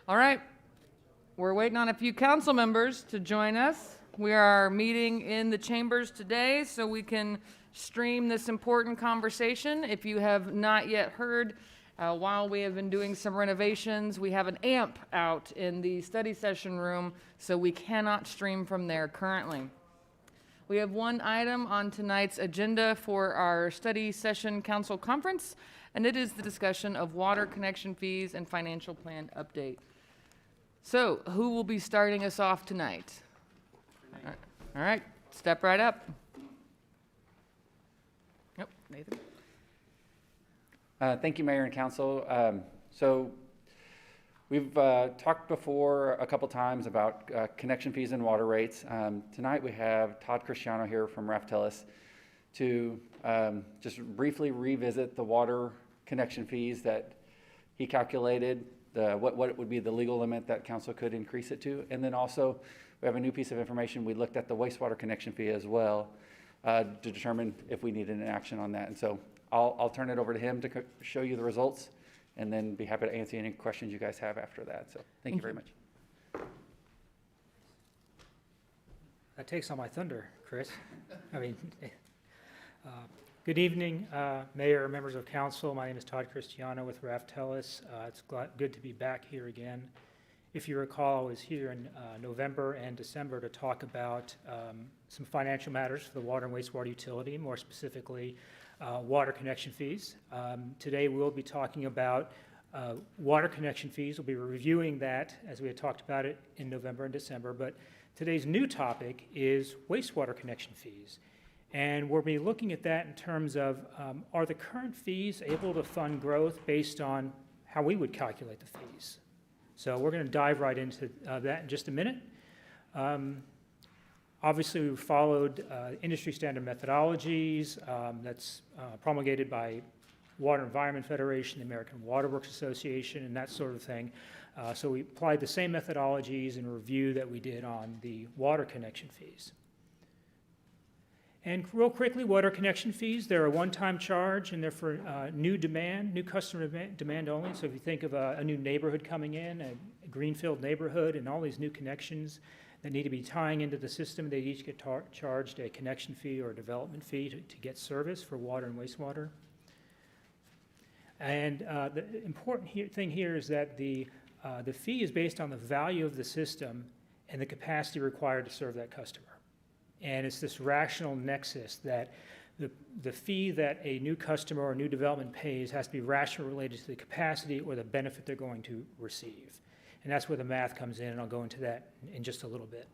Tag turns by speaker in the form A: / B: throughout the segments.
A: All right, we're waiting on a few council members to join us. We are meeting in the chambers today so we can stream this important conversation. If you have not yet heard, while we have been doing some renovations, we have an amp out in the study session room, so we cannot stream from there currently. We have one item on tonight's agenda for our study session council conference, and it is the discussion of water connection fees and financial plan update. So, who will be starting us off tonight? All right, step right up. Yep, Nathan.
B: Thank you, Mayor and Council. So we've talked before a couple times about connection fees and water rates. Tonight we have Todd Cristiano here from Raftelis to just briefly revisit the water connection fees that he calculated, what would be the legal limit that council could increase it to. And then also we have a new piece of information. We looked at the wastewater connection fee as well to determine if we needed an action on that. And so I'll turn it over to him to show you the results and then be happy to answer any questions you guys have after that. So thank you very much.
C: That takes all my thunder, Chris. Good evening, Mayor, members of council. My name is Todd Cristiano with Raftelis. It's good to be back here again. If you recall, I was here in November and December to talk about some financial matters for the water and wastewater utility, more specifically water connection fees. Today we'll be talking about water connection fees. We'll be reviewing that as we had talked about it in November and December, but today's new topic is wastewater connection fees. And we'll be looking at that in terms of are the current fees able to fund growth based on how we would calculate the fees? So we're going to dive right into that in just a minute. Obviously, we followed industry standard methodologies that's promulgated by Water Environment Federation, the American Water Works Association, and that sort of thing. So we applied the same methodologies and review that we did on the water connection fees. And real quickly, water connection fees, they're a one-time charge, and they're for new demand, new customer demand only. So if you think of a new neighborhood coming in, a greenfield neighborhood, and all these new connections that need to be tying into the system, they each get charged a connection fee or a development fee to get service for water and wastewater. And the important thing here is that the fee is based on the value of the system and the capacity required to serve that customer. And it's this rational nexus that the fee that a new customer or new development pays has to be rationally related to the capacity or the benefit they're going to receive. And that's where the math comes in, and I'll go into that in just a little bit.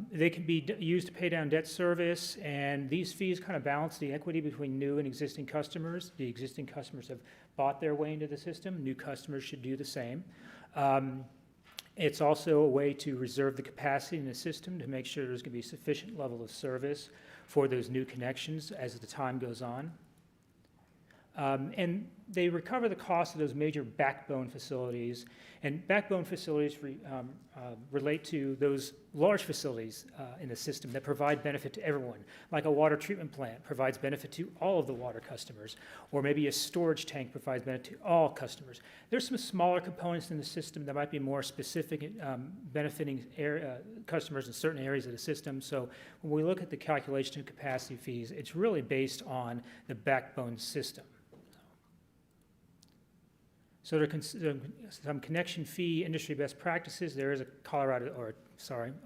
C: They can be used to pay down debt service, and these fees kind of balance the equity between new and existing customers. The existing customers have bought their way into the system. New customers should do the same. It's also a way to reserve the capacity in the system to make sure there's going to be sufficient level of service for those new connections as the time goes on. And they recover the cost of those major backbone facilities. And backbone facilities relate to those large facilities in the system that provide benefit to everyone, like a water treatment plant provides benefit to all of the water customers, or maybe a storage tank provides benefit to all customers. There's some smaller components in the system that might be more specific, benefiting customers in certain areas of the system. So when we look at the calculation of capacity fees, it's really based on the backbone system. So there are some connection fee industry best practices. There is a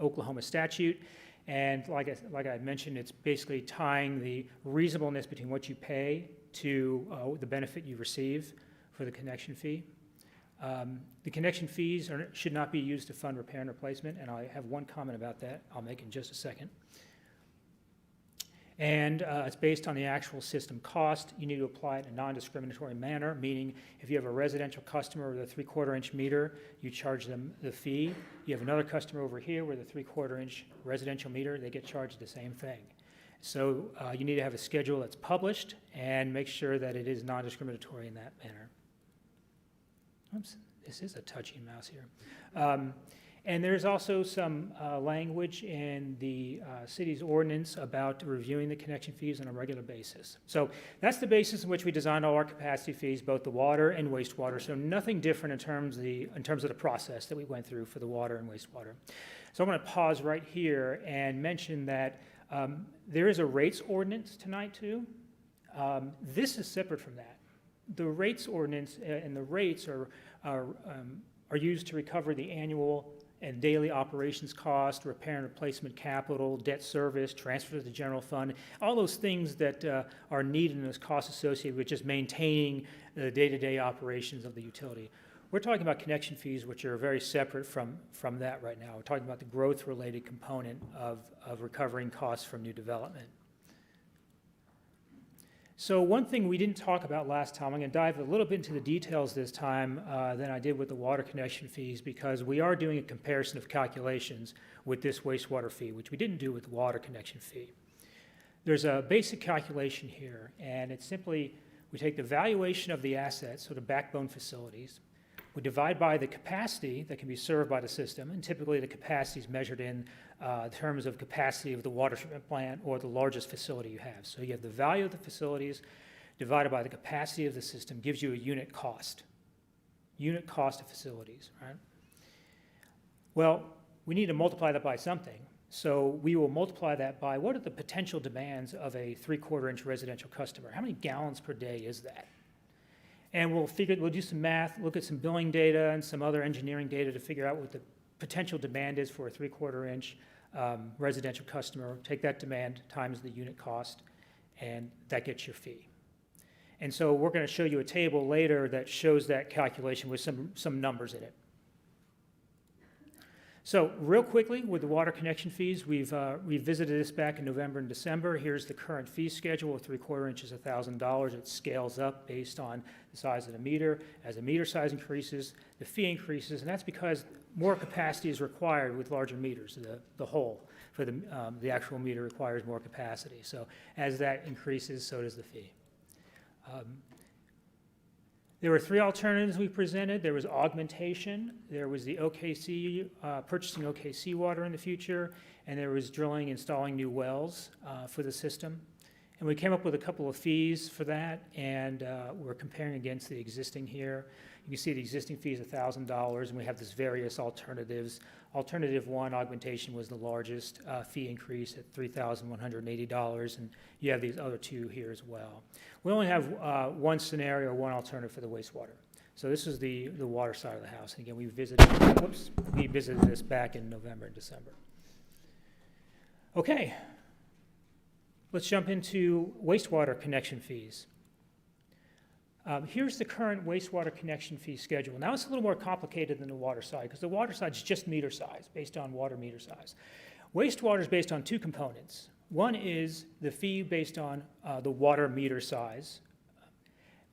C: Oklahoma statute, and like I mentioned, it's basically tying the reasonableness between what you pay to the benefit you receive for the connection fee. The connection fees should not be used to fund repair and replacement, and I have one comment about that I'll make in just a second. And it's based on the actual system cost. You need to apply it in a non-discriminatory manner, meaning if you have a residential customer with a 3/4-inch meter, you charge them the fee. You have another customer over here with a 3/4-inch residential meter, they get charged the same thing. So you need to have a schedule that's published and make sure that it is non-discriminatory in that manner. Oops, this is a touchy mouse here. And there's also some language in the city's ordinance about reviewing the connection fees on a regular basis. So that's the basis in which we designed all our capacity fees, both the water and wastewater. So nothing different in terms of the process that we went through for the water and wastewater. So I'm going to pause right here and mention that there is a rates ordinance tonight too. This is separate from that. The rates ordinance and the rates are used to recover the annual and daily operations cost, repair and replacement capital, debt service, transfer to the general fund, all those things that are needed and those costs associated with just maintaining the day-to-day operations of the utility. We're talking about connection fees, which are very separate from that right now. We're talking about the growth-related component of recovering costs from new development. So one thing we didn't talk about last time, I'm going to dive a little bit into the details this time than I did with the water connection fees, because we are doing a comparison of calculations with this wastewater fee, which we didn't do with the water connection fee. There's a basic calculation here, and it's simply we take the valuation of the assets, so the backbone facilities, we divide by the capacity that can be served by the system, and typically the capacity is measured in terms of capacity of the water treatment plant or the largest facility you have. So you have the value of the facilities divided by the capacity of the system gives you a unit cost of facilities, right? Well, we need to multiply that by something. So we will multiply that by what are the potential demands of a 3/4 inch residential customer? How many gallons per day is that? And we'll do some math, look at some billing data and some other engineering data to figure out what the potential demand is for a 3/4 inch residential customer. Take that demand times the unit cost, and that gets your fee. And so we're going to show you a table later that shows that calculation with some numbers in it. So real quickly, with the water connection fees, we visited this back in November and December. Here's the current fee schedule. 3/4 inches, $1,000. It scales up based on the size of the meter. As the meter size increases, the fee increases, and that's because more capacity is required with larger meters. The hole for the actual meter requires more capacity. So as that increases, so does the fee. There were three alternatives we presented. There was augmentation, there was the OKC, purchasing OKC water in the future, and there was drilling, installing new wells for the system. And we came up with a couple of fees for that, and we're comparing against the existing here. You can see the existing fee is $1,000, and we have these various alternatives. Alternative one, augmentation, was the largest fee increase at $3,180, and you have these other two here as well. We only have one scenario, one alternative for the wastewater. So this is the water side of the house. And again, we visited this back in November and December. Okay, let's jump into wastewater connection fees. Here's the current wastewater connection fee schedule. Now it's a little more complicated than the water side because the water side is just meter size, based on water meter size. Wastewater is based on two components. One is the fee based on the water meter size.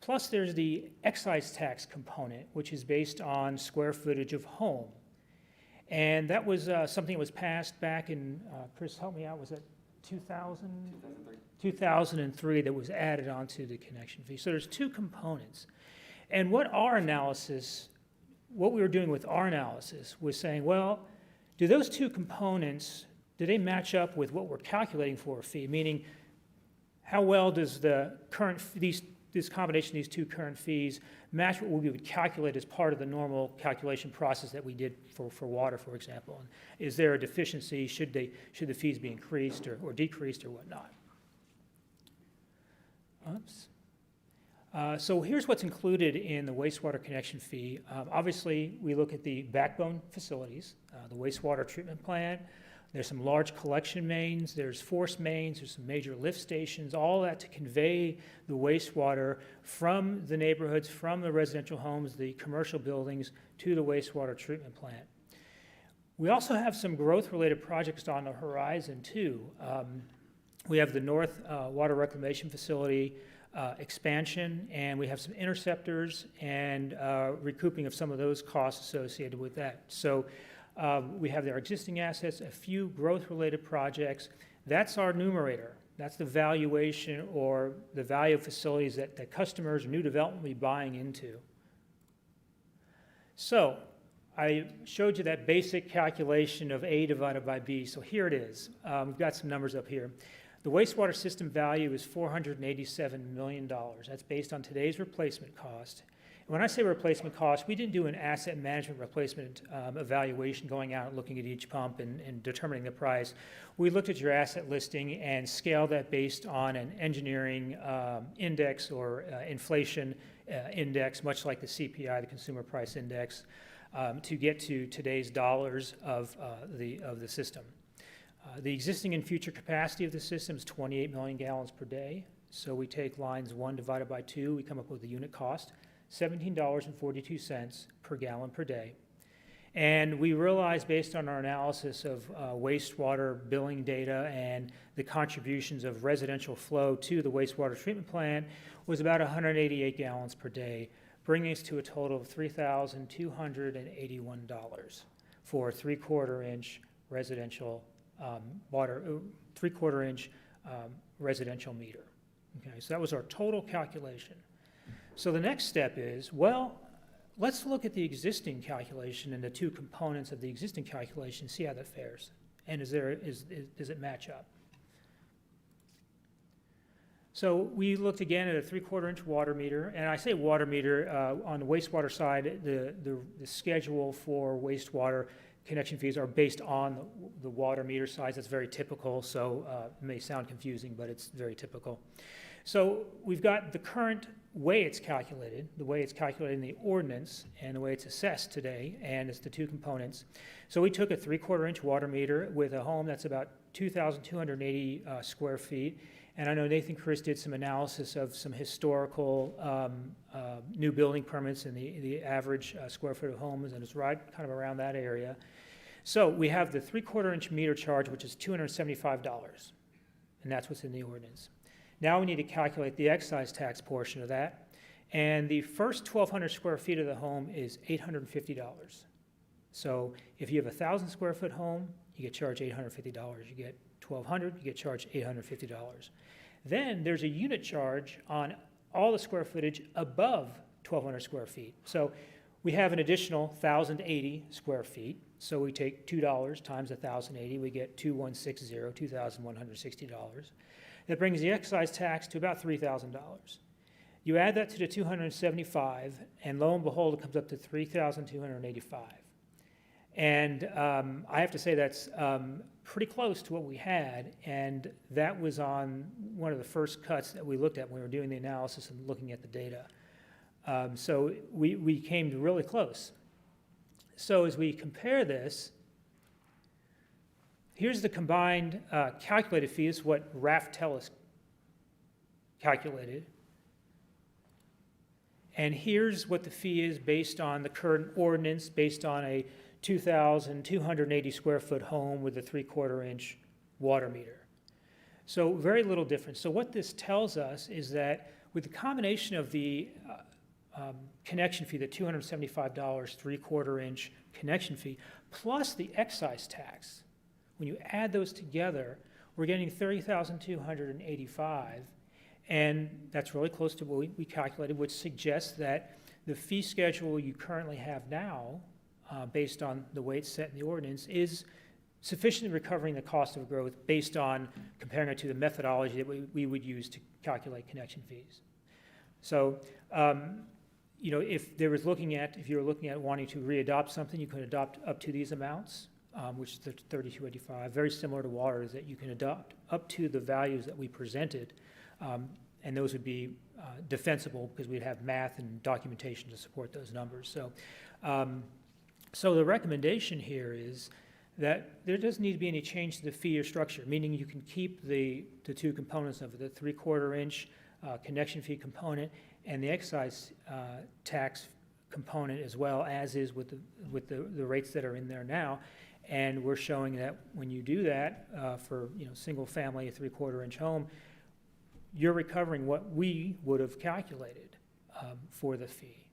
C: Plus there's the excise tax component, which is based on square footage of home. And that was something that was passed back in, Chris, help me out, was it 2003 that was added onto the connection fee. So there's two components. And what we were doing with our analysis was saying, well, do those two components, do they match up with what we're calculating for a fee? Meaning, how well does the current, this combination of these two current fees match what we would calculate as part of the normal calculation process that we did for water, for example? And is there a deficiency? Should the fees be increased or decreased or whatnot? Oops. So here's what's included in the wastewater connection fee. Obviously, we look at the backbone facilities, the wastewater treatment plant. There's some large collection mains, there's force mains, there's some major lift stations, all that to convey the wastewater from the neighborhoods, from the residential homes, the commercial buildings, to the wastewater treatment plant. We also have some growth-related projects on the horizon, too. We have the North Water Reclamation Facility expansion, and we have some interceptors and recouping of some of those costs associated with that. So we have their existing assets, a few growth-related projects. That's our numerator. That's the valuation or the value of facilities that customers or new development will be buying into. So I showed you that basic calculation of A divided by B, so here it is. We've got some numbers up here. The wastewater system value is $487 million. That's based on today's replacement cost. And when I say replacement cost, we didn't do an asset management replacement evaluation going out and looking at each pump and determining the price. We looked at your asset listing and scaled that based on an engineering index or inflation index, much like the CPI, the Consumer Price Index, to get to today's dollars of the system. The existing and future capacity of the system is 28 million gallons per day. So we take lines 1 divided by 2, we come up with the unit cost, $17.42 per gallon per day. And we realized, based on our analysis of wastewater billing data and the contributions of residential flow to the wastewater treatment plant, was about 188 gallons per day, bringing us to a total of $3,281 for a 3/4 inch residential residential meter. Okay, so that was our total calculation. So the next step is, well, let's look at the existing calculation and the two components of the existing calculation, see how that fares. And does it match up? So we looked again at a 3/4 inch water meter, and I say water meter, on the wastewater side, the schedule for wastewater connection fees are based on the water meter size. That's very typical, so it may sound confusing, but it's very typical. So we've got the current way it's calculated, the way it's calculated in the ordinance, and the way it's assessed today, and it's the two components. So we took a 3/4 inch water meter with a home that's about 2,280 square feet, and I know Nathan Chris did some analysis of some historical new building permits and the average square foot of homes, and it's right kind of around that area. So we have the 3/4 inch meter charge, which is $275, and that's what's in the ordinance. Now we need to calculate the excise tax portion of that, and the first 1,200 square feet of the home is $850. So if you have a 1,000 square foot home, you get charged $850. You get 1,200, you get charged $850. Then there's a unit charge on all the square footage above 1,200 square feet. So we have an additional 1,080 square feet. So we take $2 times 1,080, we get $2,160, $2,160. That brings the excise tax to about $3,000. You add that to the 275, and lo and behold, it comes up to $3,285. And I have to say that's pretty close to what we had, and that was on one of the first cuts that we looked at when we were doing the analysis and looking at the data. So we came really close. So as we compare this, here's the combined calculated fee. This is what Valentine calculated. And here's what the fee is based on the current ordinance, based on a 2,280 square foot home with a 3/4 inch water meter. So very little difference. So what this tells us is that with the combination of the connection fee, the $275 3/4 inch connection fee, plus the excise tax, when you add those together, we're getting $30,285, and that's really close to what we calculated, which suggests that the fee schedule you currently have now, based on the way it's set in the ordinance, is sufficiently recovering the cost of growth based on comparing it to the methodology that we would use to calculate connection fees. So, you know, if you were looking at wanting to readopt something, you could adopt up to these amounts, which is $32.85, very similar to water, is that you can adopt up to the values that we presented, and those would be defensible because we'd have math and documentation to support those numbers. So, so the recommendation here is that there doesn't need to be any change to the fee or structure, meaning you can keep the two components of it, the 3/4 inch connection fee component and the excise tax component, as well as is with the rates that are in there now. And we're showing that when you do that for single family, a 3/4 inch home, you're recovering what we would have calculated for the fee.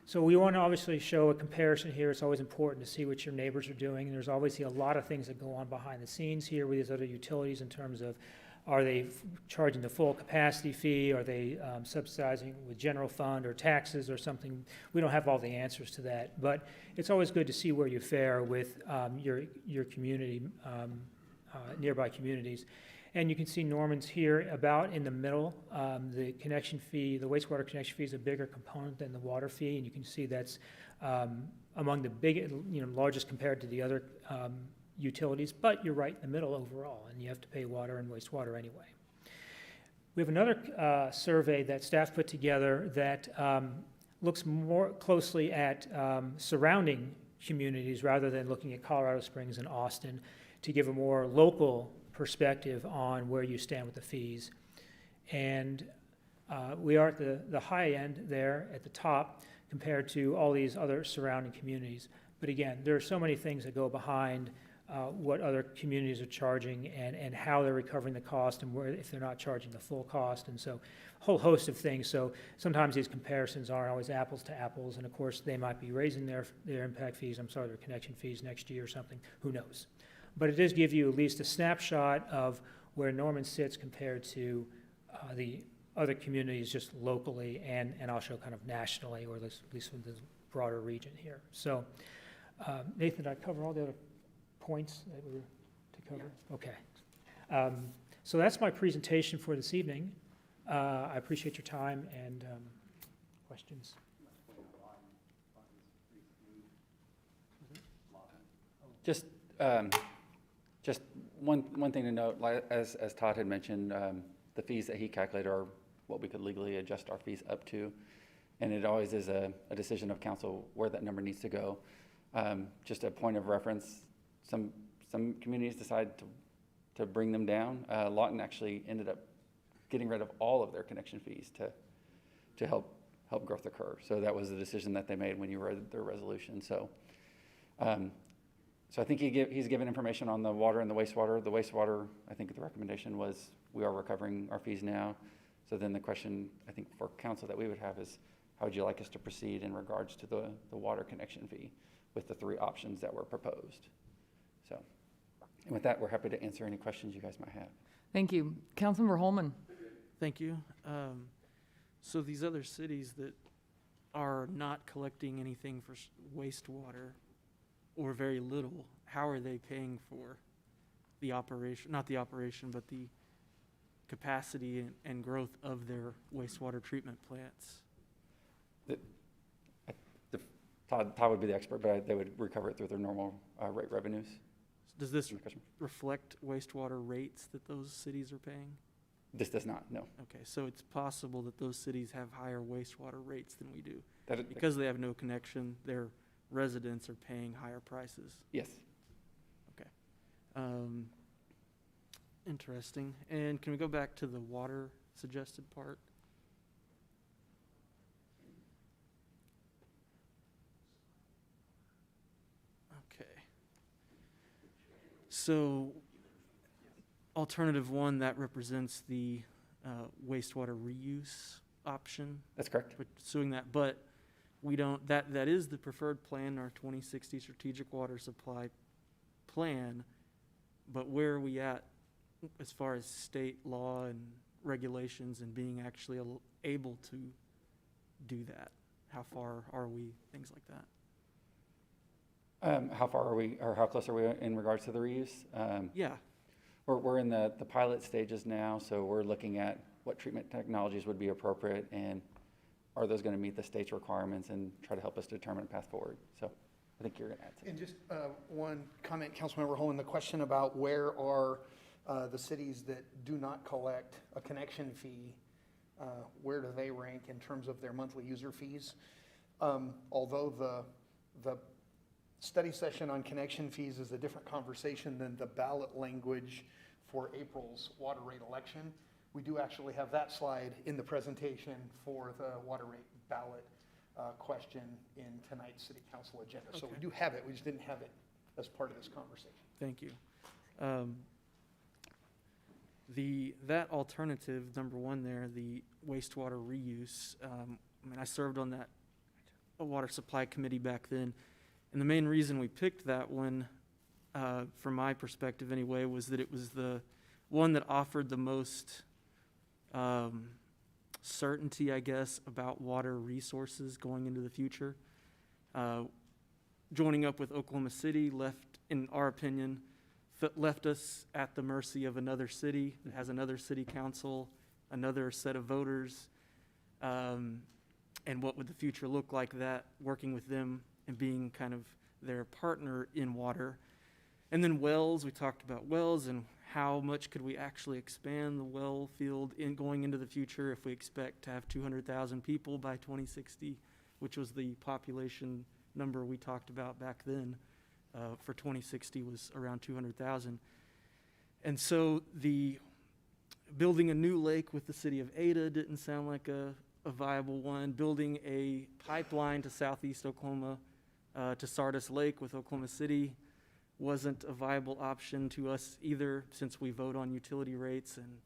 C: So we want to obviously show a comparison here. It's always important to see what your neighbors are doing. And there's obviously a lot of things that go on behind the scenes here with these other utilities in terms of Are they charging the full capacity fee? Are they subsidizing with general fund or taxes or something? We don't have all the answers to that, but it's always good to see where you fare with your community, nearby communities. And you can see Norman's here about in the middle. The connection fee, the wastewater connection fee is a bigger component than the water fee, and you can see that's among the largest compared to the other utilities, but you're right in the middle overall, and you have to pay water and wastewater anyway. We have another survey that staff put together that looks more closely at surrounding communities rather than looking at Colorado Springs and Austin to give a more local perspective on where you stand with the fees. And we are at the high end there at the top compared to all these other surrounding communities. But again, there are so many things that go behind what other communities are charging and how they're recovering the cost and where, if they're not charging the full cost. And so a whole host of things. So sometimes these comparisons aren't always apples to apples. And of course, they might be raising their impact fees, their connection fees next year or something. Who knows? But it does give you at least a snapshot of where Norman sits compared to the other communities just locally and also kind of nationally, or at least with the broader region here. So Nathan, did I cover all the other points that were to cover? Yeah. Okay. So that's my presentation for this evening. I appreciate your time and questions.
B: Just one thing to note, as Todd had mentioned, the fees that he calculated are what we could legally adjust our fees up to, and it always is a decision of council where that number needs to go. Just a point of reference, some communities decide to bring them down. Lawton actually ended up getting rid of all of their connection fees to help growth occur. So that was the decision that they made when you read their resolution. So I think he's given information on the water and the wastewater. The wastewater, I think the recommendation was we are recovering our fees now. So then the question, I think, for council that we would have is, how would you like us to proceed in regards to the water connection fee with the three options that were proposed? So, and with that, we're happy to answer any questions you guys might have.
A: Thank you. Councilmember Holman.
D: Thank you. So these other cities that are not collecting anything for wastewater, or very little, how are they paying for the operation, not the operation, but the capacity and growth of their wastewater treatment plants?
B: Todd would be the expert, but they would recover it through their normal rate revenues.
D: Does this reflect wastewater rates that those cities are paying?
B: This does not, no.
D: Okay, so it's possible that those cities have higher wastewater rates than we do. Because they have no connection, their residents are paying higher prices.
B: Yes.
D: Okay. Interesting. And can we go back to the water suggested part? Okay. So alternative one, that represents the wastewater reuse option.
B: That's correct.
D: Pursuing that, but we don't, that is the preferred plan, our 2060 strategic water supply plan, but where are we at as far as state law and regulations and being actually able to do that? How far are we, things like that?
B: How far are we, or how close are we in regards to the reuse?
D: Yeah.
B: We're in the pilot stages now, so we're looking at what treatment technologies would be appropriate and are those going to meet the state's requirements and try to help us determine a path forward. So I think you're going to add to that.
E: And just one comment, Councilmember Holman, the question about where are the cities that do not collect a connection fee, where do they rank in terms of their monthly user fees? Although the study session on connection fees is a different conversation than the ballot language for April's water rate election, we do actually have that slide in the presentation for the water rate ballot question in tonight's city council agenda. Okay. So we do have it, we just didn't have it as part of this conversation.
D: Thank you. That alternative, number one there, the wastewater reuse, I served on that water supply committee back then, and the main reason we picked that one, from my perspective anyway, was that it was the one that offered the most certainty, I guess, about water resources going into the future. Joining up with Oklahoma City left, in our opinion, left us at the mercy of another city that has another city council, another set of voters, and what would the future look like that, working with them and being kind of their partner in water. And then wells, we talked about wells and how much could we actually expand the well field in going into the future if we expect to have 200,000 people by 2060, which was the population number we talked about back then. For 2060 was around 200,000. And so the building a new lake with the city of Ada didn't sound like a viable one. Building a pipeline to southeast Oklahoma to Sardis Lake with Oklahoma City wasn't a viable option to us either, since we vote on utility rates. And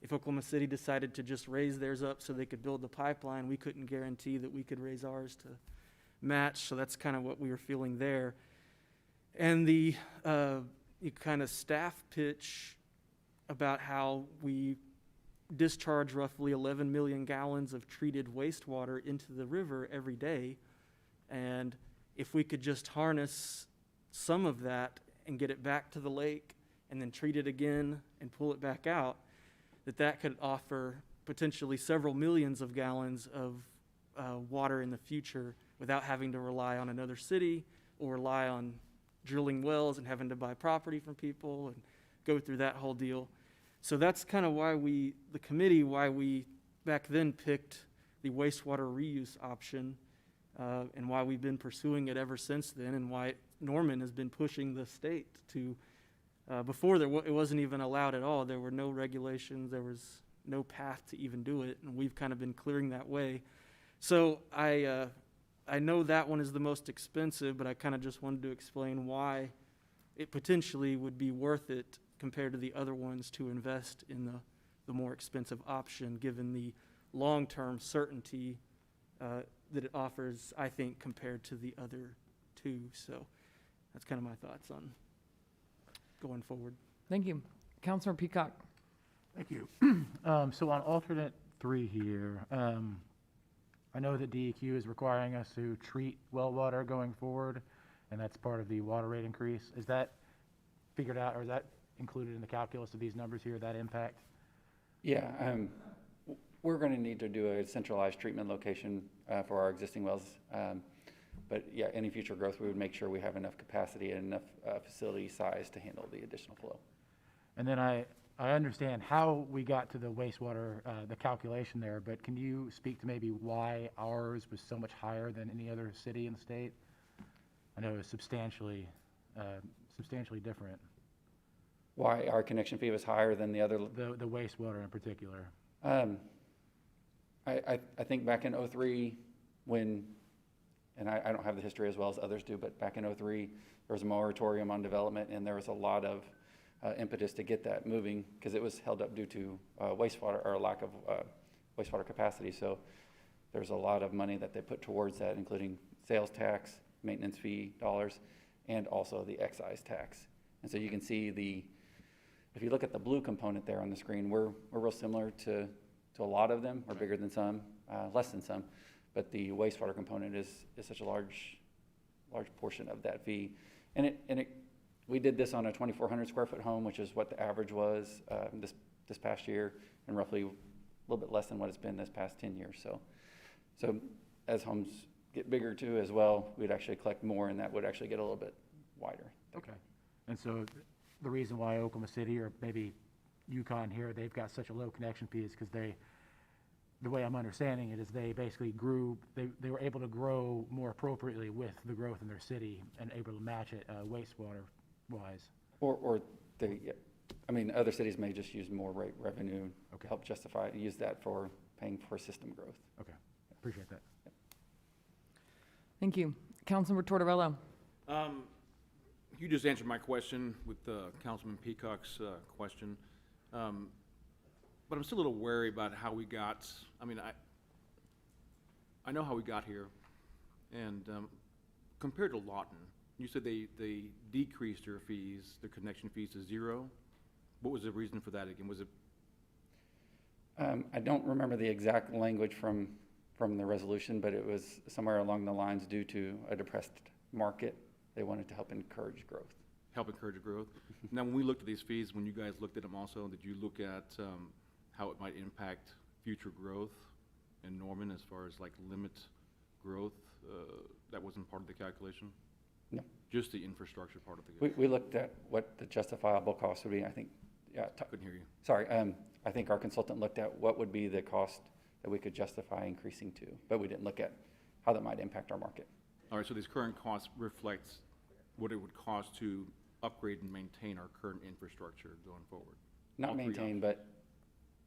D: if Oklahoma City decided to just raise theirs up so they could build the pipeline, we couldn't guarantee that we could raise ours to match. So that's kind of what we were feeling there. And the kind of staff pitch about how we discharge roughly 11 million gallons of treated wastewater into the river every day. And if we could just harness some of that and get it back to the lake and then treat it again and pull it back out, that could offer potentially several millions of gallons of water in the future without having to rely on another city or rely on drilling wells and having to buy property from people and go through that whole deal. So that's kind of why the committee back then picked the wastewater reuse option, and why we've been pursuing it ever since then, and why Norman has been pushing the state to, before it wasn't even allowed at all. There were no regulations, there was no path to even do it, and we've kind of been clearing that way. So I know that one is the most expensive, but I kind of just wanted to explain why it potentially would be worth it compared to the other ones to invest in the more expensive option, given the long-term certainty that it offers, I think, compared to the other two. So that's kind of my thoughts on going forward.
A: Thank you. Councilor Peacock.
F: Thank you. So on alternate 3 here, I know that DEQ is requiring us to treat well water going forward, and that's part of the water rate increase. Is that figured out, or is that included in the calculus of these numbers here, that impact?
B: Yeah, we're going to need to do a centralized treatment location for our existing wells. But yeah, any future growth, we would make sure we have enough capacity and enough facility size to handle the additional flow.
F: And then I understand how we got to the wastewater, the calculation there, but can you speak to maybe why ours was so much higher than any other city in the state? I know it was substantially different.
B: Why our connection fee was higher than the other?
F: The wastewater in particular.
B: I think back in '03 when, and I don't have the history as well as others do, but back in '03 there was a moratorium on development, and there was a lot of impetus to get that moving because it was held up due to wastewater, or lack of wastewater capacity. So there's a lot of money that they put towards that, including sales tax, maintenance fee dollars, and also the excise tax. And so you can see if you look at the blue component there on the screen, we're real similar to a lot of them. We're bigger than some, less than some, but the wastewater component is such a large portion of that fee. And we did this on a 2,400 square foot home, which is what the average was this past year, and roughly a little bit less than what it's been this past 10 years. So as homes get bigger too as well, we'd actually collect more, and that would actually get a little bit wider.
F: Okay. And so the reason why Oklahoma City, or maybe Yukon here, they've got such a low connection fee is because the way I'm understanding it is they basically they were able to grow more appropriately with the growth in their city and able to match it wastewater wise.
B: Or other cities may just use more rate revenue to help justify it and use that for paying for system growth.
F: Okay, appreciate that.
B: Yep.
A: Thank you. Councilmember Tortorella.
G: You just answered my question with Councilman Peacock's question. But I'm still a little wary about how we got, I know how we got here. And compared to Lawton, you said they decreased their fees, their connection fees to 0. What was the reason for that again? Was it,
B: I don't remember the exact language from the resolution, but it was somewhere along the lines due to a depressed market. They wanted to help encourage growth.
G: help encourage growth? Now, when we looked at these fees, when you guys looked at them also, did you look at how it might impact future growth in Norman as far as like limit growth? That wasn't part of the calculation?
B: No.
G: Just the infrastructure part of the,
B: We looked at what the justifiable cost would be. I think, yeah,
G: couldn't hear you.
B: sorry, I think our consultant looked at what would be the cost that we could justify increasing to, but we didn't look at how that might impact our market.
G: All right, so these current costs reflects what it would cost to upgrade and maintain our current infrastructure going forward?
B: Not
G: All three
B: maintain, but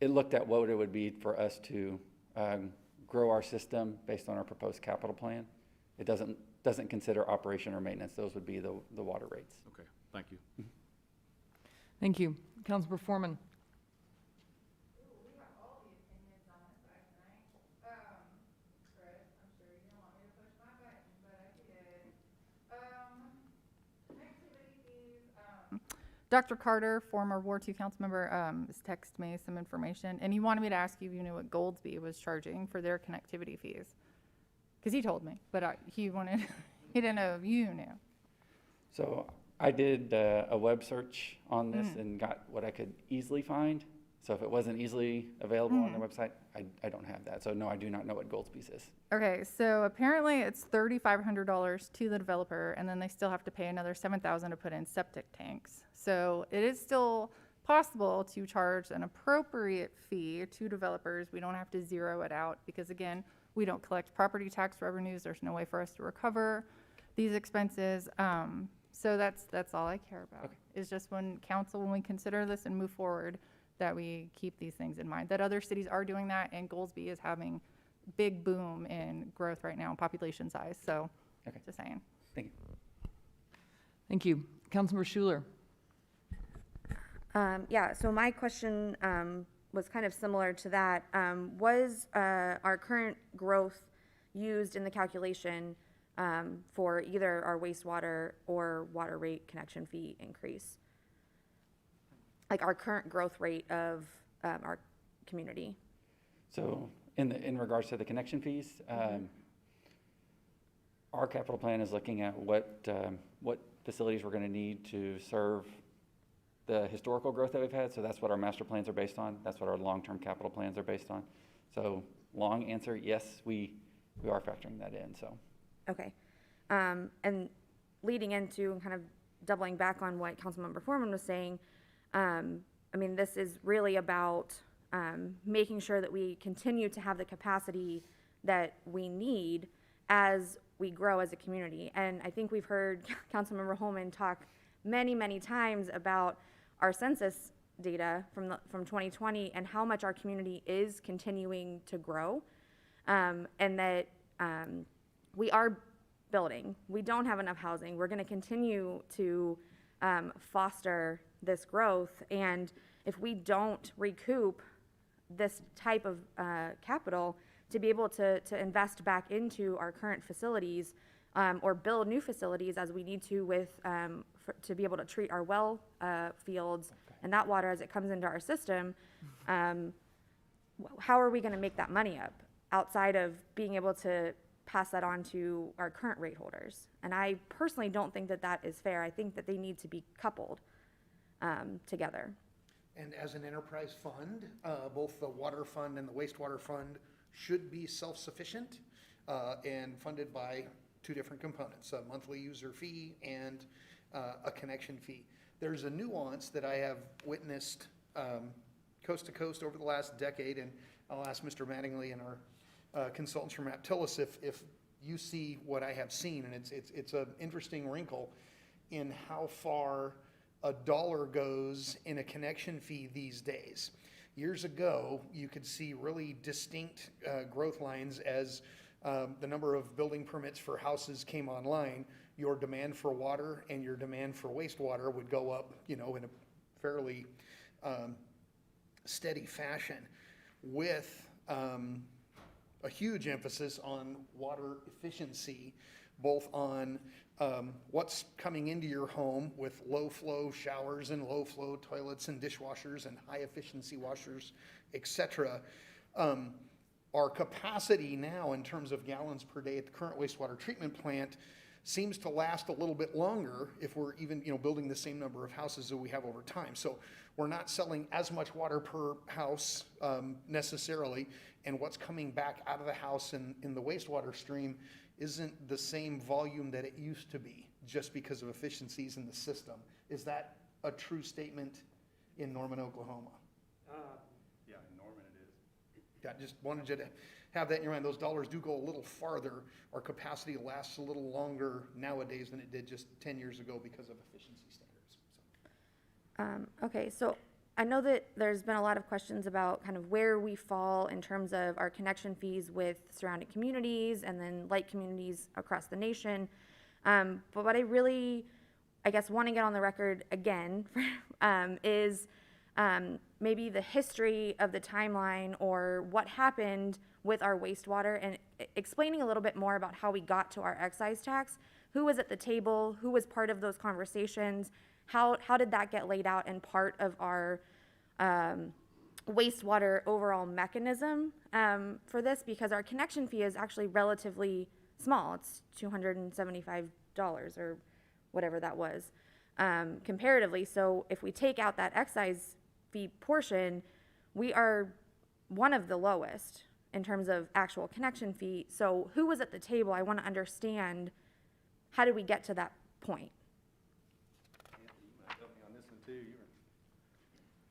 B: it looked at what it would be for us to grow our system based on our proposed capital plan. It doesn't consider operation or maintenance. Those would be the water rates.
G: Okay, thank you.
A: Thank you. Councilor Foreman.
H: Dr. Carter, former Ward 2 council member, has texted me some information, and he wanted me to ask you if you knew what Goldsby was charging for their connectivity fees. Because he told me, but he didn't know if you knew.
B: So I did a web search on this and got what I could easily find. So if it wasn't easily available on their website, I don't have that. So no, I do not know what Goldsby's is.
H: Okay, so apparently it's $3,500 to the developer, and then they still have to pay another $7,000 to put in septic tanks. So it is still possible to charge an appropriate fee to developers. We don't have to zero it out because, again, we don't collect property tax revenues. There's no way for us to recover these expenses. So that's all I care about.
B: Okay.
H: Is just when we consider this and move forward, that we keep these things in mind. That other cities are doing that, and Goldsby is having big boom in growth right now, population size. So,
B: Okay.
H: just saying.
B: Thank you.
A: Thank you. Councilmember Schuler.
I: Yeah, so my question was kind of similar to that. Was our current growth used in the calculation for either our wastewater or water rate connection fee increase? Like our current growth rate of our community?
B: So in regards to the connection fees, our capital plan is looking at what facilities we're going to need to serve the historical growth that we've had. So that's what our master plans are based on. That's what our long-term capital plans are based on. So long answer, yes, we are factoring that in. So
I: Okay. And leading into and kind of doubling back on what Councilmember Foreman was saying, I mean, this is really about making sure that we continue to have the capacity that we need as we grow as a community. And I think we've heard Councilmember Holman talk many, many times about our census data from 2020 and how much our community is continuing to grow, and that we are building. We don't have enough housing. We're going to continue to foster this growth, and if we don't recoup this type of capital to be able to invest back into our current facilities or build new facilities as we need to with to be able to treat our well fields and that water as it comes into our system, how are we going to make that money up outside of being able to pass that on to our current rate holders? And I personally don't think that that is fair. I think that they need to be coupled together.
E: And as an enterprise fund, both the water fund and the wastewater fund should be self-sufficient and funded by two different components, a monthly user fee and a connection fee. There's a nuance that I have witnessed coast to coast over the last decade, and I'll ask Mr. Mattingly and our consultants from Raptillis if you see what I have seen, and it's an interesting wrinkle in how far a dollar goes in a connection fee these days. Years ago, you could see really distinct growth lines as the number of building permits for houses came online. Your demand for water and your demand for wastewater would go up, in a fairly steady fashion, with a huge emphasis on water efficiency both on what's coming into your home with low-flow showers and low-flow toilets and dishwashers and high-efficiency washers, et cetera. Our capacity now in terms of gallons per day at the current wastewater treatment plant seems to last a little bit longer if we're even, building the same number of houses that we have over time. So we're not selling as much water per house necessarily, and what's coming back out of the house in the wastewater stream isn't the same volume that it used to be, just because of efficiencies in the system. Is that a true statement in Norman, Oklahoma?
G: Yeah, in Norman it is.
E: Yeah, just wanted you to have that in your mind. Those dollars do go a little farther. Our capacity lasts a little longer nowadays than it did just 10 years ago because of efficiency standards.
I: Okay, so I know that there's been a lot of questions about kind of where we fall in terms of our connection fees with surrounding communities and then like communities across the nation. But what I really, I guess, want to get on the record again is maybe the history of the timeline or what happened with our wastewater, and explaining a little bit more about how we got to our excise tax. Who was at the table? Who was part of those conversations? How did that get laid out in part of our wastewater overall mechanism for this? Because our connection fee is actually relatively small. It's $275 or whatever that was comparatively. So if we take out that excise fee portion, we are one of the lowest in terms of actual connection fee. So who was at the table? I want to understand, how did we get to that point?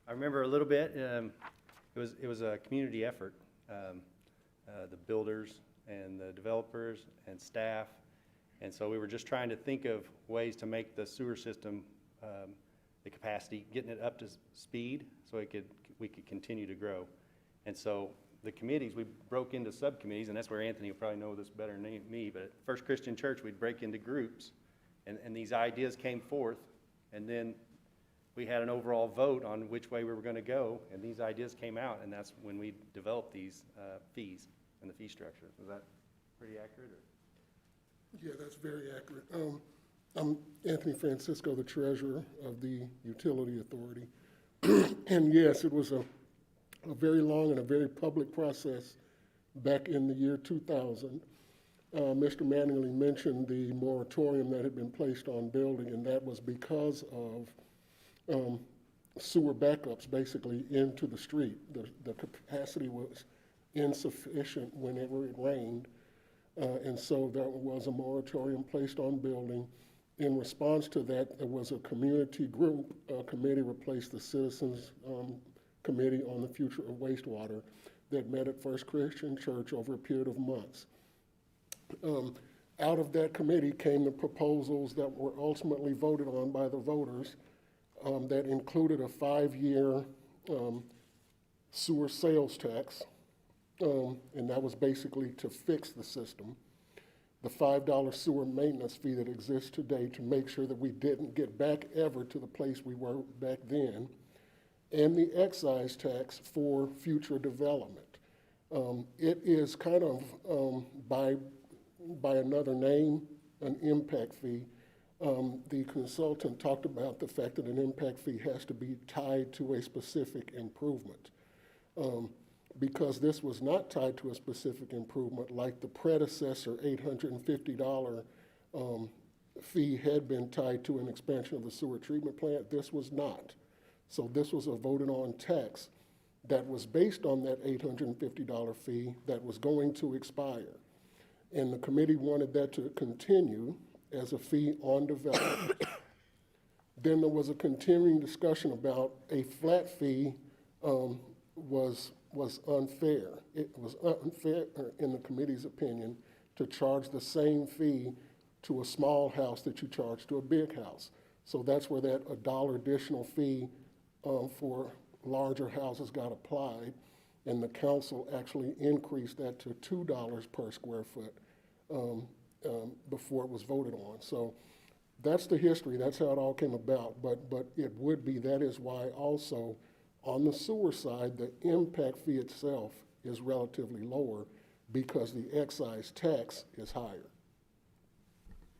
J: I remember a little bit. It was a community effort. The builders and the developers and staff, and so we were just trying to think of ways to make the sewer system, the capacity, getting it up to speed so we could continue to grow. And so the committees, we broke into subcommittees, and that's where Anthony will probably know this better than me. But at First Christian Church, we'd break into groups, and these ideas came forth, and then we had an overall vote on which way we were going to go, and these ideas came out, and that's when we developed these fees and the fee structure. Was that pretty accurate? Or?
K: Yeah, that's very accurate. I'm Anthony Francisco, the treasurer of the Utility Authority. And yes, it was a very long and a very public process back in the year 2000. Mr. Manningly mentioned the moratorium that had been placed on building, and that was because of sewer backups basically into the street. The capacity was insufficient whenever it rained, and so there was a moratorium placed on building. In response to that, there was a community group, committee replaced the Citizens Committee on the Future of Wastewater that met at First Christian Church over a period of months. Out of that committee came the proposals that were ultimately voted on by the voters that included a 5-year sewer sales tax, and that was basically to fix the system. The $5 sewer maintenance fee that exists today to make sure that we didn't get back ever to the place we were back then, and the excise tax for future development. It is kind of, by another name, an impact fee. The consultant talked about the fact that an impact fee has to be tied to a specific improvement. Because this was not tied to a specific improvement, like the predecessor $850 fee had been tied to an expansion of the sewer treatment plant, this was not. So this was a voted on tax that was based on that $850 fee that was going to expire. And the committee wanted that to continue as a fee on development. Then there was a continuing discussion about a flat fee was unfair. It was unfair, in the committee's opinion, to charge the same fee to a small house that you charge to a big house. So that's where that $1 additional fee for larger houses got applied, and the council actually increased that to $2 per square foot before it was voted on. So that's the history. That's how it all came about. But it would be, that is why also on the sewer side, the impact fee itself is relatively lower because the excise tax is higher.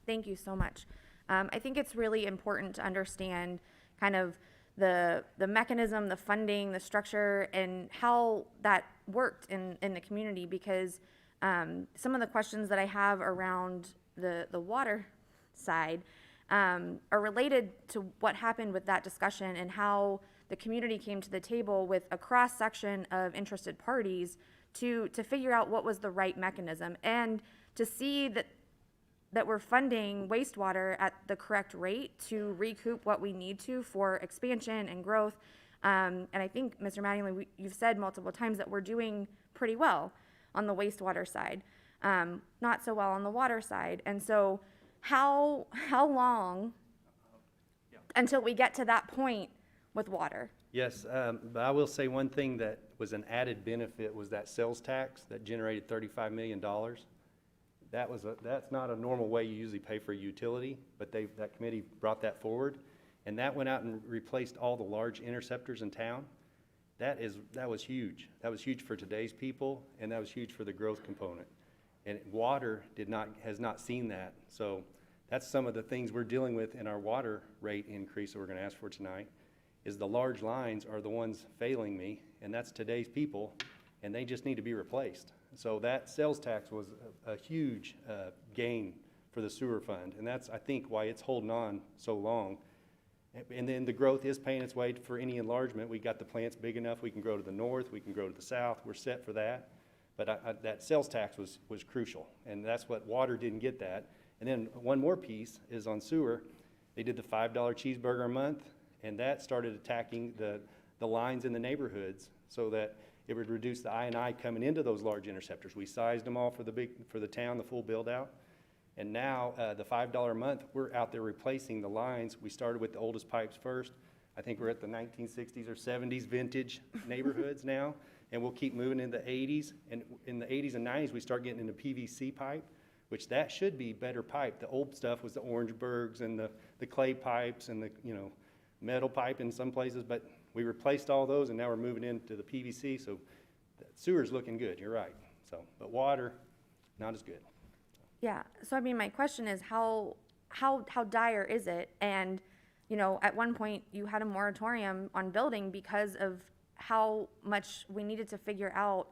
I: Thank you so much. I think it's really important to understand kind of the mechanism, the funding, the structure, and how that worked in the community, because some of the questions that I have around the water side are related to what happened with that discussion and how the community came to the table with a cross-section of interested parties to figure out what was the right mechanism, and to see that we're funding wastewater at the correct rate to recoup what we need to for expansion and growth. And I think, Mr. Mattingly, you've said multiple times that we're doing pretty well on the wastewater side, not so well on the water side. And so how long until we get to that point with water?
J: Yes, but I will say one thing that was an added benefit was that sales tax that generated $35 million. That's not a normal way you usually pay for a utility, but that committee brought that forward, and that went out and replaced all the large interceptors in town. That was huge. That was huge for today's people, and that was huge for the growth component. And water has not seen that. So that's some of the things we're dealing with in our water rate increase that we're going to ask for tonight, is the large lines are the ones failing me, and that's today's people, and they just need to be replaced. So that sales tax was a huge gain for the sewer fund, and that's, I think, why it's holding on so long. And then the growth is paying its way for any enlargement. We got the plants big enough, we can grow to the north, we can grow to the south, we're set for that. But that sales tax was crucial, and that's what water didn't get that. And then one more piece is on sewer. They did the $5 cheeseburger a month, and that started attacking the lines in the neighborhoods so that it would reduce the I&I coming into those large interceptors. We sized them all for the town, the full build out. And now the $5 a month, we're out there replacing the lines. We started with the oldest pipes first. I think we're at the 1960s or 70s vintage neighborhoods now, and we'll keep moving into the 80s. And in the 80s and 90s, we start getting into PVC pipe, which that should be better pipe. The old stuff was the Orangeburgs and the clay pipes and the metal pipe in some places, but we replaced all those, and now we're moving into the PVC, so the sewer's looking good, you're right. So, but water, not as good.
I: Yeah, so I mean, my question is how dire is it? And, at one point you had a moratorium on building because of how much we needed to figure out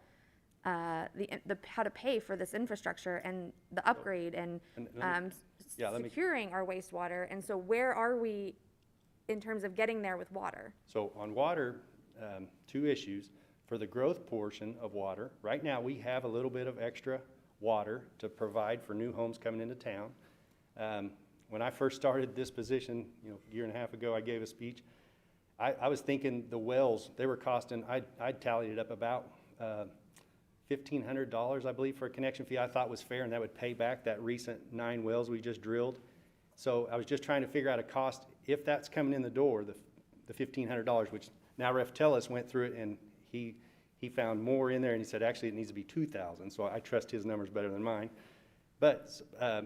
I: how to pay for this infrastructure and the upgrade and securing our wastewater. And so where are we in terms of getting there with water?
J: So on water, two issues. For the growth portion of water, right now we have a little bit of extra water to provide for new homes coming into town. When I first started this position, a year and a half ago, I gave a speech. I was thinking the wells, they were costing, I tallied it up about $1,500, I believe, for a connection fee. I thought was fair, and that would pay back that recent 9 wells we just drilled. So I was just trying to figure out a cost, if that's coming in the door, the $1,500, which now Reftelis went through it, and he found more in there, and he said, actually, it needs to be $2,000. So I trust his numbers better than mine. But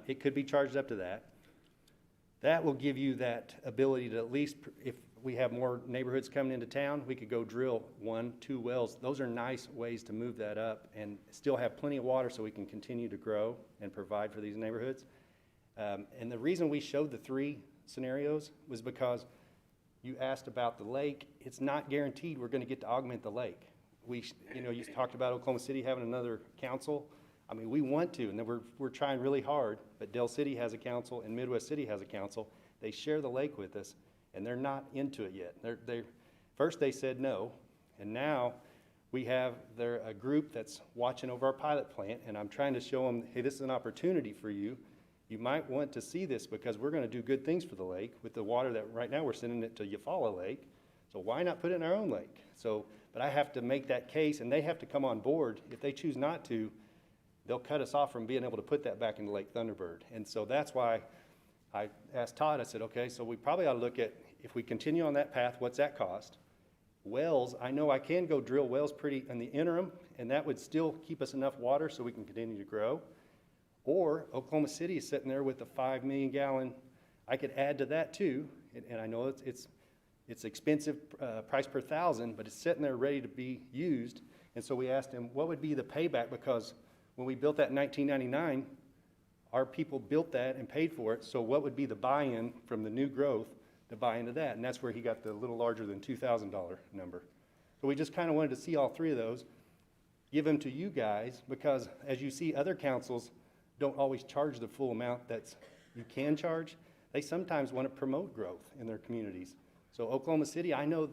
J: it could be charged up to that. That will give you that ability to at least, if we have more neighborhoods coming into town, we could go drill 1, 2 wells. Those are nice ways to move that up and still have plenty of water so we can continue to grow and provide for these neighborhoods. And the reason we showed the 3 scenarios was because you asked about the lake. It's not guaranteed we're going to get to augment the lake. You talked about Oklahoma City having another council. I mean, we want to, and we're trying really hard, but Del City has a council and Midwest City has a council. They share the lake with us, and they're not into it yet. First they said no, and now we have a group that's watching over our pilot plant, and I'm trying to show them, hey, this is an opportunity for you. You might want to see this because we're going to do good things for the lake with the water that right now we're sending it to Eufaula Lake. So why not put it in our own lake? But I have to make that case, and they have to come on board. If they choose not to, they'll cut us off from being able to put that back into Lake Thunderbird. And so that's why I asked Todd, I said, okay, so we probably ought to look at, if we continue on that path, what's that cost? Wells, I know I can go drill wells in the interim, and that would still keep us enough water so we can continue to grow. Or Oklahoma City is sitting there with a 5 million gallon. I could add to that too, and I know it's expensive price per thousand, but it's sitting there ready to be used. And so we asked him, what would be the payback? Because when we built that in 1999, our people built that and paid for it, so what would be the buy-in from the new growth to buy into that? And that's where he got the little larger than $2,000 number. So we just kind of wanted to see all three of those, give them to you guys, because as you see, other councils don't always charge the full amount that you can charge. They sometimes want to promote growth in their communities. So Oklahoma City, I know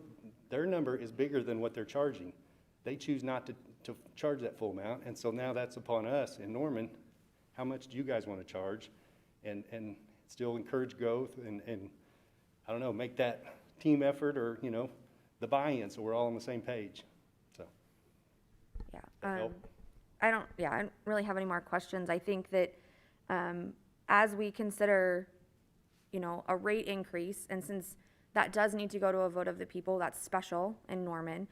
J: their number is bigger than what they're charging. They choose not to charge that full amount, and so now that's upon us in Norman. How much do you guys want to charge? And still encourage growth and I don't know, make that team effort or, you know, the buy-in so we're all on the same page. So.
I: Yeah. I don't really have any more questions. I think that as we consider, you know, a rate increase, and since that does need to go to a vote of the people, that's special in Norman,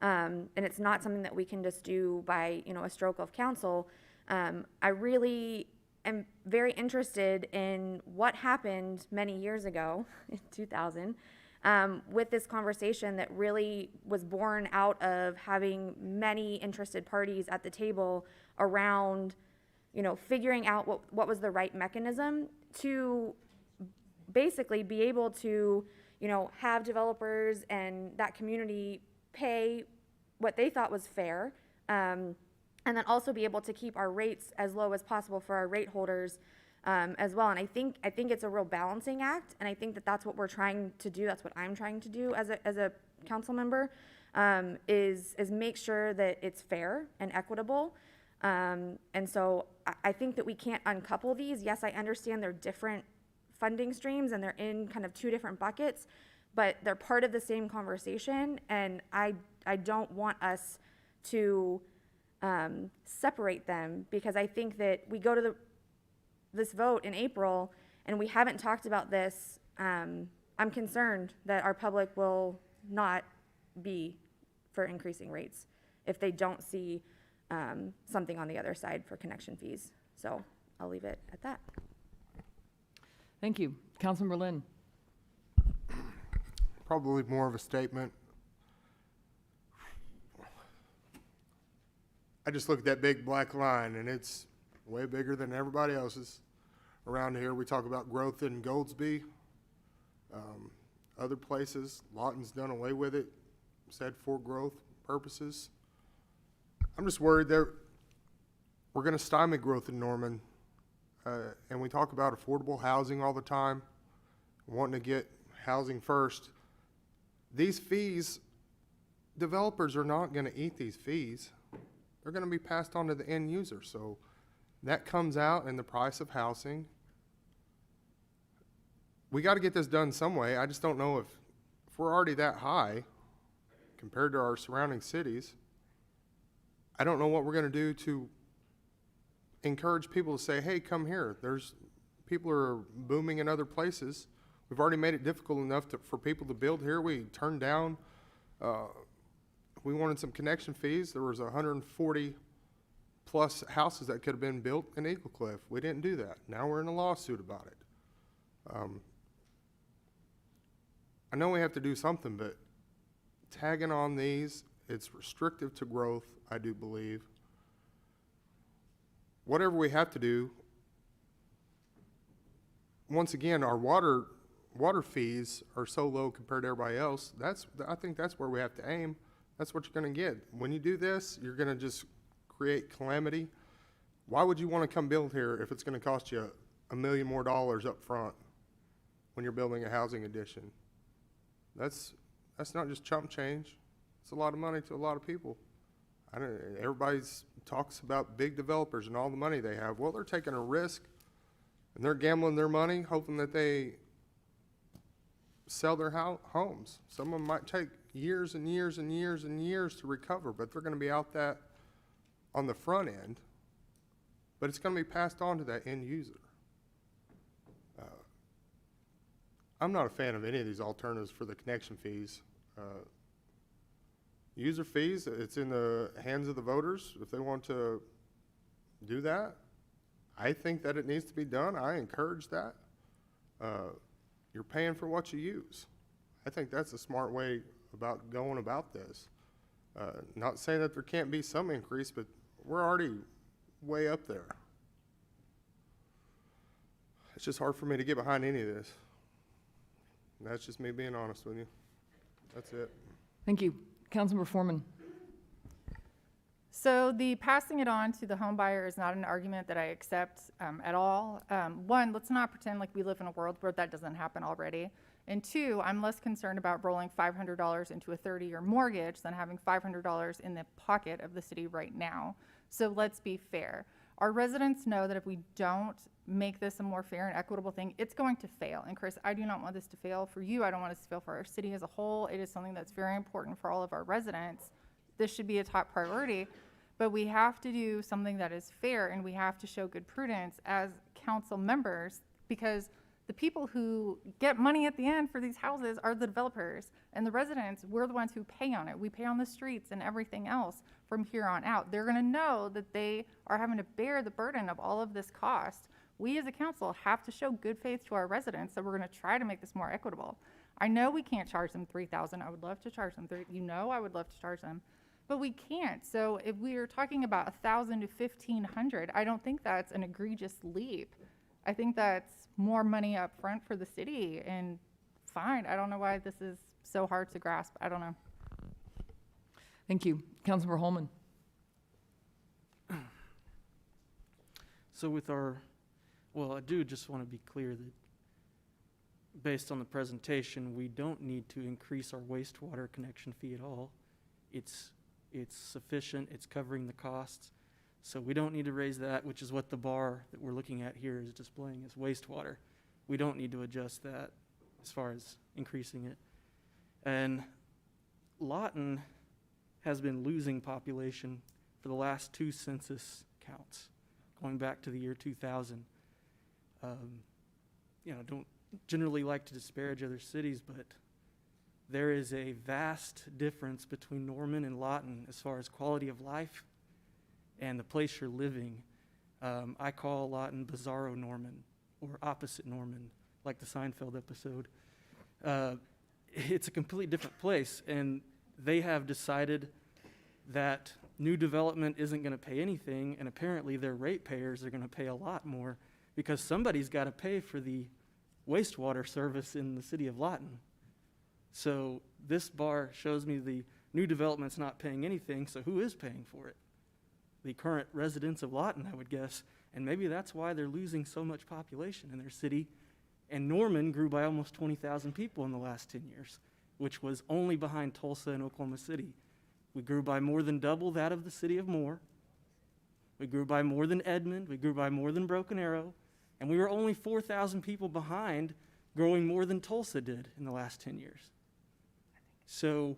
I: and it's not something that we can just do by, you know, a stroke of council. I really am very interested in what happened many years ago, in 2000, with this conversation that really was born out of having many interested parties at the table around, you know, figuring out what was the right mechanism to basically be able to, you know, have developers and that community pay what they thought was fair, and then also be able to keep our rates as low as possible for our rate holders as well. And I think it's a real balancing act, and I think that that's what we're trying to do. That's what I'm trying to do as a council member, is make sure that it's fair and equitable. And so I think that we can't uncouple these. Yes, I understand they're different funding streams and they're in kind of two different buckets, but they're part of the same conversation, and I don't want us to separate them, because I think that we go to this vote in April and we haven't talked about this. I'm concerned that our public will not be for increasing rates if they don't see something on the other side for connection fees. So I'll leave it at that.
A: Thank you. Councilmember Lynn.
K: Probably more of a statement. I just look at that big black line, and it's way bigger than everybody else's. Around here, we talk about growth in Goldsby. Other places, Lawton's done away with it, said for growth purposes. I'm just worried that we're going to stymie growth in Norman. And we talk about affordable housing all the time, wanting to get housing first. These fees, developers are not going to eat these fees. They're going to be passed on to the end user. So that comes out in the price of housing. We got to get this done some way. I just don't know if we're already that high compared to our surrounding cities. I don't know what we're going to do to encourage people to say, hey, come here. People are booming in other places. We've already made it difficult enough for people to build here. We turned down, we wanted some connection fees. There was 140 plus houses that could have been built in Eagle Cliff. We didn't do that. Now we're in a lawsuit about it. I know we have to do something, but tagging on these, it's restrictive to growth, I do believe. Whatever we have to do, once again, our water fees are so low compared to everybody else. I think that's where we have to aim. That's what you're going to get. When you do this, you're going to just create calamity. Why would you want to come build here if it's going to cost you $1 million more up front when you're building a housing addition? That's not just chump change. It's a lot of money to a lot of people. Everybody talks about big developers and all the money they have. Well, they're taking a risk and they're gambling their money, hoping that they sell their homes. Some of them might take years and years and years and years to recover, but they're going to be out that on the front end, but it's going to be passed on to that end user. I'm not a fan of any of these alternatives for the connection fees. User fees, it's in the hands of the voters if they want to do that. I think that it needs to be done. I encourage that. You're paying for what you use. I think that's a smart way about going about this. Not saying that there can't be some increase, but we're already way up there.
L: it's just hard for me to get behind any of this. And that's just me being honest with you. That's it.
A: Thank you. Councilmember Foreman.
H: So the passing it on to the home buyer is not an argument that I accept at all. One, let's not pretend like we live in a world where that doesn't happen already. And two, I'm less concerned about rolling $500 into a 30-year mortgage than having $500 in the pocket of the city right now. So let's be fair. Our residents know that if we don't make this a more fair and equitable thing, it's going to fail. And Chris, I do not want this to fail for you. I don't want this to fail for our city as a whole. It is something that's very important for all of our residents. This should be a top priority, but we have to do something that is fair, and we have to show good prudence as council members, because the people who get money at the end for these houses are the developers, and the residents, we're the ones who pay on it. We pay on the streets and everything else from here on out. They're gonna know that they are having to bear the burden of all of this cost. We as a council have to show good faith to our residents that we're gonna try to make this more equitable. I know we can't charge them $3,000. I would love to charge them I would love to charge them, but we can't. So if we are talking about $1,000 to $1,500, I don't think that's an egregious leap. I think that's more money up front for the city, and fine. I don't know why this is so hard to grasp. I don't know.
A: Thank you. Councilmember Holman.
D: So with I do just want to be clear that based on the presentation, we don't need to increase our wastewater connection fee at all. It's sufficient, it's covering the costs. So we don't need to raise that, which is what the bar that we're looking at here is displaying as wastewater. We don't need to adjust that as far as increasing it. And Lawton has been losing population for the last 2 census counts, going back to the year 2000. Don't generally like to disparage other cities, but there is a vast difference between Norman and Lawton as far as quality of life and the place you're living. I call Lawton Bizarro Norman, or opposite Norman, like the Seinfeld episode. It's a completely different place, and they have decided that new development isn't going to pay anything, and apparently their ratepayers are going to pay a lot more because somebody's got to pay for the wastewater service in the city of Lawton. So this bar shows me the new development's not paying anything, so who is paying for it? The current residents of Lawton, I would guess, and maybe that's why they're losing so much population in their city. And Norman grew by almost 20,000 people in the last 10 years, which was only behind Tulsa and Oklahoma City. We grew by more than double that of the city of Moore. We grew by more than Edmond. We grew by more than Broken Arrow. And we were only 4,000 people behind growing more than Tulsa did in the last 10 years. So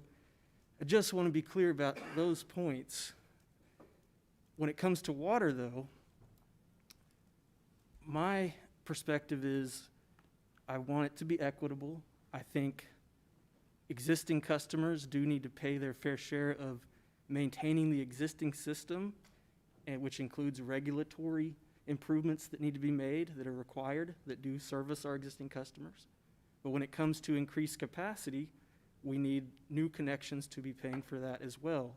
D: I just want to be clear about those points. When it comes to water, though, my perspective is I want it to be equitable. I think existing customers do need to pay their fair share of maintaining the existing system, which includes regulatory improvements that need to be made that are required that do service our existing customers. But when it comes to increased capacity, we need new connections to be paying for that as well.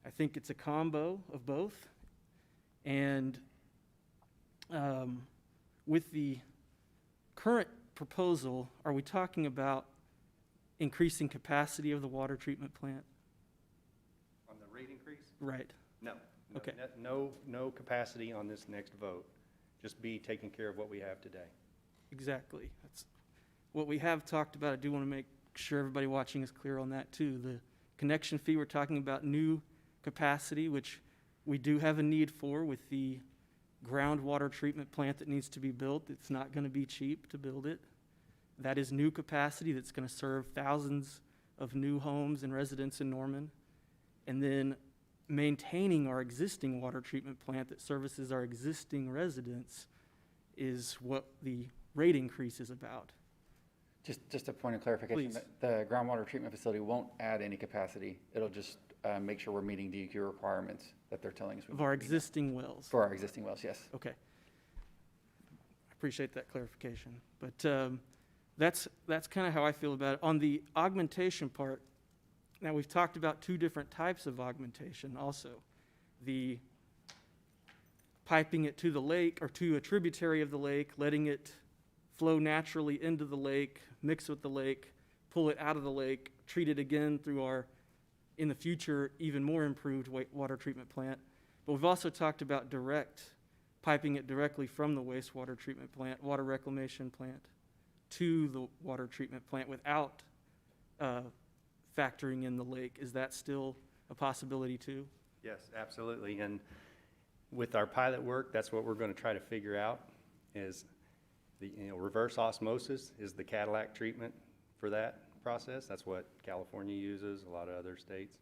D: I think it's a combo of both. And with the current proposal, are we talking about increasing capacity of the water treatment plant?
J: On the rate increase?
D: Right.
J: No.
D: Okay.
J: No capacity on this next vote. Just be taking care of what we have today.
D: Exactly. That's what we have talked about. I do want to make sure everybody watching is clear on that too. The connection fee, we're talking about new capacity, which we do have a need for with the groundwater treatment plant that needs to be built. It's not going to be cheap to build it. That is new capacity that's going to serve thousands of new homes and residents in Norman. And then maintaining our existing water treatment plant that services our existing residents is what the rate increase is about.
B: Just a point of clarification.
D: Please.
B: The groundwater treatment facility won't add any capacity. It'll just make sure we're meeting DEQ requirements that they're telling us.
D: Of our existing wells.
B: For our existing wells, yes.
D: Okay. I appreciate that clarification. But that's kind of how I feel about it. On the augmentation part, now we've talked about two different types of augmentation also. The piping it to the lake or to a tributary of the lake, letting it flow naturally into the lake, mix with the lake, pull it out of the lake, treat it again through our, in the future, even more improved water treatment plant. But we've also talked about piping it directly from the wastewater treatment plant, water reclamation plant, to the water treatment plant without factoring in the lake. Is that still a possibility too?
J: Yes, absolutely. And with our pilot work, that's what we're going to try to figure out is the, reverse osmosis is the Cadillac treatment for that process. That's what California uses, a lot of other states,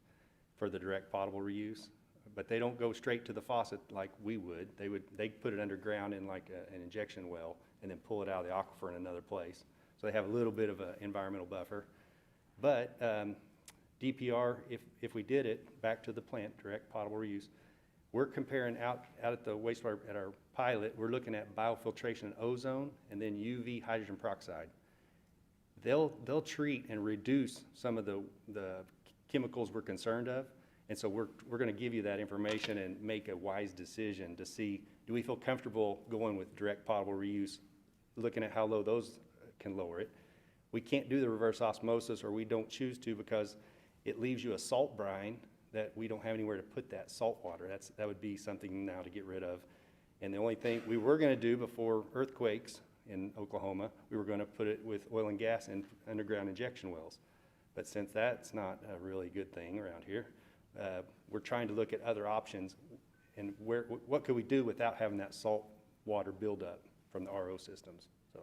J: for the direct potable reuse. But they don't go straight to the faucet like we would. They put it underground in like an injection well and then pull it out of the aquifer in another place. So they have a little bit of an environmental buffer. But DPR, if we did it back to the plant, direct potable reuse, we're comparing out at the wastewater, at our pilot, we're looking at biofiltration and ozone and then UV hydrogen peroxide. They'll treat and reduce some of the chemicals we're concerned of. And so we're going to give you that information and make a wise decision to see, do we feel comfortable going with direct potable reuse, looking at how low those can lower it. We can't do the reverse osmosis, or we don't choose to, because it leaves you a salt brine that we don't have anywhere to put that salt water. That would be something now to get rid of. And the only thing we were going to do before earthquakes in Oklahoma, we were going to put it with oil and gas and underground injection wells. But since that's not a really good thing around here, we're trying to look at other options and what could we do without having that salt water buildup from the RO systems. So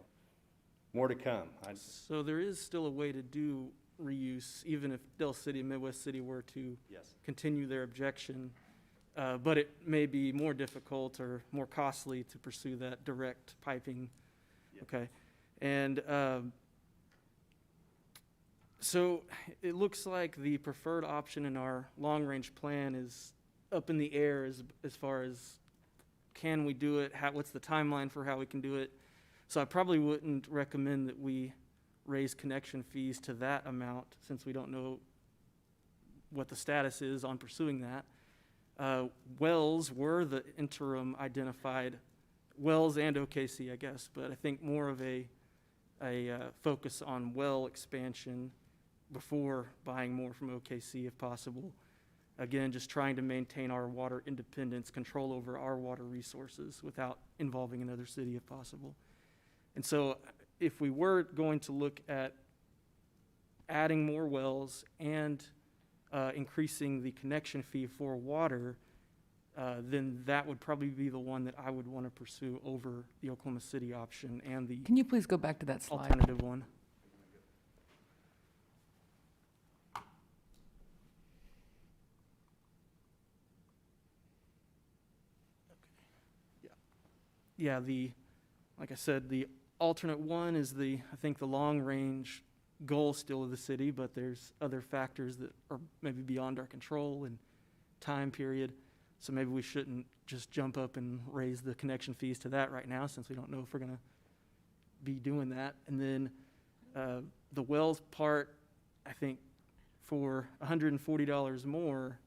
J: more to come.
D: So there is still a way to do reuse, even if Del City and Midwest City were to continue their objection, but it may be more difficult or more costly to pursue that direct piping. Okay, and so it looks like the preferred option in our long-range plan is up in the air as far as can we do it, what's the timeline for how we can do it. So I probably wouldn't recommend that we raise connection fees to that amount, since we don't know what the status is on pursuing that. Wells were the interim identified, wells and OKC, I guess, but I think more of a focus on well expansion before buying more from OKC if possible. Again, just trying to maintain our water independence, control over our water resources without involving another city if possible. And so if we were going to look at adding more wells and increasing the connection fee for water, then that would probably be the one that I would want to pursue over the Oklahoma City option and the
A: Can you please go back to that slide?
D: alternative one. Yeah, like I said, the alternate one is I think the long-range goal still of the city, but there's other factors that are maybe beyond our control and time period. So maybe we shouldn't just jump up and raise the connection fees to that right now, since we don't know if we're going to be doing that. And then the wells part, I think for $140 more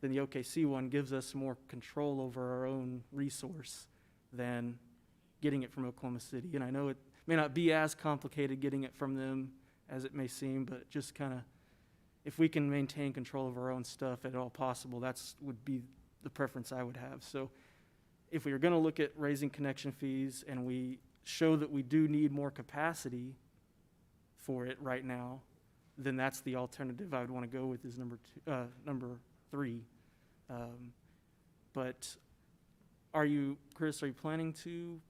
D: than the OKC one gives us more control over our own resource than getting it from Oklahoma City. And I know it may not be as complicated getting it from them as it may seem, but just kind of, if we can maintain control of our own stuff at all possible, would be the preference I would have. So if we were going to look at raising connection fees and we show that we do need more capacity for it right now, then that's the alternative I would want to go with, is number 3. But Chris, are you planning to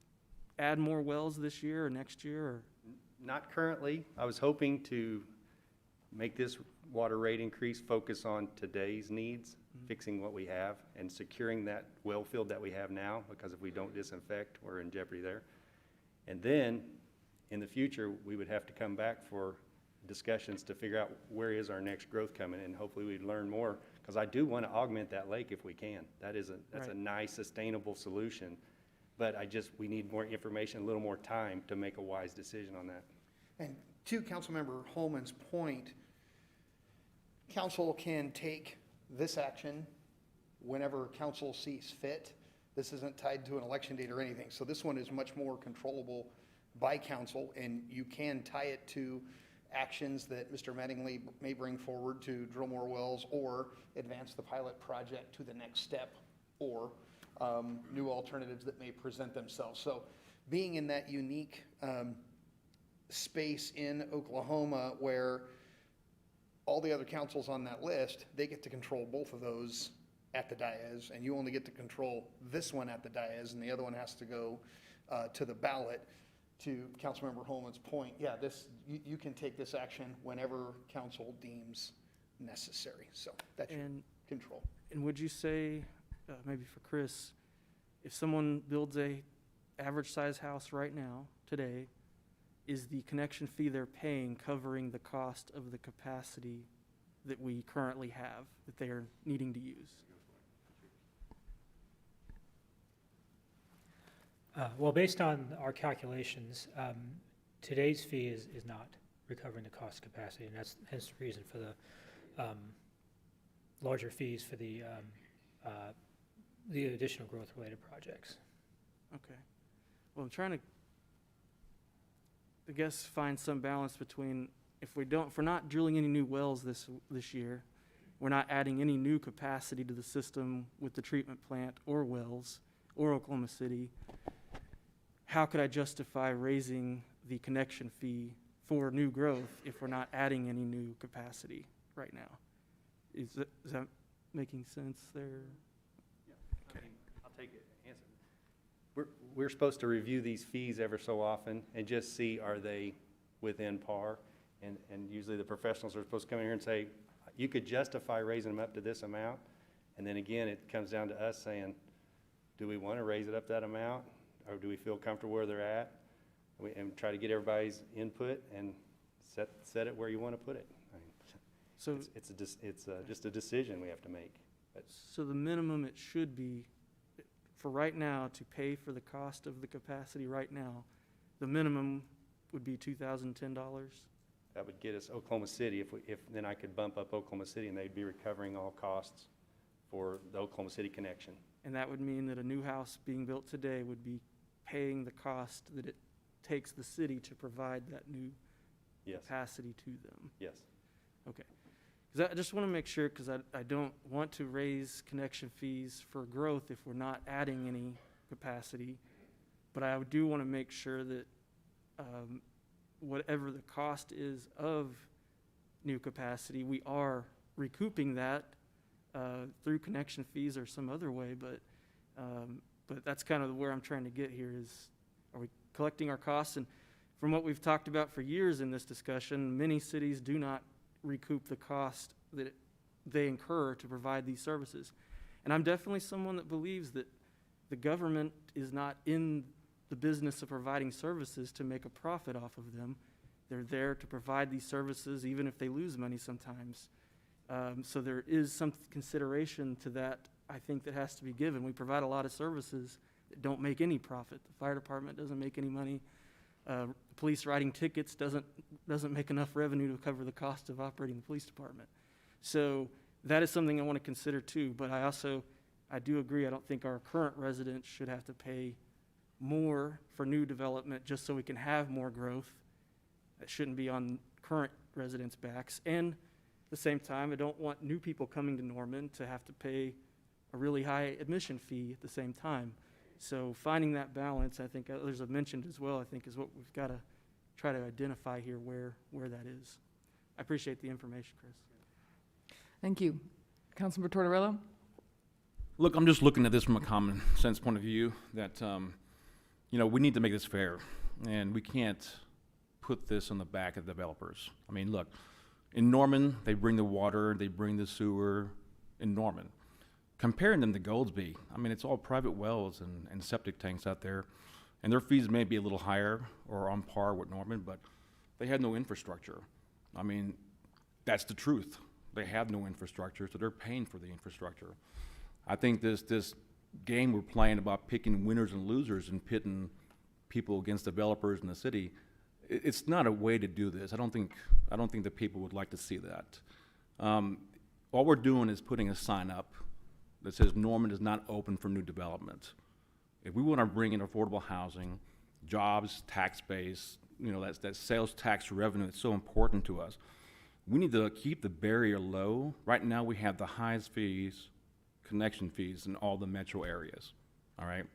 D: add more wells this year or next year? Or?
J: Not currently. I was hoping to make this water rate increase focus on today's needs, fixing what we have and securing that well field that we have now, because if we don't disinfect, we're in jeopardy there. And then in the future, we would have to come back for discussions to figure out where is our next growth coming, and hopefully we'd learn more, because I do want to augment that lake if we can. That's a nice, sustainable solution, but we need more information, a little more time to make a wise decision on that.
E: And to Councilmember Holman's point, council can take this action whenever council sees fit. This isn't tied to an election date or anything, so this one is much more controllable by council, and you can tie it to actions that Mr. Mattingly may bring forward to drill more wells or advance the pilot project to the next step, or new alternatives that may present themselves. So being in that unique space in Oklahoma where all the other councils on that list, they get to control both of those at the dais, and you only get to control this one at the dais, and the other one has to go to the ballot. To Councilmember Holman's point, yeah, you can take this action whenever council deems necessary. So that's your control.
D: And would you say, maybe for Chris, if someone builds a average size house right now, today, is the connection fee they're paying covering the cost of the capacity that we currently have, that they are needing to use?
C: Well, based on our calculations, today's fee is not recovering the cost capacity, and that's hence the reason for the larger fees for the additional growth-related projects.
D: Okay. Well, I'm trying to, I guess, find some balance between if we're not drilling any new wells this year, we're not adding any new capacity to the system with the treatment plant or wells or Oklahoma City, how could I justify raising the connection fee for new growth if we're not adding any new capacity right now? Is that making sense there?
J: Yeah. Okay. I'll take it. Answer. We're supposed to review these fees ever so often and just see, are they within par? And usually the professionals are supposed to come in here and say, you could justify raising them up to this amount. And then again, it comes down to us saying, do we want to raise it up that amount? Or do we feel comfortable where they're at? And try to get everybody's input and set it where you want to put it. I mean,
D: So
J: it's just a decision we have to make. But
D: So the minimum it should be, for right now, to pay for the cost of the capacity right now, the minimum would be $2,010?
J: that would get us Oklahoma City. If then I could bump up Oklahoma City and they'd be recovering all costs for the Oklahoma City connection.
D: And that would mean that a new house being built today would be paying the cost that it takes the city to provide that new
J: Yes.
D: capacity to them.
J: Yes.
D: Okay. Because I just want to make sure, because I don't want to raise connection fees for growth if we're not adding any capacity. But I do want to make sure that whatever the cost is of new capacity, we are recouping that through connection fees or some other way. But that's kind of where I'm trying to get here is, are we collecting our costs? And from what we've talked about for years in this discussion, many cities do not recoup the cost that they incur to provide these services. And I'm definitely someone that believes that the government is not in the business of providing services to make a profit off of them. They're there to provide these services even if they lose money sometimes. So there is some consideration to that, I think, that has to be given. We provide a lot of services that don't make any profit. The fire department doesn't make any money. Police writing tickets doesn't make enough revenue to cover the cost of operating the police department. So that is something I want to consider too. But I do agree, I don't think our current residents should have to pay more for new development just so we can have more growth. That shouldn't be on current residents' backs. And at the same time, I don't want new people coming to Norman to have to pay a really high admission fee at the same time. So finding that balance, I think others have mentioned as well, I think is what we've got to try to identify here where that is. I appreciate the information, Chris.
A: Thank you. Councilmember Tortorella?
G: Look, I'm just looking at this from a common sense point of view that, we need to make this fair, and we can't put this on the back of the developers. I mean, look, in Norman, they bring the water, they bring the sewer in Norman. Comparing them to Goldsby, I mean, it's all private wells and septic tanks out there, and their fees may be a little higher or on par with Norman, but they have no infrastructure. I mean, that's the truth. They have no infrastructure, so they're paying for the infrastructure. I think this game we're playing about picking winners and losers and pitting people against developers in the city, it's not a way to do this. I don't think the people would like to see that. All we're doing is putting a sign up that says Norman is not open for new development. If we want to bring in affordable housing, jobs, tax base, you know, that sales tax revenue that's so important to us. We need to keep the barrier low. Right now, we have the highest fees, connection fees in all the metro areas, all right?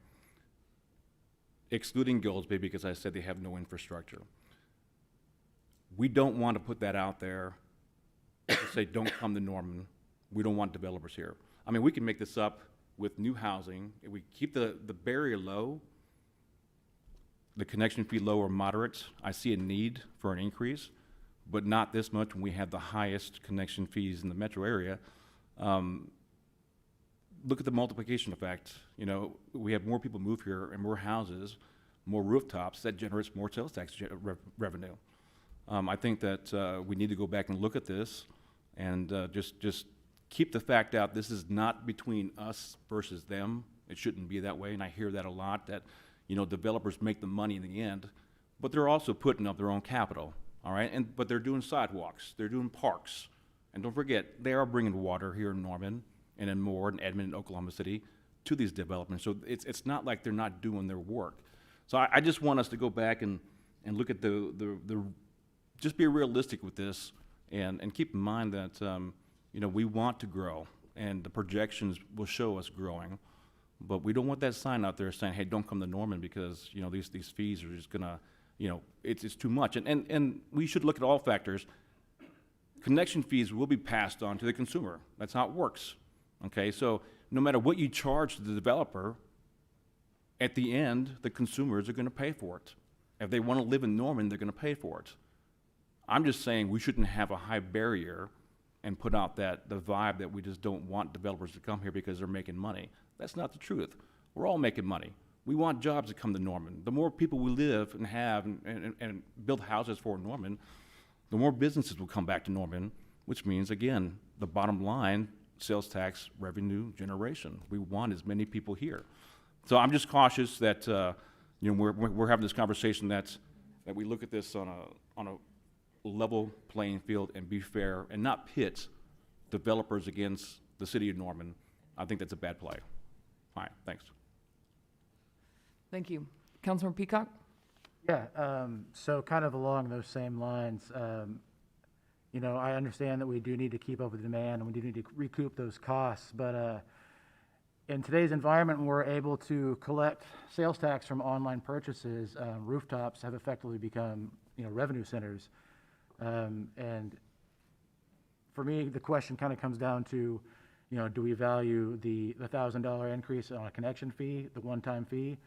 G: Excluding Goldsby, because I said they have no infrastructure. We don't want to put that out there to say, don't come to Norman. We don't want developers here. I mean, we can make this up with new housing. If we keep the barrier low, the connection fee low or moderate, I see a need for an increase, but not this much when we have the highest connection fees in the metro area. Look at the multiplication effect. You know, we have more people move here and more houses, more rooftops, that generates more sales tax revenue. I think that we need to go back and look at this and just keep the fact out, this is not between us versus them. It shouldn't be that way, and I hear that a lot, that, you know, developers make the money in the end, but they're also putting up their own capital, all right? But they're doing sidewalks, they're doing parks, and don't forget, they are bringing water here in Norman and in Moore and Edmond and Oklahoma City to these developments. So it's not like they're not doing their work. So I just want us to go back and look at just be realistic with this, and keep in mind that, you know, we want to grow, and the projections will show us growing. But we don't want that sign out there saying, hey, don't come to Norman because, you know, these fees are just gonna, you know, it's too much. And we should look at all factors. Connection fees will be passed on to the consumer. That's how it works, okay? So no matter what you charge the developer, at the end, the consumers are gonna pay for it. If they wanna live in Norman, they're gonna pay for it. I'm just saying we shouldn't have a high barrier and put out the vibe that we just don't want developers to come here because they're making money. That's not the truth. We're all making money. We want jobs to come to Norman. The more people we live and have and build houses for in Norman, the more businesses will come back to Norman, which means, again, the bottom line, sales tax revenue generation. We want as many people here. So I'm just cautious that, you know, we're having this conversation that we look at this on a level playing field and be fair and not pit developers against the city of Norman. I think that's a bad play. All right, thanks.
A: Thank you. Councilmember Peacock?
F: Yeah, so kind of along those same lines, you know, I understand that we do need to keep up with demand and we do need to recoup those costs, but in today's environment, when we're able to collect sales tax from online purchases, rooftops have effectively become, you know, revenue centers. And for me, the question kind of comes down to, you know, do we value the $1,000 increase on a connection fee, the one-time fee,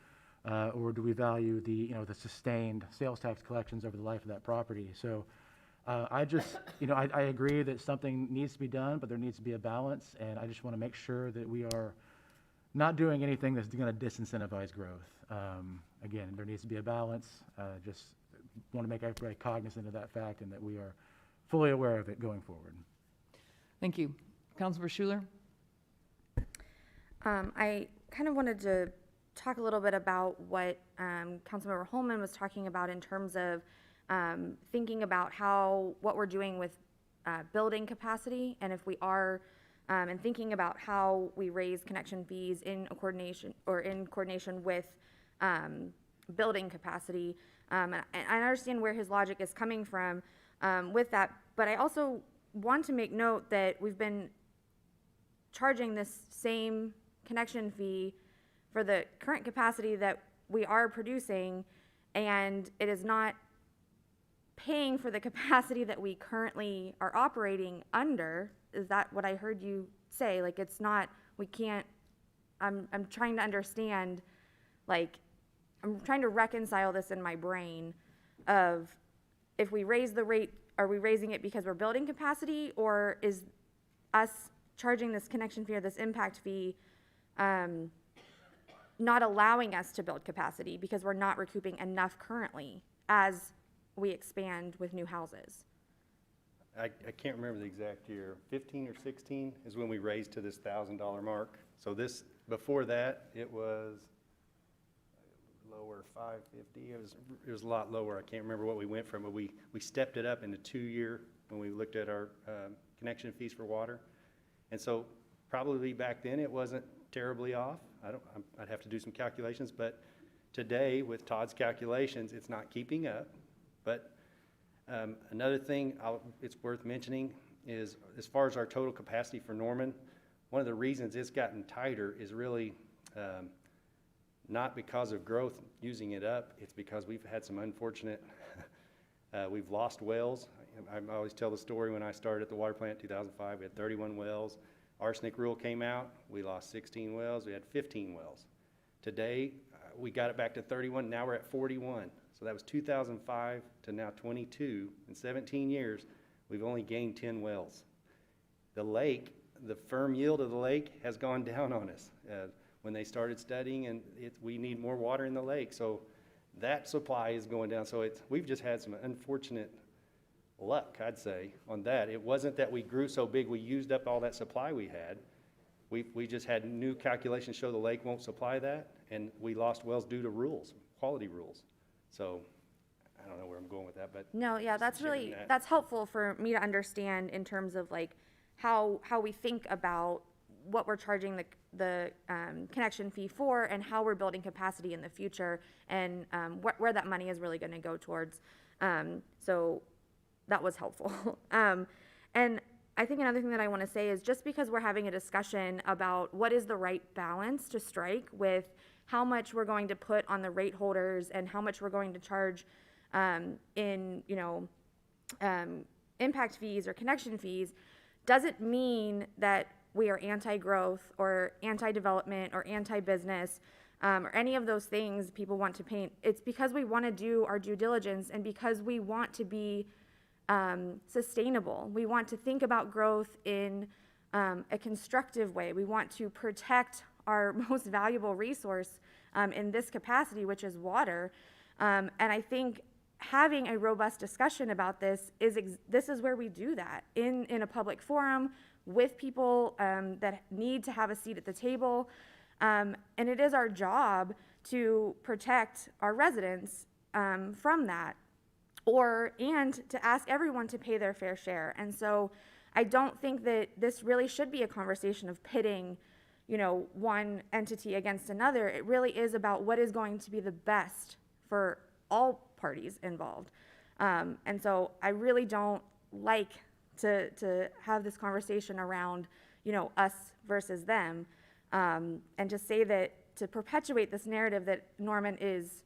F: or do we value the, you know, the sustained sales tax collections over the life of that property? So I just, you know, I agree that something needs to be done, but there needs to be a balance, and I just want to make sure that we are not doing anything that's going to disincentivize growth. Again, there needs to be a balance. Just want to make everybody cognizant of that fact and that we are fully aware of it going forward.
A: Thank you. Councilmember Schuler?
I: I kind of wanted to talk a little bit about what Councilmember Holman was talking about in terms of thinking about what we're doing with building capacity, and if we are, and thinking about how we raise connection fees in coordination with building capacity. And I understand where his logic is coming from with that, but I also want to make note that we've been charging this same connection fee for the current capacity that we are producing, and it is not paying for the capacity that we currently are operating under. Is that what I heard you say? Like, it's not, we can't, I'm trying to understand, like, I'm trying to reconcile this in my brain of, if we raise the rate, are we raising it because we're building capacity, or is us charging this connection fee or this impact fee not allowing us to build capacity because we're not recouping enough currently as we expand with new houses?
J: I can't remember the exact year. 15 or 16 is when we raised to this $1,000 mark. So this, before that, it was lower, 550. It was a lot lower. I can't remember what we went from, but we stepped it up into 2-year when we looked at our connection fees for water. And so probably back then it wasn't terribly off. I'd have to do some calculations, but Today, with Todd's calculations, it's not keeping up. But another thing it's worth mentioning is, as far as our total capacity for Norman, one of the reasons it's gotten tighter is really not because of growth using it up. It's because we've had some unfortunate, we've lost wells. I always tell the story when I started at the water plant in 2005, we had 31 wells. Arsenic rule came out, we lost 16 wells, we had 15 wells. Today, we got it back to 31, now we're at 41. So that was 2005 to now 22. In 17 years, we've only gained 10 wells. The lake, the firm yield of the lake has gone down on us. When they started studying, and we need more water in the lake, so that supply is going down. So we've just had some unfortunate luck, I'd say, on that. It wasn't that we grew so big we used up all that supply we had. We just had new calculations show the lake won't supply that, and we lost wells due to rules, quality rules. So I don't know where I'm going with that, but
I: No, yeah, that's
J: sharing
I: really,
J: that.
I: that's helpful for me to understand in terms of like how we think about what we're charging the connection fee for and how we're building capacity in the future, and where that money is really gonna go towards. So that was helpful. And I think another thing that I wanna say is, just because we're having a discussion about what is the right balance to strike with how much we're going to put on the rate holders and how much we're going to charge in, impact fees or connection fees, doesn't mean that we are anti-growth or anti-development or anti-business or any of those things people want to paint. It's because we want to do our due diligence, and because we want to be sustainable. We want to think about growth in a constructive way. We want to protect our most valuable resource in this capacity, which is water. And I think having a robust discussion about this this is where we do that, in a public forum with people that need to have a seat at the table. And it is our job to protect our residents from that, and to ask everyone to pay their fair share. And so I don't think that this really should be a conversation of pitting, one entity against another. It really is about what is going to be the best for all parties involved. And so I really don't like to have this conversation around, us versus them, and to say that, to perpetuate this narrative that Norman is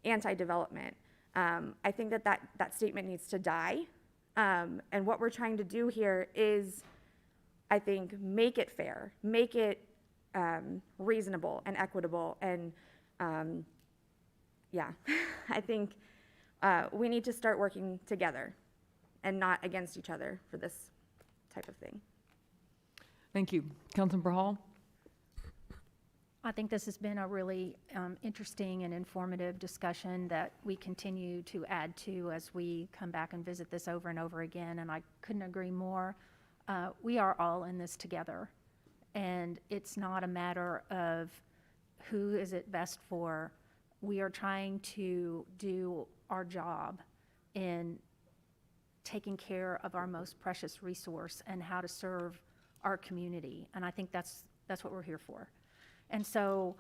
I: anti-development. I think that statement needs to die. And what we're trying to do here is, I think, make it fair, make it reasonable and equitable. And I think we need to start working together and not against each other for this type of thing.
A: Thank you. Councilmember Hall?
M: I think this has been a really interesting and informative discussion that we continue to add to as we come back and visit this over and over again, and I couldn't agree more. We are all in this together, and it's not a matter of who is it best for. We are trying to do our job in taking care of our most precious resource and how to serve our community, and I think that's what we're here for. And so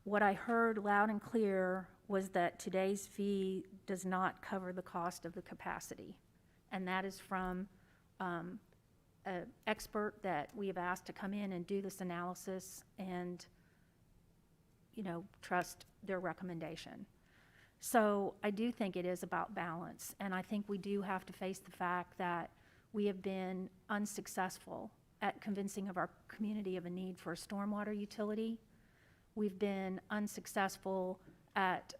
M: what I heard loud and clear was that today's fee does not cover the cost of the capacity. And that is from an expert that we have asked to come in and do this analysis and, trust their recommendation. So I do think it is about balance. And I think we do have to face the fact that we have been unsuccessful at convincing of our community of a need for a stormwater utility. We've been unsuccessful at,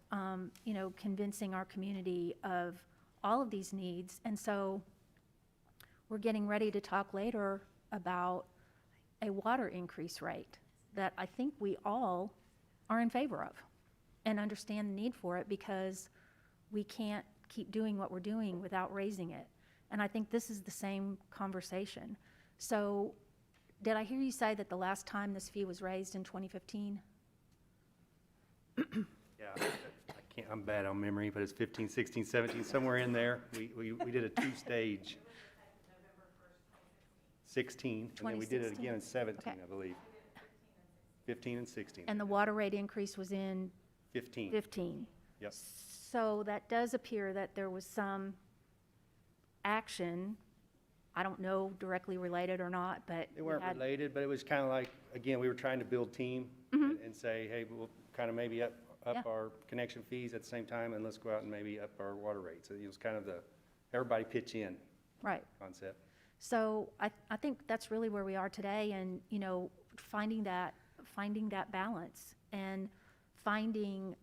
M: convincing our community of all of these needs. And so we're getting ready to talk later about a water increase rate that I think we all are in favor of and understand the need for it, because we can't keep doing what we're doing without raising it. And I think this is the same conversation. So, did I hear you say that the last time this fee was raised in 2015?
J: Yeah, I'm bad on memory, but it's 15, 16, 17, somewhere in there. We did a two-stage. 16, and then we did it again in 17,
M: Okay.
J: I believe. 15 and 16.
M: And the water rate increase was in
J: 15.
M: 15.
J: Yep.
M: So that does appear that there was some action, I don't know directly related or not, but
J: They
M: we
J: weren't
M: had-
J: related, but it was kind of like, again, we were trying to build team and say, hey, we'll kind of maybe up
M: Yeah.
J: our connection fees at the same time, and let's go out and maybe up our water rates. So it was kind of the, everybody pitch in
M: Right.
J: concept.
M: So I think that's really where we are today, and, you know, finding that balance and finding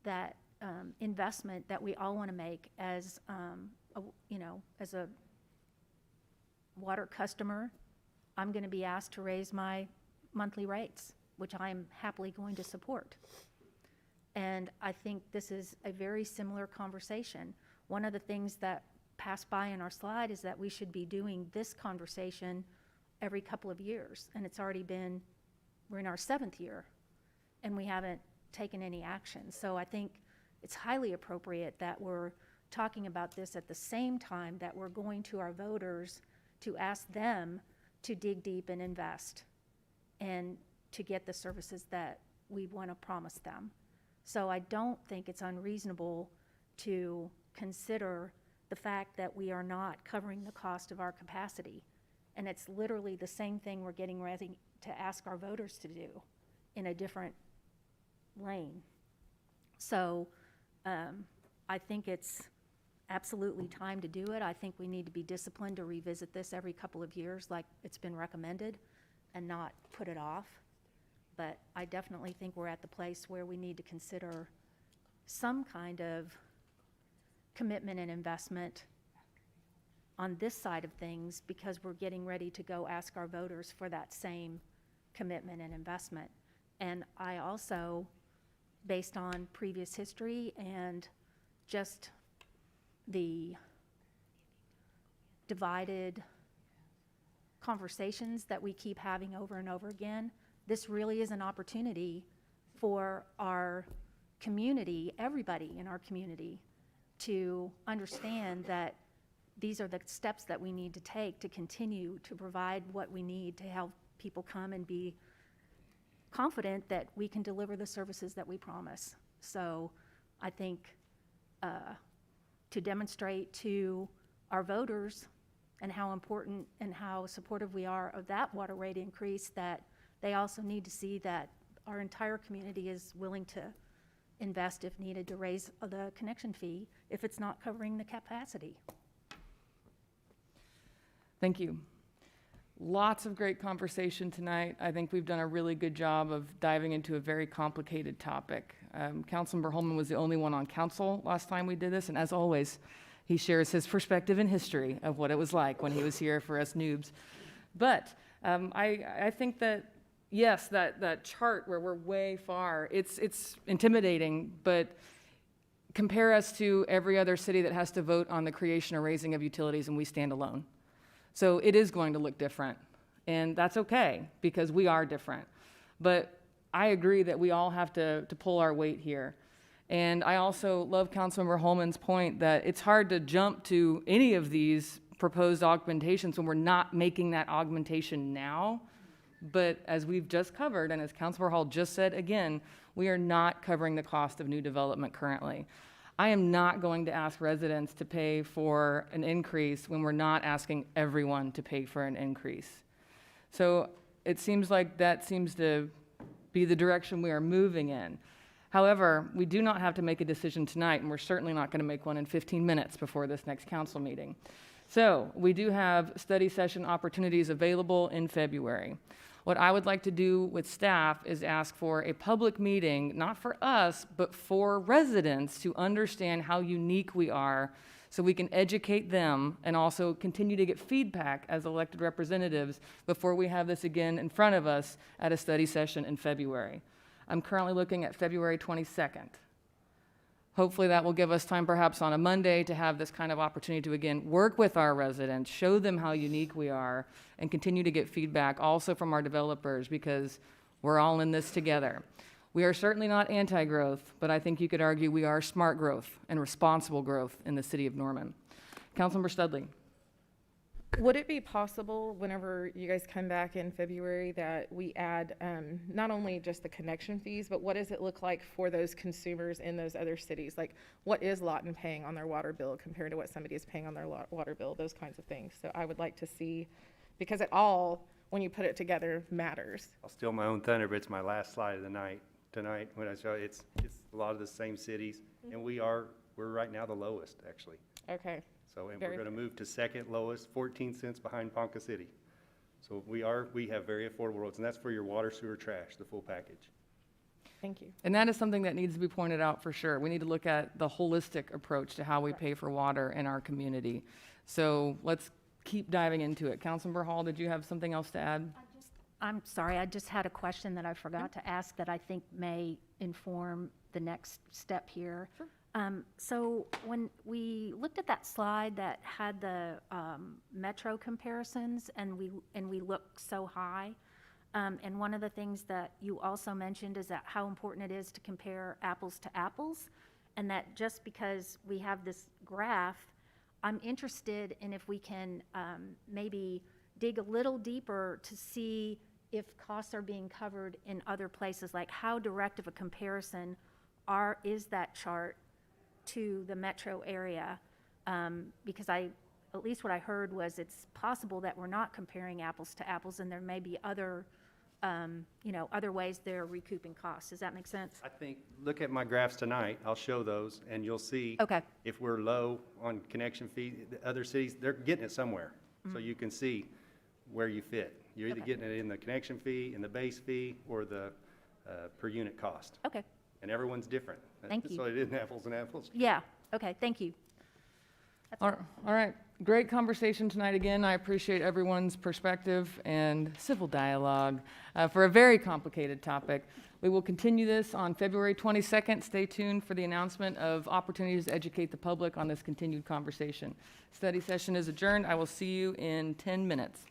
M: that investment that we all want to make as, you know, as a water customer. I'm going to be asked to raise my monthly rates, which I am happily going to support. And I think this is a very similar conversation. One of the things that passed by in our slide is that we should be doing this conversation every couple of years. And it's already been, we're in our 7th year, and we haven't taken any action. So I think it's highly appropriate that we're talking about this at the same time that we're going to our voters to ask them to dig deep and invest and to get the services that we want to promise them. So I don't think it's unreasonable to consider the fact that we are not covering the cost of our capacity. And it's literally the same thing we're getting ready to ask our voters to do in a different lane. So I think it's absolutely time to do it. I think we need to be disciplined to revisit this every couple of years like it's been recommended and not put it off. But I definitely think we're at the place where we need to consider some kind of commitment and investment on this side of things, because we're getting ready to go ask our voters for that same commitment and investment. And I also, based on previous history and just the divided conversations that we keep having over and over again, this really is an opportunity for our community, everybody in our community, to understand that these are the steps that we need to take to continue to provide what we need to help people come and be confident that we can deliver the services that we promise. So I think to demonstrate to our voters and how important and how supportive we are of that water rate increase, that they also need to see that our entire community is willing to invest if needed to raise the connection fee if it's not covering the capacity.
A: Thank you. Lots of great conversation tonight. I think we've done a really good job of diving into a very complicated topic. Councilmember Holman was the only one on council last time we did this, and as always, he shares his perspective and history of what it was like when he was here for us noobs. But I think that, yes, that chart where we're way far, it's intimidating, but compare us to every other city that has to vote on the creation or raising of utilities, and we stand alone. So it is going to look different, and that's okay, because we are different. But I agree that we all have to pull our weight here. And I also love Councilmember Holman's point that it's hard to jump to any of these proposed augmentations when we're not making that augmentation now. But as we've just covered, and as Councilmember Hall just said again, we are not covering the cost of new development currently. I am not going to ask residents to pay for an increase when we're not asking everyone to pay for an increase. So it seems like that seems to be the direction we are moving in. However, we do not have to make a decision tonight, and we're certainly not going to make one in 15 minutes before this next council meeting. So we do have study session opportunities available in February. What I would like to do with staff is ask for a public meeting, not for us, but for residents to understand how unique we are, so we can educate them and also continue to get feedback as elected representatives before we have this again in front of us at a study session in February. I'm currently looking at February 22nd. Hopefully that will give us time perhaps on a Monday to have this kind of opportunity to again work with our residents, show them how unique we are, and continue to get feedback also from our developers, because we're all in this together. We are certainly not anti-growth, but I think you could argue we are smart growth and responsible growth in the city of Norman. Councilmember Studley.
N: Would it be possible, whenever you guys come back in February, that we add not only just the connection fees, but what does it look like for those consumers in those other cities? Like, what is Lawton paying on their water bill compared to what somebody is paying on their water bill, those kinds of things. So I would like to see, because it all, when you put it together, matters.
J: I'll steal my own thunder, but it's my last slide of the night, tonight, when I show, it's a lot of the same cities, and we're right now the lowest, actually.
N: Okay.
J: So, and
N: Very
J: we're gonna move to second lowest, 14 cents behind Ponca City. So we have very affordable roads, and that's for your water, sewer, trash, the full package.
N: Thank you.
A: And that is something that needs to be pointed out for sure. We need to look at the holistic approach to how we pay for water in our community. So let's keep diving into it. Councilmember Hall, did you have something else to add?
M: I'm sorry, I just had a question that I forgot to ask that I think may inform the next step here.
A: Sure.
M: So when we looked at that slide that had the metro comparisons and we looked so high, and one of the things that you also mentioned is that how important it is to compare apples to apples, and that just because we have this graph, I'm interested in if we can maybe dig a little deeper to see if costs are being covered in other places, like how direct of a comparison is that chart to the metro area? Because at least what I heard was it's possible that we're not comparing apples to apples, and there may be other, other ways they're recouping costs. Does that make sense?
J: I think, look at my graphs tonight, I'll show those, and you'll see
M: Okay.
J: if we're low on connection fee, the other cities, they're getting it somewhere. So you can see where you fit. You're either
M: Okay.
J: getting it in the connection fee, in the base fee, or the per unit cost.
M: Okay.
J: And everyone's different.
M: Thank you.
J: So it isn't apples and apples.
M: Yeah. Okay. Thank you.
A: All right, great conversation tonight again. I appreciate everyone's perspective and civil dialogue for a very complicated topic. We will continue this on February 22nd. Stay tuned for the announcement of opportunities to educate the public on this continued conversation. Study session is adjourned. I will see you in 10 minutes.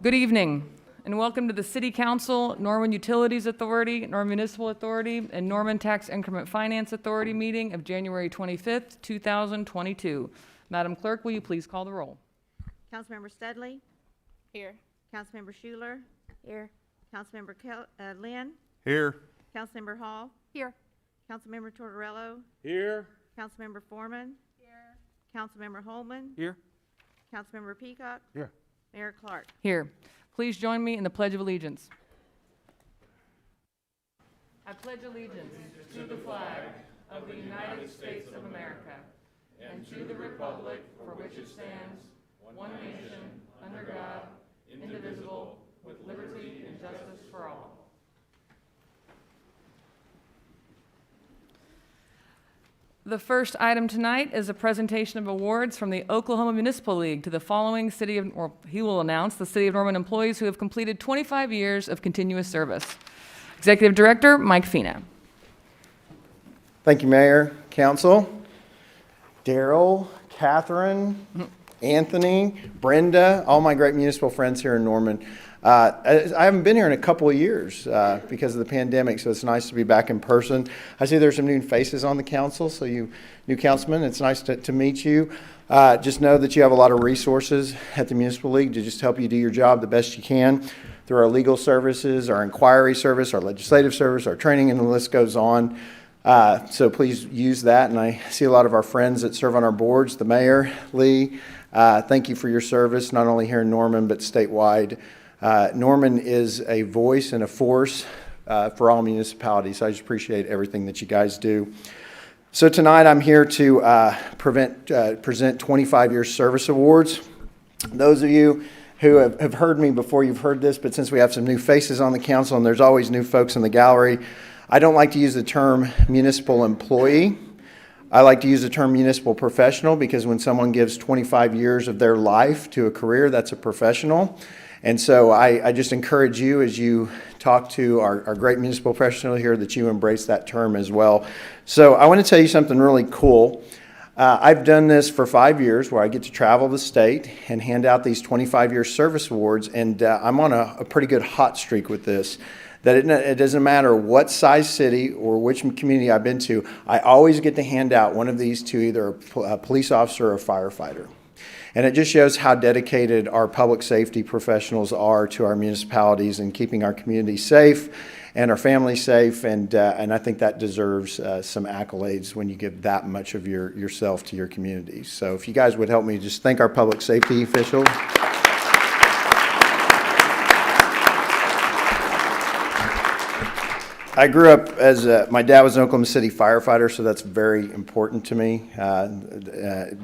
A: Good evening, and welcome to the City Council, Norman Utilities Authority, Norman Municipal Authority, and Norman Tax Increment Finance Authority meeting of January 25th, 2022. Madam Clerk, will you please call the roll?
O: Councilmember Studley?
N: Here.
O: Councilmember Schuler?
I: Here.
O: Councilmember Lynn?
L: Here.
O: Councilmember Hall?
H: Here.
O: Councilmember Tortorello?
G: Here.
O: Councilmember Foreman? Here. Councilmember Holman?
D: Here.
O: Councilmember Peacock?
F: Here.
O: Mayor Clark?
A: Here. Please join me in the Pledge of Allegiance. I pledge allegiance to the flag of the United States of America and to the republic for which it stands, one nation, under God, indivisible, with liberty and justice for all. The first item tonight is a presentation of awards from the Oklahoma Municipal League to the following he will announce the City of Norman employees who have completed 25 years of continuous service. Executive Director, Mike Fina.
P: Thank you, Mayor, Council. Daryl, Catherine, Anthony, Brenda, all my great municipal friends here in Norman. I haven't been here in a couple of years because of the pandemic, so it's nice to be back in person. I see there's some new faces on the council, so you new councilmen, it's nice to meet you. Just know that you have a lot of resources at the Municipal League to just help you do your job the best you can through our legal services, our inquiry service, our legislative service, our training, and the list goes on. So please use that, and I see a lot of our friends that serve on our boards, the mayor, Lee. Thank you for your service, not only here in Norman, but statewide. Norman is a voice and a force for all municipalities, so I just appreciate everything that you guys do. So tonight I'm here to present 25-year service awards. Those of you who have heard me before, you've heard this, but since we have some new faces on the council and there's always new folks in the gallery, I don't like to use the term municipal employee. I like to use the term municipal professional because when someone gives 25 years of their life to a career, that's a professional. And so I just encourage you as you talk to our great municipal professional here that you embrace that term as well. So I want to tell you something really cool. I've done this for 5 years where I get to travel the state and hand out these 25-year service awards, and I'm on a pretty good hot streak with this. That it doesn't matter what size city or which community I've been to, I always get to hand out one of these to either a police officer or a firefighter. And it just shows how dedicated our public safety professionals are to our municipalities and keeping our community safe and our families safe. And I think that deserves some accolades when you give that much of yourself to your community. So if you guys would help me just thank our public safety officials. I grew up as my dad was an Oklahoma City firefighter, so that's very important to me,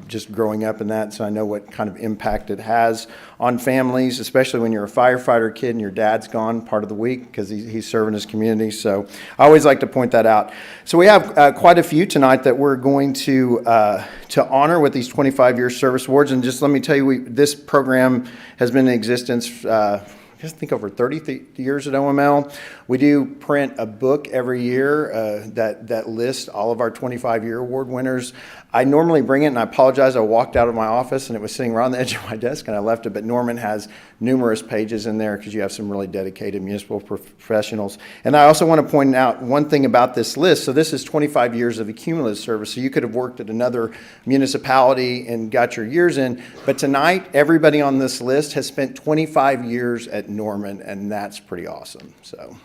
P: just growing up in that, so I know what kind of impact it has on families, especially when you're a firefighter kid and your dad's gone part of the week because he's serving his community, so I always like to point that out. So we have quite a few tonight that we're going to honor with these 25-year service awards, and just let me tell you, this program has been in existence I think over 30 years at OML. We do print a book every year that lists all of our 25-year award winners. I normally bring it, and I apologize, I walked out of my office and it was sitting right on the edge of my desk and I left it, but Norman has numerous pages in there because you have some really dedicated municipal professionals. And I also want to point out one thing about this list. So this is 25 years of accumulative service, so you could have worked at another municipality and got your years in, but tonight everybody on this list has spent 25 years at Norman, and that's pretty awesome. So,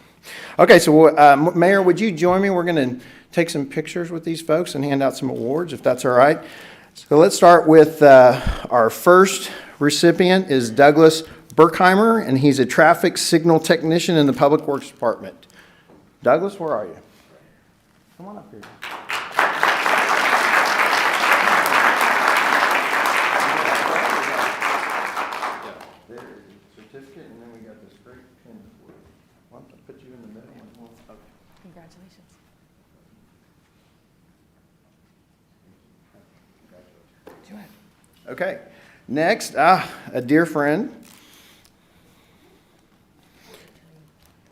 P: okay, so Mayor, would you join me? We're going to take some pictures with these folks and hand out some awards, if that's all right. So let's start with our first recipient is Douglas Berkheimer, and he's a traffic signal technician in the Public Works Department. Douglas, where are you? Come on up here. There's your certificate, and then we got this great pin for you. Why don't I put you in the middle? Okay.
A: Congratulations.
P: Okay, next, a dear friend.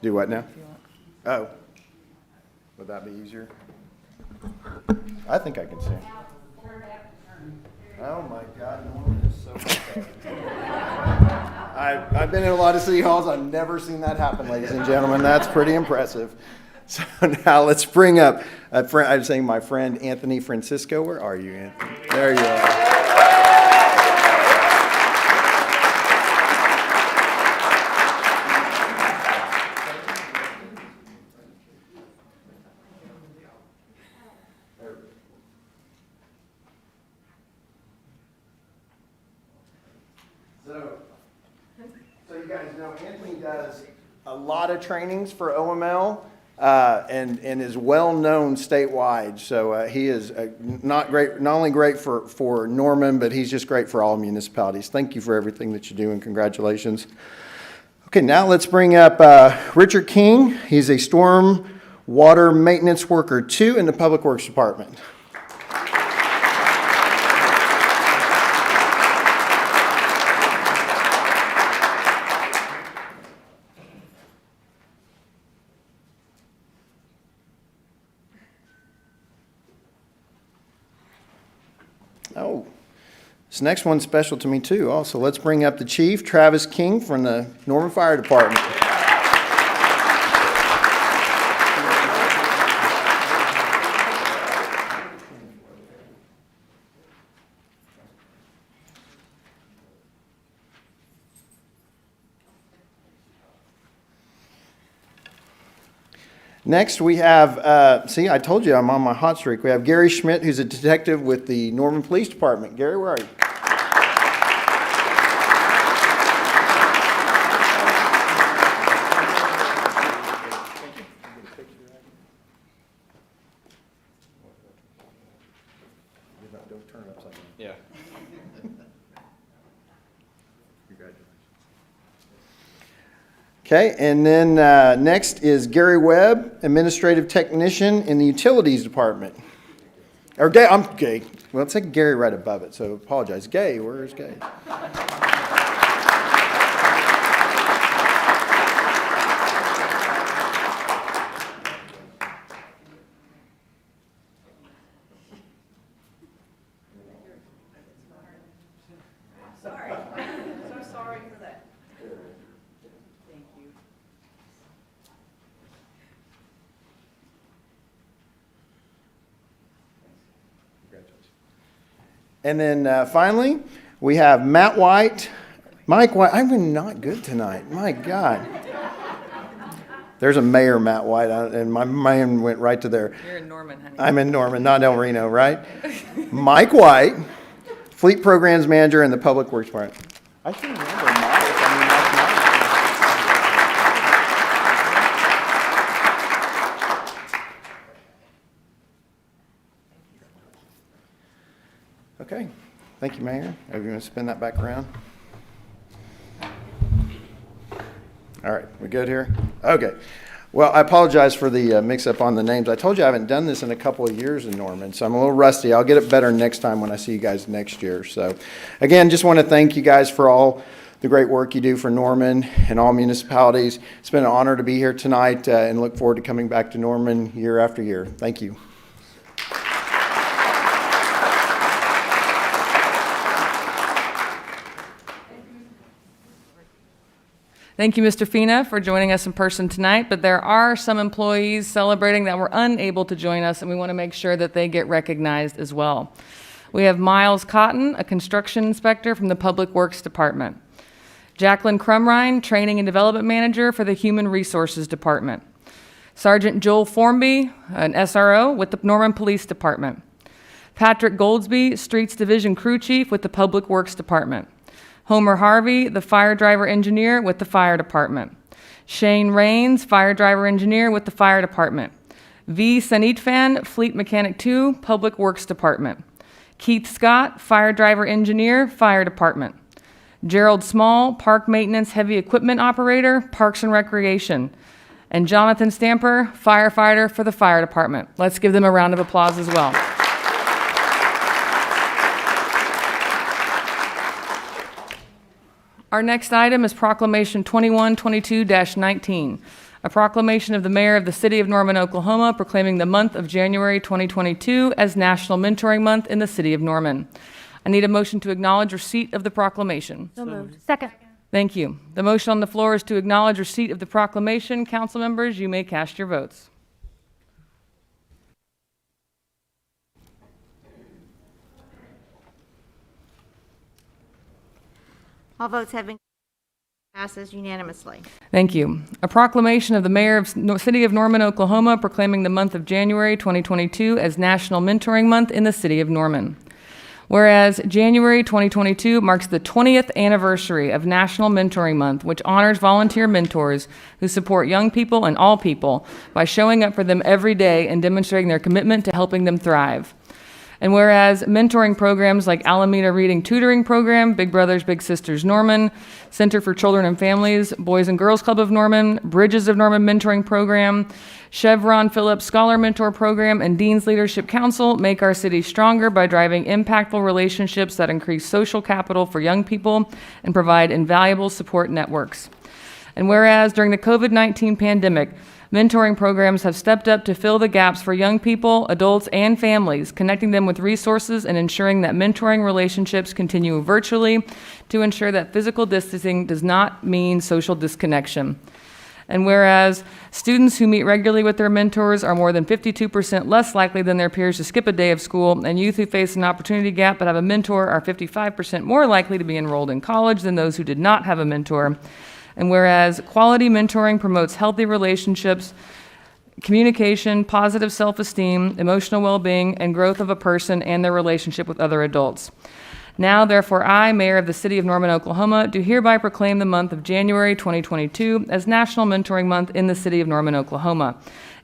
P: Do what now? Oh, would that be easier? I think I can see. Oh my God, Norman is so bad. I've been in a lot of city halls. I've never seen that happen, ladies and gentlemen. That's pretty impressive. So now let's bring up a friend. I'm saying my friend Anthony Francisco. Where are you, Anthony? There you are. So you guys know Anthony does a lot of trainings for OML and is well known statewide. So he is not only great for Norman, but he's just great for all municipalities. Thank you for everything that you do and congratulations. Okay, now let's bring up Richard King. He's a storm water maintenance worker 2 in the Public Works Department. Oh, this next one's special to me too. Also, let's bring up the Chief, Travis King from the Norman Fire Department. Next, we have, see, I told you I'm on my hot streak. We have Gary Schmidt, who's a detective with the Norman Police Department. Gary, where are you?
B: Yeah.
P: Okay, and then next is Gary Webb, Administrative Technician in the Utilities Department. Or Gay, I'm Gay. Well, it's like Gary right above it, so apologize. Gay, where's Gay? And then finally, we have Matt White. Mike White. I've been not good tonight. My God. There's a mayor, Matt White, and my mind went right to there.
A: You're in Norman, honey.
P: I'm in Norman, not El Reno, right? Mike White, Fleet Programs Manager in the Public Works Department. I can remember Mike. I mean, that's not... Okay, thank you, Mayor. Are you going to spin that back around? All right, we good here? Okay. Well, I apologize for the mix-up on the names. I told you I haven't done this in a couple of years in Norman, so I'm a little rusty. I'll get it better next time when I see you guys next year. So, again, just want to thank you guys for all the great work you do for Norman and all municipalities. It's been an honor to be here tonight and look forward to coming back to Norman year after year. Thank you.
A: Thank you, Mr. Fina, for joining us in person tonight, but there are some employees celebrating that were unable to join us, and we want to make sure that they get recognized as well. We have Miles Cotton, a construction inspector from the Public Works Department. Jacqueline Crumrine, Training and Development Manager for the Human Resources Department. Sergeant Joel Formby, an SRO with the Norman Police Department. Patrick Goldsby, Streets Division Crew Chief with the Public Works Department. Homer Harvey, the Fire Driver Engineer with the Fire Department. Shane Rains, Fire Driver Engineer with the Fire Department. V. Sanitfan, Fleet Mechanic 2, Public Works Department. Keith Scott, Fire Driver Engineer, Fire Department. Gerald Small, Park Maintenance Heavy Equipment Operator, Parks and Recreation. And Jonathan Stamper, Firefighter for the Fire Department. Let's give them a round of applause as well. Our next item is Proclamation 2122-19, a proclamation of the Mayor of the City of Norman, Oklahoma, proclaiming the month of January 2022 as National Mentoring Month in the City of Norman. I need a motion to acknowledge receipt of the proclamation.
M: So moved. Second.
A: Thank you. The motion on the floor is to acknowledge receipt of the proclamation. Council members, you may cast your votes.
O: All votes have been passes unanimously.
A: Thank you. A proclamation of the Mayor of City of Norman, Oklahoma, proclaiming the month of January 2022 as National Mentoring Month in the City of Norman. Whereas January 2022 marks the 20th anniversary of National Mentoring Month, which honors volunteer mentors who support young people and all people by showing up for them every day and demonstrating their commitment to helping them thrive. And whereas mentoring programs like Alameda Reading Tutoring Program, Big Brothers Big Sisters Norman, Center for Children and Families, Boys and Girls Club of Norman, Bridges of Norman Mentoring Program, Chevron Phillips Scholar Mentor Program, and Dean's Leadership Council make our city stronger by driving impactful relationships that increase social capital for young people and provide invaluable support networks. And whereas during the COVID-19 pandemic, mentoring programs have stepped up to fill the gaps for young people, adults, and families, connecting them with resources and ensuring that mentoring relationships continue virtually to ensure that physical distancing does not mean social disconnection. And whereas students who meet regularly with their mentors are more than 52% less likely than their peers to skip a day of school, and youth who face an opportunity gap but have a mentor are 55% more likely to be enrolled in college than those who did not have a mentor. And whereas quality mentoring promotes healthy relationships, communication, positive self-esteem, emotional well-being, and growth of a person and their relationship with other adults. Now, therefore, I, Mayor of the City of Norman, Oklahoma, do hereby proclaim the month of January 2022 as National Mentoring Month in the City of Norman, Oklahoma,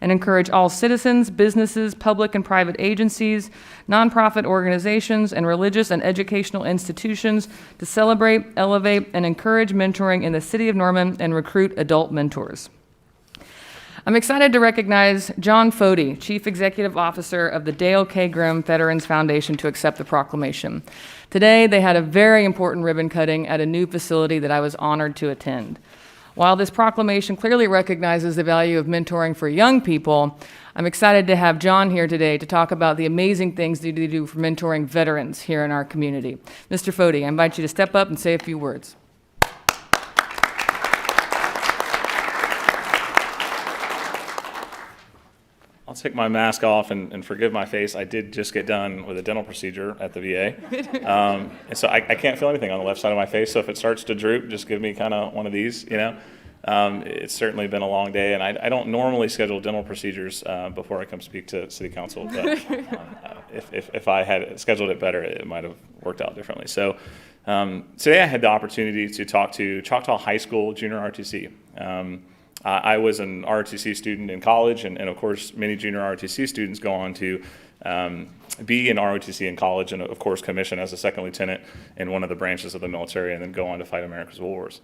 A: and encourage all citizens, businesses, public and private agencies, nonprofit organizations, and religious and educational institutions to celebrate, elevate, and encourage mentoring in the City of Norman and recruit adult mentors. I'm excited to recognize John Fody, Chief Executive Officer of the Dale K. Grimm Veterans Foundation, to accept the proclamation. Today, they had a very important ribbon cutting at a new facility that I was honored to attend. While this proclamation clearly recognizes the value of mentoring for young people, I'm excited to have John here today to talk about the amazing things that you do for mentoring veterans here in our community. Mr. Fody, I invite you to step up and say a few words.
Q: I'll take my mask off and forgive my face. I did just get done with a dental procedure at the VA. And so I can't feel anything on the left side of my face. So if it starts to droop, just give me kind of one of these, you know. It's certainly been a long day, and I don't normally schedule dental procedures before I come speak to City Council. But if I had scheduled it better, it might have worked out differently. So today I had the opportunity to talk to Choctaw High School Junior ROTC. I was an ROTC student in college, and of course, many junior ROTC students go on to be in ROTC in college and, of course, commission as a second lieutenant in one of the branches of the military and then go on to fight America's wars.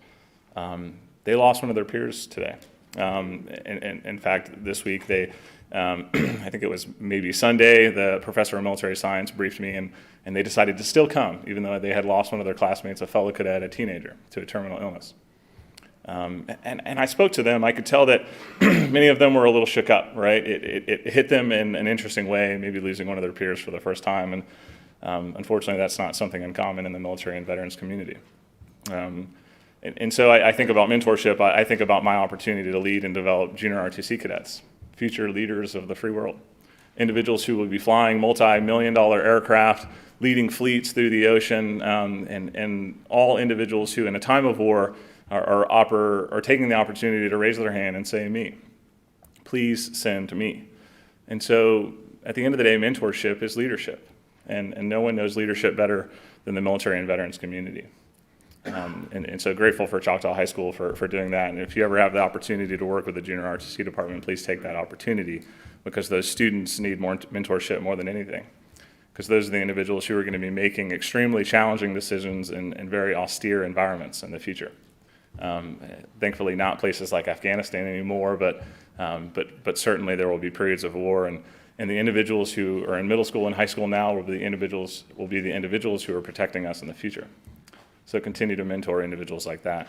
Q: They lost one of their peers today. In fact, this week, they, I think it was maybe Sunday, the professor of military science briefed me, and they decided to still come, even though they had lost one of their classmates, a fellow cadet, a teenager, to a terminal illness. And I spoke to them. I could tell that many of them were a little shook up, right? It hit them in an interesting way, maybe losing one of their peers for the first time. And unfortunately, that's not something uncommon in the military and veterans community. And so I think about mentorship. I think about my opportunity to lead and develop junior ROTC cadets, future leaders of the free world, individuals who will be flying multi-million-dollar aircraft, leading fleets through the ocean, and all individuals who, in a time of war, are taking the opportunity to raise their hand and say, me, please send me. And so at the end of the day, mentorship is leadership. And no one knows leadership better than the military and veterans community. And so grateful for Choctaw High School for doing that. And if you ever have the opportunity to work with the junior ROTC department, please take that opportunity, because those students need more mentorship more than anything. Because those are the individuals who are going to be making extremely challenging decisions in very austere environments in the future. Thankfully, not places like Afghanistan anymore, but certainly there will be periods of war, and the individuals who are in middle school and high school now will be the individuals who are protecting us in the future. So continue to mentor individuals like that.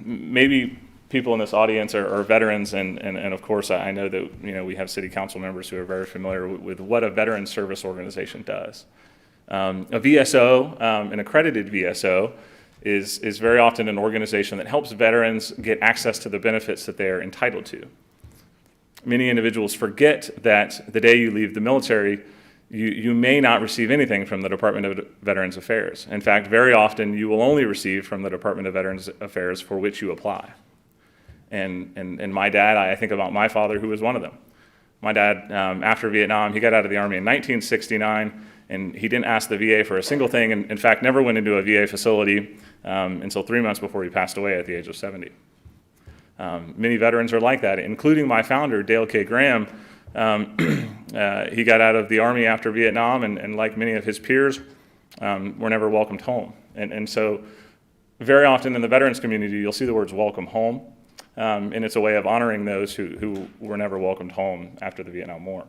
Q: Maybe people in this audience are veterans, and of course I know that we have city council members who are very familiar with what a veteran service organization does. A VSO, an accredited VSO, is very often an organization that helps veterans get access to the benefits that they are entitled to. Many individuals forget that the day you leave the military, you may not receive anything from the Department of Veterans Affairs. In fact, very often you will only receive from the Department of Veterans Affairs for which you apply. And my dad, I think about my father, who was one of them. My dad, after Vietnam, he got out of the Army in 1969, and he didn't ask the VA for a single thing, and in fact, never went into a VA facility until 3 months before he passed away at the age of 70. Many veterans are like that, including my founder, Dale K. Graham. He got out of the Army after Vietnam, and like many of his peers, were never welcomed home. And so very often in the veterans community, you'll see the words welcome home, and it's a way of honoring those who were never welcomed home after the Vietnam War.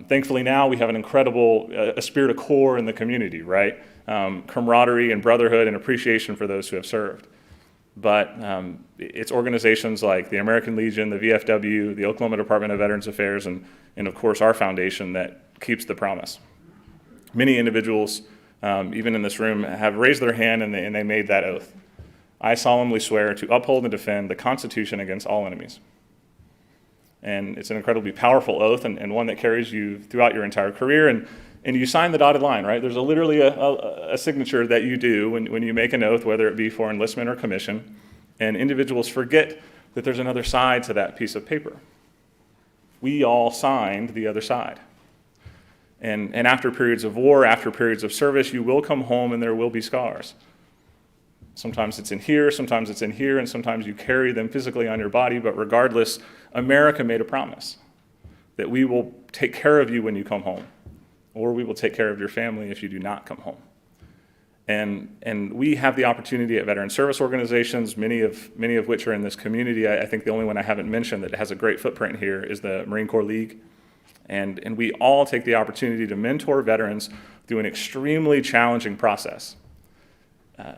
Q: Thankfully now we have an incredible esprit de corps in the community, right? Camaraderie and brotherhood and appreciation for those who have served. But it's organizations like the American Legion, the VFW, the Oklahoma Department of Veterans Affairs, and of course our foundation that keeps the promise. Many individuals, even in this room, have raised their hand and they made that oath. I solemnly swear to uphold and defend the Constitution against all enemies. And it's an incredibly powerful oath and one that carries you throughout your entire career. And you sign the dotted line, right? There's literally a signature that you do when you make an oath, whether it be for enlistment or commission. And individuals forget that there's another side to that piece of paper. We all signed the other side. And after periods of war, after periods of service, you will come home and there will be scars. Sometimes it's in here, sometimes it's in here, and sometimes you carry them physically on your body, but regardless, America made a promise that we will take care of you when you come home, or we will take care of your family if you do not come home. And we have the opportunity at veteran service organizations, many of which are in this community. I think the only one I haven't mentioned that has a great footprint here is the Marine Corps League. And we all take the opportunity to mentor veterans through an extremely challenging process.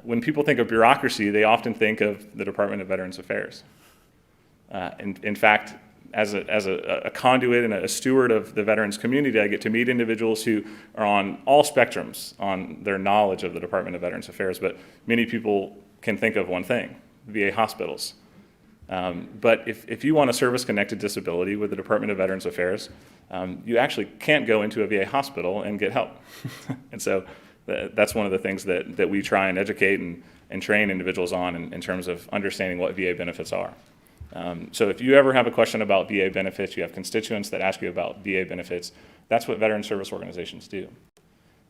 Q: When people think of bureaucracy, they often think of the Department of Veterans Affairs. In fact, as a conduit and a steward of the veterans community, I get to meet individuals who are on all spectrums on their knowledge of the Department of Veterans Affairs, but many people can think of one thing, VA hospitals. But if you want a service-connected disability with the Department of Veterans Affairs, you actually can't go into a VA hospital and get help. And so that's one of the things that we try and educate and train individuals on in terms of understanding what VA benefits are. So if you ever have a question about VA benefits, you have constituents that ask you about VA benefits, that's what veteran service organizations do.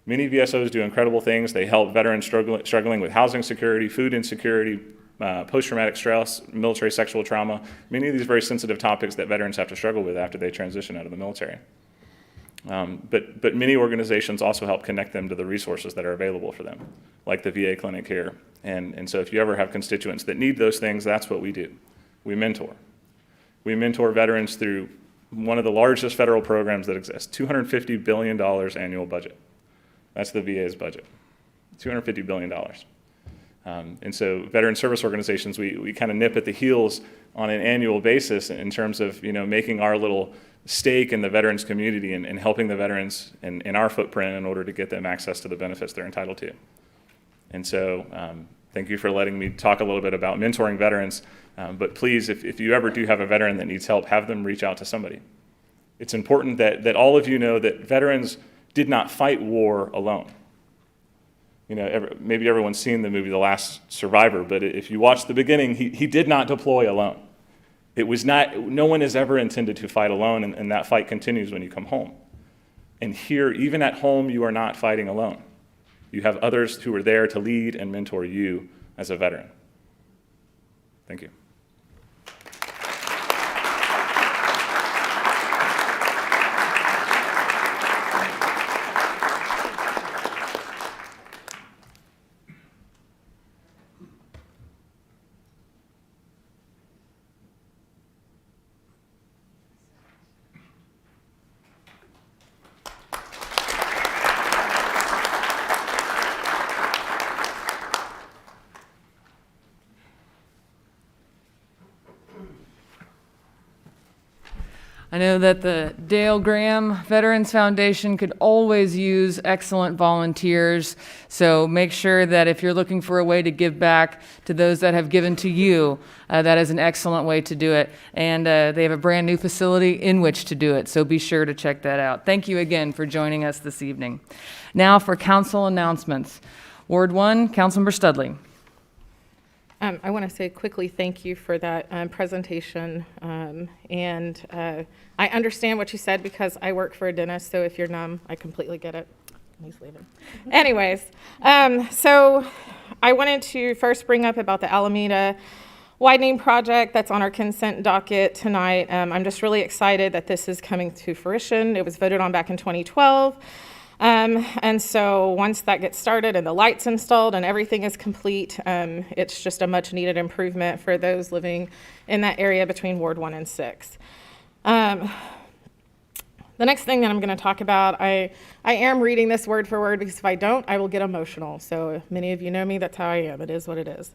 Q: Many VSOs do incredible things. They help veterans struggling with housing security, food insecurity, post-traumatic stress, military sexual trauma, many of these very sensitive topics that veterans have to struggle with after they transition out of the military. But many organizations also help connect them to the resources that are available for them, like the VA clinic here. And so if you ever have constituents that need those things, that's what we do. We mentor. We mentor veterans through one of the largest federal programs that exists, $250 billion annual budget. That's the VA's budget, $250 billion. And so veteran service organizations, we kind of nip at the heels on an annual basis in terms of making our little stake in the veterans community and helping the veterans in our footprint in order to get them access to the benefits they're entitled to. And so thank you for letting me talk a little bit about mentoring veterans. But please, if you ever do have a veteran that needs help, have them reach out to somebody. It's important that all of you know that veterans did not fight war alone. Maybe everyone's seen the movie The Last Survivor, but if you watch the beginning, he did not deploy alone. No one is ever intended to fight alone, and that fight continues when you come home. And here, even at home, you are not fighting alone. You have others who are there to lead and mentor you as a veteran. Thank you.
A: I know that the Dale Graham Veterans Foundation could always use excellent volunteers. So make sure that if you're looking for a way to give back to those that have given to you, that is an excellent way to do it. And they have a brand new facility in which to do it. So be sure to check that out. Thank you again for joining us this evening. Now for council announcements. Ward 1, Councilmember Studley.
N: I want to say quickly thank you for that presentation. And I understand what you said because I work for a dentist, so if you're numb, I completely get it. He's leaving. Anyways, so I wanted to first bring up about the Alameda widening project that's on our consent docket tonight. I'm just really excited that this is coming to fruition. It was voted on back in 2012. And so once that gets started and the lights installed and everything is complete, it's just a much needed improvement for those living in that area between Ward 1 and 6. The next thing that I'm going to talk about, I am reading this word for word because if I don't, I will get emotional. So if many of you know me, that's how I am. It is what it is.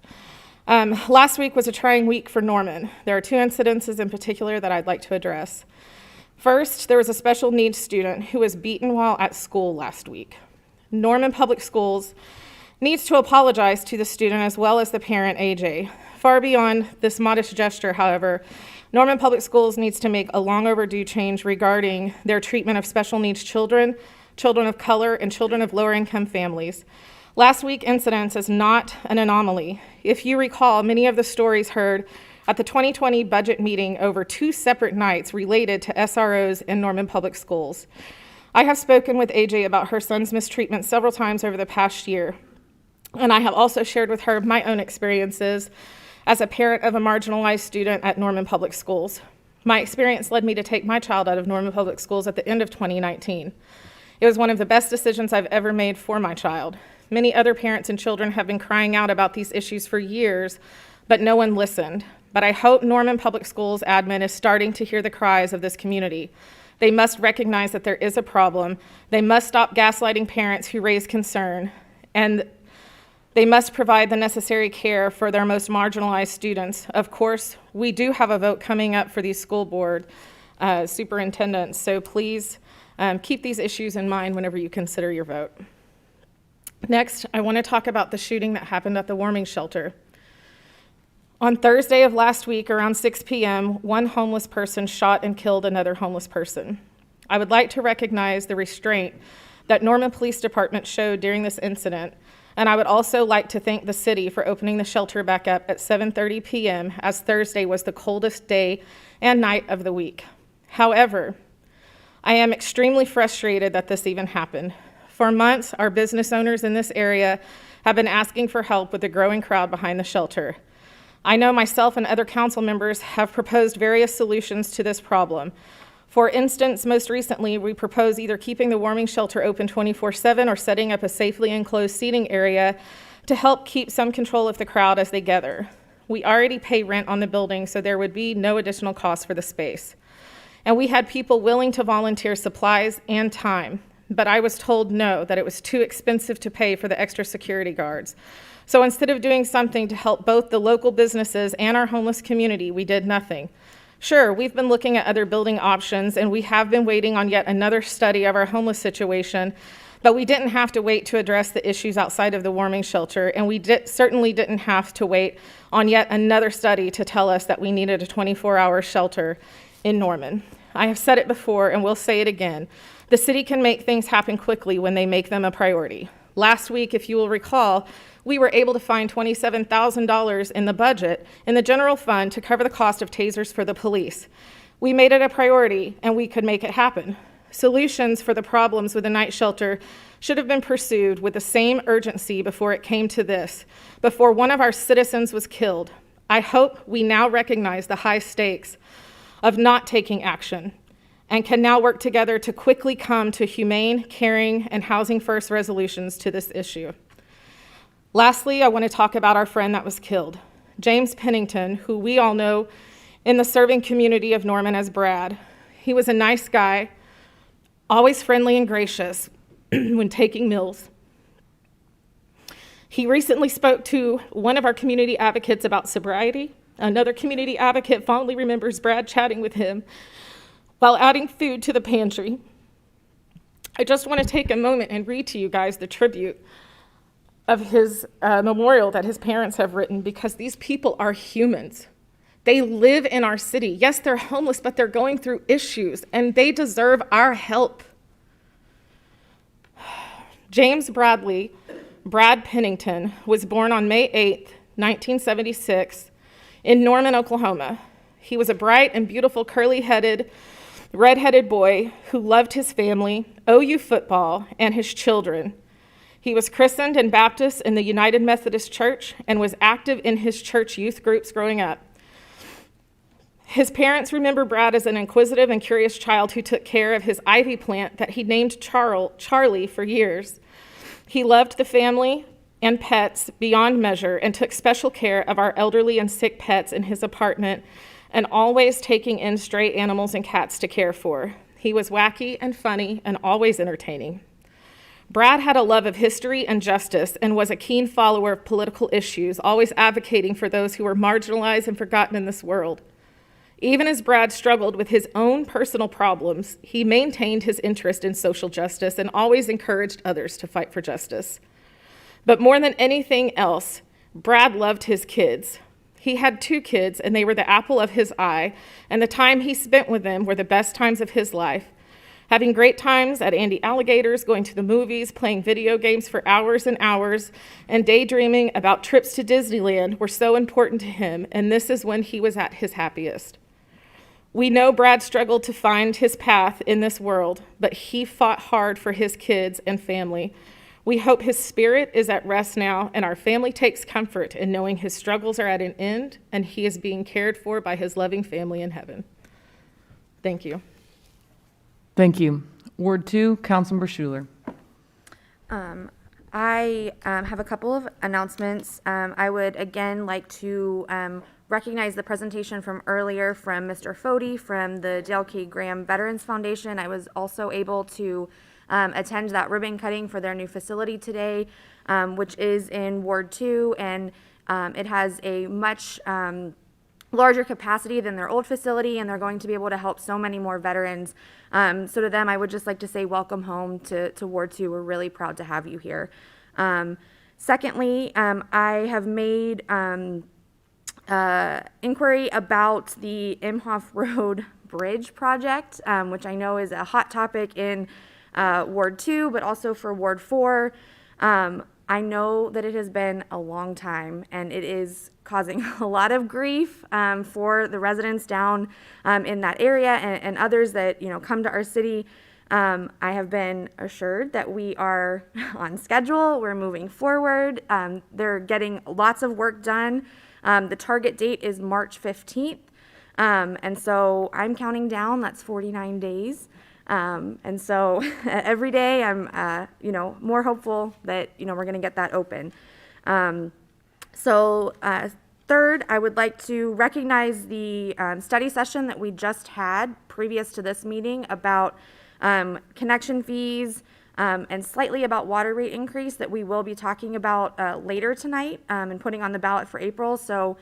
N: Last week was a trying week for Norman. There are 2 incidences in particular that I'd like to address. First, there was a special needs student who was beaten while at school last week. Norman Public Schools needs to apologize to the student as well as the parent, AJ. Far beyond this modest gesture, however, Norman Public Schools needs to make a long overdue change regarding their treatment of special needs children, children of color, and children of lower income families. Last week's incident is not an anomaly. If you recall, many of the stories heard at the 2020 budget meeting over 2 separate nights related to SROs in Norman Public Schools. I have spoken with AJ about her son's mistreatment several times over the past year, and I have also shared with her my own experiences as a parent of a marginalized student at Norman Public Schools. My experience led me to take my child out of Norman Public Schools at the end of 2019. It was one of the best decisions I've ever made for my child. Many other parents and children have been crying out about these issues for years, but no one listened. But I hope Norman Public Schools admin is starting to hear the cries of this community. They must recognize that there is a problem. They must stop gaslighting parents who raise concern, and they must provide the necessary care for their most marginalized students. Of course, we do have a vote coming up for these school board superintendents, so please keep these issues in mind whenever you consider your vote. Next, I want to talk about the shooting that happened at the warming shelter. On Thursday of last week, around 6 p.m., one homeless person shot and killed another homeless person. I would like to recognize the restraint that Norman Police Department showed during this incident, and I would also like to thank the city for opening the shelter back up at 7:30 p.m., as Thursday was the coldest day and night of the week. However, I am extremely frustrated that this even happened. For months, our business owners in this area have been asking for help with the growing crowd behind the shelter. I know myself and other council members have proposed various solutions to this problem. For instance, most recently, we proposed either keeping the warming shelter open 24/7 or setting up a safely enclosed seating area to help keep some control of the crowd as they gather. We already pay rent on the building, so there would be no additional cost for the space. And we had people willing to volunteer supplies and time, but I was told no, that it was too expensive to pay for the extra security guards. So instead of doing something to help both the local businesses and our homeless community, we did nothing. Sure, we've been looking at other building options, and we have been waiting on yet another study of our homeless situation, but we didn't have to wait to address the issues outside of the warming shelter, and we certainly didn't have to wait on yet another study to tell us that we needed a 24-hour shelter in Norman. I have said it before, and will say it again. The city can make things happen quickly when they make them a priority. Last week, if you will recall, we were able to find $27,000 in the budget in the general fund to cover the cost of tasers for the police. We made it a priority, and we could make it happen. Solutions for the problems with the night shelter should have been pursued with the same urgency before it came to this, before one of our citizens was killed. I hope we now recognize the high stakes of not taking action and can now work together to quickly come to humane, caring, and housing-first resolutions to this issue. Lastly, I want to talk about our friend that was killed, James Pennington, who we all know in the serving community of Norman as Brad. He was a nice guy, always friendly and gracious when taking meals. He recently spoke to one of our community advocates about sobriety. Another community advocate fondly remembers Brad chatting with him while adding food to the pantry. I just want to take a moment and read to you guys the tribute of his memorial that his parents have written, because these people are humans. They live in our city. Yes, they're homeless, but they're going through issues, and they deserve our help. James Bradley, Brad Pennington, was born on May 8th, 1976, in Norman, Oklahoma. He was a bright and beautiful curly-headed, red-headed boy who loved his family, OU football, and his children. He was christened and Baptist in the United Methodist Church and was active in his church youth groups growing up. His parents remember Brad as an inquisitive and curious child who took care of his ivy plant that he named Charlie for years. He loved the family and pets beyond measure and took special care of our elderly and sick pets in his apartment, and always taking in stray animals and cats to care for. He was wacky and funny and always entertaining. Brad had a love of history and justice and was a keen follower of political issues, always advocating for those who were marginalized and forgotten in this world. Even as Brad struggled with his own personal problems, he maintained his interest in social justice and always encouraged others to fight for justice. But more than anything else, Brad loved his kids. He had 2 kids, and they were the apple of his eye, and the time he spent with them were the best times of his life. Having great times at Andy Alligator's, going to the movies, playing video games for hours and hours, and daydreaming about trips to Disneyland were so important to him, and this is when he was at his happiest. We know Brad struggled to find his path in this world, but he fought hard for his kids and family. We hope his spirit is at rest now, and our family takes comfort in knowing his struggles are at an end, and he is being cared for by his loving family in heaven. Thank you.
A: Thank you. Ward 2, Councilmember Schuler.
I: I have a couple of announcements. I would again like to recognize the presentation from earlier from Mr. Fody from the Dale K. Graham Veterans Foundation. I was also able to attend that ribbon cutting for their new facility today, which is in Ward 2, and it has a much larger capacity than their old facility, and they're going to be able to help so many more veterans. So to them, I would just like to say welcome home to Ward 2. We're really proud to have you here. Secondly, I have made inquiry about the Imhof Road Bridge project, which I know is a hot topic in Ward 2, but also for Ward 4. I know that it has been a long time, and it is causing a lot of grief for the residents down in that area and others that come to our city. I have been assured that we are on schedule. We're moving forward. They're getting lots of work done. The target date is March 15th, and so I'm counting down. That's 49 days. And so every day I'm, more hopeful that, we're going to get that open. Third, I would like to recognize the study session that we just had previous to this meeting about connection fees and slightly about water rate increase that we will be talking about later tonight and putting on the ballot for April. So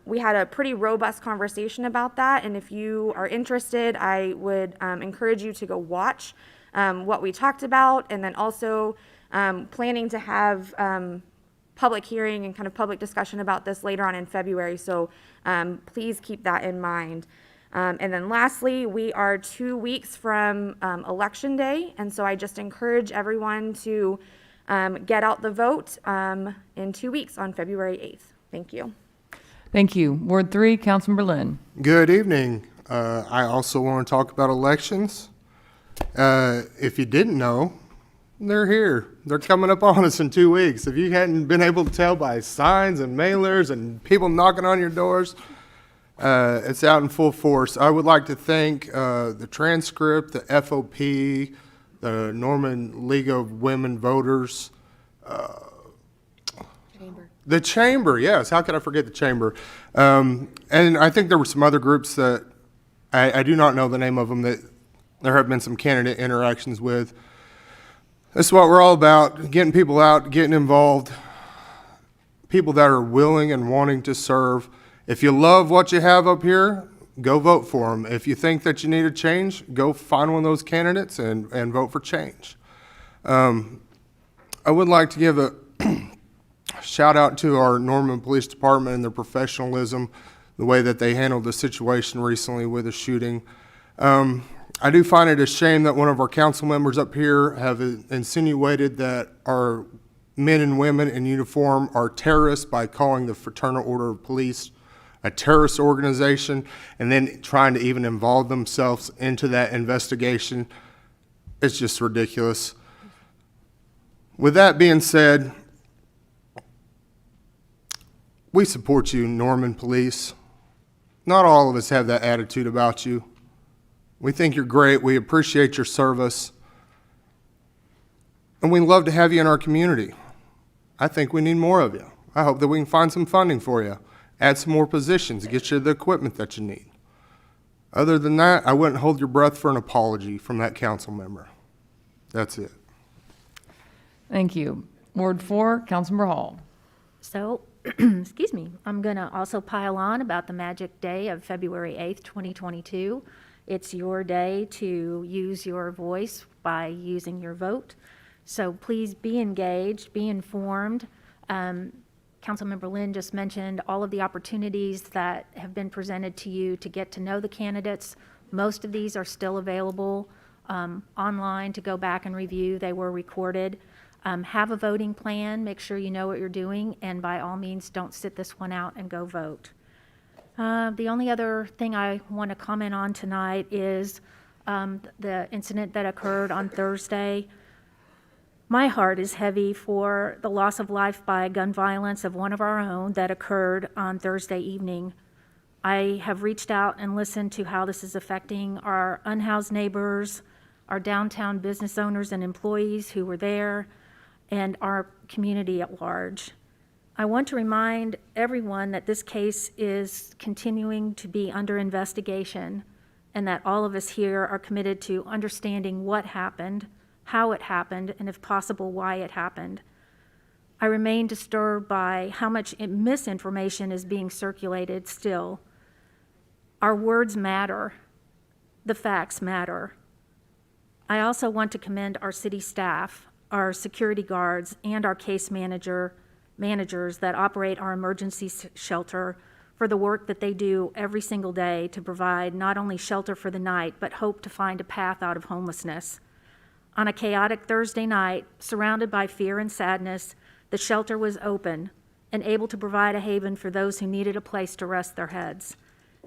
I: we had a pretty robust conversation about that, and if you are interested, I would encourage you to go watch what we talked about, and then also planning to have public hearing and kind of public discussion about this later on in February, so please keep that in mind. And then lastly, we are 2 weeks from Election Day, and so I just encourage everyone to get out the vote in 2 weeks on February 8th. Thank you.
A: Thank you. Ward 3, Councilmember Lynn.
L: Good evening. I also want to talk about elections. If you didn't know, they're here. They're coming up on us in 2 weeks. If you hadn't been able to tell by signs and mailers and people knocking on your doors, it's out in full force. I would like to thank the Transcript, the FOP, the Norman League of Women Voters, the Chamber, yes. How could I forget the Chamber? And I think there were some other groups that I do not know the name of them that there have been some candidate interactions with. That's what we're all about, getting people out, getting involved, people that are willing and wanting to serve. If you love what you have up here, go vote for them. If you think that you need a change, go find one of those candidates and vote for change. I would like to give a shout out to our Norman Police Department and their professionalism, the way that they handled the situation recently with the shooting. I do find it a shame that one of our council members up here have insinuated that our men and women in uniform are terrorists by calling the Fraternal Order of Police a terrorist organization, and then trying to even involve themselves into that investigation. It's just ridiculous. With that being said, we support you, Norman Police. Not all of us have that attitude about you. We think you're great. We appreciate your service. And we'd love to have you in our community. I think we need more of you. I hope that we can find some funding for you, add some more positions, get you the equipment that you need. Other than that, I wouldn't hold your breath for an apology from that council member. That's it.
A: Thank you. Ward 4, Councilmember Hall.
M: So, excuse me, I'm going to also pile on about the magic day of February 8th, 2022. It's your day to use your voice by using your vote. So please be engaged, be informed. Councilmember Lynn just mentioned all of the opportunities that have been presented to you to get to know the candidates. Most of these are still available online to go back and review. They were recorded. Have a voting plan, make sure you know what you're doing, and by all means, don't sit this one out and go vote. The only other thing I want to comment on tonight is the incident that occurred on Thursday. My heart is heavy for the loss of life by gun violence of one of our own that occurred on Thursday evening. I have reached out and listened to how this is affecting our unhoused neighbors, our downtown business owners and employees who were there, and our community at large. I want to remind everyone that this case is continuing to be under investigation and that all of us here are committed to understanding what happened, how it happened, and if possible, why it happened. I remain disturbed by how much misinformation is being circulated still. Our words matter. The facts matter. I also want to commend our city staff, our security guards, and our case managers that operate our emergency shelter for the work that they do every single day to provide not only shelter for the night, but hope to find a path out of homelessness. On a chaotic Thursday night, surrounded by fear and sadness, the shelter was open and able to provide a haven for those who needed a place to rest their heads.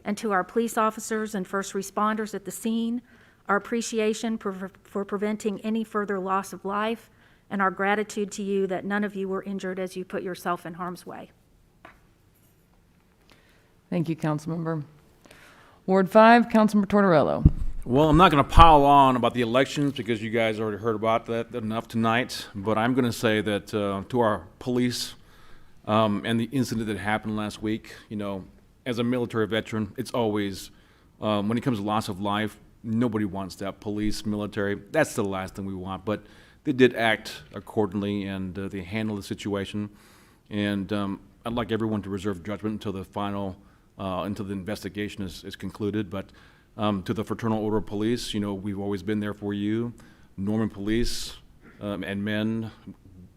M: And to our police officers and first responders at the scene, our appreciation for preventing any further loss of life, and our gratitude to you that none of you were injured as you put yourself in harm's way.
A: Thank you, Councilmember. Ward 5, Councilmember Tortorello.
G: Well, I'm not going to pile on about the elections because you guys already heard about that enough tonight, but I'm going to say that to our police and the incident that happened last week, you know, as a military veteran, it's always, when it comes to loss of life, nobody wants that. Police, military, that's the last thing we want, but they did act accordingly and they handled the situation. And I'd like everyone to reserve judgment until the final, until the investigation is concluded. But to the Fraternal Order of Police, you know, we've always been there for you. Norman Police and men,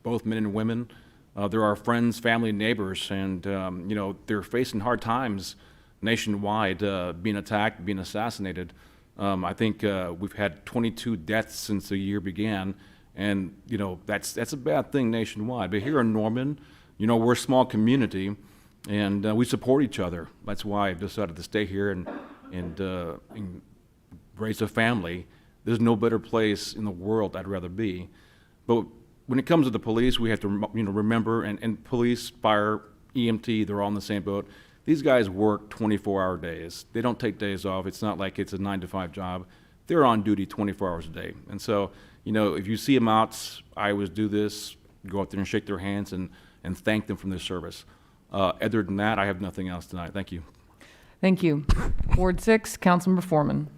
G: both men and women, they're our friends, family, neighbors, and you know, they're facing hard times nationwide, being attacked, being assassinated. I think we've had 22 deaths since the year began. And, you know, that's a bad thing nationwide. But here in Norman, you know, we're a small community, and we support each other. That's why I decided to stay here and raise a family. There's no better place in the world I'd rather be. But when it comes to the police, we have to, you know, remember, and police, fire, EMT, they're all in the same boat. These guys work 24-hour days. They don't take days off. It's not like it's a 9-to-5 job. They're on duty 24 hours a day. And so, you know, if you see them out, I always do this, go out there and shake their hands and thank them for their service. Other than that, I have nothing else tonight. Thank you.
A: Thank you. Ward 6, Councilmember Foreman.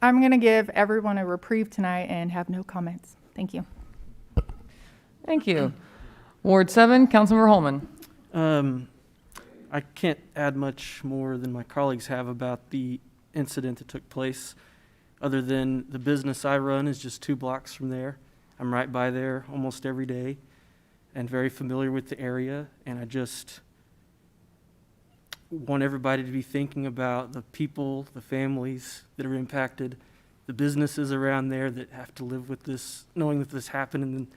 H: I'm going to give everyone a reprieve tonight and have no comments. Thank you.
A: Thank you. Ward 7, Councilmember Holman.
D: I can't add much more than my colleagues have about the incident that took place, other than the business I run is just 2 blocks from there. I'm right by there almost every day and very familiar with the area, and I just want everybody to be thinking about the people, the families that are impacted, the businesses around there that have to live with this, knowing that this happened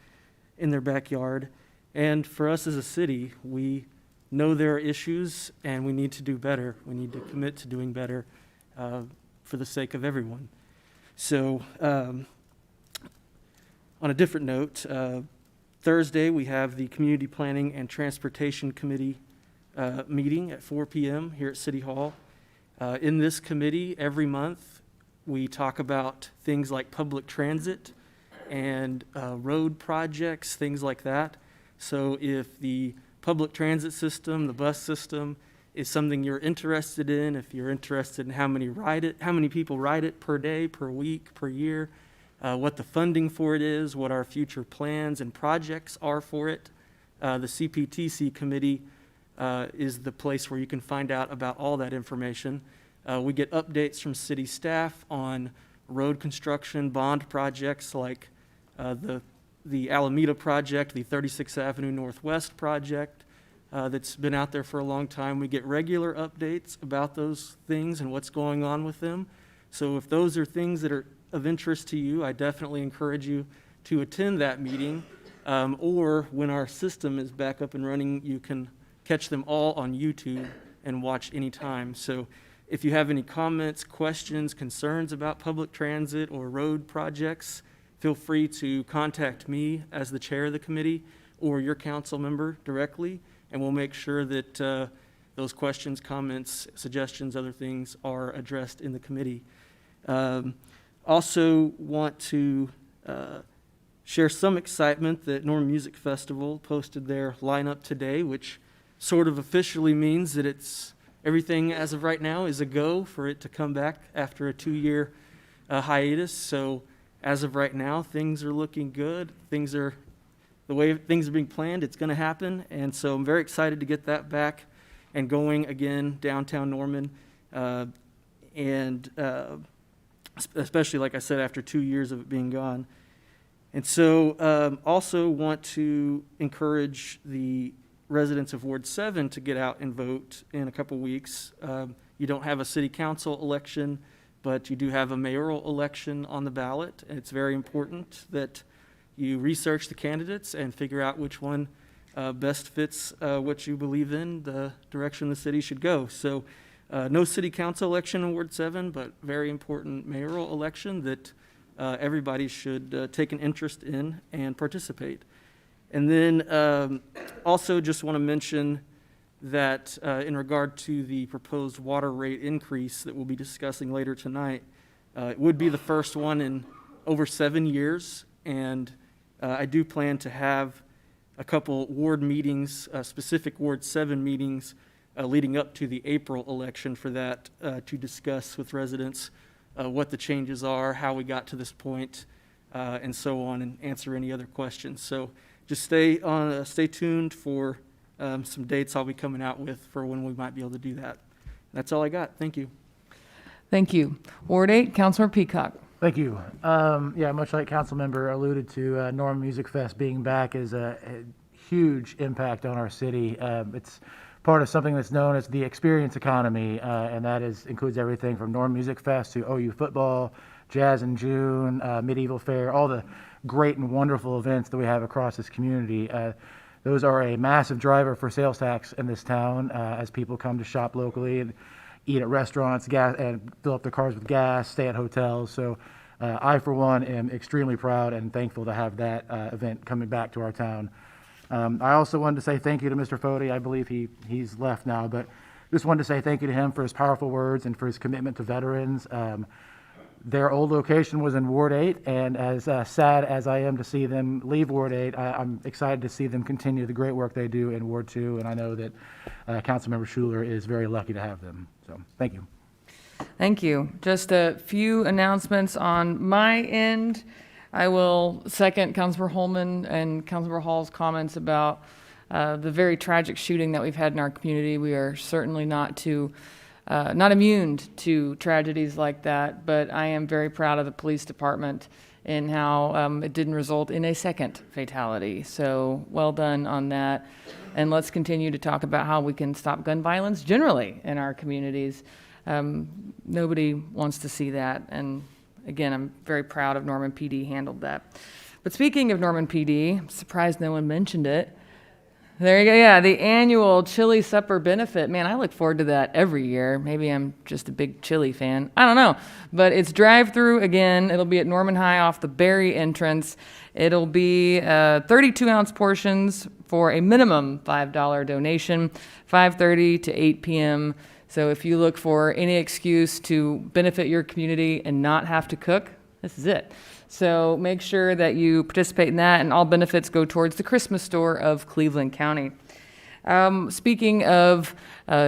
D: in their backyard. And for us as a city, we know there are issues and we need to do better. We need to commit to doing better for the sake of everyone. So on a different note, Thursday we have the Community Planning and Transportation Committee meeting at 4 p.m. here at City Hall. In this committee, every month, we talk about things like public transit and road projects, things like that. So if the public transit system, the bus system, is something you're interested in, if you're interested in how many people ride it per day, per week, per year, what the funding for it is, what our future plans and projects are for it, the CPTC committee is the place where you can find out about all that information. We get updates from city staff on road construction, bond projects like the Alameda project, the 36th Avenue Northwest project that's been out there for a long time. We get regular updates about those things and what's going on with them. So if those are things that are of interest to you, I definitely encourage you to attend that meeting. Or when our system is back up and running, you can catch them all on YouTube and watch anytime. So if you have any comments, questions, concerns about public transit or road projects, feel free to contact me as the chair of the committee or your council member directly, and we'll make sure that those questions, comments, suggestions, other things are addressed in the committee. Also want to share some excitement that Norman Music Festival posted their lineup today, which sort of officially means that everything as of right now is a go for it to come back after a 2-year hiatus. So as of right now, things are looking good. The way things are being planned, it's going to happen. And so I'm very excited to get that back and going again downtown Norman. Especially, like I said, after 2 years of it being gone. And so also want to encourage the residents of Ward 7 to get out and vote in a couple weeks. You don't have a city council election, but you do have a mayoral election on the ballot. And it's very important that you research the candidates and figure out which one best fits what you believe in, the direction the city should go. So no city council election in Ward 7, but very important mayoral election that everybody should take an interest in and participate. And then also just want to mention that in regard to the proposed water rate increase that we'll be discussing later tonight, it would be the first one in over 7 years. And I do plan to have a couple ward meetings, specific Ward 7 meetings, leading up to the April election for that to discuss with residents what the changes are, how we got to this point, and so on, and answer any other questions. So just stay tuned for some dates I'll be coming out with for when we might be able to do that. That's all I got. Thank you.
A: Thank you. Ward 8, Councilor Peacock.
F: Thank you. Yeah, much like Councilmember alluded to, Norman Music Fest being back is a huge impact on our city. It's part of something that's known as the experience economy, and that includes everything from Norman Music Fest to OU football, Jazz in June, Medieval Fair, all the great and wonderful events that we have across this community. Those are a massive driver for sales tax in this town as people come to shop locally and eat at restaurants, and fill up their cars with gas, stay at hotels. So I, for one, am extremely proud and thankful to have that event coming back to our town. I also wanted to say thank you to Mr. Foti. I believe he's left now, but just wanted to say thank you to him for his powerful words and for his commitment to veterans. Their old location was in Ward 8, and as sad as I am to see them leave Ward 8, I'm excited to see them continue the great work they do in Ward 2, and I know that Councilmember Schuler is very lucky to have them. So, thank you.
A: Thank you. Just a few announcements on my end. I will second Councilor Holman and Councilor Hall's comments about the very tragic shooting that we've had in our community. We are certainly not immune to tragedies like that, but I am very proud of the police department and how it didn't result in a second fatality. So well done on that. And let's continue to talk about how we can stop gun violence generally in our communities. Nobody wants to see that. And again, I'm very proud of Norman PD handled that. But speaking of Norman PD, I'm surprised no one mentioned it. There you go. Yeah, the annual chili supper benefit. Man, I look forward to that every year. Maybe I'm just a big chili fan. I don't know. But it's drive-through again. It'll be at Norman High off the Berry entrance. It'll be 32-ounce portions for a minimum $5 donation, 5:30 to 8 p.m. So if you look for any excuse to benefit your community and not have to cook, this is it. So make sure that you participate in that, and all benefits go towards the Christmas store of Cleveland County. Speaking of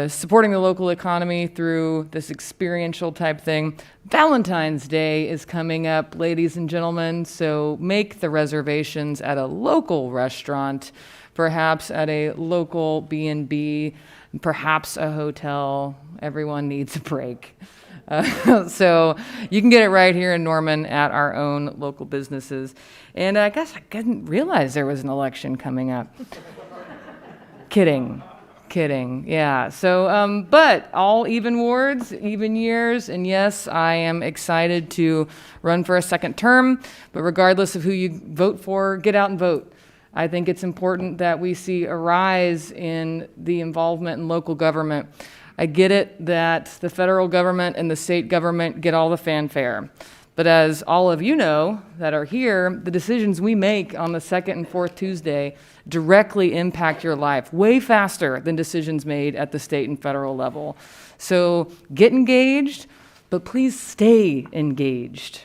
A: supporting the local economy through this experiential type thing, Valentine's Day is coming up, ladies and gentlemen, so make the reservations at a local restaurant, perhaps at a local B&B, perhaps a hotel. Everyone needs a break. So you can get it right here in Norman at our own local businesses. And I guess I didn't realize there was an election coming up. Kidding. Yeah. So, but all even wards, even years. And yes, I am excited to run for a second term. But regardless of who you vote for, get out and vote. I think it's important that we see a rise in the involvement in local government. I get it that the federal government and the state government get all the fanfare. But as all of you know that are here, the decisions we make on the second and fourth Tuesday directly impact your life way faster than decisions made at the state and federal level. So get engaged, but please stay engaged.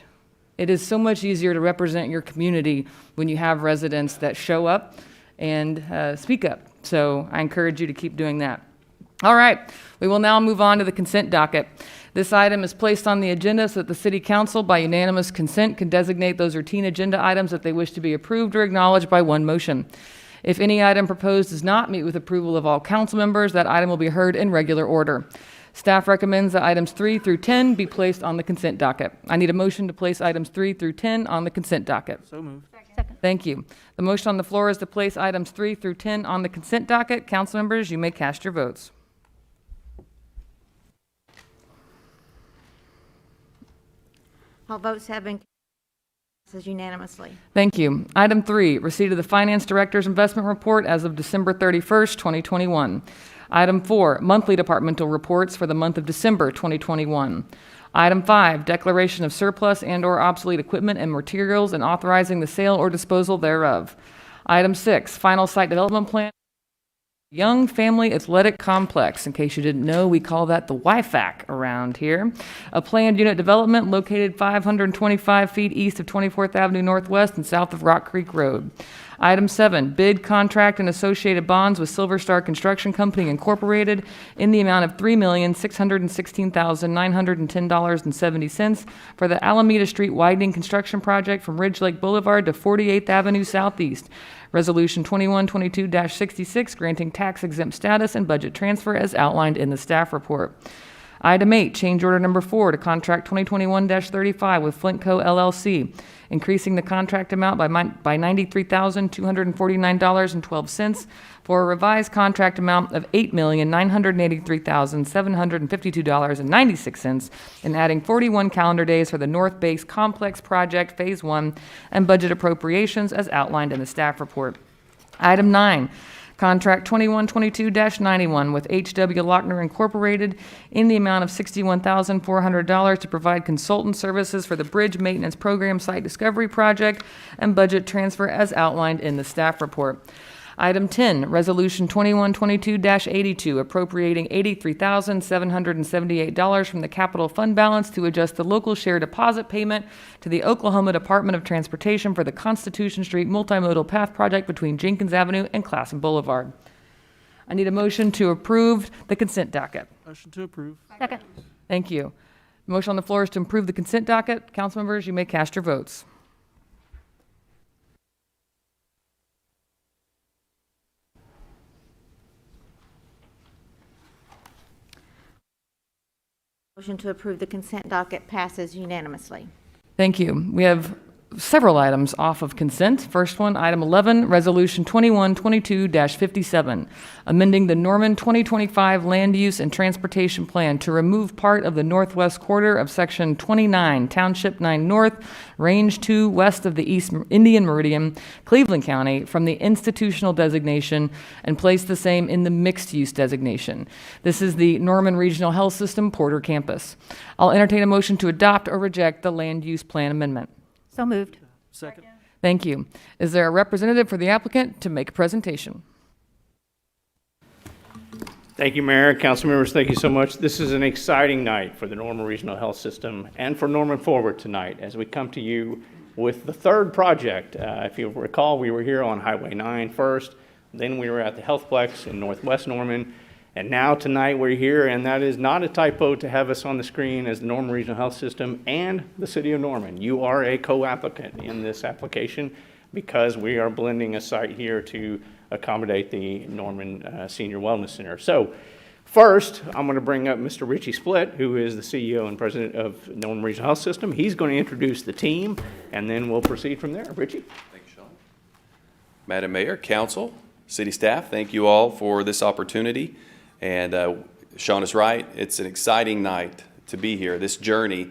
A: It is so much easier to represent your community when you have residents that show up and speak up. So I encourage you to keep doing that. All right, we will now move on to the consent docket. This item is placed on the agenda so that the City Council, by unanimous consent, can designate those routine agenda items that they wish to be approved or acknowledged by one motion. If any item proposed does not meet with approval of all council members, that item will be heard in regular order. Staff recommends that items 3 through 10 be placed on the consent docket. I need a motion to place items 3 through 10 on the consent docket.
D: So moved.
M: Second.
A: Thank you. The motion on the floor is to place items 3 through 10 on the consent docket. Council members, you may cast your votes.
O: All votes have been cast unanimously.
A: Thank you. Item 3, receipt of the Finance Director's Investment Report as of December 31st, 2021. Item 4, monthly departmental reports for the month of December 2021. Item 5, declaration of surplus and/or obsolete equipment and materials and authorizing the sale or disposal thereof. Item 6, final site development plan. Young Family Athletic Complex. In case you didn't know, we call that the YFAC around here. A planned unit development located 525 feet east of 24th Avenue Northwest and south of Rock Creek Road. Item 7, bid, contract, and associated bonds with Silver Star Construction Company Incorporated in the amount of $3,616,910.70 for the Alameda Street Widening Construction Project from Ridge Lake Boulevard to 48th Avenue Southeast. Resolution 2122-66, granting tax exempt status and budget transfer as outlined in the staff report. Item 8, change order number 4 to contract 2021-35 with Flint Co. LLC, increasing the contract amount by $93,249.12 for a revised contract amount of $8,983,752.96 and adding 41 calendar days for the North Base Complex Project Phase 1 and budget appropriations as outlined in the staff report. Item 9, contract 2122-91 with H.W. Lochner Incorporated in the amount of $61,400 to provide consultant services for the Bridge Maintenance Program Site Discovery Project and budget transfer as outlined in the staff report. Item 10, Resolution 2122-82, appropriating $83,778 from the capital fund balance to adjust the local share deposit payment to the Oklahoma Department of Transportation for the Constitution Street Multimodal Path Project between Jenkins Avenue and Classen Boulevard. I need a motion to approve the consent docket.
D: Motion to approve.
M: Second.
A: Thank you. The motion on the floor is to approve the consent docket. Council members, you may cast your votes.
O: Motion to approve the consent docket passes unanimously.
A: Thank you. We have several items off of consent. First one, item 11, Resolution 2122-57, amending the Norman 2025 Land Use and Transportation Plan to remove part of the northwest quarter of Section 29, Township 9 North, Range 2 west of the East Indian Meridian, Cleveland County, from the institutional designation and place the same in the mixed-use designation. This is the Norman Regional Health System Porter Campus. I'll entertain a motion to adopt or reject the land use plan amendment.
M: So moved.
D: Second.
A: Thank you. Is there a representative for the applicant to make a presentation?
R: Thank you, Mayor. Council members, thank you so much. This is an exciting night for the Norman Regional Health System and for Norman Forward tonight as we come to you with the third project. If you recall, we were here on Highway 9 first, then we were at the Healthplex in Northwest Norman, and now tonight we're here, and that is not a typo to have us on the screen as the Norman Regional Health System and the City of Norman. You are a co-applicant in this application because we are blending a site here to accommodate the Norman Senior Wellness Center. So first, I'm going to bring up Mr. Richie Splitt, who is the CEO and President of Norman Regional Health System. He's going to introduce the team, and then we'll proceed from there. Richie?
S: Thank you, Sean. Madam Mayor, Council, City staff, thank you all for this opportunity. And Sean is right. It's an exciting night to be here. This journey,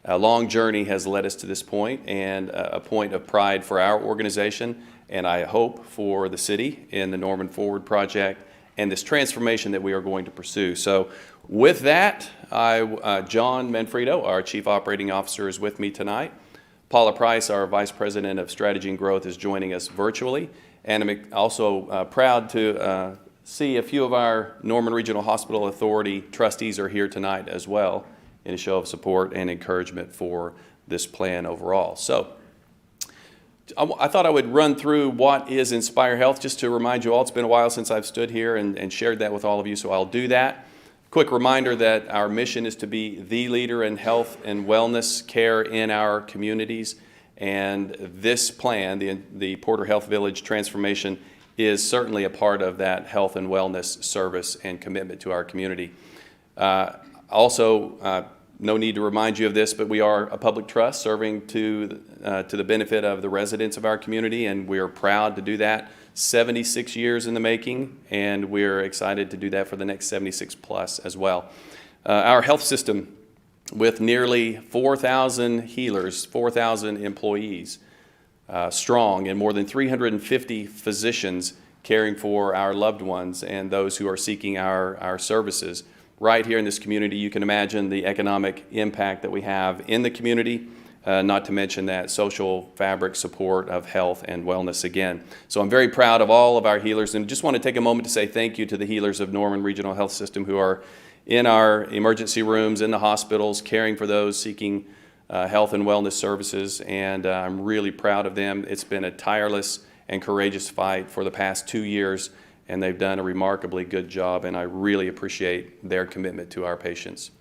S: a long journey, has led us to this point, and a point of pride for our organization, and I hope for the city in the Norman Forward project and this transformation that we are going to pursue. So with that, John Manfredo, our Chief Operating Officer, is with me tonight. Paula Price, our Vice President of Strategy and Growth, is joining us virtually. And I'm also proud to see a few of our Norman Regional Hospital Authority trustees are here tonight as well in a show of support and encouragement for this plan overall. So I thought I would run through what is Inspire Health, just to remind you all. It's been a while since I've stood here and shared that with all of you, so I'll do that. Quick reminder that our mission is to be the leader in health and wellness care in our communities, and this plan, the Porter Health Village transformation, is certainly a part of that health and wellness service and commitment to our community. Also, no need to remind you of this, but we are a public trust serving to the benefit of the residents of our community, and we are proud to do that. 76 years in the making, and we're excited to do that for the next 76 plus as well. Our health system, with nearly 4,000 healers, 4,000 employees, strong, and more than 350 physicians caring for our loved ones and those who are seeking our services. Right here in this community, you can imagine the economic impact that we have in the community, not to mention that social fabric support of health and wellness again. So I'm very proud of all of our healers, and just want to take a moment to say thank you to the healers of Norman Regional Health System who are in our emergency rooms, in the hospitals, caring for those seeking health and wellness services, and I'm really proud of them. It's been a tireless and courageous fight for the past 2 years, and they've done a remarkably good job, and I really appreciate their commitment to our patients.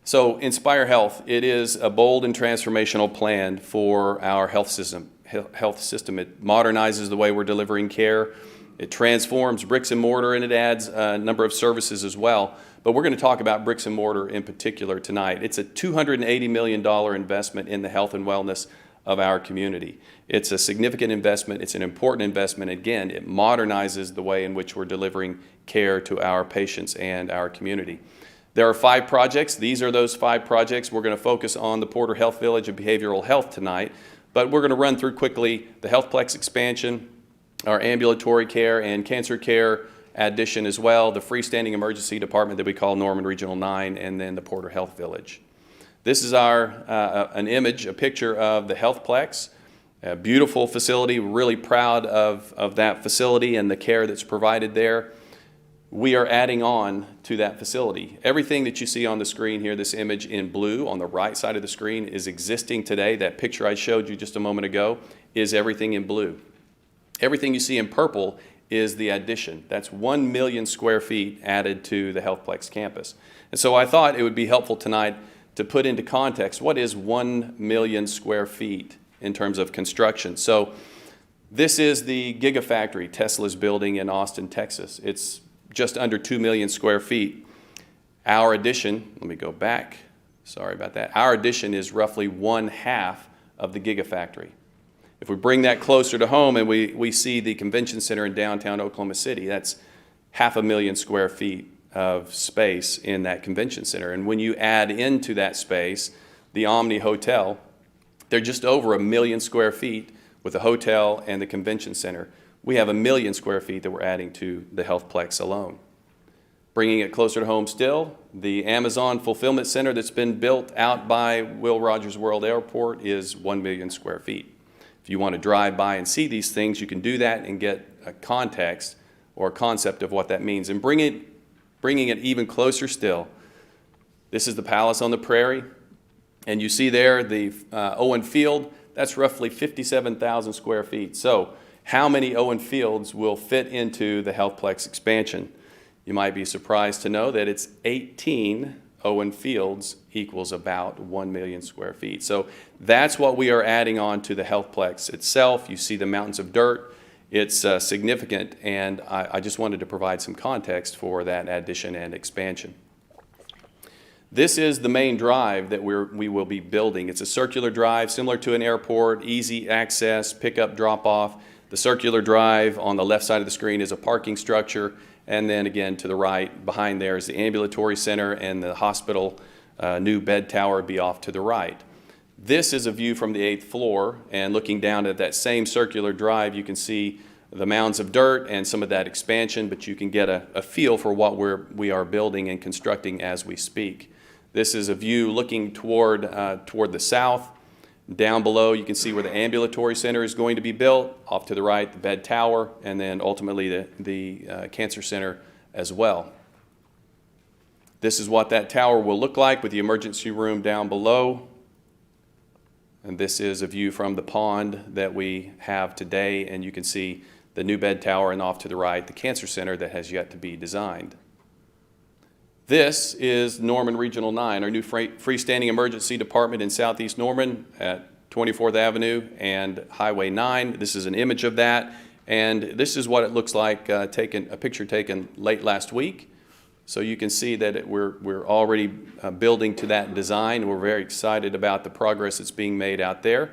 S: So Inspire Health, it is a bold and transformational plan for our health system. It modernizes the way we're delivering care. It transforms bricks and mortar, and it adds a number of services as well. But we're going to talk about bricks and mortar in particular tonight. It's a $280 million investment in the health and wellness of our community. It's a significant investment. It's an important investment. Again, it modernizes the way in which we're delivering care to our patients and our community. There are 5 projects. These are those 5 projects. We're going to focus on the Porter Health Village and behavioral health tonight, but we're going to run through quickly the Healthplex expansion, our ambulatory care and cancer care addition as well, the freestanding emergency department that we call Norman Regional 9, and then the Porter Health Village. This is an image, a picture of the Healthplex, a beautiful facility. We're really proud of that facility and the care that's provided there. We are adding on to that facility. Everything that you see on the screen here, this image in blue on the right side of the screen, is existing today. That picture I showed you just a moment ago is everything in blue. Everything you see in purple is the addition. That's 1 million square feet added to the Healthplex campus. And so I thought it would be helpful tonight to put into context what is 1 million square feet in terms of construction. So this is the Gigafactory Tesla's building in Austin, Texas. It's just under 2 million square feet. Our addition, let me go back, sorry about that. Our addition is roughly 1/2 of the gigafactory. If we bring that closer to home and we see the convention center in downtown Oklahoma City, that's 500,000 square feet of space in that convention center. And when you add into that space the Omni Hotel, they're just over 1 million square feet with the hotel and the convention center. We have 1 million square feet that we're adding to the Healthplex alone. Bringing it closer to home still, the Amazon Fulfillment Center that's been built out by Will Rogers World Airport is 1 million square feet. If you want to drive by and see these things, you can do that and get a context or a concept of what that means. And bringing it even closer still, this is the Palace on the Prairie, and you see there the Owen Field. That's roughly 57,000 square feet. So how many Owen Fields will fit into the Healthplex expansion? You might be surprised to know that it's 18 Owen Fields equals about 1 million square feet. So that's what we are adding on to the Healthplex itself. You see the mountains of dirt. It's significant, and I just wanted to provide some context for that addition and expansion. This is the main drive that we will be building. It's a circular drive similar to an airport, easy access, pickup, drop off. The circular drive on the left side of the screen is a parking structure. And then again, to the right, behind there is the ambulatory center, and the hospital new bed tower be off to the right. This is a view from the 8th floor, and looking down at that same circular drive, you can see the mounds of dirt and some of that expansion, but you can get a feel for what we are building and constructing as we speak. This is a view looking toward the south. Down below, you can see where the ambulatory center is going to be built. Off to the right, the bed tower, and then ultimately the cancer center as well. This is what that tower will look like with the emergency room down below. And this is a view from the pond that we have today, and you can see the new bed tower, and off to the right, the cancer center that has yet to be designed. This is Norman Regional 9, our new freestanding emergency department in Southeast Norman at 24th Avenue and Highway 9. This is an image of that, and this is what it looks like, a picture taken late last week. So you can see that we're already building to that design. We're very excited about the progress that's being made out there.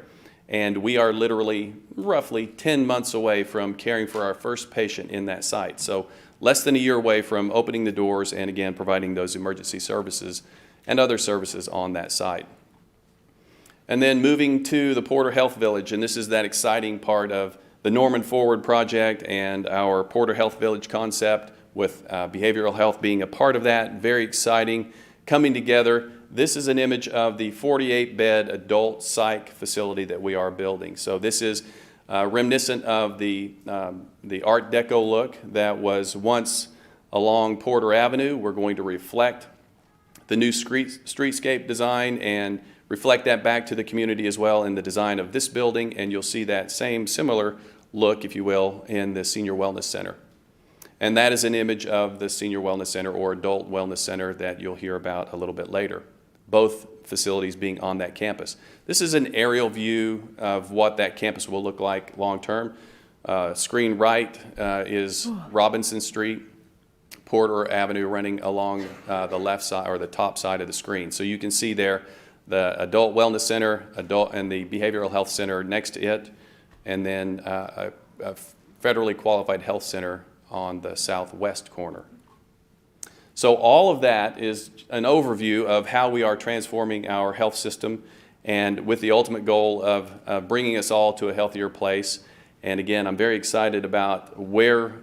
S: And we are literally roughly 10 months away from caring for our first patient in that site. So less than a year away from opening the doors and again providing those emergency services and other services on that site. And then moving to the Porter Health Village, and this is that exciting part of the Norman Forward project and our Porter Health Village concept, with behavioral health being a part of that. Very exciting, coming together. This is an image of the 48-bed adult psych facility that we are building. So this is reminiscent of the Art Deco look that was once along Porter Avenue. We're going to reflect the new streetscape design and reflect that back to the community as well in the design of this building, and you'll see that same similar look, if you will, in the Senior Wellness Center. And that is an image of the Senior Wellness Center or Adult Wellness Center that you'll hear about a little bit later, both facilities being on that campus. This is an aerial view of what that campus will look like long term. Screen right is Robinson Street, Porter Avenue running along the left side or the top side of the screen. So you can see there the Adult Wellness Center, and the Behavioral Health Center next to it, and then a federally qualified health center on the southwest corner. So all of that is an overview of how we are transforming our health system, and with the ultimate goal of bringing us all to a healthier place. And again, I'm very excited about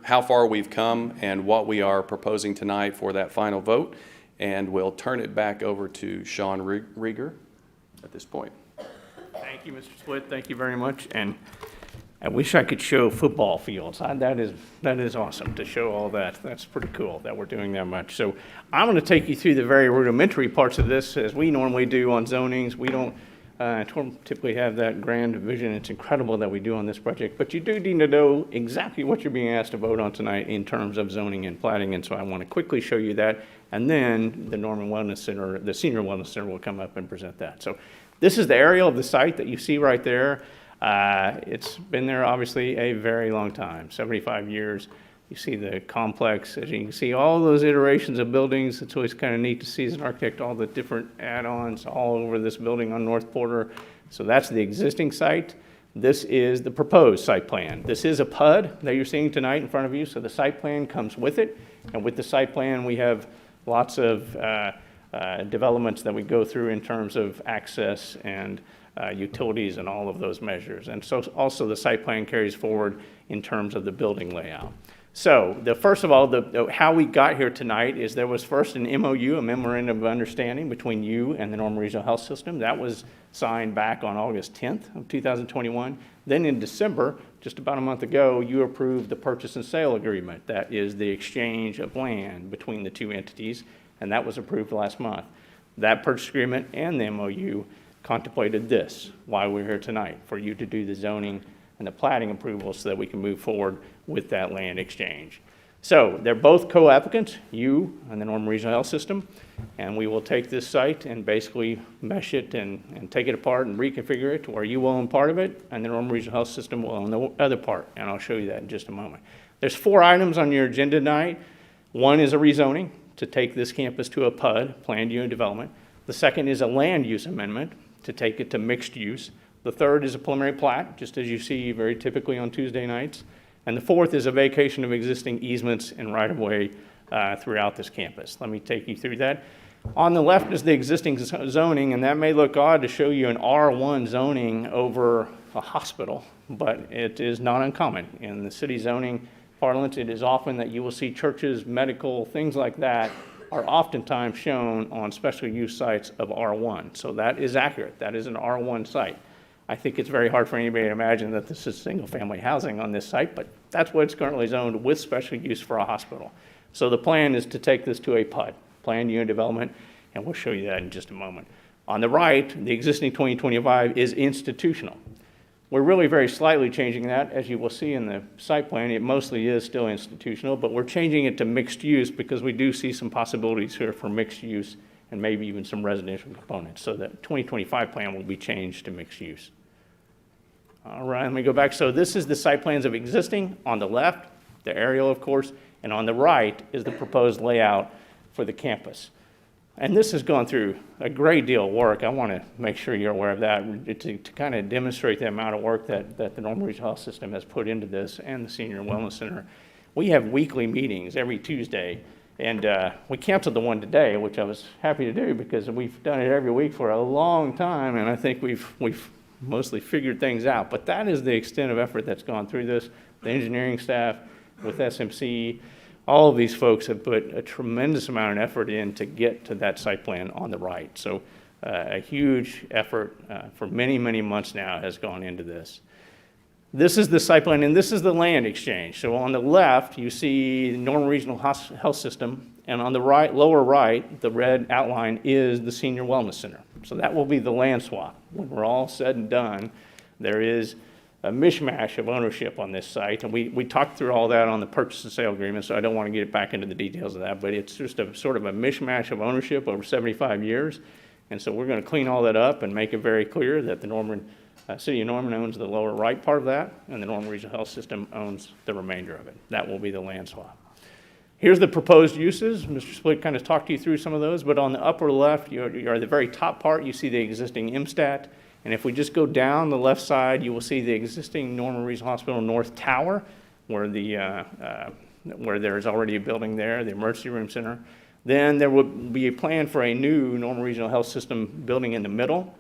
S: how far we've come and what we are proposing tonight for that final vote. And we'll turn it back over to Sean Rieger at this point.
R: Thank you, Mr. Split. Thank you very much. And I wish I could show football fields. That is awesome to show all that. That's pretty cool that we're doing that much. So I'm going to take you through the very rudimentary parts of this as we normally do on zonings. We don't typically have that grand vision. It's incredible that we do on this project, but you do need to know exactly what you're being asked to vote on tonight in terms of zoning and plating, and so I want to quickly show you that, and then the Norman Wellness Center, the Senior Wellness Center will come up and present that. So this is the aerial of the site that you see right there. It's been there obviously a very long time, 75 years. You see the complex, as you can see, all those iterations of buildings. It's always kind of neat to see as an architect all the different add-ons all over this building on North Porter. So that's the existing site. This is the proposed site plan. This is a PUD that you're seeing tonight in front of you, so the site plan comes with it. And with the site plan, we have lots of developments that we go through in terms of access and utilities and all of those measures. And so also the site plan carries forward in terms of the building layout. So first of all, how we got here tonight is there was first an MOU, a memorandum of understanding between you and the Norman Regional Health System. That was signed back on August 10th of 2021. Then in December, just about a month ago, you approved the purchase and sale agreement. That is the exchange of land between the two entities, and that was approved last month. That purchase agreement and the MOU contemplated this, why we're here tonight, for you to do the zoning and the plating approval so that we can move forward with that land exchange. So they're both co-applicants, you and the Norman Regional Health System, and we will take this site and basically mesh it and take it apart and reconfigure it to where you will own part of it and the Norman Regional Health System will own the other part, and I'll show you that in just a moment. There's 4 items on your agenda tonight. One is a rezoning to take this campus to a PUD, planned unit development. The second is a land use amendment to take it to mixed use. The third is a preliminary plat, just as you see very typically on Tuesday nights. And the fourth is a vacation of existing easements and right-of-way throughout this campus. Let me take you through that. On the left is the existing zoning, and that may look odd to show you an R1 zoning over a hospital, but it is not uncommon. In the city zoning parlance, it is often that you will see churches, medical, things like that are oftentimes shown on special use sites of R1. So that is accurate. That is an R1 site. I think it's very hard for anybody to imagine that this is single-family housing on this site, but that's what it's currently zoned with special use for a hospital. So the plan is to take this to a PUD, planned unit development, and we'll show you that in just a moment. On the right, the existing 2025 is institutional. We're really very slightly changing that. As you will see in the site plan, it mostly is still institutional, but we're changing it to mixed use because we do see some possibilities here for mixed use and maybe even some residential components. So the 2025 plan will be changed to mixed use. All right, let me go back. So this is the site plans of existing. On the left, the aerial, of course, and on the right is the proposed layout for the campus. And this has gone through a great deal of work. I want to make sure you're aware of that to kind of demonstrate the amount of work that the Norman Regional Health System has put into this and the Senior Wellness Center. We have weekly meetings every Tuesday, and we canceled the one today, which I was happy to do because we've done it every week for a long time, and I think we've mostly figured things out. But that is the extent of effort that's gone through this. The engineering staff with SMC, all of these folks have put a tremendous amount of effort in to get to that site plan on the right. So a huge effort for many, many months now has gone into this. This is the site plan, and this is the land exchange. So on the left, you see the Norman Regional Health System, and on the right, lower right, the red outline is the Senior Wellness Center. So that will be the land swap. When we're all said and done, there is a mishmash of ownership on this site, and we talked through all that on the purchase and sale agreement, so I don't want to get back into the details of that, but it's just a sort of a mishmash of ownership over 75 years, and so we're going to clean all that up and make it very clear that the City of Norman owns the lower right part of that, and the Norman Regional Health System owns the remainder of it. That will be the land swap. Here's the proposed uses. Mr. Split kind of talked you through some of those, but on the upper left, you're at the very top part, you see the existing MSTAT. And if we just go down the left side, you will see the existing Norman Regional Hospital North Tower, where there's already a building there, the emergency room center. Then there will be a plan for a new Norman Regional Health System building in the middle.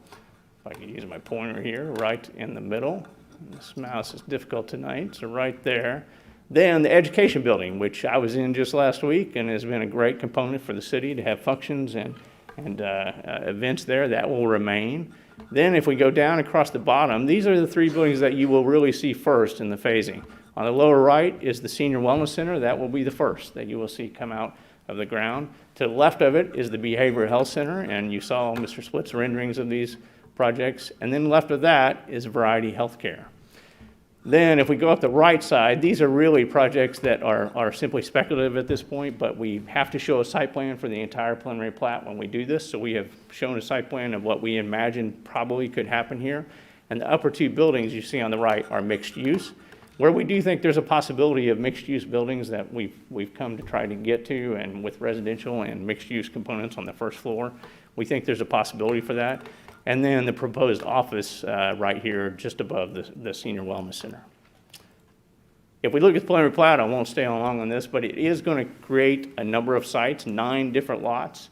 R: If I can use my pointer here, right in the middle. This mouse is difficult tonight, so right there. Then the education building, which I was in just last week and has been a great component for the city to have functions and events there, that will remain. Then if we go down across the bottom, these are the 3 buildings that you will really see first in the phasing. On the lower right is the Senior Wellness Center. That will be the first that you will see come out of the ground. To the left of it is the Behavioral Health Center, and you saw Mr. Split's renderings of these projects. And then left of that is Variety Healthcare. Then if we go up the right side, these are really projects that are simply speculative at this point, but we have to show a site plan for the entire preliminary plat when we do this. So we have shown a site plan of what we imagine probably could happen here. And the upper 2 buildings you see on the right are mixed use. Where we do think there's a possibility of mixed-use buildings that we've come to try to get to, and with residential and mixed-use components on the first floor, we think there's a possibility for that. And then the proposed office right here, just above the Senior Wellness Center. If we look at the preliminary plat, I won't stay long on this, but it is going to create a number of sites, 9 different lots,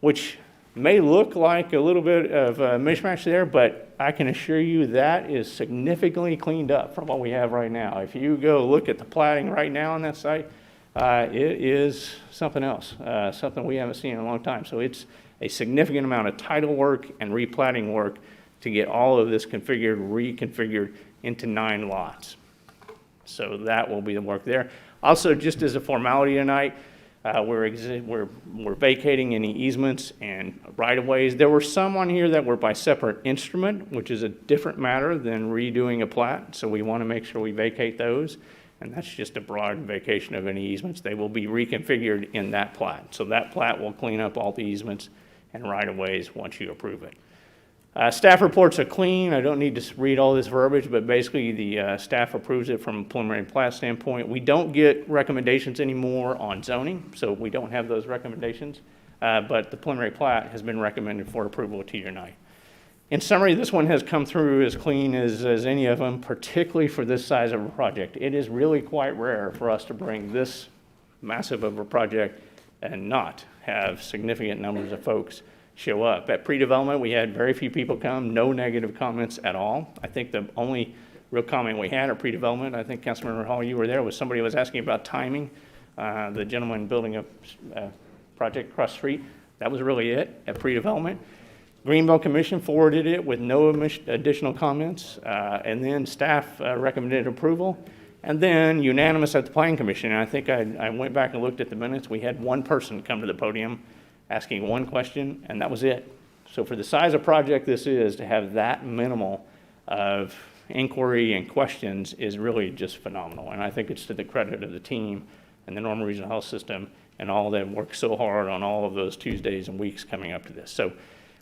R: which may look like a little bit of a mishmash there, but I can assure you that is significantly cleaned up from what we have right now. If you go look at the platting right now on that site, it is something else, something we haven't seen in a long time. So it's a significant amount of title work and replatting work to get all of this reconfigured into 9 lots. So that will be the work there. Also, just as a formality tonight, we're vacating any easements and right-of-ways. There were some on here that were by separate instrument, which is a different matter than redoing a plat. So we want to make sure we vacate those. And that's just a broad vacation of any easements. They will be reconfigured in that plat. So that plat will clean up all the easements and right-of-ways once you approve it. Staff reports are clean. I don't need to read all this verbiage, but basically the staff approves it from a preliminary plat standpoint. We don't get recommendations anymore on zoning, so we don't have those recommendations. But the preliminary plat has been recommended for approval to your night. In summary, this one has come through as clean as any of them, particularly for this size of a project. It is really quite rare for us to bring this massive of a project and not have significant numbers of folks show up. At pre-development, we had very few people come, no negative comments at all. I think the only real comment we had at pre-development, I think Councilmember Hall, you were there, was somebody was asking about timing. The gentleman building a project across the street, that was really it at pre-development. Greenbelt Commission forwarded it with no additional comments, and then staff recommended approval, and then unanimous at the Planning Commission. And I think I went back and looked at the minutes. We had one person come to the podium asking one question, and that was it. So for the size of project this is, to have that minimal of inquiry and questions is really just phenomenal. And I think it's to the credit of the team and the Norman Regional Health System and all that worked so hard on all of those Tuesdays and weeks coming up to this. So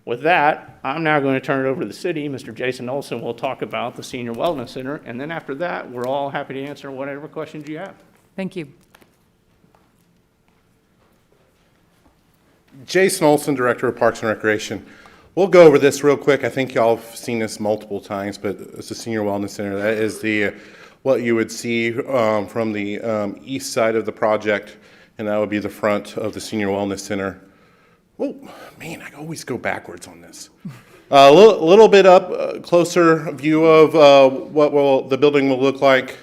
R: with that, I'm now going to turn it over to the city. Mr. Jason Olson will talk about the Senior Wellness Center, and then after that, we're all happy to answer whatever questions you have.
A: Thank you.
L: Jason Olson, Director of Parks and Recreation. We'll go over this real quick. I think y'all have seen this multiple times, but it's the Senior Wellness Center. That is what you would see from the east side of the project, and that would be the front of the Senior Wellness Center. Oh, man, I always go backwards on this. A little bit up, closer view of what the building will look like.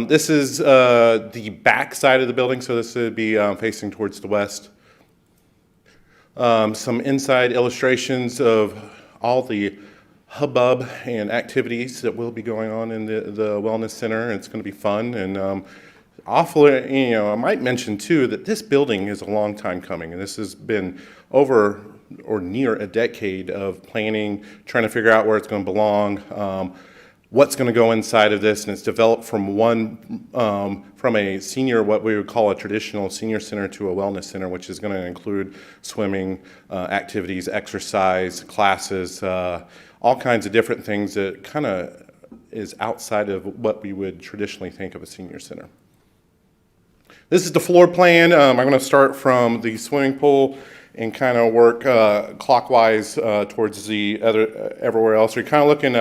L: This is the back side of the building, so this would be facing towards the west. Some inside illustrations of all the hubbub and activities that will be going on in the Wellness Center. It's going to be fun and awfully, I might mention too that this building is a long time coming, and this has been over or near a decade of planning, trying to figure out where it's going to belong, what's going to go inside of this, and it's developed from from a senior, what we would call a traditional senior center, to a wellness center, which is going to include swimming, activities, exercise, classes, all kinds of different things that kind of is outside of what we would traditionally think of a senior center. This is the floor plan. I'm going to start from the swimming pool and kind of work clockwise towards the everywhere else. We're kind of looking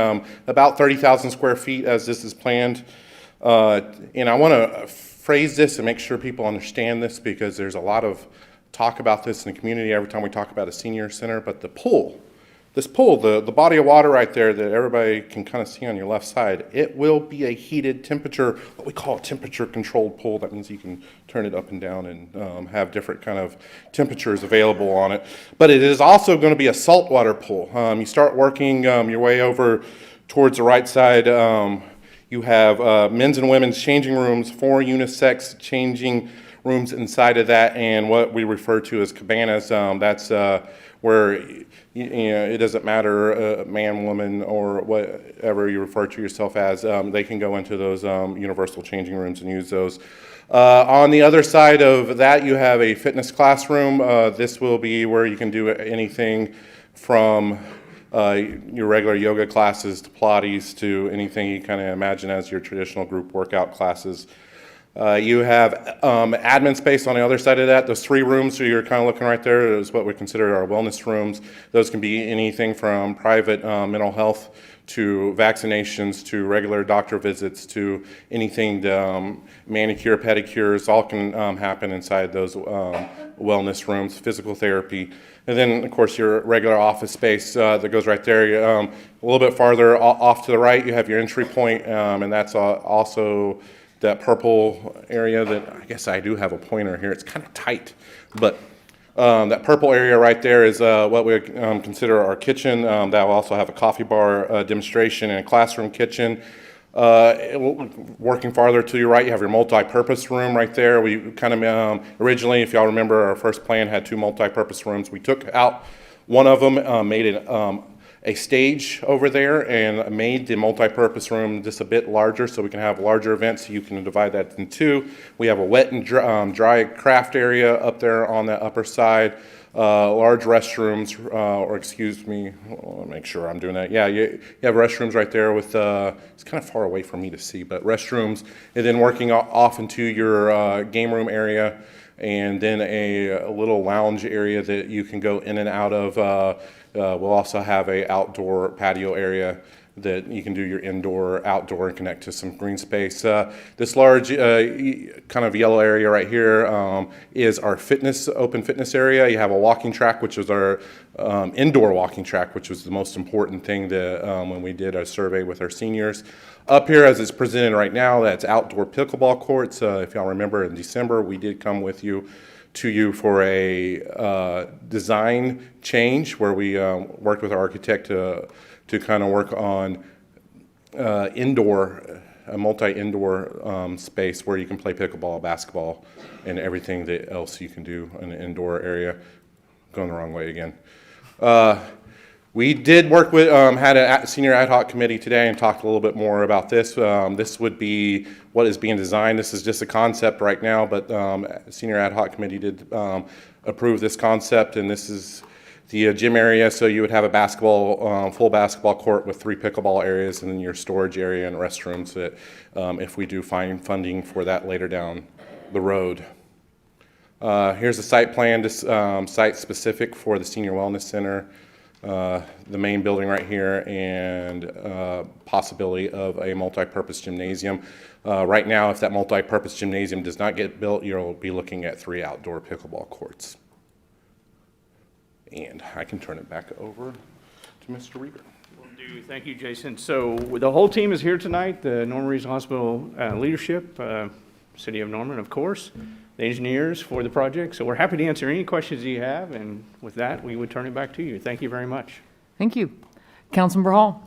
L: about 30,000 square feet as this is planned. And I want to phrase this and make sure people understand this, because there's a lot of talk about this in the community every time we talk about a senior center. But the pool, this pool, the body of water right there that everybody can kind of see on your left side, it will be a heated temperature, what we call a temperature controlled pool. That means you can turn it up and down and have different kind of temperatures available on it. But it is also going to be a saltwater pool. You start working your way over towards the right side. You have men's and women's changing rooms, 4 unisex changing rooms inside of that, and what we refer to as cabanas. That's where it doesn't matter man, woman, or whatever you refer to yourself as. They can go into those universal changing rooms and use those. On the other side of that, you have a fitness classroom. This will be where you can do anything from
T: your regular yoga classes to Pilates to anything you kind of imagine as your traditional group workout classes. You have admin space on the other side of that. Those 3 rooms, so you're kind of looking right there, is what we consider our wellness rooms. Those can be anything from private mental health to vaccinations to regular doctor visits to anything, manicure, pedicures, all can happen inside those wellness rooms, physical therapy. And then, of course, your regular office space that goes right there. A little bit farther off to the right, you have your entry point, and that's also that purple area that, I guess I do have a pointer here. It's kind of tight, but that purple area right there is what we consider our kitchen. That will also have a coffee bar demonstration and a classroom kitchen. Working farther to your right, you have your multi-purpose room right there. We kind of originally, if y'all remember, our first plan had 2 multi-purpose rooms. We took out one of them, made it a stage over there, and made the multi-purpose room just a bit larger so we can have larger events. So you can divide that in 2. We have a wet and dry craft area up there on the upper side. Large restrooms, or excuse me, I'll make sure I'm doing that. Yeah, you have restrooms right there with, it's kind of far away for me to see, but restrooms, and then working off into your game room area, and then a little lounge area that you can go in and out of. We'll also have a outdoor patio area that you can do your indoor, outdoor, and connect to some green space. This large kind of yellow area right here is our open fitness area. You have a walking track, which is our indoor walking track, which was the most important thing that, when we did a survey with our seniors. Up here, as it's presented right now, that's outdoor pickleball courts. If y'all remember, in December, we did come to you for a design change where we worked with our architect to kind of work on a multi-indoor space where you can play pickleball, basketball, and everything that else you can do in an indoor area. Going the wrong way again. We did work with, had a senior ad hoc committee today and talked a little bit more about this. This would be what is being designed. This is just a concept right now, but senior ad hoc committee did approve this concept, and this is the gym area. So you would have a full basketball court with 3 pickleball areas, and then your storage area and restrooms that, if we do find funding for that later down the road. Here's a site plan, this site specific for the Senior Wellness Center. The main building right here, and possibility of a multi-purpose gymnasium. Right now, if that multi-purpose gymnasium does not get built, you'll be looking at 3 outdoor pickleball courts. And I can turn it back over to Mr. Reader.
R: Thank you, Jason. So the whole team is here tonight, the Norman Regional Hospital leadership, City of Norman, of course, the engineers for the project. So we're happy to answer any questions you have, and with that, we would turn it back to you. Thank you very much.
A: Thank you. Councilmember Hall.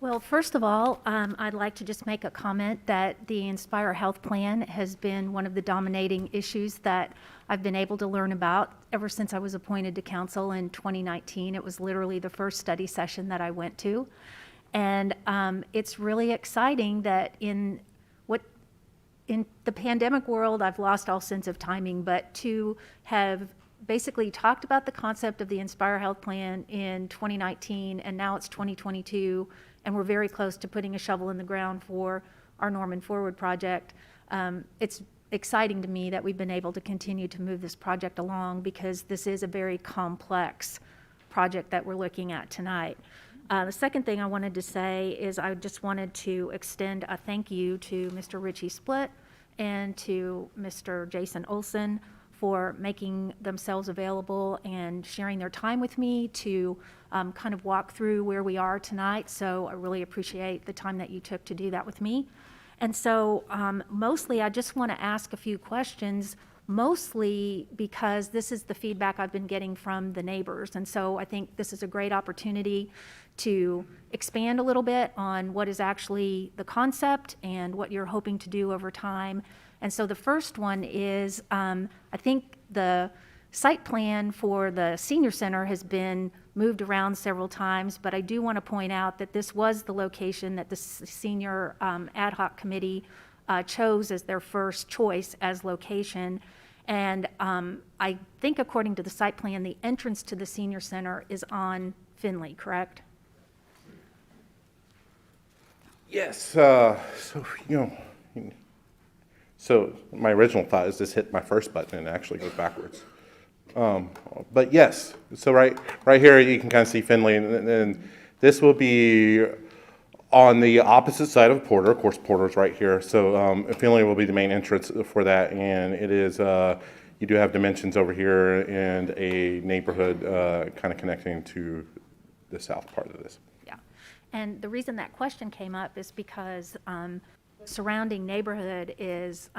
M: Well, first of all, I'd like to just make a comment that the Inspire Health Plan has been one of the dominating issues that I've been able to learn about ever since I was appointed to council in 2019. It was literally the first study session that I went to. And it's really exciting that in the pandemic world, I've lost all sense of timing, but to have basically talked about the concept of the Inspire Health Plan in 2019, and now it's 2022, and we're very close to putting a shovel in the ground for our Norman Forward project. It's exciting to me that we've been able to continue to move this project along, because this is a very complex project that we're looking at tonight. The second thing I wanted to say is I just wanted to extend a thank you to Mr. Richie Split and to Mr. Jason Olson for making themselves available and sharing their time with me to kind of walk through where we are tonight. So I really appreciate the time that you took to do that with me. And so mostly I just want to ask a few questions, mostly because this is the feedback I've been getting from the neighbors. And so I think this is a great opportunity to expand a little bit on what is actually the concept and what you're hoping to do over time. And so the first one is, I think the site plan for the senior center has been moved around several times, but I do want to point out that this was the location that the senior ad hoc committee chose as their first choice as location. And I think according to the site plan, the entrance to the senior center is on Finley, correct?
T: Yes, so, so my original thought is just hit my first button and it actually goes backwards. But yes, so right here you can kind of see Finley, and this will be on the opposite side of Porter. Of course, Porter's right here, so Finley will be the main entrance for that, and it is, you do have dimensions over here and a neighborhood kind of connecting to the south part of this.
M: Yeah. And the reason that question came up is because surrounding neighborhood is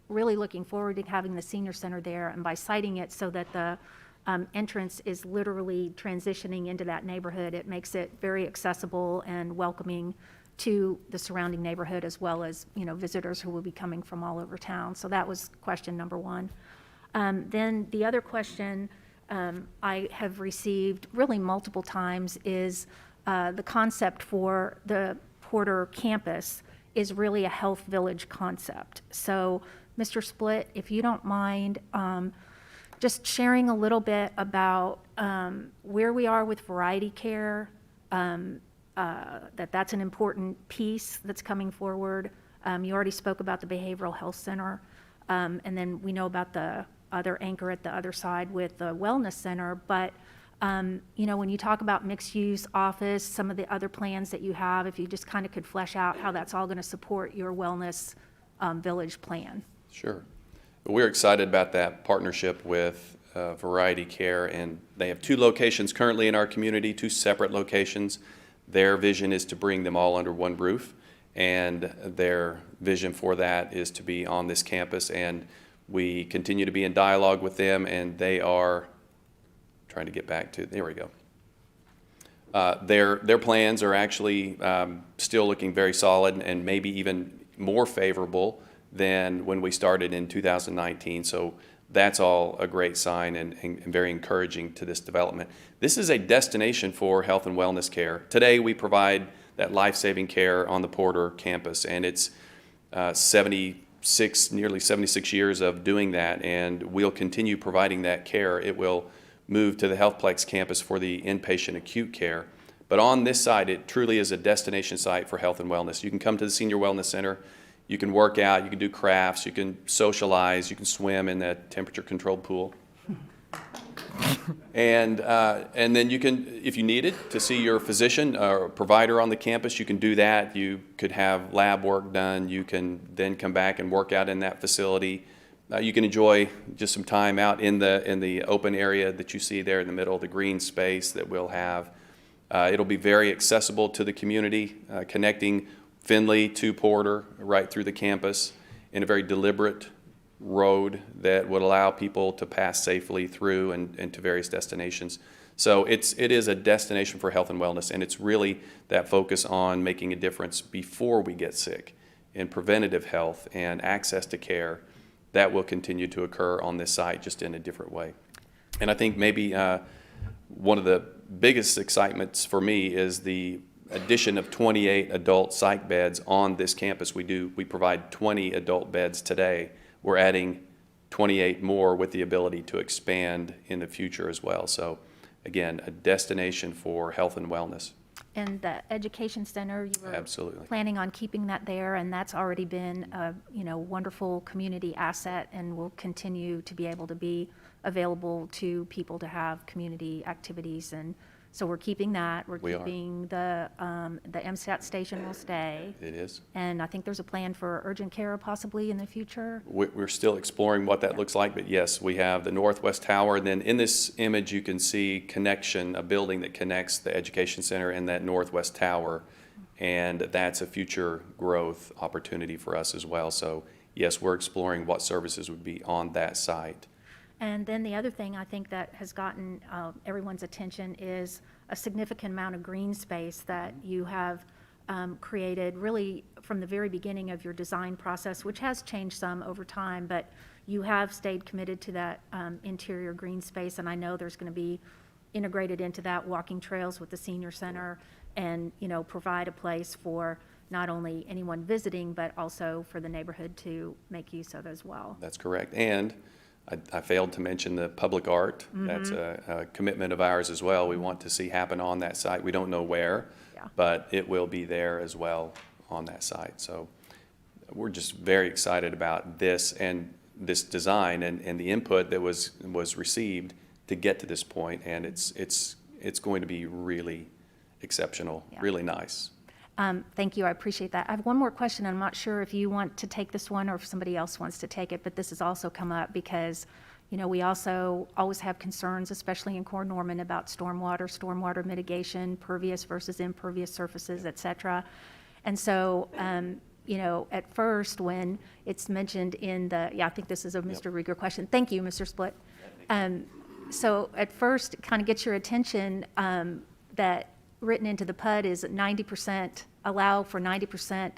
M: really looking forward to having the senior center there, and by siting it so that the entrance is literally transitioning into that neighborhood, it makes it very accessible and welcoming to the surrounding neighborhood, as well as, you know, visitors who will be coming from all over town. So that was question number one. Then the other question I have received really multiple times is the concept for the Porter campus is really a health village concept. So, Mr. Split, if you don't mind, just sharing a little bit about where we are with variety care, that's an important piece that's coming forward. You already spoke about the Behavioral Health Center, and then we know about the other anchor at the other side with the Wellness Center, but you know, when you talk about mixed-use office, some of the other plans that you have, if you just kind of could flesh out how that's all going to support your wellness village plan.
S: Sure. We're excited about that partnership with Variety Care, and they have 2 locations currently in our community, 2 separate locations. Their vision is to bring them all under one roof, and their vision for that is to be on this campus, and we continue to be in dialogue with them, and they are trying to get back to, there we go. Their plans are actually still looking very solid and maybe even more favorable than when we started in 2019. So that's all a great sign and very encouraging to this development. This is a destination for health and wellness care. Today we provide that life-saving care on the Porter campus, and it's 76, nearly 76 years of doing that, and we'll continue providing that care. It will move to the HealthPlex campus for the inpatient acute care. But on this side, it truly is a destination site for health and wellness. You can come to the Senior Wellness Center, you can work out, you can do crafts, you can socialize, you can swim in that temperature-controlled pool. And then you can, if you needed to see your physician or provider on the campus, you can do that. You could have lab work done. You can then come back and work out in that facility. You can enjoy just some time out in the open area that you see there in the middle, the green space that we'll have. It'll be very accessible to the community, connecting Finley to Porter right through the campus in a very deliberate road that would allow people to pass safely through and to various destinations. So it is a destination for health and wellness, and it's really that focus on making a difference before we get sick in preventative health and access to care that will continue to occur on this site, just in a different way. And I think maybe one of the biggest excitements for me is the addition of 28 adult psych beds on this campus. We provide 20 adult beds today. We're adding 28 more with the ability to expand in the future as well. So again, a destination for health and wellness.
M: And the education center, you were
S: Absolutely.
M: planning on keeping that there, and that's already been a wonderful community asset, and will continue to be able to be available to people to have community activities. And so we're keeping that. We're keeping the MSAT station will stay.
S: It is.
M: And I think there's a plan for urgent care possibly in the future.
S: We're still exploring what that looks like, but yes, we have the Northwest Tower. And then in this image, you can see a building that connects the education center and that Northwest Tower. And that's a future growth opportunity for us as well. So yes, we're exploring what services would be on that site.
M: And then the other thing I think that has gotten everyone's attention is a significant amount of green space that you have created really from the very beginning of your design process, which has changed some over time, but you have stayed committed to that interior green space. And I know there's going to be integrated into that walking trails with the senior center, and provide a place for not only anyone visiting, but also for the neighborhood to make use of as well.
S: That's correct. And I failed to mention the public art. That's a commitment of ours as well. We want to see happen on that site. We don't know where, but it will be there as well on that site. So we're just very excited about this and this design and the input that was received to get to this point. And it's going to be really exceptional, really nice.
M: Thank you, I appreciate that. I have one more question. I'm not sure if you want to take this one or if somebody else wants to take it, but this has also come up because, you know, we also always have concerns, especially in Core Norman, about stormwater mitigation, pervious versus impervious surfaces, et cetera. And so, you know, at first when it's mentioned in the, I think this is a Mr. Rieger question. Thank you, Mr. Split. So at first, it kind of gets your attention that written into the PUD is 90%, allow for 90%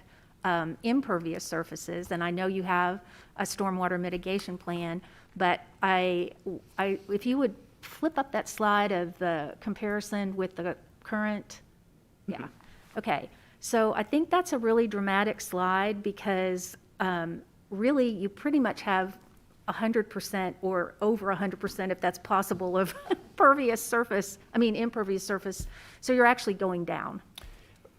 M: impervious surfaces. And I know you have a stormwater mitigation plan, but if you would flip up that slide of the comparison with the current, okay. So I think that's a really dramatic slide because really you pretty much have 100% or over 100%, if that's possible, of impervious surface. So you're actually going down.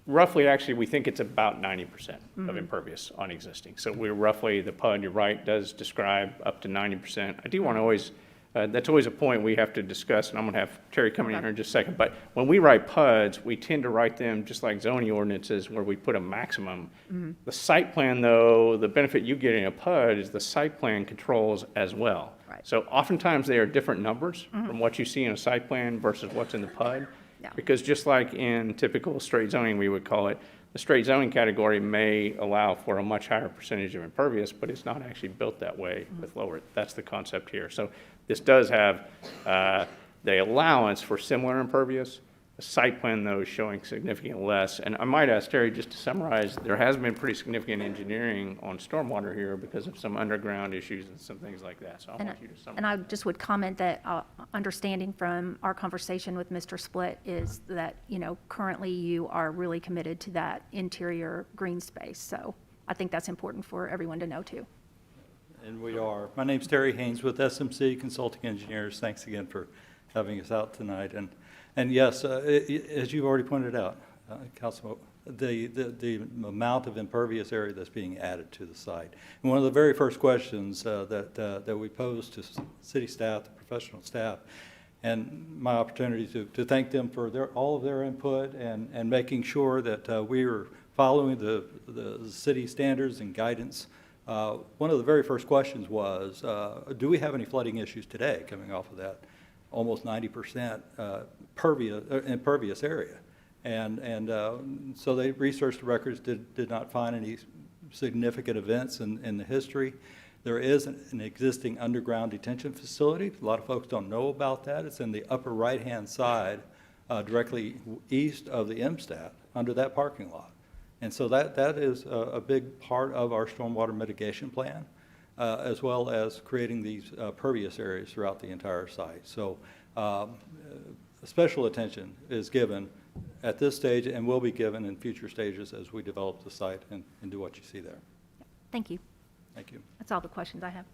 R: Roughly, actually, we think it's about 90% of impervious on existing. So we're roughly, the PUD, you're right, does describe up to 90%. I do want to always, that's always a point we have to discuss, and I'm going to have Terry come in here in just a second. But when we write PUDs, we tend to write them just like zoning ordinances where we put a maximum. The site plan, though, the benefit you get in a PUD is the site plan controls as well. So oftentimes they are different numbers from what you see in a site plan versus what's in the PUD. Because just like in typical straight zoning, we would call it, the straight zoning category may allow for a much higher percentage of impervious, but it's not actually built that way with lower. That's the concept here. So this does have the allowance for similar impervious. The site plan, though, is showing significantly less. And I might ask Terry, just to summarize, there has been pretty significant engineering on stormwater here because of some underground issues and some things like that. So I want you to summarize.
M: And I just would comment that understanding from our conversation with Mr. Split is that, you know, currently you are really committed to that interior green space. So I think that's important for everyone to know, too.
U: And we are. My name's Terry Haynes with SMC Consulting Engineers. Thanks again for having us out tonight. And yes, as you've already pointed out, Councilman, the amount of impervious area that's being added to the site. And one of the very first questions that we posed to city staff, the professional staff, and my opportunity to thank them for all of their input and making sure that we are following the city standards and guidance. One of the very first questions was, do we have any flooding issues today coming off of that almost 90% impervious area? And so they researched the records, did not find any significant events in the history. There is an existing underground detention facility. A lot of folks don't know about that. It's in the upper right-hand side, directly east of the MSTAT, under that parking lot. And so that is a big part of our stormwater mitigation plan, as well as creating these pervious areas throughout the entire site. So special attention is given at this stage and will be given in future stages as we develop the site and do what you see there.
M: Thank you.
U: Thank you.
M: That's all the questions I have.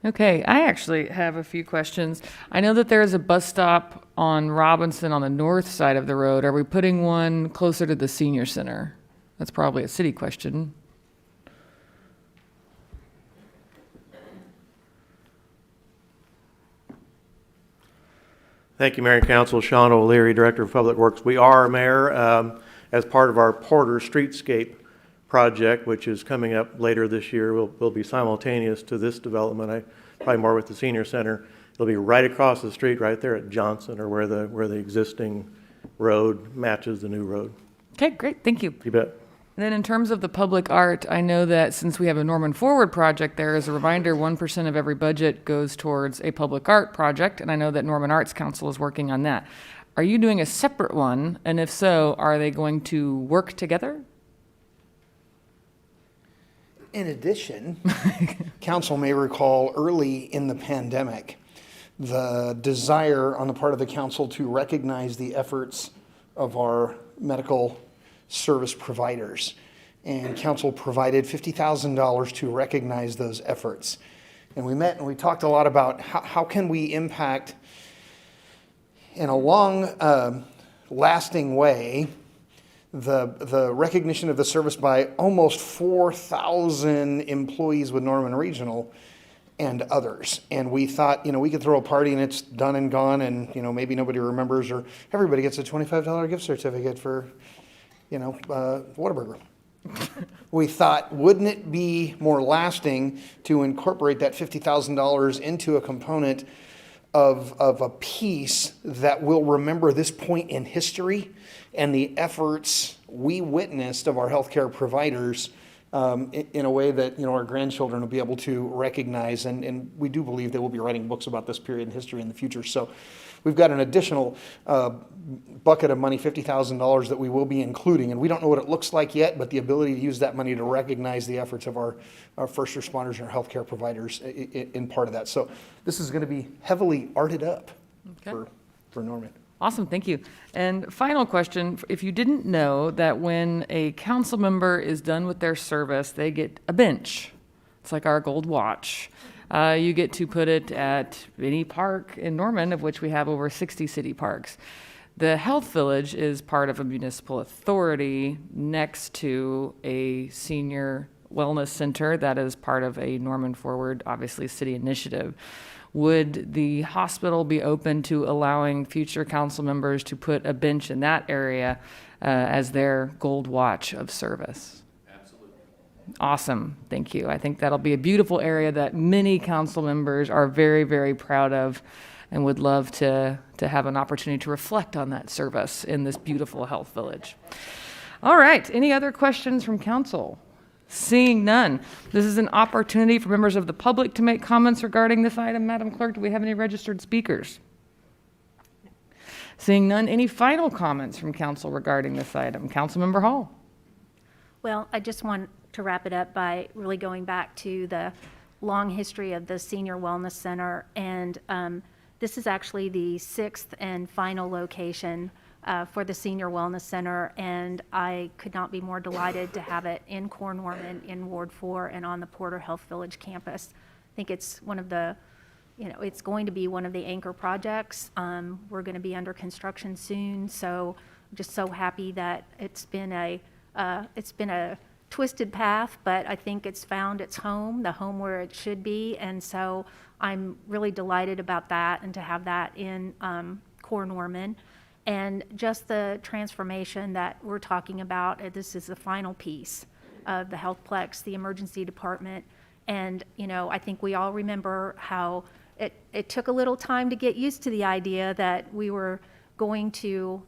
A: Okay, I actually have a few questions. I know that there is a bus stop on Robinson on the north side of the road. Are we putting one closer to the senior center? That's probably a city question.
V: Thank you, Mayor and Council. Sean O'Leary, Director of Public Works. We are, Mayor, as part of our Porter Streetscape project, which is coming up later this year, will be simultaneous to this development. Probably more with the senior center. It'll be right across the street, right there at Johnson, or where the existing road matches the new road.
A: Okay, great, thank you.
V: You bet.
A: And then in terms of the public art, I know that since we have a Norman Forward project there, as a reminder, 1% of every budget goes towards a public art project, and I know that Norman Arts Council is working on that. Are you doing a separate one? And if so, are they going to work together?
E: In addition, council may recall early in the pandemic, the desire on the part of the council to recognize the efforts of our medical service providers. And council provided $50,000 to recognize those efforts. And we met and we talked a lot about how can we impact in a long lasting way the recognition of the service by almost 4,000 employees with Norman Regional and others. And we thought, we could throw a party and it's done and gone, and, maybe nobody remembers, or everybody gets a $25 gift certificate for, Whataburger. We thought, wouldn't it be more lasting to incorporate that $50,000 into a component of a piece that will remember this point in history and the efforts we witnessed of our healthcare providers in a way that our grandchildren will be able to recognize, and we do believe they will be writing books about this period in history in the future. So we've got an additional bucket of money, $50,000, that we will be including, and we don't know what it looks like yet, but the ability to use that money to recognize the efforts of our first responders and our healthcare providers in part of that. So this is going to be heavily arted up for Norman.
A: Awesome, thank you. And final question, if you didn't know that when a council member is done with their service, they get a bench. It's like our gold watch. You get to put it at any park in Norman, of which we have over 60 city parks. The Health Village is part of a municipal authority next to a senior wellness center that is part of a Norman Forward, obviously, city initiative. Would the hospital be open to allowing future council members to put a bench in that area as their gold watch of service?
S: Absolutely.
A: Awesome, thank you. I think that'll be a beautiful area that many council members are very, very proud of and would love to have an opportunity to reflect on that service in this beautiful health village. All right, any other questions from council? Seeing none, this is an opportunity for members of the public to make comments regarding this item. Madam Clerk, do we have any registered speakers? Seeing none, any final comments from council regarding this item? Councilmember Hall.
M: Well, I just want to wrap it up by really going back to the long history of the Senior Wellness Center. And this is actually the 6th and final location for the Senior Wellness Center, and I could not be more delighted to have it in Core Norman, in Ward 4, and on the Porter Health Village campus. I think it's one of the, it's going to be one of the anchor projects. We're going to be under construction soon, so I'm just so happy that it's been a twisted path, but I think it's found its home, the home where it should be, and so I'm really delighted about that and to have that in Core Norman. And just the transformation that we're talking about, this is the final piece of the Healthplex, the emergency department. And, I think we all remember how it took a little time to get used to the idea that we were going to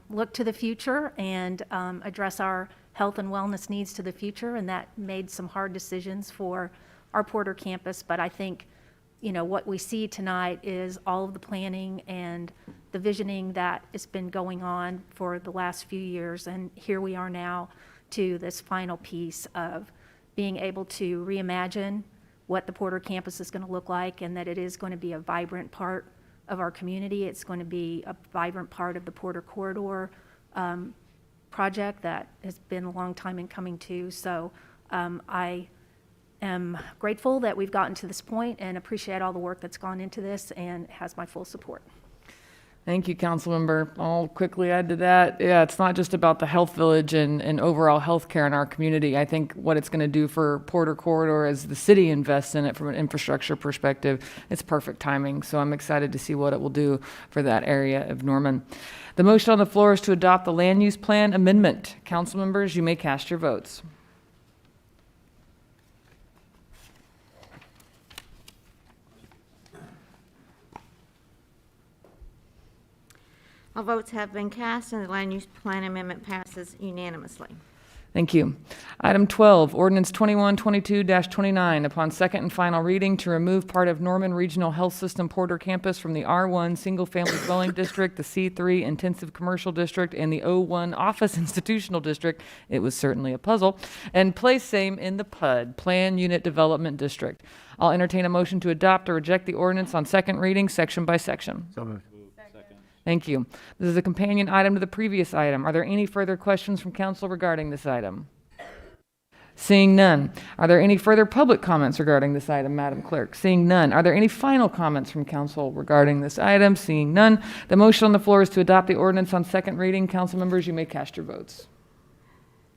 M: look to the future and address our health and wellness needs to the future. And that made some hard decisions for our Porter campus. But I think, what we see tonight is all of the planning and the visioning that has been going on for the last few years. And here we are now to this final piece of being able to reimagine what the Porter campus is going to look like, and that it is going to be a vibrant part of our community. It's going to be a vibrant part of the Porter Corridor project that has been a long time in coming too. So I am grateful that we've gotten to this point and appreciate all the work that's gone into this, and has my full support.
A: Thank you, Councilmember. I'll quickly add to that. Yeah, it's not just about the health village and overall health care in our community. I think what it's going to do for Porter Corridor as the city invests in it from an infrastructure perspective, it's perfect timing. So I'm excited to see what it will do for that area of Norman. The motion on the floor is to adopt the land use plan amendment. Council members, you may cast your votes.
O: All votes have been cast, and the land use plan amendment passes unanimously.
A: Thank you. Item 12, Ordinance 2122-29, upon second and final reading to remove part of Norman Regional Health System Porter Campus from the R1 Single Family Dwelling District, the C3 Intensive Commercial District, and the O1 Office Institutional District. It was certainly a puzzle. And place same in the PUD, Plan Unit Development District. I'll entertain a motion to adopt or reject the ordinance on second reading, section by section.
F: So moved.
A: Thank you. This is a companion item to the previous item. Are there any further questions from council regarding this item? Seeing none. Are there any further public comments regarding this item, Madam Clerk? Seeing none. Are there any final comments from council regarding this item? Seeing none. The motion on the floor is to adopt the ordinance on second reading. Council members, you may cast your votes.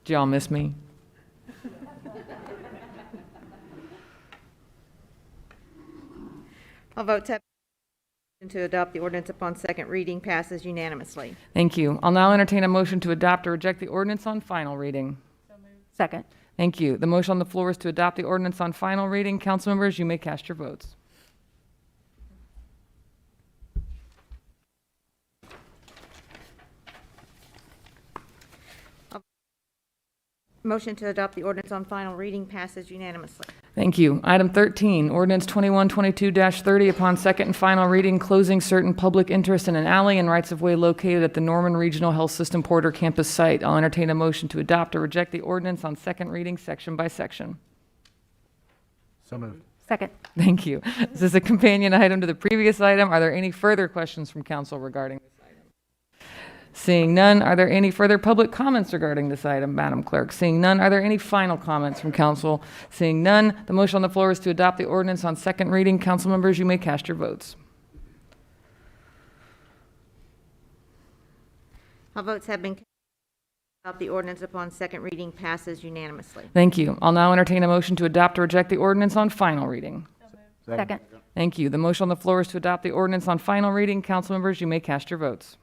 A: Did y'all miss me?
O: All votes have to adopt the ordinance upon second reading passes unanimously.
A: Thank you. I'll now entertain a motion to adopt or reject the ordinance on final reading.
M: Second.
A: Thank you. The motion on the floor is to adopt the ordinance on final reading. Council members, you may cast your votes.
O: Motion to adopt the ordinance on final reading passes unanimously.
A: Thank you. Item 13, ordinance 2122-30 upon second and final reading, closing certain public interest in an alley and rights-of-way located at the Norman Regional Health System Porter campus site. I'll entertain a motion to adopt or reject the ordinance on second reading, section by section.
F: So moved.
M: Second.
A: Thank you. This is a companion item to the previous item. Are there any further questions from council regarding this item? Seeing none, are there any further public comments regarding this item, Madam Clerk? Seeing none, are there any final comments from council? Seeing none, the motion on the floor is to adopt the ordinance on second reading. Council members, you may cast your votes.
O: All votes have been cast. Adopt the ordinance upon second reading passes unanimously.
A: Thank you. I'll now entertain a motion to adopt or reject the ordinance on final reading.
M: Second.
A: Thank you. The motion on the floor is to adopt the ordinance on final reading. Council members, you may cast your votes.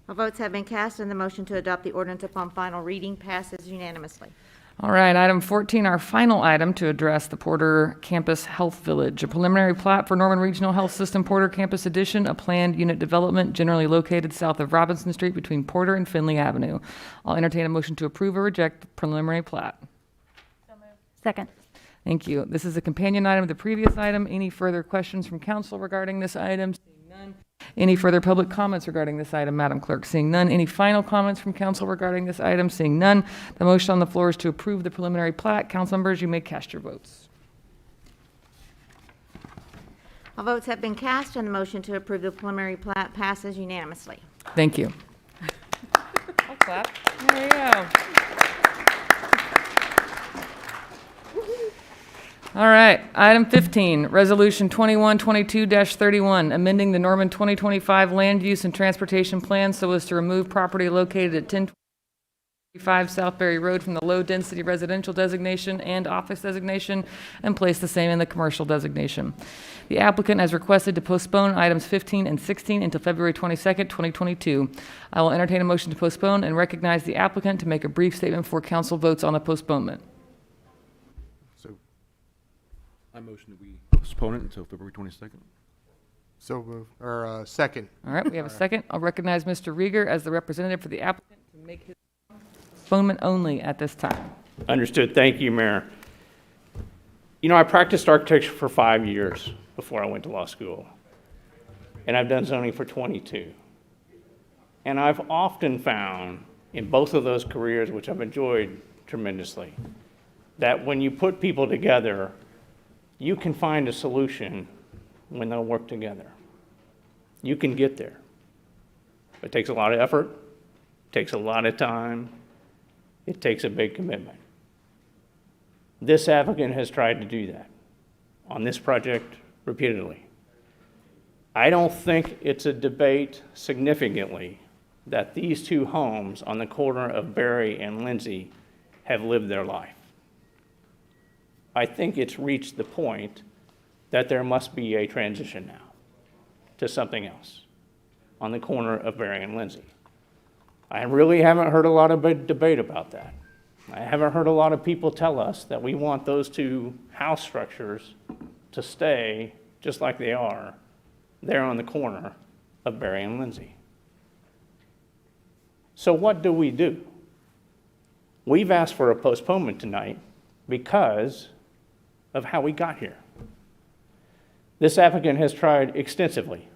O: All votes have been cast, and the motion to adopt the ordinance upon final reading passes unanimously.
A: All right, item 14, our final item to address the Porter Campus Health Village, a preliminary plat for Norman Regional Health System Porter Campus Addition, a planned unit development generally located south of Robinson Street between Porter and Finley Avenue. I'll entertain a motion to approve or reject the preliminary plat.
M: Second.
A: Thank you. This is a companion item to the previous item. Any further questions from council regarding this item? Seeing none. Any further public comments regarding this item, Madam Clerk? Seeing none. Any final comments from council regarding this item? Seeing none. The motion on the floor is to approve the preliminary plat. Council members, you may cast your votes.
O: All votes have been cast, and the motion to approve the preliminary plat passes unanimously.
A: Thank you. I'll clap. There you go. All right, item 15, resolution 2122-31, amending the Norman 2025 land use and transportation plan so as to remove property located at 1025 Southbury Road from the low-density residential designation and office designation and place the same in the commercial designation. The applicant has requested to postpone items 15 and 16 until February 22nd, 2022. I will entertain a motion to postpone and recognize the applicant to make a brief statement before council votes on the postponement.
G: I motion that we postpone it until February 22nd.
L: So moved, or second.
A: All right, we have a second. I'll recognize Mr. Rieger as the representative for the applicant to make his postponement only at this time.
R: Understood. Thank you, Mayor. You know, I practiced architecture for 5 years before I went to law school, and I've done zoning for 22. And I've often found in both of those careers, which I've enjoyed tremendously, that when you put people together, you can find a solution when they'll work together. You can get there. It takes a lot of effort, takes a lot of time, it takes a big commitment. This applicant has tried to do that on this project repeatedly. I don't think it's a debate significantly that these two homes on the corner of Berry and Lindsay have lived their life. I think it's reached the point that there must be a transition now to something else on the corner of Berry and Lindsay. I really haven't heard a lot of debate about that. I haven't heard a lot of people tell us that we want those two house structures to stay just like they are there on the corner of Berry and Lindsay. So what do? We've asked for a postponement tonight because of how we got here. This applicant has tried extensively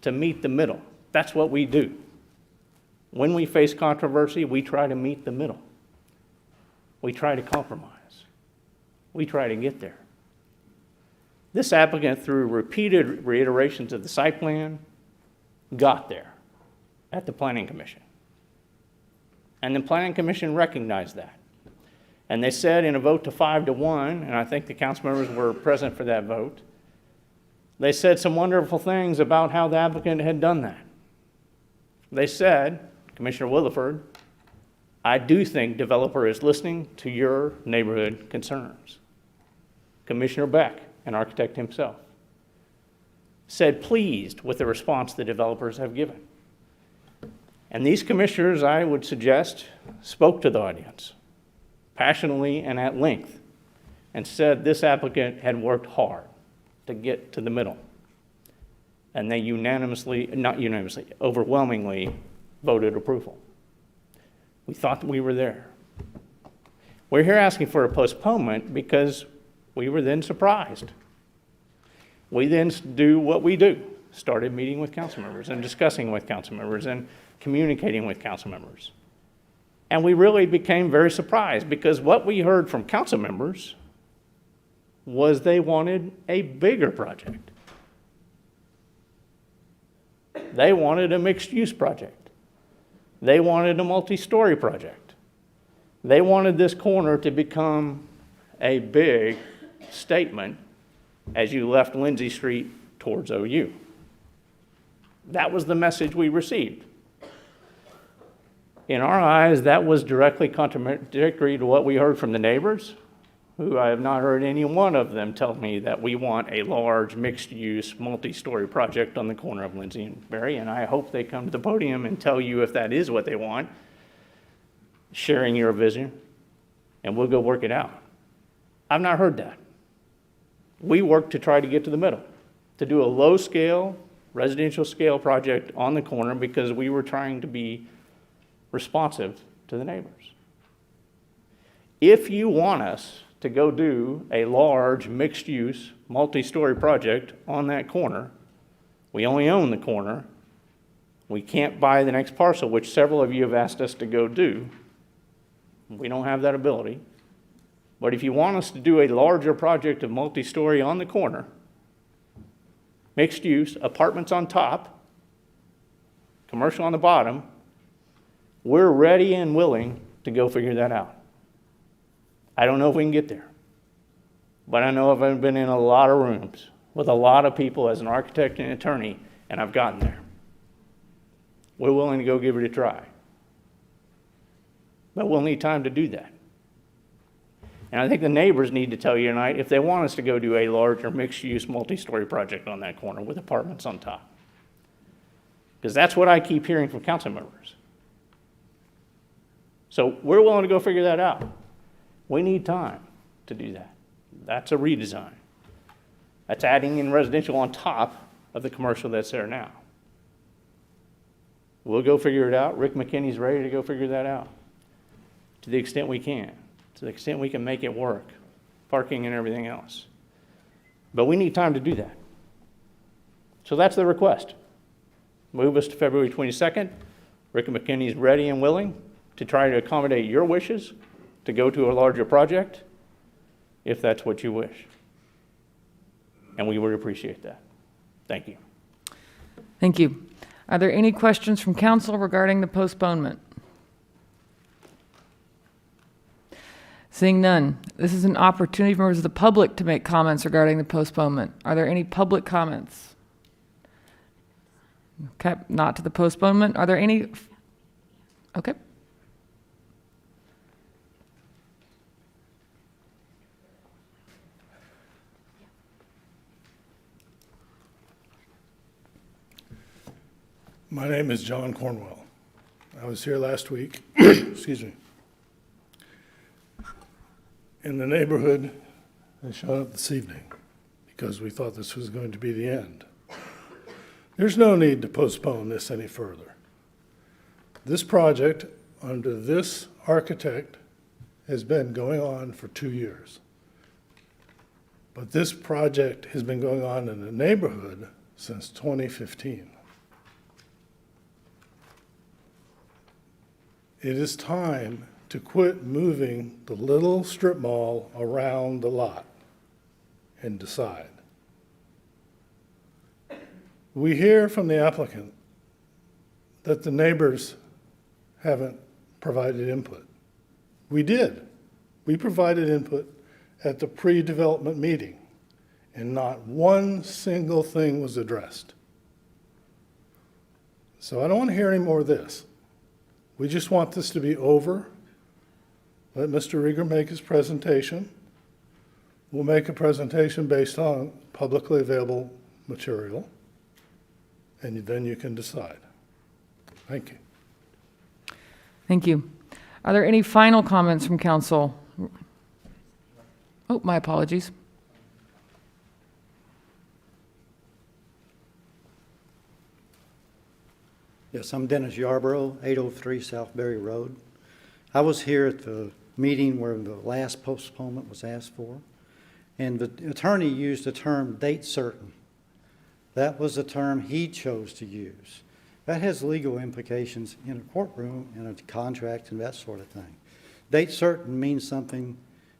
R: to meet the middle. That's what we do. When we face controversy, we try to meet the middle. We try to compromise. We try to get there. This applicant, through repeated reiterations of the site plan, got there. at the Planning Commission. And the Planning Commission recognized that. And they said in a vote to 5-1, and I think the council members were present for that vote, they said some wonderful things about how the applicant had done that. They said, Commissioner Williford, I do think developer is listening to your neighborhood concerns. Commissioner Beck, an architect himself, said pleased with the response the developers have given. And these commissioners, I would suggest, spoke to the audience passionately and at length and said this applicant had worked hard to get to the middle. And they overwhelmingly voted approval. We thought that we were there. We're here asking for a postponement because we were then surprised. We then do what we do, started meeting with council members and discussing with council members and communicating with council members. And we really became very surprised because what we heard from council members was they wanted a bigger project. They wanted a mixed-use project. They wanted a multi-story project. They wanted this corner to become a big statement as you left Lindsay Street towards OU. That was the message we received. In our eyes, that was directly contradictory to what we heard from the neighbors, who I have not heard any one of them tell me that we want a large mixed-use multi-story project on the corner of Lindsay and Berry, and I hope they come to the podium and tell you if that is what they want, sharing your vision, and we'll go work it out. I've not heard that. We worked to try to get to the middle, to do a low-scale, residential scale project on the corner because we were trying to be responsive to the neighbors. If you want us to go do a large, mixed-use, multi-story project on that corner, we only own the corner. We can't buy the next parcel, which several of you have asked us to go do. We don't have that ability. But if you want us to do a larger project of multi-story on the corner, mixed use, apartments on top, commercial on the bottom, we're ready and willing to go figure that out. I don't know if we can get there, but I know I've been in a lot of rooms with a lot of people as an architect and attorney, and I've gotten there. We're willing to go give it a try. But we'll need time to do that. And I think the neighbors need to tell you tonight if they want us to go do a larger mixed-use multi-story project on that corner with apartments on top. Because that's what I keep hearing from council members. So we're willing to go figure that out. We need time to do that. That's a redesign. That's adding in residential on top of the commercial that's there now. We'll go figure it out. Rick McKinney's ready to go figure that out to the extent we can. To the extent we can make it work, parking and everything else. But we need time to do that. So that's the request. Move us to February 22nd. Rick McKinney is ready and willing to try to accommodate your wishes to go to a larger project, if that's what you wish. And we would appreciate that. Thank you.
A: Thank you. Are there any questions from council regarding the postponement? Seeing none, this is an opportunity for members of the public to make comments regarding the postponement. Are there any public comments? Okay, not to the postponement. Are there any? Okay.
C: My name is John Cornwell. I was here last week, excuse me. And the neighborhood has shown up this evening because we thought this was going to be the end. There's no need to postpone this any further. This project under this architect has been going on for 2 years. But this project has been going on in the neighborhood since 2015. It is time to quit moving the little strip mall around the lot and decide. We hear from the applicant that the neighbors haven't provided input. We did. We provided input at the pre-development meeting, and not one single thing was addressed. So I don't want to hear any more of this. We just want this to be over. Let Mr. Rieger make his presentation. We'll make a presentation based on publicly available material, and then you can decide. Thank you.
A: Thank you. Are there any final comments from council? Oh, my apologies.
J: Yes, I'm Dennis Yarborough, 803 South Berry Road. I was here at the meeting where the last postponement was asked for, and the attorney used the term date certain. That was the term he chose to use. That has legal implications in a courtroom and a contract and that sort of thing. Date certain means something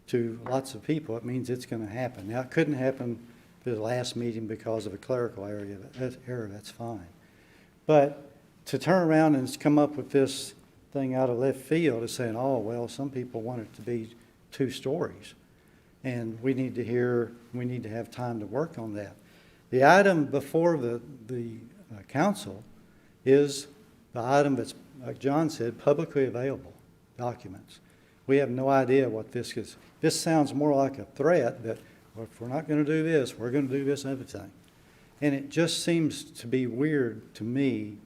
J: to lots of people. It means it's going to happen. Now, it couldn't happen for the last meeting because of a clerical error. That's fine. But to turn around and come up with this thing out of left field is saying, oh, well, some people want it to be 2 stories. And we need to have time to work on that. The item before the council is the item that's, like John said, publicly available documents. We have no idea what this is. This sounds more like a threat that, well, if we're not going to do this, we're going to do this other thing. And it just seems to be weird to me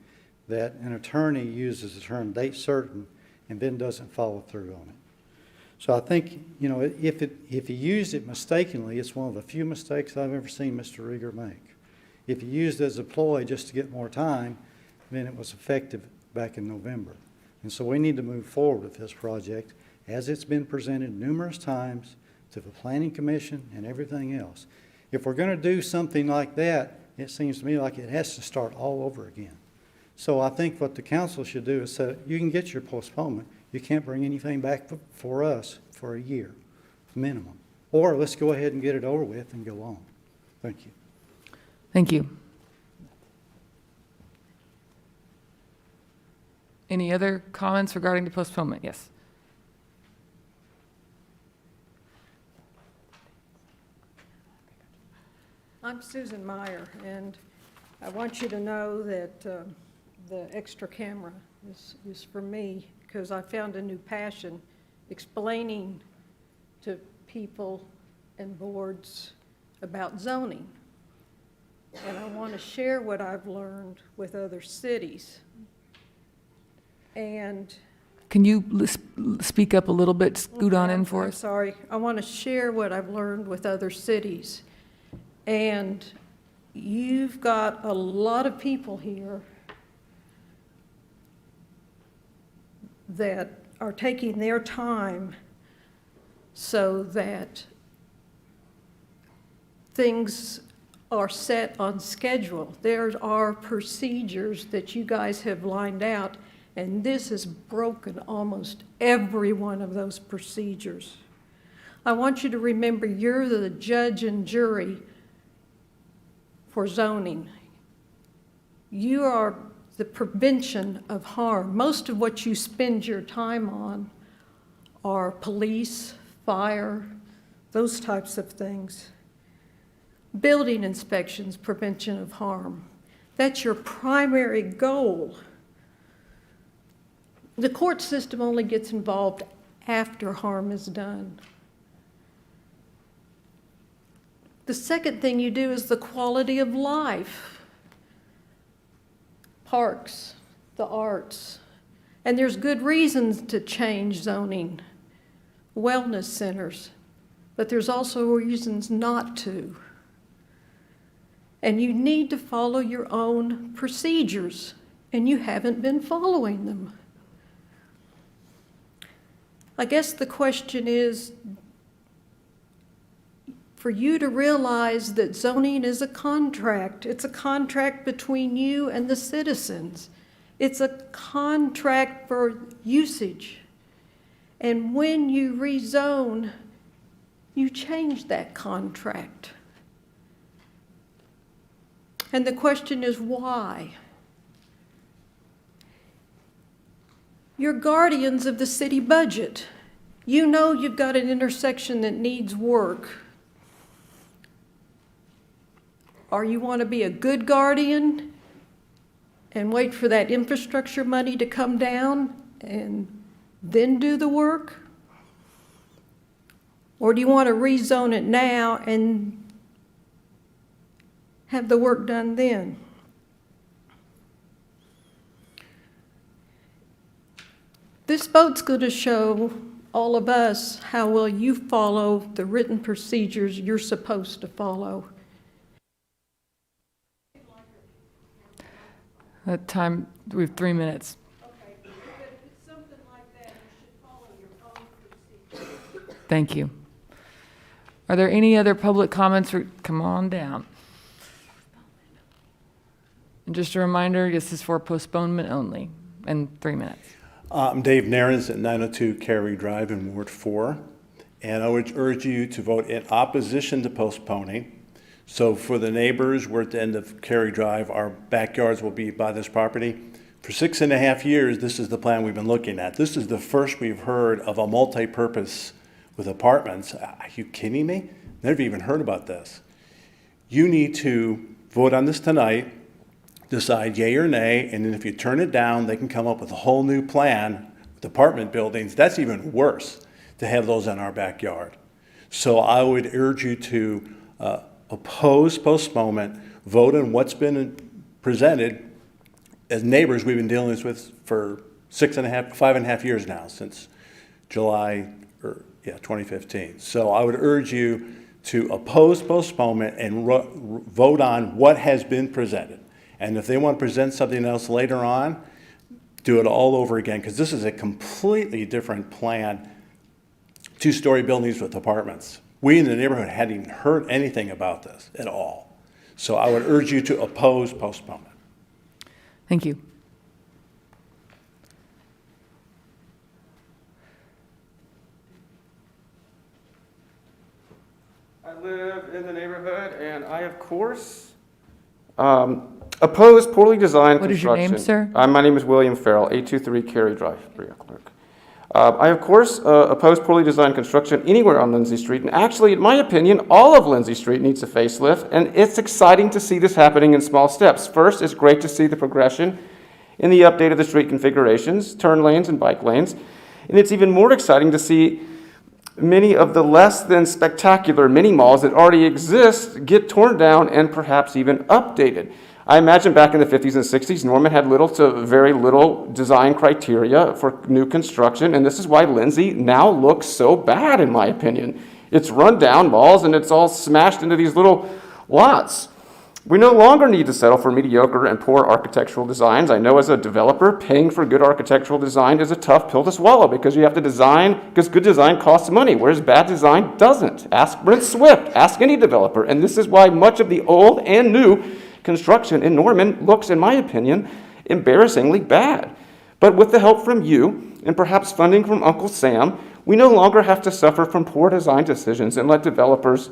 J: that an attorney uses the term date certain and then doesn't follow through on it. So I think, you know, if he used it mistakenly, it's one of the few mistakes I've ever seen Mr. Rieger make. If he used it as a ploy just to get more time, then it was effective back in November. And so we need to move forward with this project as it's been presented numerous times to the Planning Commission and everything else. If we're going to do something like that, it seems to me like it has to start all over again. So I think what the council should do is say, you can get your postponement. You can't bring anything back for us for a year, minimum. Or let's go ahead and get it over with and go on. Thank you.
A: Thank you. Any other comments regarding the postponement? Yes.
K: I'm Susan Meyer, and I want you to know that the extra camera is for me, because I found a new passion explaining to people and boards about zoning. And I want to share what I've learned with other cities. And
A: Can you speak up a little bit, scoot on in for
K: I'm
A: us?
K: sorry. I want to share what I've learned with other cities. And you've got a lot of people here that are taking their time so that things are set on schedule. There are procedures that you guys have lined out, and this has broken almost every one of those procedures. I want you to remember you're the judge and jury for zoning. You are the prevention of harm. Most of what you spend your time on are police, fire, those types of things. Building inspections, prevention of harm. That's your primary goal. The court system only gets involved after harm is done. The second thing you do is the quality of life. Parks, the arts. And there's good reasons to change zoning. Wellness centers. But there's also reasons not to. And you need to follow your own procedures, and you haven't been following them. I guess the question is for you to realize that zoning is a contract. It's a contract between you and the citizens. It's a contract for usage. And when you rezone, you change that contract. And the question is why? You're guardians of the city budget. You know you've got an intersection that needs work. Or you want to be a good guardian and wait for that infrastructure money to come down and then do the work? Or do you want to rezone it now and have the work done then? This vote's going to show all of us how well you follow the written procedures you're supposed to follow.
A: That time, we have 3 minutes.
K: Okay, but if it's something like that, you should follow your own procedures.
A: Thank you. Are there any other public comments? Come on down. And just a reminder, this is for postponement only, and 3 minutes.
B: I'm Dave Nairns at 902 Cary Drive in Ward 4, and I would urge you to vote in opposition to postponing. So for the neighbors, we're at the end of Cary Drive. Our backyards will be by this property. For 6.5 years, this is the plan we've been looking at. This is the first we've heard of a multi-purpose with apartments. Are you kidding me? Never even heard about this. You need to vote on this tonight, decide yay or nay, and then if you turn it down, they can come up with a whole new plan with apartment buildings. That's even worse to have those in our backyard. So I would urge you to oppose postponement, vote on what's been presented. As neighbors, we've been dealing with for 5.5 years now, since July 2015. So I would urge you to oppose postponement and vote on what has been presented. And if they want to present something else later on, do it all over again, because this is a completely different plan. 2-story buildings with apartments. We in the neighborhood hadn't even heard anything about this at all. So I would urge you to oppose postponement.
A: Thank you.
P: I live in the neighborhood, and I, of course, oppose poorly designed
A: What is your
P: construction.
A: name, sir?
P: My name is William Farrell, 823 Cary Drive, Brea Clerk. I, of course, oppose poorly designed construction anywhere on Lindsay Street, and actually, in my opinion, all of Lindsay Street needs a facelift, and it's exciting to see this happening in small steps. First, it's great to see the progression in the update of the street configurations, turn lanes and bike lanes, and it's even more exciting to see many of the less than spectacular mini malls that already exist get torn down and perhaps even updated. I imagine back in the 50s and 60s, Norman had little to very little design criteria for new construction, and this is why Lindsay now looks so bad, in my opinion. It's run down malls, and it's all smashed into these little lots. We no longer need to settle for mediocre and poor architectural designs. I know as a developer, paying for good architectural design is a tough pill to swallow because you have to design, because good design costs money, whereas bad design doesn't. Ask Brent Swift, ask any developer, and this is why much of the old and new construction in Norman looks, in my opinion, embarrassingly bad. But with the help from you, and perhaps funding from Uncle Sam, we no longer have to suffer from poor design decisions and let developers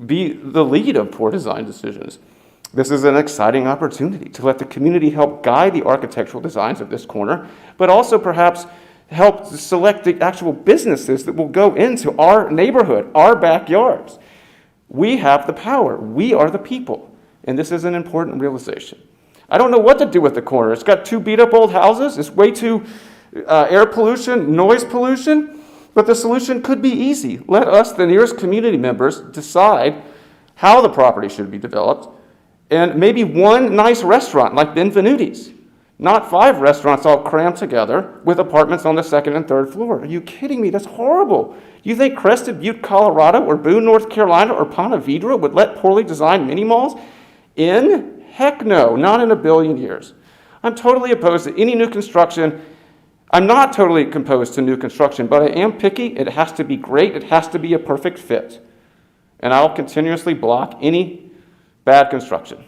P: be the lead of poor design decisions. This is an exciting opportunity to let the community help guide the architectural designs of this corner, but also perhaps help select the actual businesses that will go into our neighborhood, our backyards. We have the power. We are the people. And this is an important realization. I don't know what to do with the corner. It's got 2 beat-up old houses. It's way too air pollution, noise pollution. But the solution could be easy. Let us, the nearest community members, decide how the property should be developed. And maybe one nice restaurant like Benvenuti's. Not 5 restaurants all crammed together with apartments on the 2nd and 3rd floor. Are you kidding me? That's horrible. You think Crested Butte, Colorado, or Boone, North Carolina, or Ponte Vedra would let poorly designed mini malls in? Heck no, not in a billion years. I'm totally opposed to any new construction. I'm not totally opposed to new construction, but I am picky. It has to be great. It has to be a perfect fit. And I'll continuously block any bad construction.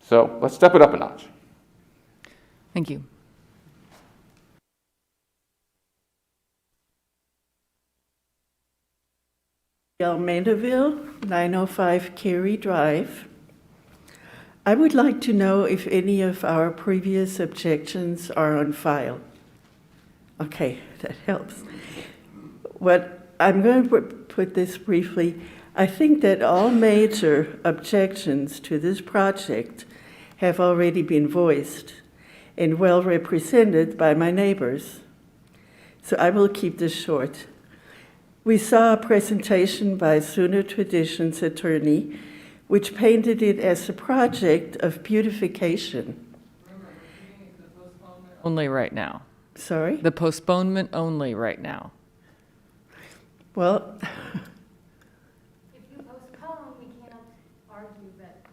P: So let's step it up a notch.
A: Thank you.
W: Alamedaville, 905 Cary Drive. I would like to know if any of our previous objections are on file. Okay, that helps. What I'm going to put this briefly. I think that all major objections to this project have already been voiced and well represented by my neighbors. So I will keep this short. We saw a presentation by Sooner Traditions attorney, which painted it as a project of beautification.
A: Only right now.
W: Sorry?
A: The postponement only right now.
W: Well,
M: If you postpone, we can't argue that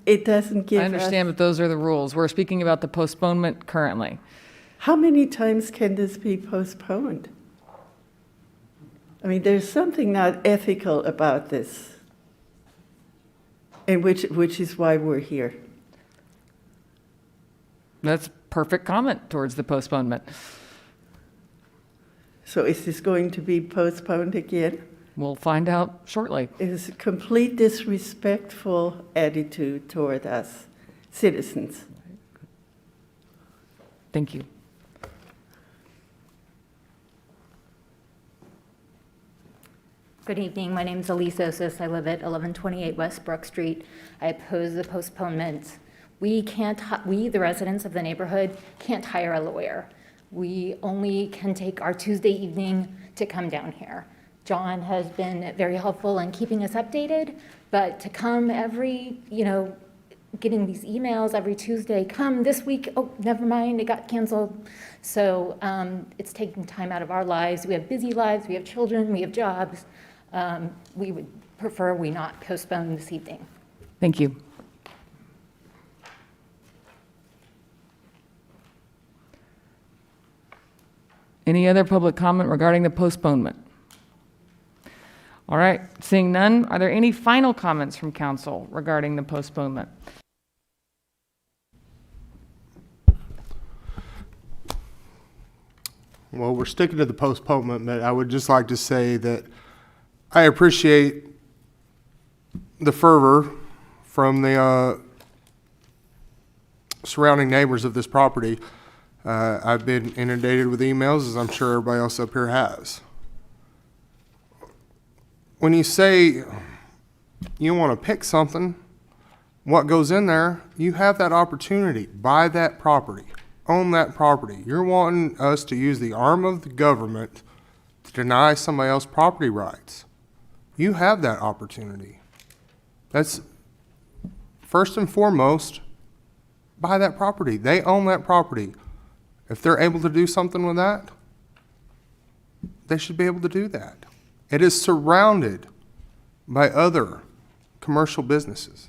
W: it doesn't give
A: I understand, but those are the rules. We're speaking about the postponement currently.
W: How many times can this be postponed? I mean, there's something not ethical about this, and which is why we're here.
A: That's perfect comment towards the postponement.
W: So is this going to be postponed again?
A: We'll find out shortly.
W: It is a complete disrespectful attitude toward us citizens.
A: Thank you.
I: Good evening. My name is Elise Osis. I live at 1128 West Brook Street. I oppose the postponement. We, the residents of the neighborhood, can't hire a lawyer. We only can take our Tuesday evening to come down here. John has been very helpful in keeping us updated, but to come every, getting these emails every Tuesday, come this week, oh, never mind, it got canceled. So it's taking time out of our lives. We have busy lives, we have children, we have jobs. We would prefer we not postpone this evening.
A: Thank you. Any other public comment regarding the postponement? All right, seeing none, are there any final comments from council regarding the postponement?
L: Well, we're sticking to the postponement, but I would just like to say that I appreciate the fervor from the surrounding neighbors of this property. I've been inundated with emails, as I'm sure everybody else up here has. When you say you want to pick something, what goes in there, you have that opportunity. Buy that property. Own that property. You're wanting us to use the arm of the government to deny somebody else property rights. You have that opportunity. That's first and foremost, buy that property. They own that property. If they're able to do something with that, they should be able to do that. It is surrounded by other commercial businesses.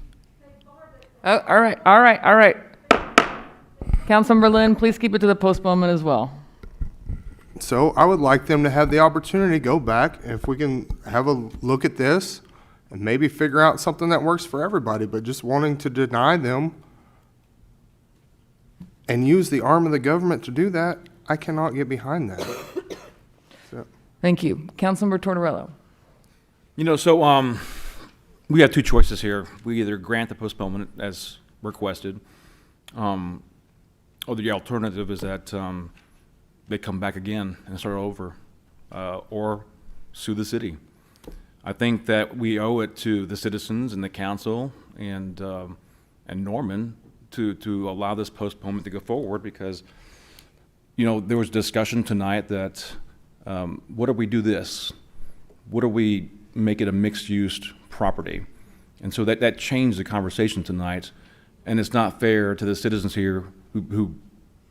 A: Oh, all right. Councilmember Lynn, please keep it to the postponement as well.
L: So I would like them to have the opportunity to go back, if we can have a look at this and maybe figure out something that works for everybody, but just wanting to deny them and use the arm of the government to do that, I cannot get behind that. So.
A: Thank you. Councilmember Tortorello.
G: We have two choices here. We either grant the postponement as requested, or the alternative is that they come back again and start over, or sue the city. I think that we owe it to the citizens and the council and Norman to allow this postponement to go forward, because there was discussion tonight that what if we do this? What if we make it a mixed-use property? And so that changed the conversation tonight, and it's not fair to the citizens here who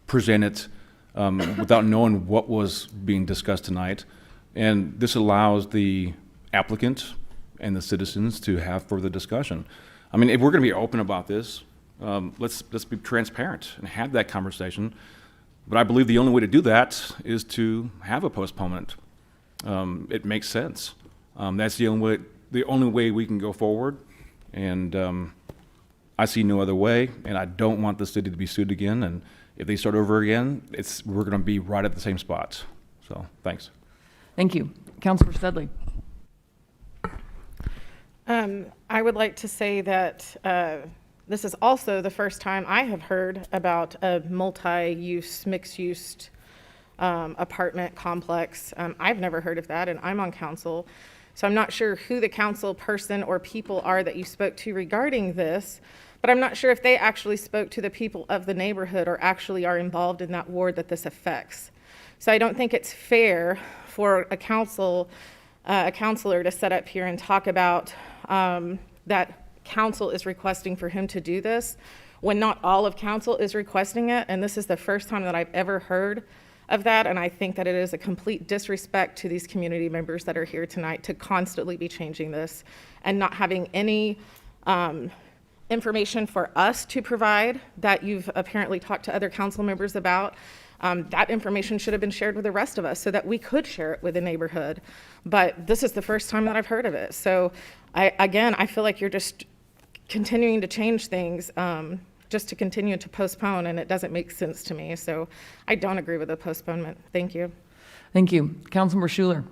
G: presented without knowing what was being discussed tonight. And this allows the applicant and the citizens to have further discussion. I mean, if we're going to be open about this, let's be transparent and have that conversation. But I believe the only way to do that is to have a postponement. It makes sense. That's the only way we can go forward. And I see no other way. And I don't want the city to be sued again. And if they start over again, we're going to be right at the same spot. So thanks.
A: Thank you. Councilor Studley.
N: I would like to say that this is also the first time I have heard about a multi-use, mixed-use apartment complex. I've never heard of that, and I'm on council. So I'm not sure who the council person or people are that you spoke to regarding this, but I'm not sure if they actually spoke to the people of the neighborhood or actually are involved in that ward that this affects. So I don't think it's fair for a counselor to set up here and talk about that council is requesting for him to do this when not all of council is requesting it. And this is the first time that I've ever heard of that. And I think that it is a complete disrespect to these community members that are here tonight to constantly be changing this and not having any information for us to provide that you've apparently talked to other council members about. That information should have been shared with the rest of us so that we could share it with the neighborhood. But this is the first time that I've heard of it. So I feel like you're just continuing to change things just to continue to postpone, and it doesn't make sense to me. So I don't agree with the postponement. Thank you.
A: Thank you. Councilmember Schuler.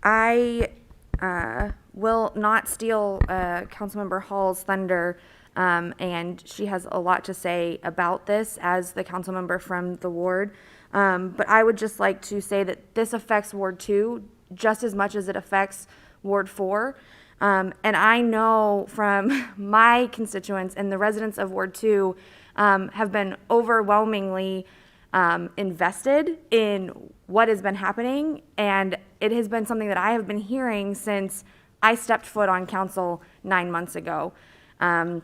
D: I will not steal Councilmember Hall's thunder, and she has a lot to say about this as the council member from the ward. But I would just like to say that this affects Ward 2 just as much as it affects Ward 4. And I know from my constituents and the residents of Ward 2 have been overwhelmingly invested in what has been happening, and it has been something that I have been hearing since I stepped foot on council 9 months ago. And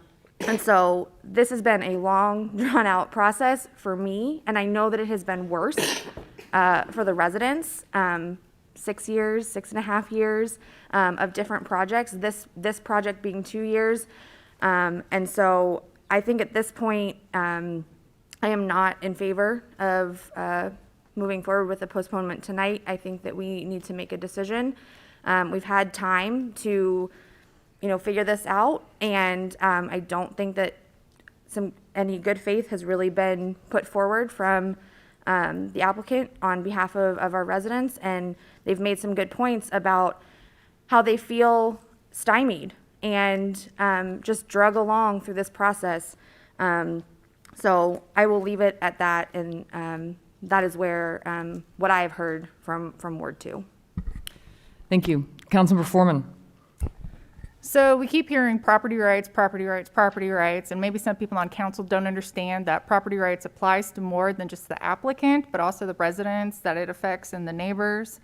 D: so this has been a long, drawn-out process for me, and I know that it has been worse for the residents. 6 years, 6.5 years of different projects, this project being 2 years. And so I think at this point, I am not in favor of moving forward with a postponement tonight. I think that we need to make a decision. We've had time to, figure this out, and I don't think that any good faith has really been put forward from the applicant on behalf of our residents, and they've made some good points about how they feel stymied and just drug along through this process. So I will leave it at that, and that is where what I have heard from Ward 2.
A: Thank you. Councilmember Foreman.
H: So we keep hearing property rights, property rights, property rights, and maybe some people on council don't understand that property rights applies to more than just the applicant, but also the residents that it affects and the neighbors.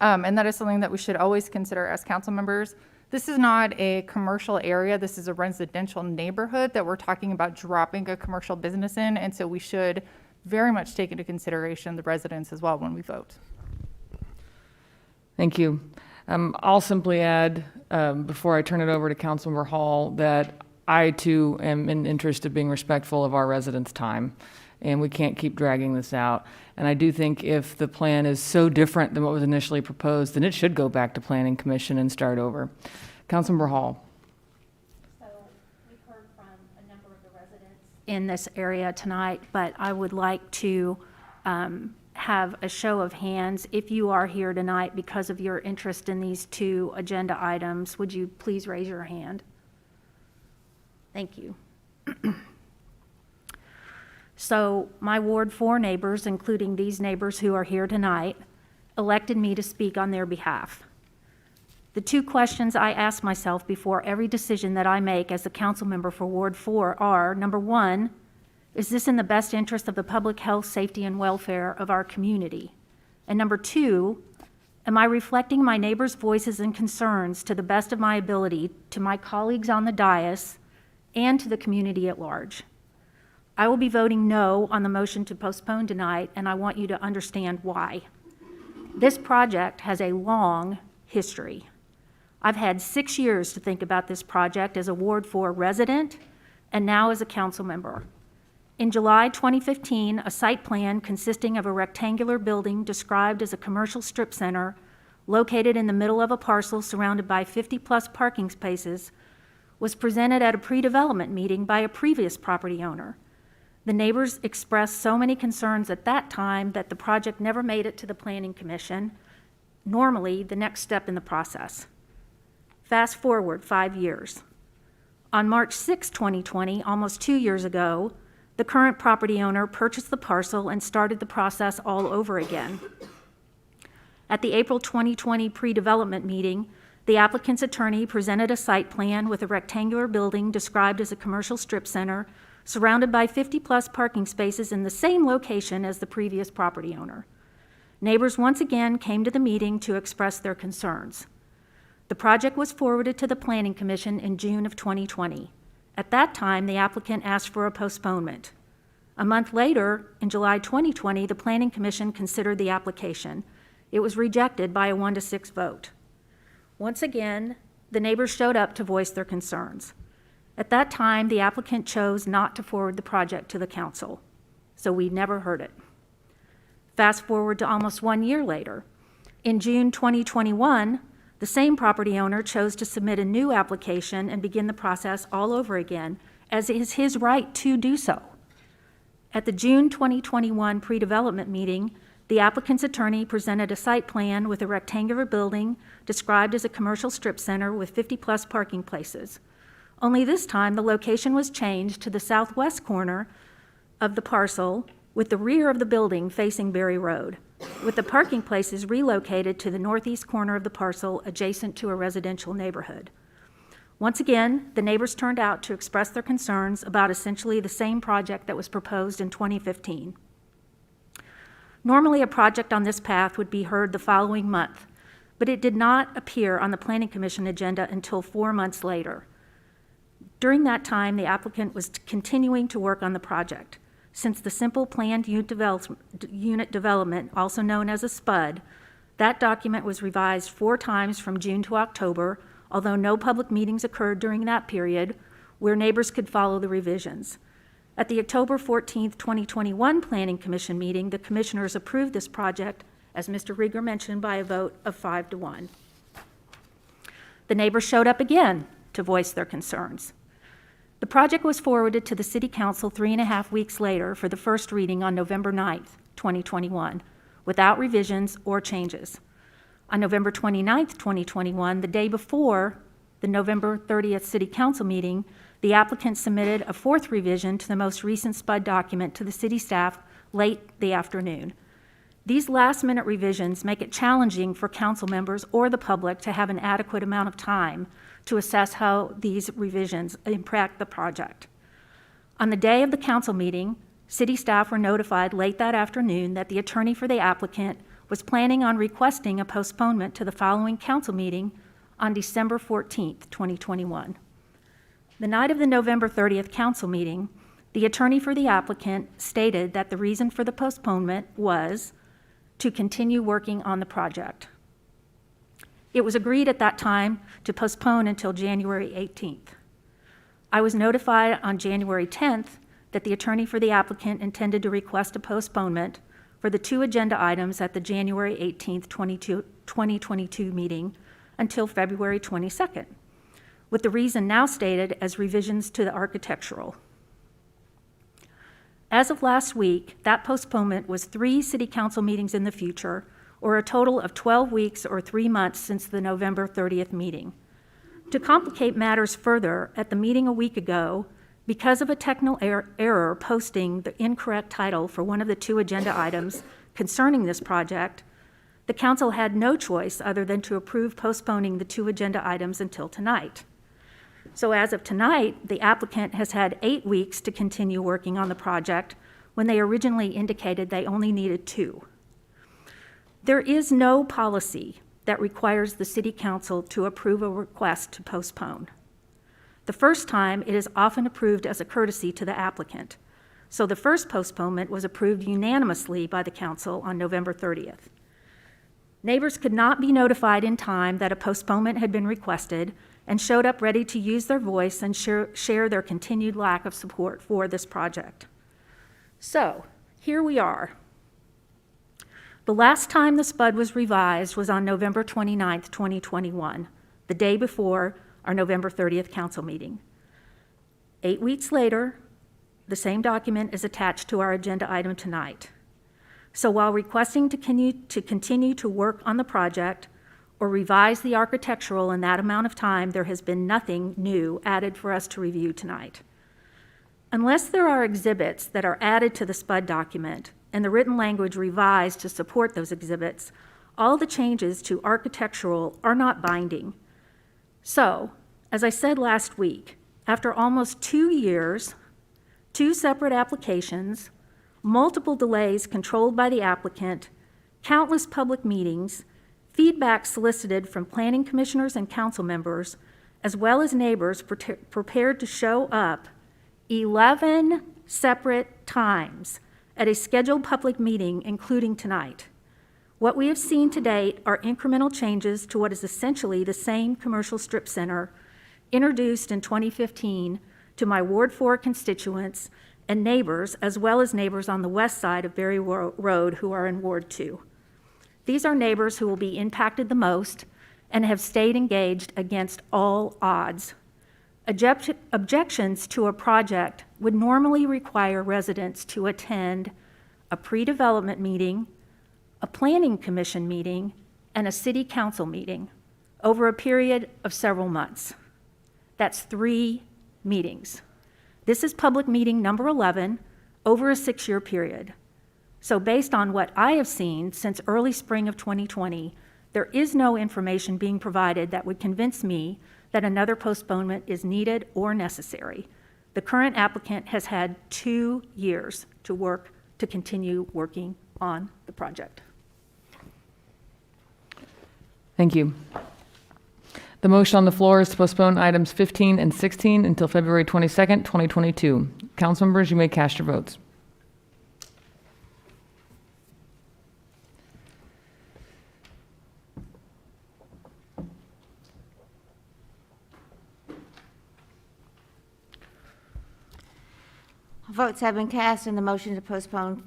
H: And that is something that we should always consider as council members. This is not a commercial area. This is a residential neighborhood that we're talking about dropping a commercial business in. And so we should very much take into consideration the residents as well when we vote.
A: Thank you. I'll simply add, before I turn it over to Councilmember Hall, that I too am in interest of being respectful of our residents' time, and we can't keep dragging this out. And I do think if the plan is so different than what was initially proposed, then it should go back to Planning Commission and start over. Councilmember Hall.
M: So we've heard from a number of the residents in this area tonight, but I would like to have a show of hands. If you are here tonight because of your interest in these two agenda items, would you please raise your hand? Thank you. So my Ward 4 neighbors, including these neighbors who are here tonight, elected me to speak on their behalf. The two questions I ask myself before every decision that I make as a council member for Ward 4 are, number one, is this in the best interest of the public health, safety, and welfare of our community? And number two, am I reflecting my neighbors' voices and concerns to the best of my ability to my colleagues on the dais and to the community at large? I will be voting no on the motion to postpone tonight, and I want you to understand why. This project has a long history. I've had 6 years to think about this project as a Ward 4 resident and now as a council member. In July 2015, a site plan consisting of a rectangular building described as a commercial strip center located in the middle of a parcel surrounded by 50-plus parking spaces was presented at a pre-development meeting by a previous property owner. The neighbors expressed so many concerns at that time that the project never made it to the Planning Commission, normally the next step in the process. Fast forward 5 years. On March 6, 2020, almost 2 years ago, the current property owner purchased the parcel and started the process all over again. At the April 2020 pre-development meeting, the applicant's attorney presented a site plan with a rectangular building described as a commercial strip center surrounded by 50-plus parking spaces in the same location as the previous property owner. Neighbors once again came to the meeting to express their concerns. The project was forwarded to the Planning Commission in June of 2020. At that time, the applicant asked for a postponement. A month later, in July 2020, the Planning Commission considered the application. It was rejected by a 1-6 vote. Once again, the neighbors showed up to voice their concerns. At that time, the applicant chose not to forward the project to the council, so we never heard it. Fast forward to almost 1 year later. In June 2021, the same property owner chose to submit a new application and begin the process all over again, as is his right to do so. At the June 2021 pre-development meeting, the applicant's attorney presented a site plan with a rectangular building described as a commercial strip center with 50-plus parking places. Only this time, the location was changed to the southwest corner of the parcel with the rear of the building facing Berry Road, with the parking places relocated to the northeast corner of the parcel adjacent to a residential neighborhood. Once again, the neighbors turned out to express their concerns about essentially the same project that was proposed in 2015. Normally, a project on this path would be heard the following month, but it did not appear on the Planning Commission agenda until 4 months later. During that time, the applicant was continuing to work on the project. Since the simple planned unit development, also known as a SPUD, that document was revised 4 times from June to October, although no public meetings occurred during that period where neighbors could follow the revisions. At the October 14, 2021 Planning Commission meeting, the commissioners approved this project, as Mr. Rieger mentioned, by a vote of 5-1. The neighbors showed up again to voice their concerns. The project was forwarded to the City Council 3.5 weeks later for the first reading on November 9, 2021, without revisions or changes. On November 29, 2021, the day before the November 30th City Council meeting, the applicant submitted a 4th revision to the most recent SPUD document to the city staff late the afternoon. These last-minute revisions make it challenging for council members or the public to have an adequate amount of time to assess how these revisions impact the project. On the day of the council meeting, city staff were notified late that afternoon that the attorney for the applicant was planning on requesting a postponement to the following council meeting on December 14, 2021. The night of the November 30th council meeting, the attorney for the applicant stated that the reason for the postponement was to continue working on the project. It was agreed at that time to postpone until January 18th. I was notified on January 10th that the attorney for the applicant intended to request a postponement for the 2 agenda items at the January 18th, 2022 meeting until February 22nd, with the reason now stated as revisions to the architectural. As of last week, that postponement was 3 city council meetings in the future, or a total of 12 weeks or 3 months since the November 30th meeting. To complicate matters further, at the meeting a week ago, because of a technical error posting the incorrect title for one of the 2 agenda items concerning this project, the council had no choice other than to approve postponing the 2 agenda items until tonight. So as of tonight, the applicant has had 8 weeks to continue working on the project when they originally indicated they only needed 2. There is no policy that requires the City Council to approve a request to postpone. The first time, it is often approved as a courtesy to the applicant. So the first postponement was approved unanimously by the Council on November 30th. Neighbors could not be notified in time that a postponement had been requested and showed up ready to use their voice and share their continued lack of support for this project. So, here we are. The last time the SPUD was revised was on November 29th, 2021, the day before our November 30th council meeting. 8 weeks later, the same document is attached to our agenda item tonight. So while requesting to continue to work on the project or revise the architectural in that amount of time, there has been nothing new added for us to review tonight. Unless there are exhibits that are added to the SPUD document and the written language revised to support those exhibits, all the changes to architectural are not binding. So, as I said last week, after almost 2 years, 2 separate applications, multiple delays controlled by the applicant, countless public meetings, feedback solicited from planning commissioners and council members, as well as neighbors prepared to show up 11 separate times at a scheduled public meeting, including tonight. What we have seen to date are incremental changes to what is essentially the same commercial strip center introduced in 2015 to my Ward 4 constituents and neighbors, as well as neighbors on the west side of Berry Road who are in Ward 2. These are neighbors who will be impacted the most and have stayed engaged against all odds. Objections to a project would normally require residents to attend a pre-development meeting, a planning commission meeting, and a city council meeting over a period of several months. That's 3 meetings. This is public meeting number 11 over a 6-year period. So based on what I have seen since early spring of 2020, there is no information being provided that would convince me that another postponement is needed or necessary. The current applicant has had 2 years to continue working on the project.
A: Thank you. The motion on the floor is to postpone items 15 and 16 until February 22nd, 2022. Council members, you may cast your votes.
O: Votes have been cast and the motion to postpone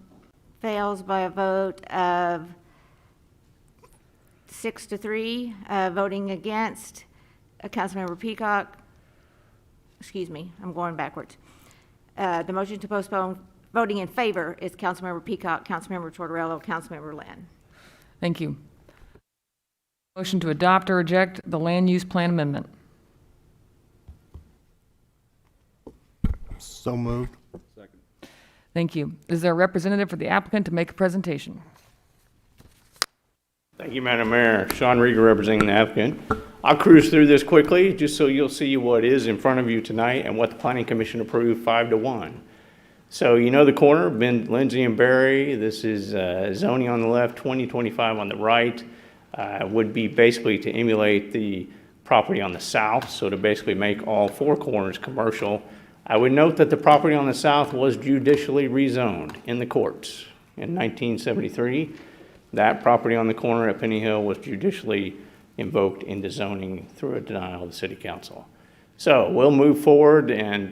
O: fails by a vote of 6-3. Voting against, Councilmember Peacock. Excuse me, I'm going backwards. The motion to postpone, voting in favor is Councilmember Peacock, Councilmember Tortorello, Councilmember Lynn.
A: Thank you. Motion to adopt or reject the land use plan amendment.
L: So moved.
G: Second.
A: Thank you. Is there a representative for the applicant to make a presentation?
R: Thank you, Madam Mayor. Sean Rieger representing the applicant. I'll cruise through this quickly just so you'll see what is in front of you tonight and what the Planning Commission approved 5-1. So you know the corner, Ben, Lindsay and Berry. This is zoning on the left, 2025 on the right. Would be basically to emulate the property on the south, so to basically make all 4 corners commercial. I would note that the property on the south was judicially rezoned in the courts in 1973. That property on the corner at Penny Hill was judicially invoked into zoning through a denial of the city council. So we'll move forward, and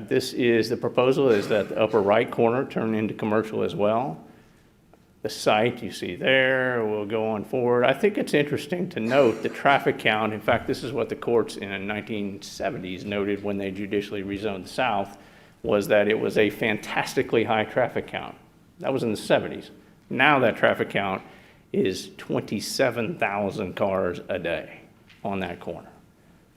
R: this is the proposal is that the upper right corner turn into commercial as well. The site you see there will go on forward. I think it's interesting to note the traffic count. In fact, this is what the courts in the 1970s noted when they judicially rezoned the south, was that it was a fantastically high traffic count. That was in the 70s. Now that traffic count is 27,000 cars a day on that corner.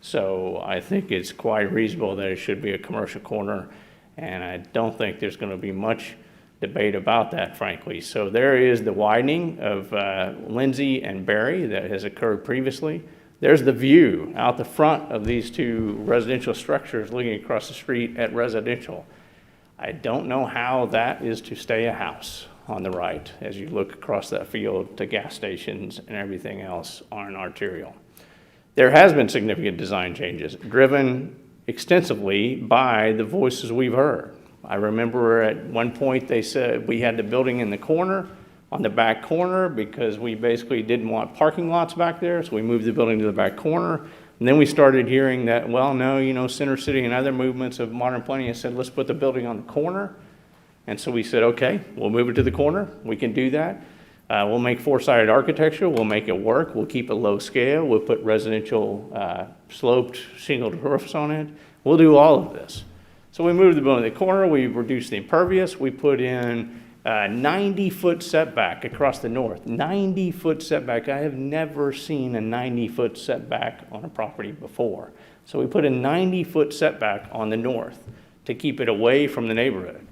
R: So I think it's quite reasonable that it should be a commercial corner, and I don't think there's going to be much debate about that, frankly. So there is the widening of Lindsay and Berry that has occurred previously. There's the view out the front of these 2 residential structures looking across the street at residential. I don't know how that is to stay a house on the right as you look across that field to gas stations and everything else on arterial. There has been significant design changes driven extensively by the voices we've heard. I remember at one point they said we had the building in the corner, on the back corner, because we basically didn't want parking lots back there, so we moved the building to the back corner. And then we started hearing that, well, no, you know, Center City and other movements of modern planning have said, let's put the building on the corner. And so we said, okay, we'll move it to the corner. We can do that. We'll make 4-sided architecture. We'll make it work. We'll keep it low scale. We'll put residential sloped shingled roofs on it. We'll do all of this. So we moved the building to the corner. We reduced the impervious. We put in 90-foot setback across the north. 90-foot setback. I have never seen a 90-foot setback on a property before. So we put a 90-foot setback on the north. to keep it away from the neighborhood.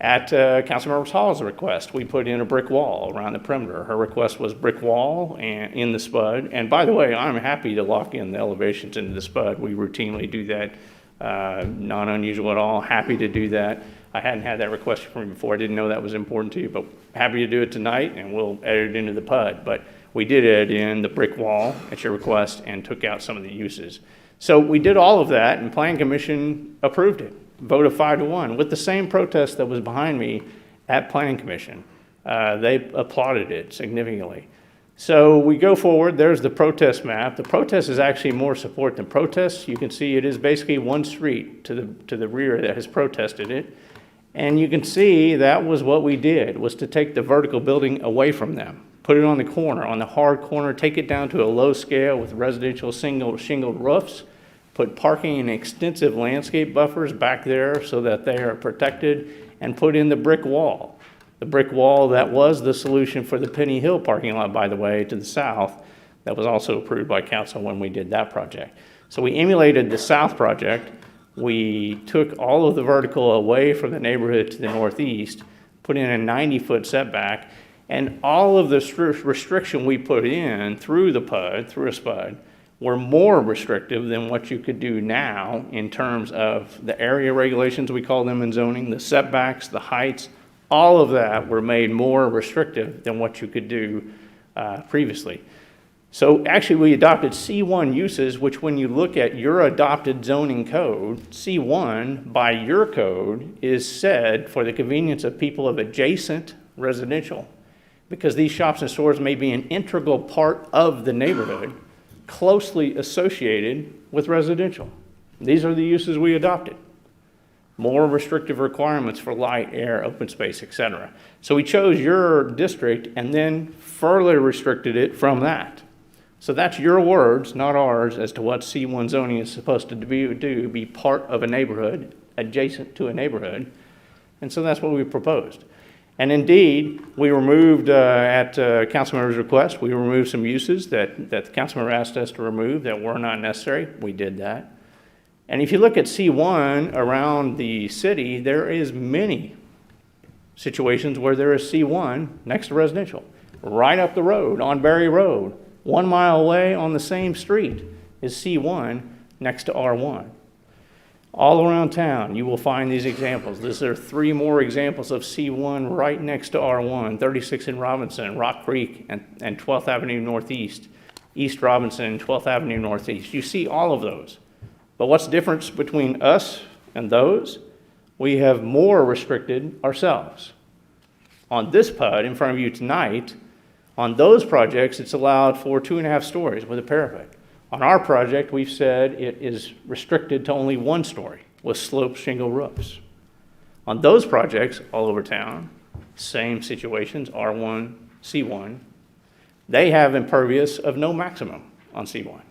R: At Councilmember Hall's request, we put in a brick wall around the perimeter. Her request was brick wall and in the spud. And by the way, I'm happy to lock in the elevations into the spud. We routinely do that, not unusual at all. Happy to do that. I hadn't had that request from you before. I didn't know that was important to you, but happy to do it tonight, and we'll edit it into the PUD. But we did edit in the brick wall at your request and took out some of the uses. So we did all of that, and Planning Commission approved it. Vote of 5-1 with the same protest that was behind me at Planning Commission. They applauded it significantly. So we go forward. There's the protest map. The protest is actually more support than protests. You can see it is basically one street to the rear that has protested it. And you can see that was what we did, was to take the vertical building away from them, put it on the corner, on the hard corner, take it down to a low scale with residential shingled roofs, put parking and extensive landscape buffers back there so that they are protected, and put in the brick wall. The brick wall that was the solution for the Penny Hill parking lot, by the way, to the south, that was also approved by council when we did that project. So we emulated the south project. We took all of the vertical away from the neighborhood to the northeast, put in a 90-foot setback, and all of the restriction we put in through the PUD, through a SPUD, were more restrictive than what you could do now in terms of the area regulations, we call them in zoning, the setbacks, the heights, all of that were made more restrictive than what you could do previously. So actually we adopted C1 uses, which when you look at your adopted zoning code, C1 by your code is said for the convenience of people of adjacent residential, because these shops and stores may be an integral part of the neighborhood, closely associated with residential. These are the uses we adopted. More restrictive requirements for light, air, open space, etc. So we chose your district and then further restricted it from that. So that's your words, not ours, as to what C1 zoning is supposed to be part of a neighborhood, adjacent to a neighborhood. And so that's what we proposed. And indeed, we removed, at Councilmember's request, we removed some uses that the Councilmember asked us to remove that were not necessary. We did that. And if you look at C1 around the city, there is many situations where there is C1 next to residential. Right up the road on Berry Road, 1 mile away on the same street is C1 next to R1. All around town, you will find these examples. These are 3 more examples of C1 right next to R1, 36 in Robinson, Rock Creek, and 12th Avenue Northeast, East Robinson, and 12th Avenue Northeast. You see all of those. But what's the difference between us and those? We have more restricted ourselves. On this PUD in front of you tonight, on those projects, it's allowed for 2.5 stories with a parapet. On our project, we've said it is restricted to only 1 story with sloped shingle roofs. On those projects all over town, same situations, R1, C1, they have impervious of no maximum on C1.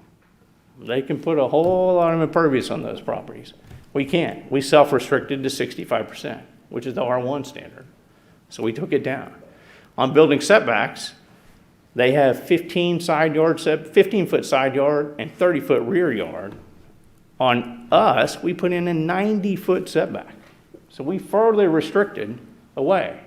R: They can put a whole lot of impervious on those properties. We can't. We self-restricted to 65%, which is the R1 standard. So we took it down. On building setbacks, they have 15-foot side yard and 30-foot rear yard. On us, we put in a 90-foot setback. So we further restricted away.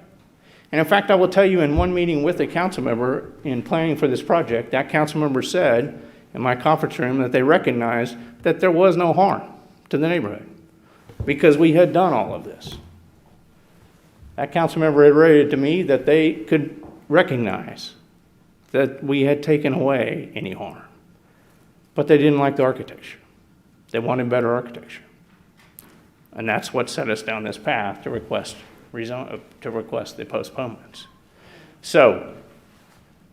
R: And in fact, I will tell you in one meeting with a council member in planning for this project, that council member said in my conference room that they recognized that there was no harm to the neighborhood because we had done all of this. That council member reiterated to me that they could recognize that we had taken away any harm, but they didn't like the architecture. They wanted better architecture. And that's what set us down this path to request the postponements. So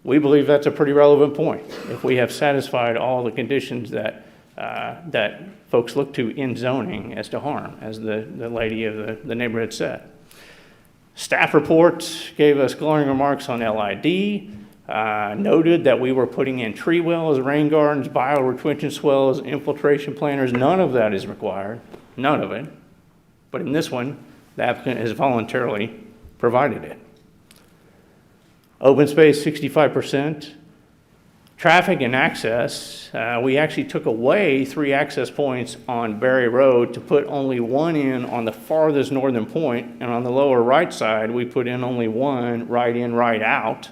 R: we believe that's a pretty relevant point. If we have satisfied all the conditions that folks look to in zoning as to harm, as the lady of the neighborhood said. Staff report gave us glowing remarks on LID, noted that we were putting in tree wells, rain gardens, bio-retention swells, infiltration planters. None of that is required, none of it. But in this one, the applicant has voluntarily provided it. Open space, 65%. Traffic and access, we actually took away 3 access points on Berry Road to put only 1 in on the farthest northern point, and on the lower right side, we put in only 1 right in, right out,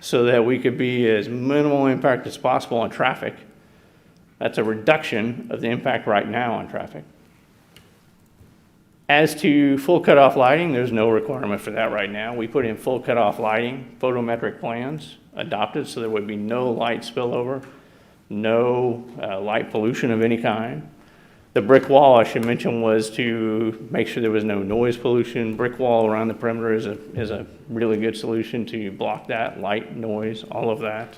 R: so that we could be as minimal impact as possible on traffic. That's a reduction of the impact right now on traffic. As to full cutoff lighting, there's no requirement for that right now. We put in full cutoff lighting, photometric plans adopted, so there would be no light spillover, no light pollution of any kind. The brick wall, I should mention, was to make sure there was no noise pollution. Brick wall around the perimeter is a really good solution to block that, light, noise, all of that.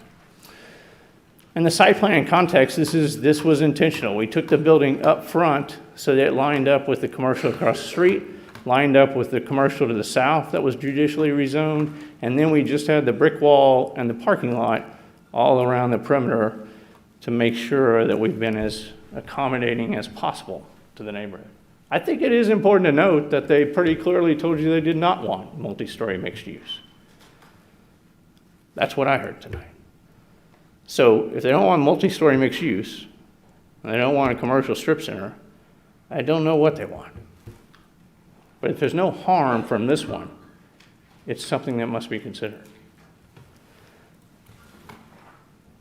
R: In the site plan context, this was intentional. We took the building up front so that it lined up with the commercial across the street, lined up with the commercial to the south that was judicially rezoned, and then we just had the brick wall and the parking lot all around the perimeter to make sure that we've been as accommodating as possible to the neighborhood. I think it is important to note that they pretty clearly told you they did not want multi-story mixed use. That's what I heard tonight. So if they don't want multi-story mixed use, and they don't want a commercial strip center, I don't know what they want. But if there's no harm from this one, it's something that must be considered.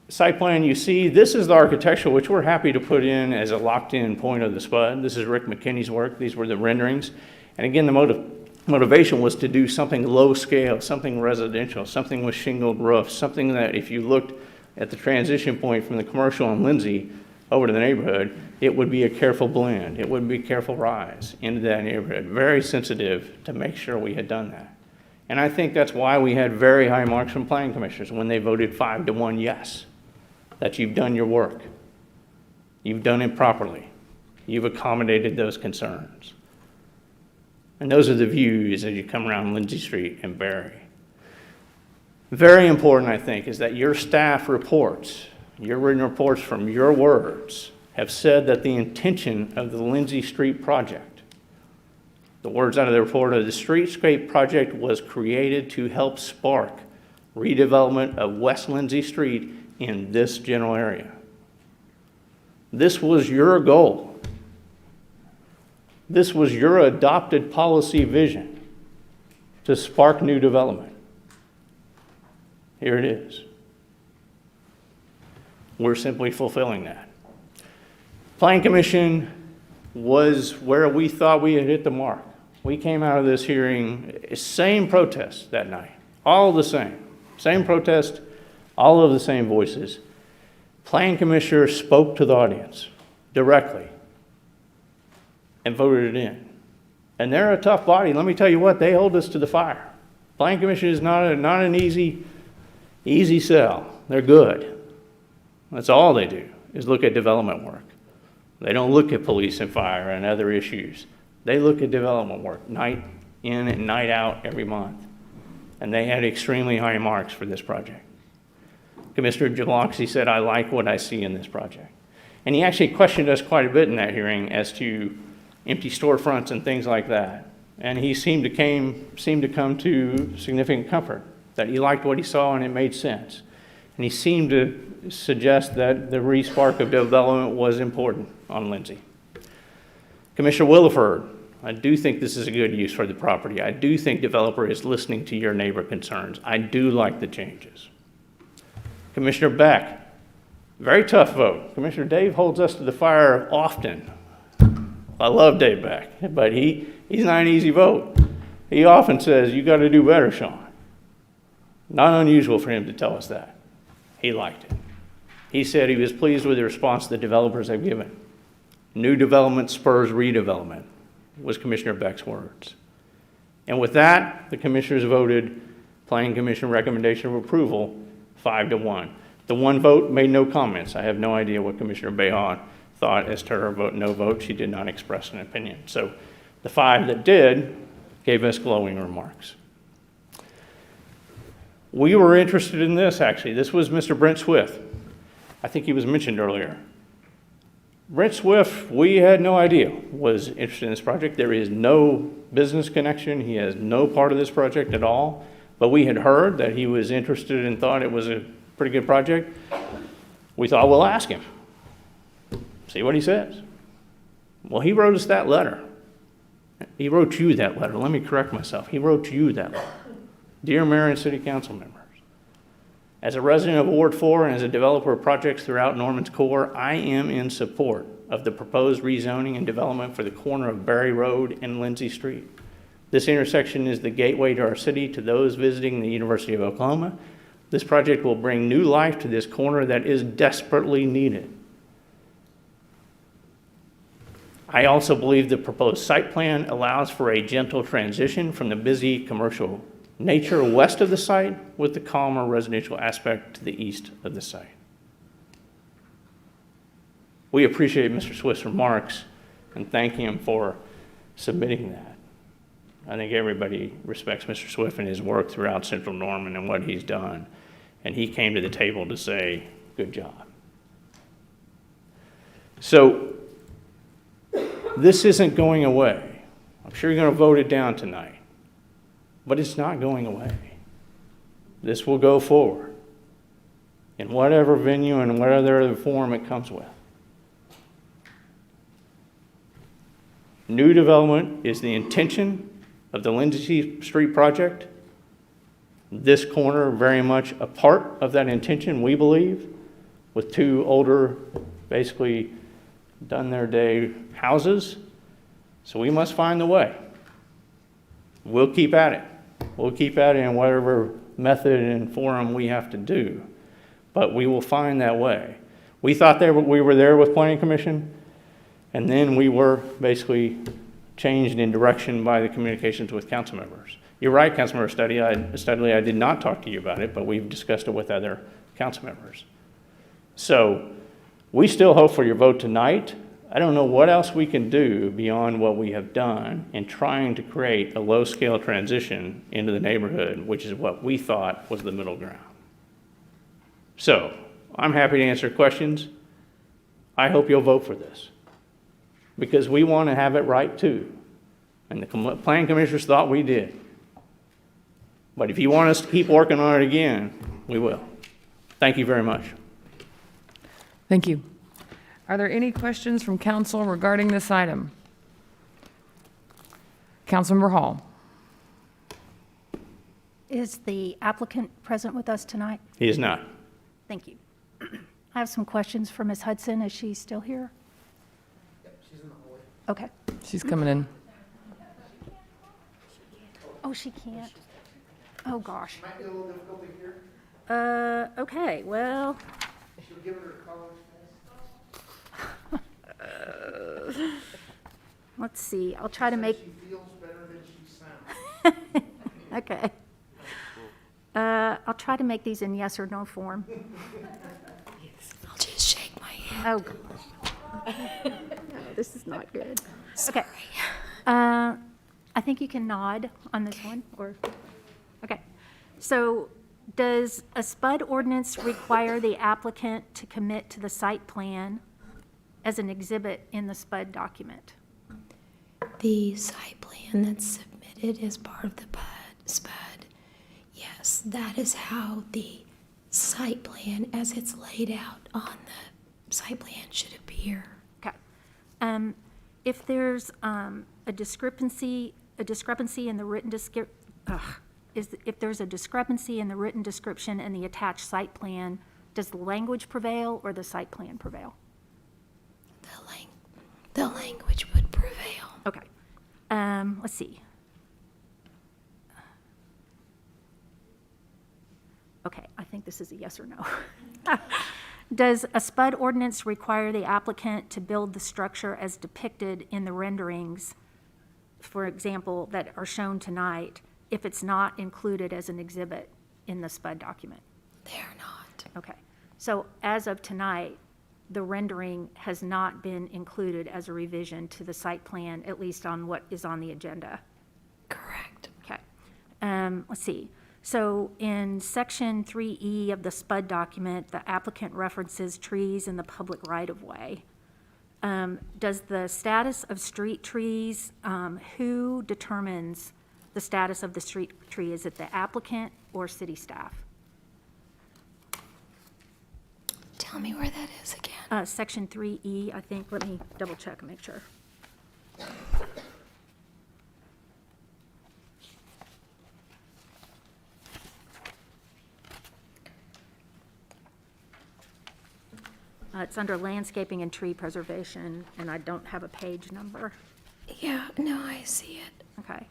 R: Site plan you see, this is the architectural, which we're happy to put in as a locked-in point of the SPUD. This is Rick McKinney's work. These were the renderings. And again, the motivation was to do something low scale, something residential, something with shingled roofs, something that if you looked at the transition point from the commercial on Lindsay over to the neighborhood, it would be a careful blend. It would be a careful rise into that neighborhood. Very sensitive to make sure we had done that. And I think that's why we had very high marks from planning commissioners when they voted 5-1 yes, that you've done your work. You've done it properly. You've accommodated those concerns. And those are the views as you come around Lindsay Street and Berry. Very important, I think, is that your staff reports, your written reports from your words, have said that the intention of the Lindsay Street project, the words out of the report of the streetscape project was created to help spark redevelopment of West Lindsay Street in this general area. This was your goal. This was your adopted policy vision to spark new development. Here it is. We're simply fulfilling that. Planning Commission was where we thought we had hit the mark. We came out of this hearing, same protest that night, all the same protest, all of the same voices. Planning Commissioner spoke to the audience directly and voted it in. And they're a tough body. Let me tell you what, they hold us to the fire. Planning Commission is not an easy sell. They're good. That's all they do is look at development work. They don't look at police and fire and other issues. They look at development work night in and night out every month. And they had extremely high marks for this project. Commissioner Jaloxy said, I like what I see in this project. And he actually questioned us quite a bit in that hearing as to empty storefronts and things like that. And he seemed to come to significant comfort, that he liked what he saw and it made sense. And he seemed to suggest that the re-spark of development was important on Lindsay. Commissioner Williford, I do think this is a good use for the property. I do think developer is listening to your neighbor concerns. I do like the changes. Commissioner Beck, very tough vote. Commissioner Dave holds us to the fire often. I love Dave Beck, but he's not an easy vote. He often says, you got to do better, Sean. Not unusual for him to tell us that. He liked it. He said he was pleased with the response the developers have given. New development spurs redevelopment, was Commissioner Beck's words. And with that, the commissioners voted Planning Commission recommendation of approval 5-1. The one vote made no comments. I have no idea what Commissioner Behan thought as to her vote. No vote. She did not express an opinion. So the 5 that did gave us glowing remarks. We were interested in this, actually. This was Mr. Brent Swift. I think he was mentioned earlier. Brent Swift, we had no idea, was interested in this project. There is no business connection. He has no part of this project at all. But we had heard that he was interested and thought it was a pretty good project. We thought we'll ask him, see what he says. Well, he wrote us that letter. He wrote you that letter. Let me correct myself. He wrote you that letter. Dear Mayor and City Council members, as a resident of Ward 4 and as a developer of projects throughout Norman's core, I am in support of the proposed rezoning and development for the corner of Berry Road and Lindsay Street. This intersection is the gateway to our city to those visiting the University of Oklahoma. This project will bring new life to this corner that is desperately needed. I also believe the proposed site plan allows for a gentle transition from the busy commercial nature west of the site with the calmer residential aspect to the east of the site. We appreciate Mr. Swift's remarks and thank him for submitting that. I think everybody respects Mr. Swift and his work throughout Central Norman and what he's done. And he came to the table to say, good job. So this isn't going away. I'm sure you're going to vote it down tonight. But it's not going away. This will go forward in whatever venue and whatever form it comes with. New development is the intention of the Lindsay Street project. This corner very much a part of that intention, we believe, with two older, basically done their day houses. So we must find the way. We'll keep at it. We'll keep at it in whatever method and forum we have to do, but we will find that way. We thought we were there with Planning Commission, and then we were basically changed in direction by the communications with council members. You're right, Councilmember Studley, I did not talk to you about it, but we've discussed it with other council members. So we still hope for your vote tonight. I don't know what else we can do beyond what we have done in trying to create a low-scale transition into the neighborhood, which is what we thought was the middle ground. So I'm happy to answer questions. I hope you'll vote for this because we want to have it right too. And the planning commissioners thought we did. But if you want us to keep working on it again, we will. Thank you very much.
A: Thank you. Are there any questions from council regarding this item? Councilmember Hall.
M: Is the applicant present with us tonight?
R: He is not.
M: Thank you. I have some questions for Ms. Hudson. Is she still here?
E: Yep, she's in the hallway.
M: Okay.
A: She's coming in.
M: Oh, she can't? Oh, gosh.
E: Might be a little difficulty here.
M: Okay, well.
E: She'll give her a college test.
M: Let's see, I'll try to make.
E: She feels better than she sounds.
M: Okay. I'll try to make these in yes or no form.
Q: I'll just shake my head.
M: Oh, gosh. No, this is not good. Okay. I think you can nod on this one, or, okay. So does a SPUD ordinance require the applicant to commit to the site plan as an exhibit in the SPUD document?
Q: The site plan that's submitted as part of the SPUD, yes, that is how the site plan as it's laid out on the site plan should appear.
M: Okay. If there's a discrepancy in the written if there's a discrepancy in the written description and the attached site plan, does the language prevail or the site plan prevail?
Q: The language would prevail.
M: Okay. Let's see. Okay, I think this is a yes or no. Does a SPUD ordinance require the applicant to build the structure as depicted in the renderings, for example, that are shown tonight, if it's not included as an exhibit in the SPUD document?
Q: They are not.
M: Okay. So as of tonight, the rendering has not been included as a revision to the site plan, at least on what is on the agenda?
Q: Correct.
M: Okay. Let's see. So in section 3E of the SPUD document, the applicant references trees in the public right-of-way. Does the status of street trees, who determines the status of the street tree? Is it the applicant or city staff?
Q: Tell me where that is again.
M: Section 3E, I think. Let me double check and make sure. It's under landscaping and tree preservation, and I don't have a page number.
Q: Yeah, no, I see it.
M: Okay.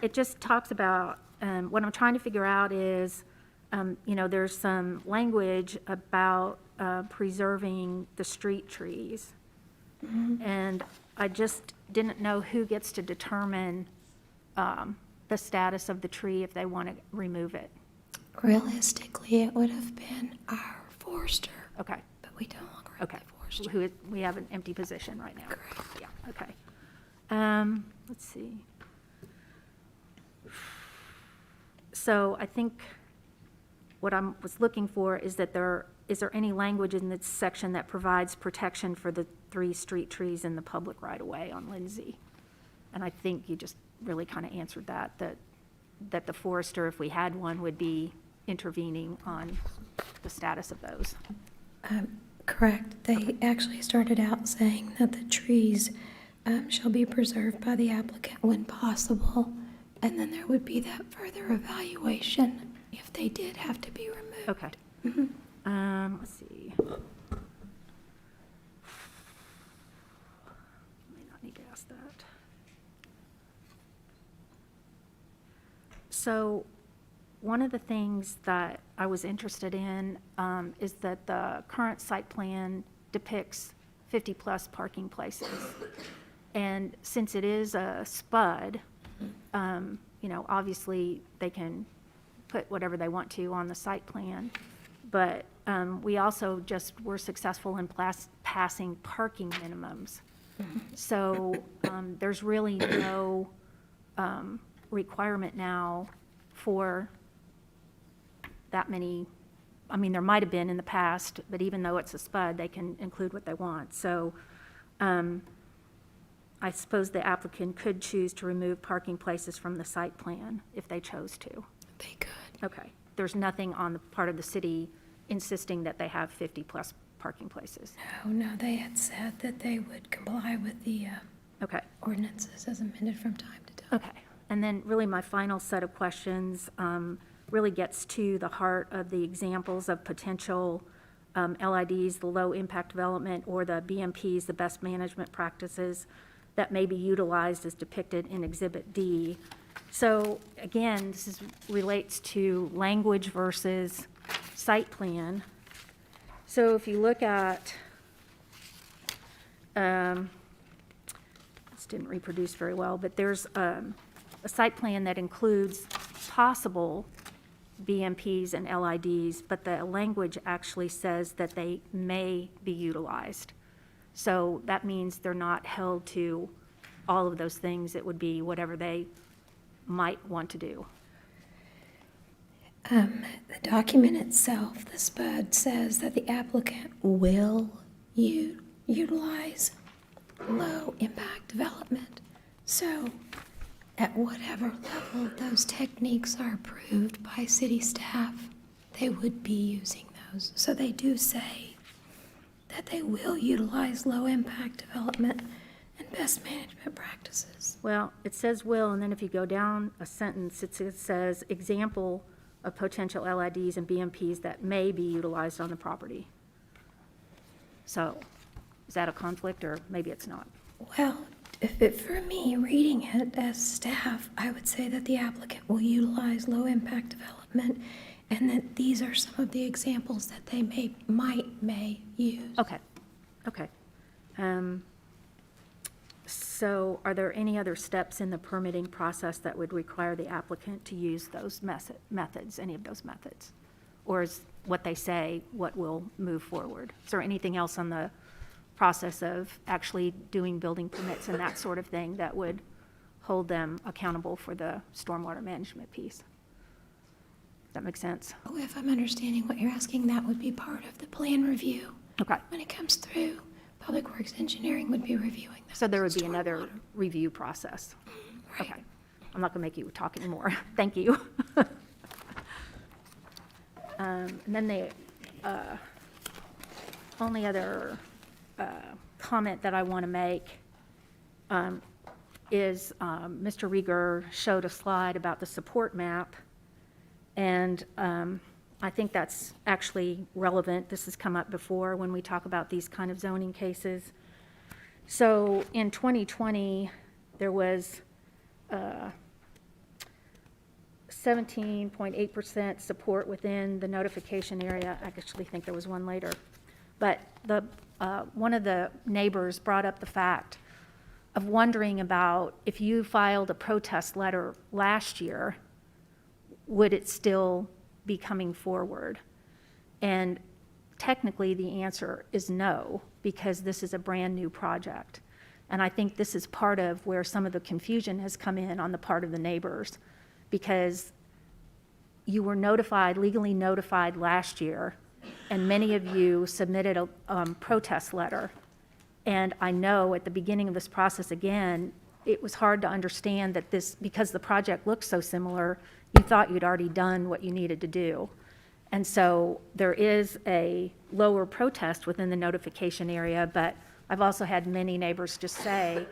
M: It just talks about, what I'm trying to figure out is, there's some language about preserving the street trees. And I just didn't know who gets to determine the status of the tree if they want to remove it.
Q: Realistically, it would have been our forester.
M: Okay.
Q: But we no longer have
M: Okay.
Q: the forester.
M: We have an empty position right now.
Q: Correct.
M: Yeah, okay. Let's see. So I think what I was looking for is that is there any language in this section that provides protection for the 3 street trees in the public right-of-way on Lindsay? And I think you just really kind of answered that the forester, if we had one, would be intervening on the status of those.
Q: Correct. They actually started out saying that the trees shall be preserved by the applicant when possible, and then there would be that further evaluation if they did have to be removed.
M: Okay. Let's see. May not need to ask that. So, one of the things that I was interested in is that the current site plan depicts 50-plus parking places. And since it is a SPUD, obviously they can put whatever they want to on the site plan. But we also just were successful in passing parking minimums. So there's really no requirement now for that many. I mean, there might have been in the past, but even though it's a SPUD, they can include what they want. So I suppose the applicant could choose to remove parking places from the site plan if they chose to.
Q: They could.
M: Okay. There's nothing on the part of the city insisting that they have 50-plus parking places.
Q: No, they had said that they would comply with the
M: Okay.
Q: ordinances as amended from time to time.
M: Okay. And then really my final set of questions really gets to the heart of the examples of potential LIDs, the low-impact development, or the BMPs, the best management practices that may be utilized as depicted in Exhibit D. So again, this relates to language versus site plan. So if you look at, this didn't reproduce very well, but there's a site plan that includes possible BMPs and LIDs, but the language actually says that they may be utilized. So that means they're not held to all of those things. It would be whatever they might want to do.
Q: The document itself, the SPUD, says that the applicant will utilize low-impact development. So at whatever level those techniques are approved by city staff, they would be using those. So they do say that they will utilize low-impact development and best management practices.
M: Well, it says will, and then if you go down a sentence, it says example of potential LIDs and BMPs that may be utilized on the property. So is that a conflict, or maybe it's not?
Q: Well, for me, reading it as staff, I would say that the applicant will utilize low-impact development, and that these are some of the examples that they may use.
M: Okay, okay. So are there any other steps in the permitting process that would require the applicant to use those methods, any of those methods? Or is what they say what will move forward? Is there anything else on the process of actually doing building permits and that sort of thing that would hold them accountable for the stormwater management piece? Does that make sense?
Q: Oh, if I'm understanding what you're asking, that would be part of the plan review.
M: Okay.
Q: When it comes through, Public Works Engineering would be reviewing that.
M: So there would be another review process?
Q: Right.
M: Okay. I'm not going to make you talk anymore. Thank you. And then only other comment that I want to make is Mr. Rieger showed a slide about the support map, and I think that's actually relevant. This has come up before when we talk about these kind of zoning cases. So in 2020, there was 17.8% support within the notification area. I actually think there was one later. But one of the neighbors brought up the fact of wondering about if you filed a protest letter last year, would it still be coming forward? And technically the answer is no, because this is a brand new project. And I think this is part of where some of the confusion has come in on the part of the neighbors, because you were notified, legally notified last year, and many of you submitted a protest letter. And I know at the beginning of this process, again, it was hard to understand that this, because the project looked so similar, you thought you'd already done what you needed to do. And so there is a lower protest within the notification area, but I've also had many neighbors just say,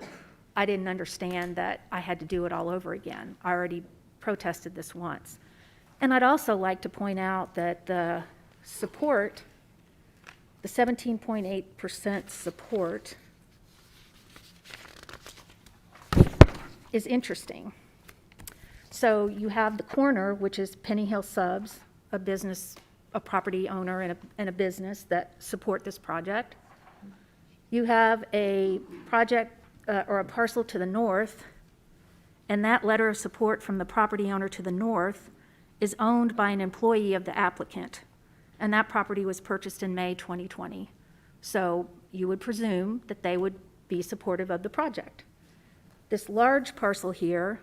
M: I didn't understand that I had to do it all over again. I already protested this once. And I'd also like to point out that the support, the 17.8% support, is interesting. So you have the corner, which is Penny Hill Subs, a business, a property owner and a business that support this project. You have a project or a parcel to the north, and that letter of support from the property owner to the north is owned by an employee of the applicant, and that property was purchased in May 2020. So you would presume that they would be supportive of the project. This large parcel here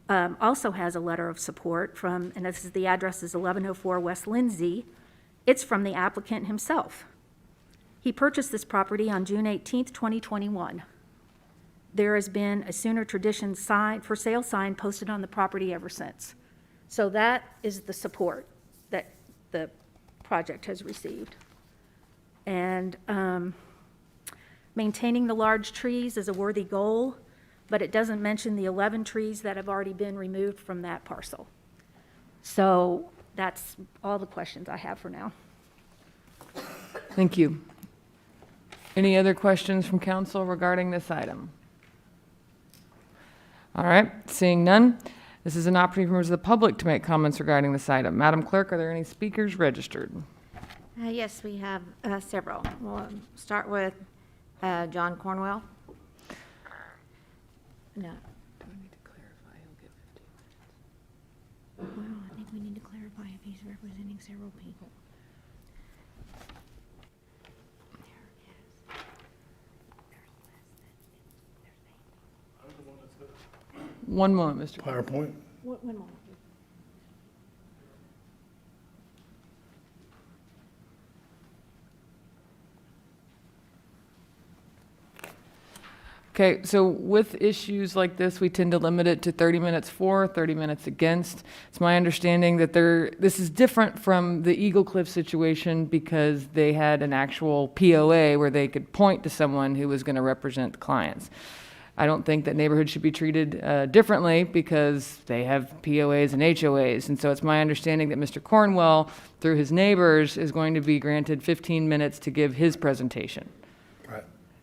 M: also has a letter of support from, and this is the address is 1104 West Lindsay. It's from the applicant himself. He purchased this property on June 18th, 2021. There has been a Sooner Tradition sign, for sale sign posted on the property ever since. So that is the support that the project has received. And maintaining the large trees is a worthy goal, but it doesn't mention the 11 trees that have already been removed from that parcel. So that's all the questions I have for now.
A: Thank you. Any other questions from council regarding this item? All right, seeing none, this is an opportunity for members of the public to make comments regarding this item. Madam Clerk, are there any speakers registered?
O: Yes, we have several. We'll start with John Cornwell. No.
A: Do we need to clarify? He'll get 15 minutes.
O: Well, I think we need to clarify if he's representing several people.
A: One moment, Mr.
C: PowerPoint.
O: One moment.
A: Okay, so with issues like this, we tend to limit it to 30 minutes for, 30 minutes against. It's my understanding that this is different from the Eagle Cliff situation because they had an actual POA where they could point to someone who was going to represent the clients. I don't think that neighborhoods should be treated differently because they have POAs and HOAs. And so it's my understanding that Mr. Cornwell, through his neighbors, is going to be granted 15 minutes to give his presentation.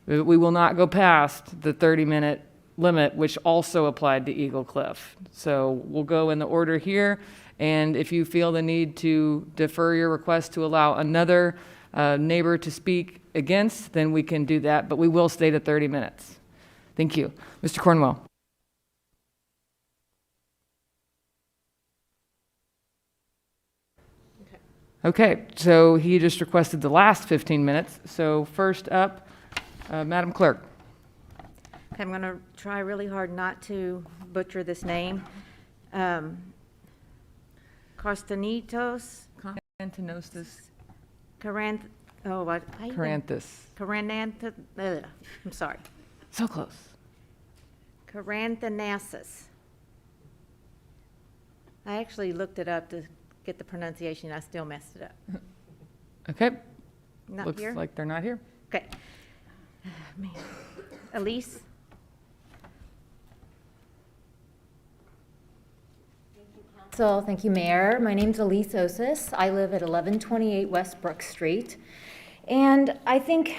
A: We will not go past the 30-minute limit, which also applied to Eagle Cliff. So we'll go in the order here, and if you feel the need to defer your request to allow another neighbor to speak against, then we can do that, but we will stay to 30 minutes. Thank you. Mr. Cornwell. Okay, so he just requested the last 15 minutes. So first up, Madam Clerk.
O: Okay, I'm going to try really hard not to butcher this name. Costanitos.
A: Carantinostas.
O: Caranthus. I'm sorry.
A: So close.
O: Caranthanasis. I actually looked it up to get the pronunciation. I still messed it up.
A: Okay.
O: Not
A: Looks
O: here?
A: like they're not here.
O: Okay. Man. Elise?
I: So, thank you, Mayor. My name's Elise Osis. I live at 1128 West Brook Street. And I think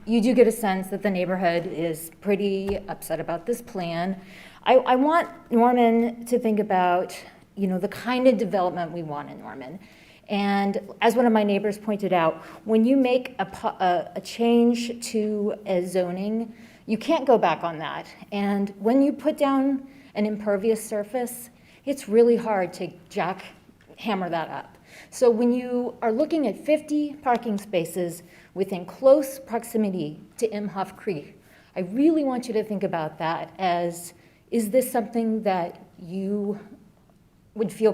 I: you do get a sense that the neighborhood is pretty upset about this plan. I want Norman to think about, the kind of development we want in Norman. And as one of my neighbors pointed out, when you make a change to a zoning, you can't go back on that. And when you put down an impervious surface, it's really hard to jackhammer that up. So when you are looking at 50 parking spaces within close proximity to Imhof Creek, I really want you to think about that as, is this something that you would feel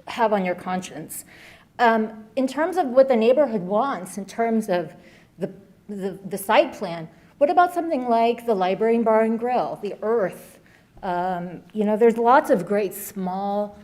I: have on your conscience? In terms of what the neighborhood wants, in terms of the site plan, what about something like the Library Bar and Grill, the Earth? There's lots of great small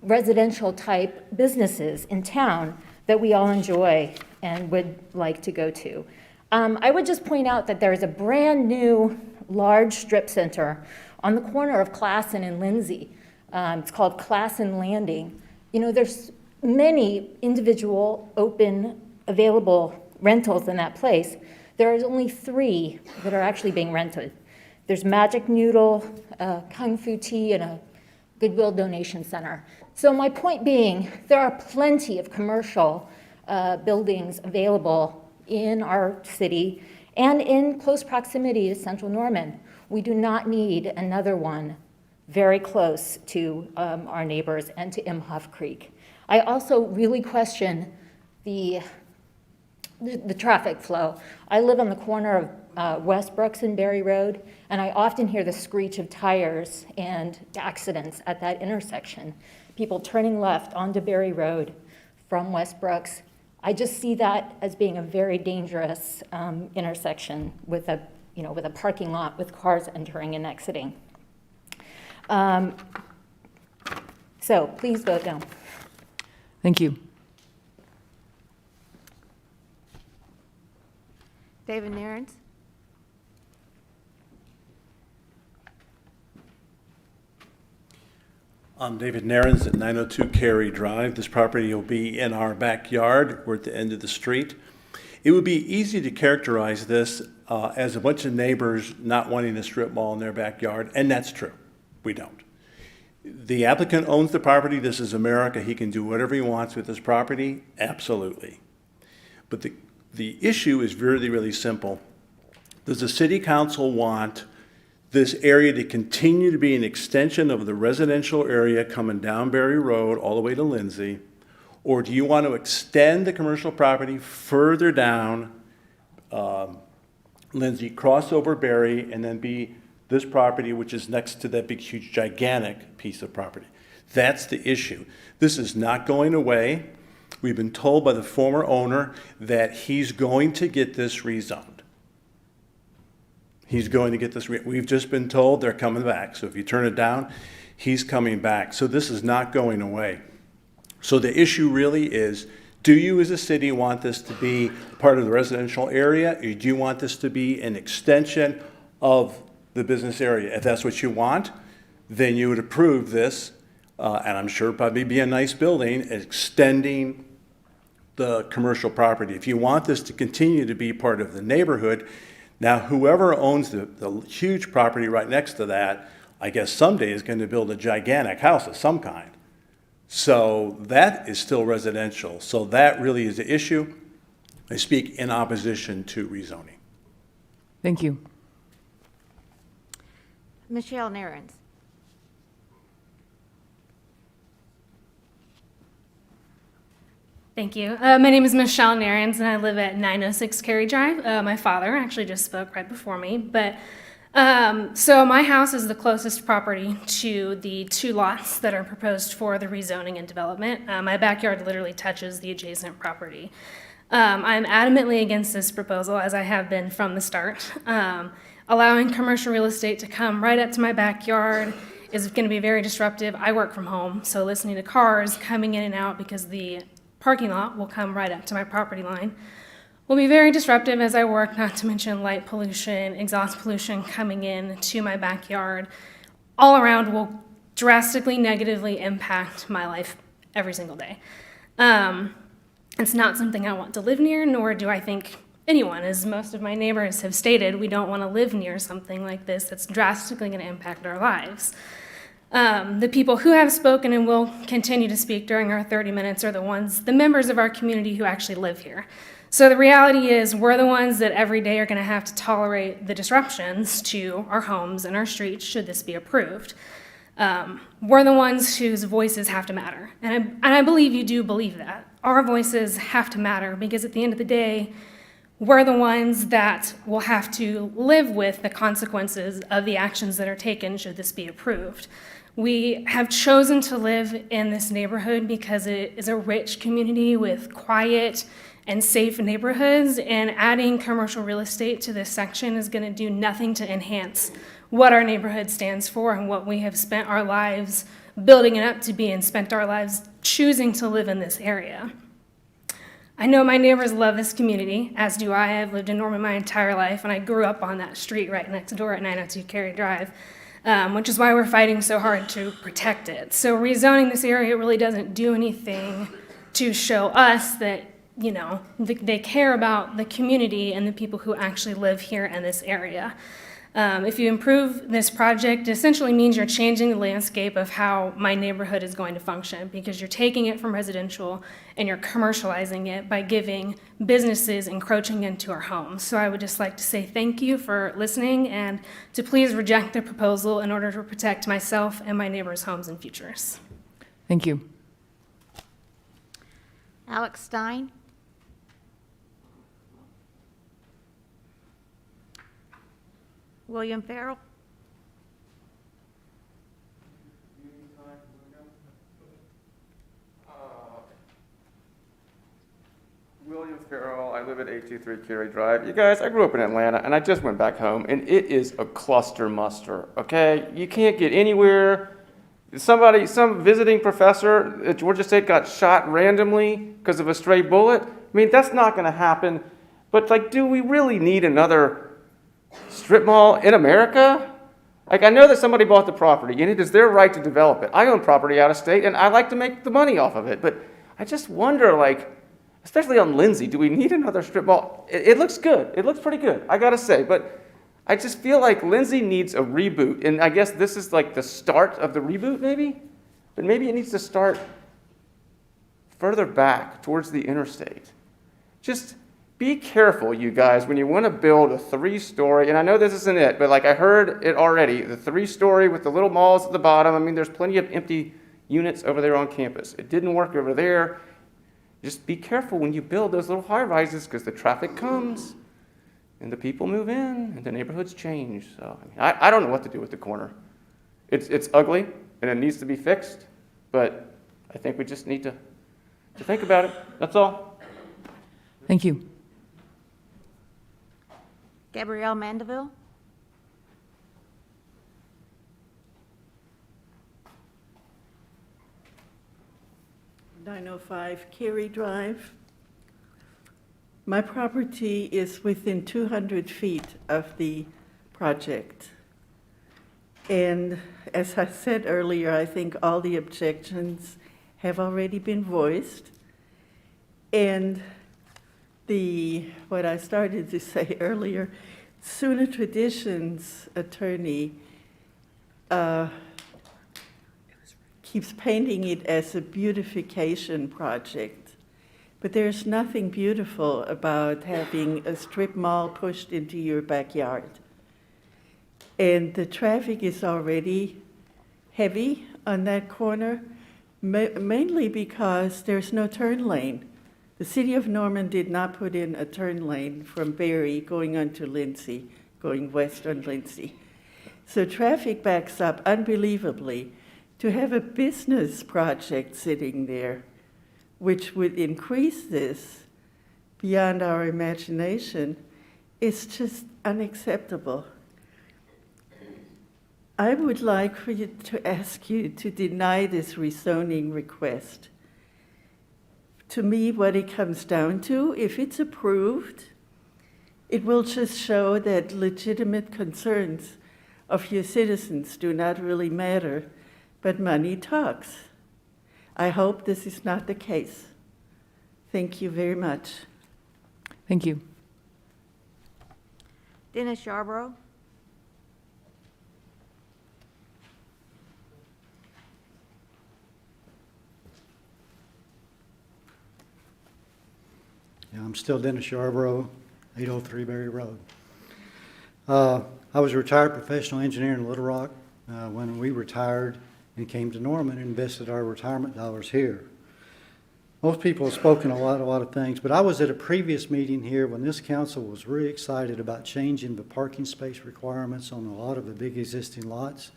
I: residential type businesses in town that we all enjoy and would like to go to. I would just point out that there is a brand new large strip center on the corner of Classen and Lindsay. It's called Classen Landing. There's many individual, open, available rentals in that place. There are only 3 that are actually being rented. There's Magic Noodle, Kung Fu Tea, and a Goodwill donation center. So my point being, there are plenty of commercial buildings available in our city and in close proximity to Central Norman. We do not need another one very close to our neighbors and to Imhof Creek. I also really question the traffic flow. I live on the corner of West Brooks and Berry Road, and I often hear the screech of tires and accidents at that intersection. People turning left onto Berry Road from West Brooks. I just see that as being a very dangerous intersection with a parking lot with cars entering and exiting. So please vote no.
A: Thank you.
O: David Narens?
B: I'm David Narens at 902 Cary Drive. This property will be in our backyard. We're at the end of the street. It would be easy to characterize this as a bunch of neighbors not wanting a strip mall in their backyard, and that's true. We don't. The applicant owns the property. This is America. He can do whatever he wants with this property. Absolutely. But the issue is really, really simple. Does the city council want this area to continue to be an extension of the residential area coming down Berry Road all the way to Lindsay? Or do you want to extend the commercial property further down Lindsay, cross over Berry, and then be this property, which is next to that big, huge, gigantic piece of property? That's the issue. This is not going away. We've been told by the former owner that he's going to get this rezoned. He's going to get this, we've just been told they're coming back. So if you turn it down, he's coming back. So this is not going away. So the issue really is, do you as a city want this to be part of the residential area, or do you want this to be an extension of the business area? If that's what you want, then you would approve this, and I'm sure it'd probably be a nice building, extending the commercial property. If you want this to continue to be part of the neighborhood, now whoever owns the huge property right next to that, I guess someday is going to build a gigantic house of some kind. So that is still residential. So that really is the issue. I speak in opposition to rezoning.
A: Thank you.
O: Michelle Narens?
T: Thank you. My name is Michelle Narens, and I live at 906 Cary Drive. My father actually just spoke right before me, but so my house is the closest property to the 2 lots that are proposed for the rezoning and development. My backyard literally touches the adjacent property. I'm adamantly against this proposal, as I have been from the start. Allowing commercial real estate to come right up to my backyard is going to be very disruptive. I work from home, so listening to cars coming in and out because the parking lot will come right up to my property line. Will be very disruptive as I work, not to mention light pollution, exhaust pollution coming in to my backyard. All around will drastically negatively impact my life every single day. It's not something I want to live near, nor do I think anyone, as most of my neighbors have stated, we don't want to live near something like this that's drastically going to impact our lives. The people who have spoken and will continue to speak during our 30 minutes are the members of our community who actually live here. So the reality is we're the ones that every day are going to have to tolerate the disruptions to our homes and our streets should this be approved. We're the ones whose voices have to matter. And I believe you do believe that. Our voices have to matter because at the end of the day, we're the ones that will have to live with the consequences of the actions that are taken should this be approved. We have chosen to live in this neighborhood because it is a rich community with quiet and safe neighborhoods, and adding commercial real estate to this section is going to do nothing to enhance what our neighborhood stands for and what we have spent our lives building it up to be and spent our lives choosing to live in this area. I know my neighbors love this community, as do I. I've lived in Norman my entire life, and I grew up on that street right next door at 902 Cary Drive, which is why we're fighting so hard to protect it. So rezoning this area really doesn't do anything to show us that, you know, they care about the community and the people who actually live here in this area. If you improve this project, it essentially means you're changing the landscape of how my neighborhood is going to function because you're taking it from residential and you're commercializing it by giving businesses encroaching into our homes. So I would just like to say thank you for listening and to please reject the proposal in order to protect myself and my neighbors' homes and futures.
A: Thank you.
O: Alex Stein? William Farrell?
P: William Farrell, I live at 823 Cary Drive. You guys, I grew up in Atlanta, and I just went back home, and it is a cluster muster, okay? You can't get anywhere. Some visiting professor at Georgia State got shot randomly because of a stray bullet. I mean, that's not going to happen. But, like, do we really need another strip mall in America? Like, I know that somebody bought the property, and it is their right to develop it. I own property out of state, and I like to make the money off of it. But I just wonder, like, especially on Lindsay, do we need another strip mall? It looks good. It looks pretty good, I gotta say. But I just feel like Lindsay needs a reboot. And I guess this is like the start of the reboot, maybe? But maybe it needs to start further back towards the interstate. Just be careful, you guys, when you want to build a 3-story, and I know this isn't it, but like I heard it already, the 3-story with the little malls at the bottom. I mean, there's plenty of empty units over there on campus. It didn't work over there. Just be careful when you build those little high-rises because the traffic comes and the people move in and the neighborhoods change. So I don't know what to do with the corner. It's ugly and it needs to be fixed, but I think we just need to think about it. That's all.
A: Thank you.
O: Gabrielle Mandeville?
W: .905 Cary Drive. My property is within 200 feet of the project. And as I said earlier, I think all the objections have already been voiced. And what I started to say earlier, Sooner Traditions attorney keeps painting it as a beautification project. But there's nothing beautiful about having a strip mall pushed into your backyard. And the traffic is already heavy on that corner, mainly because there's no turn lane. The city of Norman did not put in a turn lane from Berry going onto Lindsay, going west on Lindsay. So traffic backs up unbelievably. To have a business project sitting there, which would increase this beyond our imagination, is just unacceptable. I would like for you to ask you to deny this rezoning request. to me, what it comes down to, if it's approved, it will just show that legitimate concerns of your citizens do not really matter, but money talks. I hope this is not the case. Thank you very much.
A: Thank you.
O: Dennis Yarborough?
J: Yeah, I'm still Dennis Yarborough, 803 Berry Road. I was a retired professional engineer in Little Rock when we retired and came to Norman and invested our retirement dollars here. Most people have spoken a lot of things, but I was at a previous meeting here when this council was really excited about changing the parking space requirements on a lot of the big existing lots.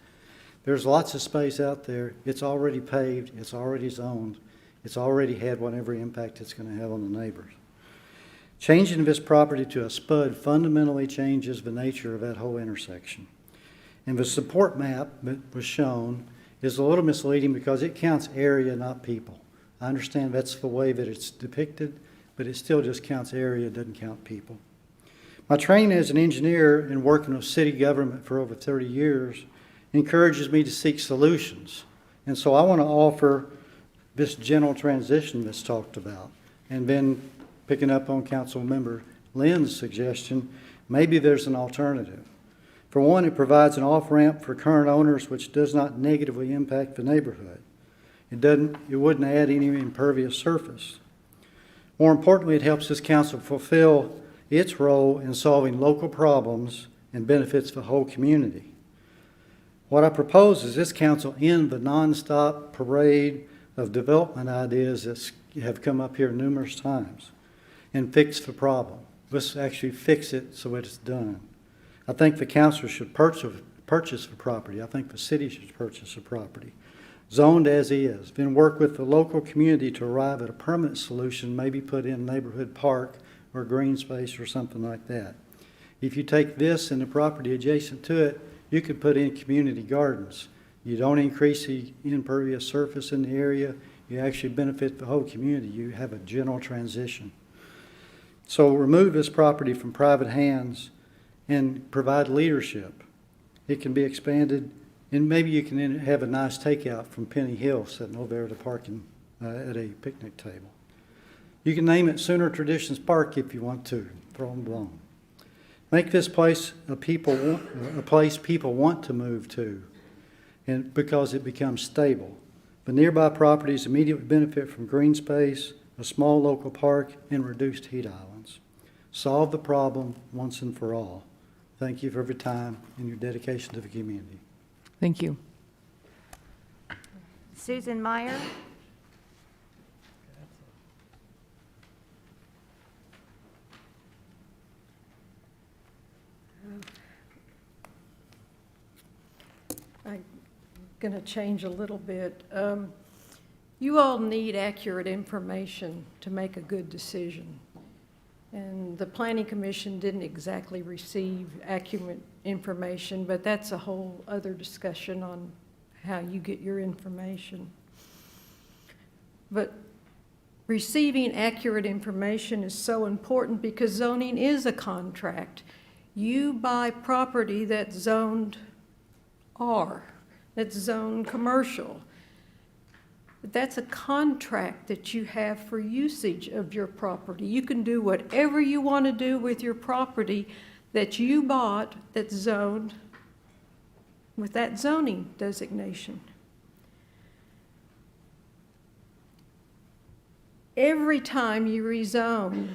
J: There's lots of space out there. It's already paved. It's already zoned. It's already had whatever impact it's going to have on the neighbors. Changing this property to a spud fundamentally changes the nature of that whole intersection. And the support map that was shown is a little misleading because it counts area, not people. I understand that's the way that it's depicted, but it still just counts area, doesn't count people. My training as an engineer and working with city government for over 30 years encourages me to seek solutions. And so I want to offer this general transition that's talked about. And then picking up on Council Member Lynn's suggestion, maybe there's an alternative. For one, it provides an off-ramp for current owners which does not negatively impact the neighborhood. It wouldn't add any impervious surface. More importantly, it helps this council fulfill its role in solving local problems and benefits the whole community. What I propose is this council end the nonstop parade of development ideas that have come up here numerous times and fix the problem. Let's actually fix it so that it's done. I think the council should purchase the property. I think the city should purchase the property, zoned as is, then work with the local community to arrive at a permanent solution, maybe put in a neighborhood park or green space or something like that. If you take this and the property adjacent to it, you could put in community gardens. You don't increase the impervious surface in the area. You actually benefit the whole community. You have a general transition. So remove this property from private hands and provide leadership. It can be expanded, and maybe you can have a nice takeout from Penny Hill sitting over there at a parking at a picnic table. You can name it Sooner Traditions Park if you want to. Throw them along. Make this place a place people want to move to, and because it becomes stable. The nearby properties immediately benefit from green space, a small local park, and reduced heat islands. Solve the problem once and for all. Thank you for your time and your dedication to the community.
A: Thank you.
O: Susan Meyer?
K: I'm going to change a little bit. You all need accurate information to make a good decision. And the Planning Commission didn't exactly receive accurate information, but that's a whole other discussion on how you get your information. But receiving accurate information is so important because zoning is a contract. You buy property that's zoned R, that's zoned commercial. That's a contract that you have for usage of your property. You can do whatever you want to do with your property that you bought that's zoned with that zoning designation. Every time you rezone,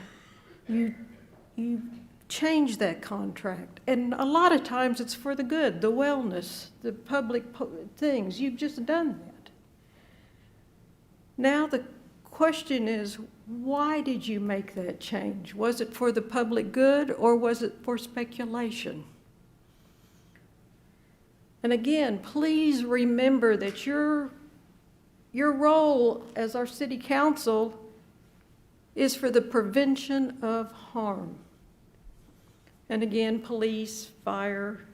K: you change that contract. And a lot of times it's for the good, the wellness, the public things. You've just done that. Now the question is, why did you make that change? Was it for the public good or was it for speculation? And again, please remember that your role as our city council is for the prevention of harm. And again, police, fire,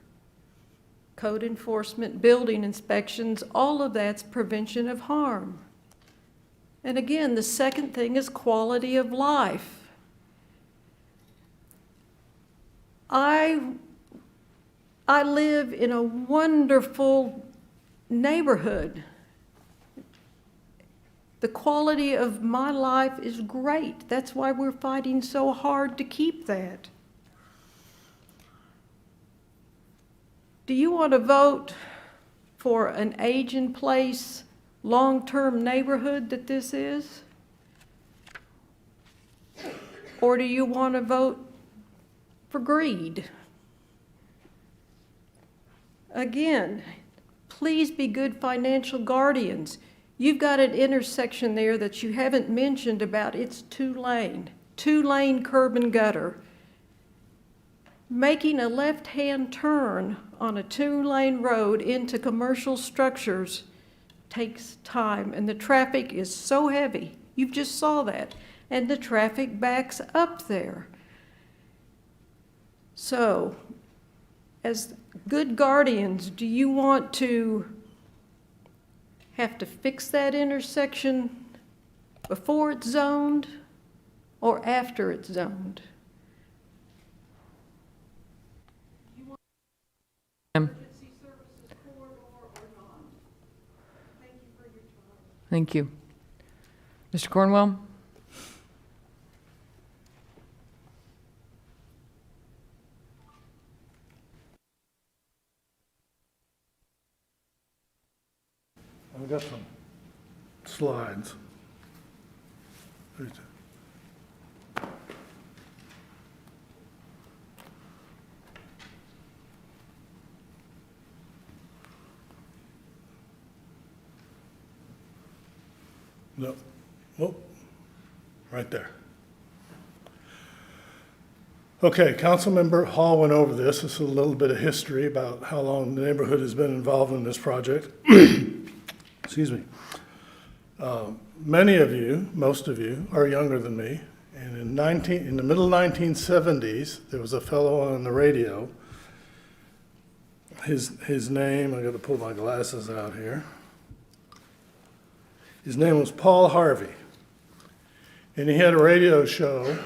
K: code enforcement, building inspections, all of that's prevention of harm. And again, the second thing is quality of life. I live in a wonderful neighborhood. The quality of my life is great. That's why we're fighting so hard to keep that. Do you want to vote for an age-in-place, long-term neighborhood that this is? Or do you want to vote for greed? Again, please be good financial guardians. You've got an intersection there that you haven't mentioned about it's two-lane curb and gutter. Making a left-hand turn on a two-lane road into commercial structures takes time, and the traffic is so heavy. You just saw that. And the traffic backs up there. So, as good guardians, do you want to have to fix that intersection before it's zoned or after it's zoned?
A: Thank you. Mr. Cornwell?
C: I've got some slides. No, oh, right there. Okay, Councilmember Hall went over this. This is a little bit of history about how long the neighborhood has been involved in this project. Excuse me. Many of you, most of you, are younger than me. And in the middle 1970s, there was a fellow on the radio. His name, I got to pull my glasses out here. His name was Paul Harvey, and he had a radio show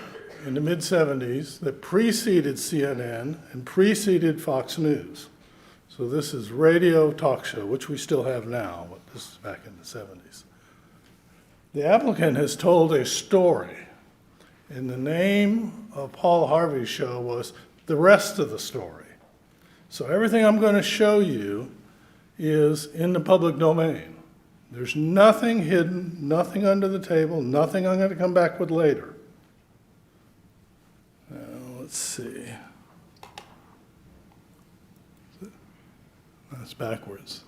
C: in the mid-70s that preceded CNN and preceded Fox News. So this is radio talk show, which we still have now, but this is back in the 70s. The applicant has told a story, and the name of Paul Harvey's show was The Rest of the Story. So everything I'm going to show you is in the public domain. There's nothing hidden, nothing under the table, nothing I'm going to come back with later. Let's see. That's backwards.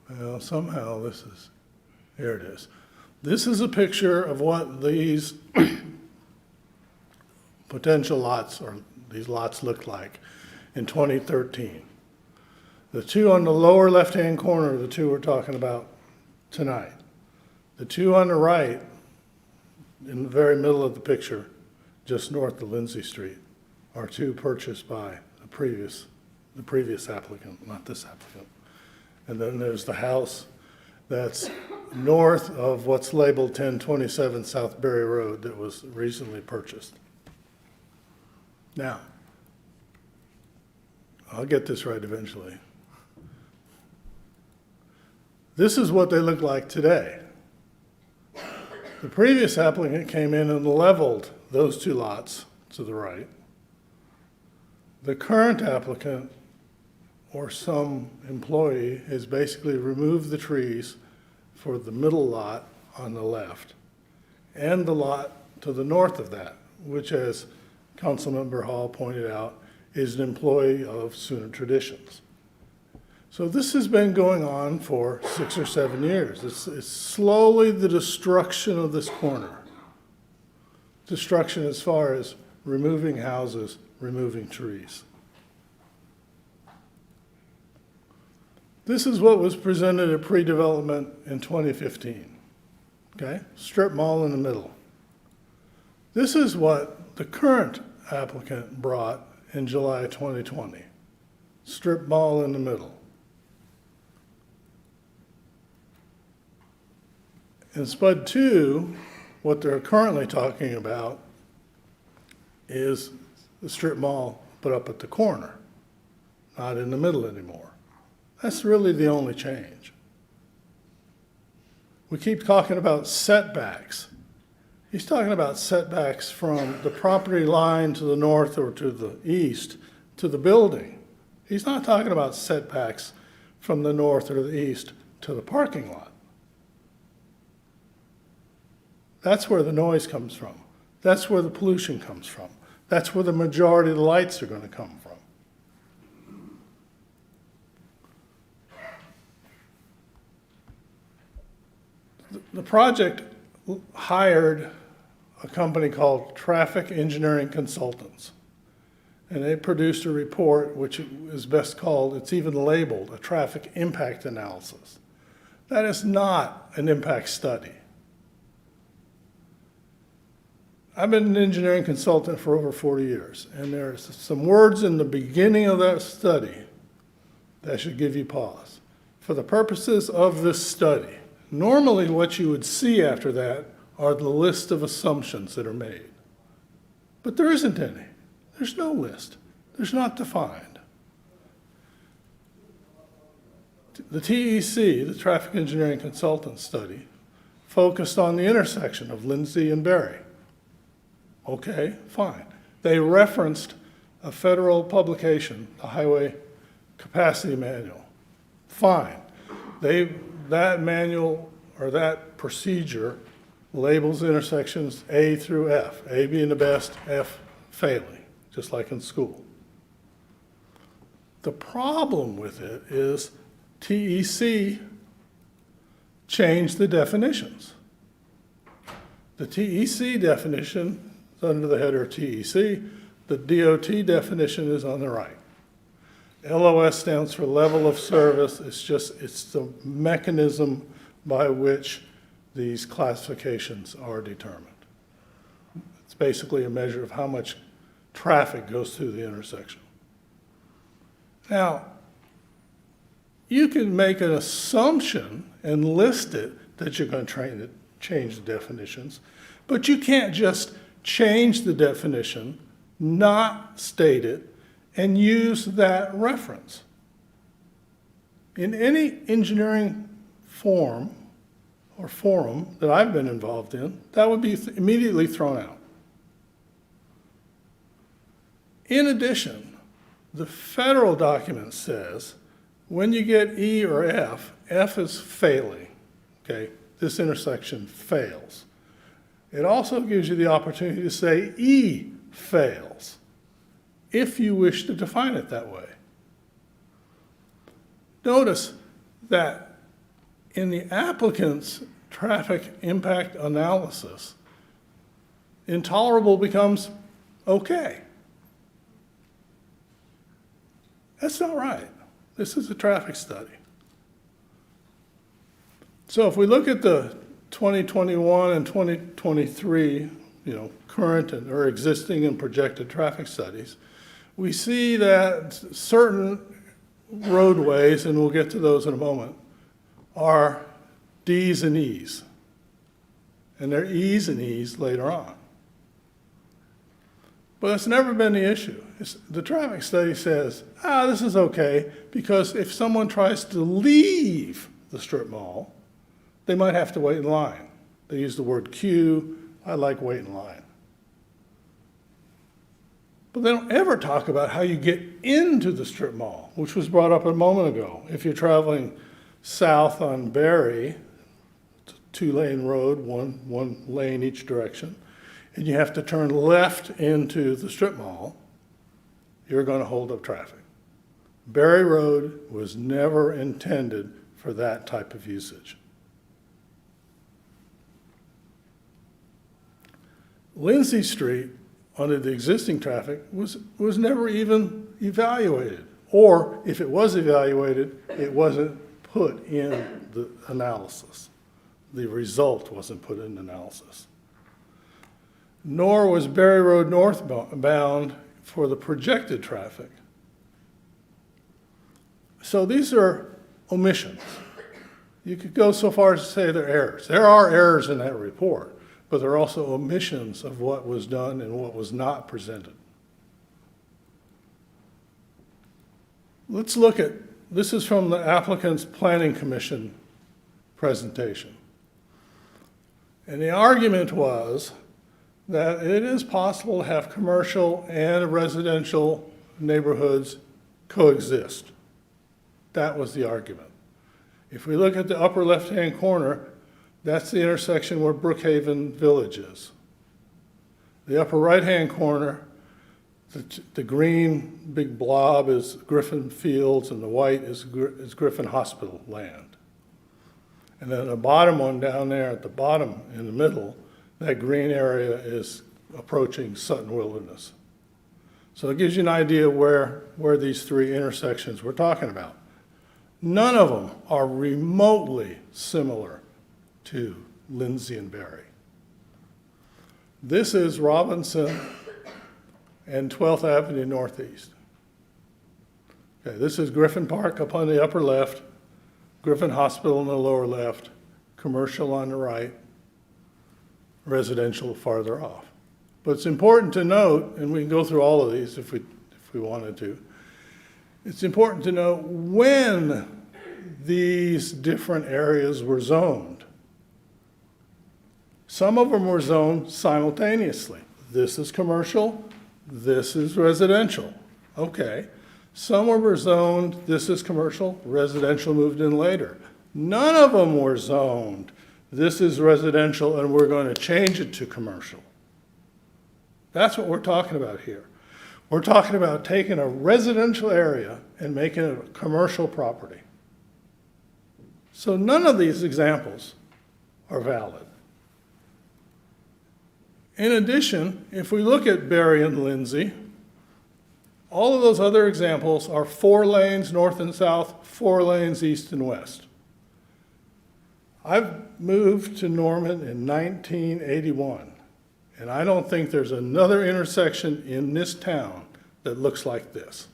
C: Well, somehow this is, here it is. This is a picture of what these potential lots or these lots looked like in 2013. The two on the lower left-hand corner are the two we're talking about tonight. The two on the right, in the very middle of the picture, just north of Lindsay Street, are two purchased by the previous applicant, not this applicant. And then there's the house that's north of what's labeled 1027 South Berry Road that was recently purchased. Now, I'll get this right eventually. This is what they look like today. The previous applicant came in and leveled those two lots to the right. The current applicant or some employee has basically removed the trees for the middle lot on the left and the lot to the north of that, which, as Councilmember Hall pointed out, is an employee of Sooner Traditions. So this has been going on for 6 or 7 years. It's slowly the destruction of this corner. Destruction as far as removing houses, removing trees. This is what was presented at pre-development in 2015. Okay, strip mall in the middle. This is what the current applicant brought in July 2020. strip mall in the middle. In Spud 2, what they're currently talking about is the strip mall put up at the corner, not in the middle anymore. That's really the only change. We keep talking about setbacks. He's talking about setbacks from the property line to the north or to the east to the building. He's not talking about setbacks from the north or the east to the parking lot. That's where the noise comes from. That's where the pollution comes from. That's where the majority of the lights are going to come from. The project hired a company called Traffic Engineering Consultants, and they produced a report which is best called, it's even labeled, a traffic impact analysis. That is not an impact study. I've been an engineering consultant for over 40 years, and there's some words in the beginning of that study that should give you pause. For the purposes of this study, normally what you would see after that are the list of assumptions that are made. But there isn't any. There's no list. There's not defined. The TEC, the Traffic Engineering Consultant Study, focused on the intersection of Lindsay and Berry. Okay, fine. They referenced a federal publication, the Highway Capacity Manual. Fine. That manual or that procedure labels intersections A through F, A being the best, F failing, just like in school. The problem with it is TEC changed the definitions. The TEC definition is under the header TEC. The DOT definition is on the right. LOS stands for level of service. It's the mechanism by which these classifications are determined. It's basically a measure of how much traffic goes through the intersection. Now, you can make an assumption and list it that you're going to change the definitions, but you can't just change the definition, not state it, and use that reference. In any engineering form or forum that I've been involved in, that would be immediately thrown out. In addition, the federal document says when you get E or F, F is failing, okay? This intersection fails. It also gives you the opportunity to say E fails, if you wish to define it that way. Notice that in the applicant's traffic impact analysis, intolerable becomes okay. That's not right. This is a traffic study. So if we look at the 2021 and 2023, current or existing and projected traffic studies, we see that certain roadways, and we'll get to those in a moment, are Ds and Es. And they're Es and Es later on. But that's never been the issue. The traffic study says, this is okay, because if someone tries to leave the strip mall, they might have to wait in line. They use the word queue. I like wait in line. But they don't ever talk about how you get into the strip mall, which was brought up a moment ago. If you're traveling south on Berry, two-lane road, one lane each direction, and you have to turn left into the strip mall, you're going to hold up traffic. Berry Road was never intended for that type of usage. Lindsay Street, under the existing traffic, was never even evaluated. Or if it was evaluated, it wasn't put in the analysis. The result wasn't put in the analysis. Nor was Berry Road northbound for the projected traffic. So these are omissions. You could go so far as to say they're errors. There are errors in that report, but there are also omissions of what was done and what was not presented. Let's look at, this is from the applicant's planning commission presentation. And the argument was that it is possible to have commercial and residential neighborhoods coexist. That was the argument. If we look at the upper left-hand corner, that's the intersection where Brookhaven Village is. The upper right-hand corner, the green big blob is Griffin Fields and the white is Griffin Hospital land. And then the bottom one down there at the bottom in the middle, that green area is approaching Sutton Wilderness. So it gives you an idea where these three intersections we're talking about. None of them are remotely similar to Lindsay and Berry. This is Robinson and 12th Avenue Northeast. Okay, this is Griffin Park up on the upper left, Griffin Hospital on the lower left, commercial on the right, residential farther off. But it's important to note, and we can go through all of these if we wanted to, it's important to know when these different areas were zoned. Some of them were zoned simultaneously. This is commercial, this is residential. Okay. Some were zoned, this is commercial, residential moved in later. None of them were zoned, this is residential and we're going to change it to commercial. That's what we're talking about here. We're talking about taking a residential area and making it a commercial property. So none of these examples are valid. In addition, if we look at Berry and Lindsay, all of those other examples are 4 lanes north and south, 4 lanes east and west. I've moved to Norman in 1981. And I don't think there's another intersection in this town that looks like this.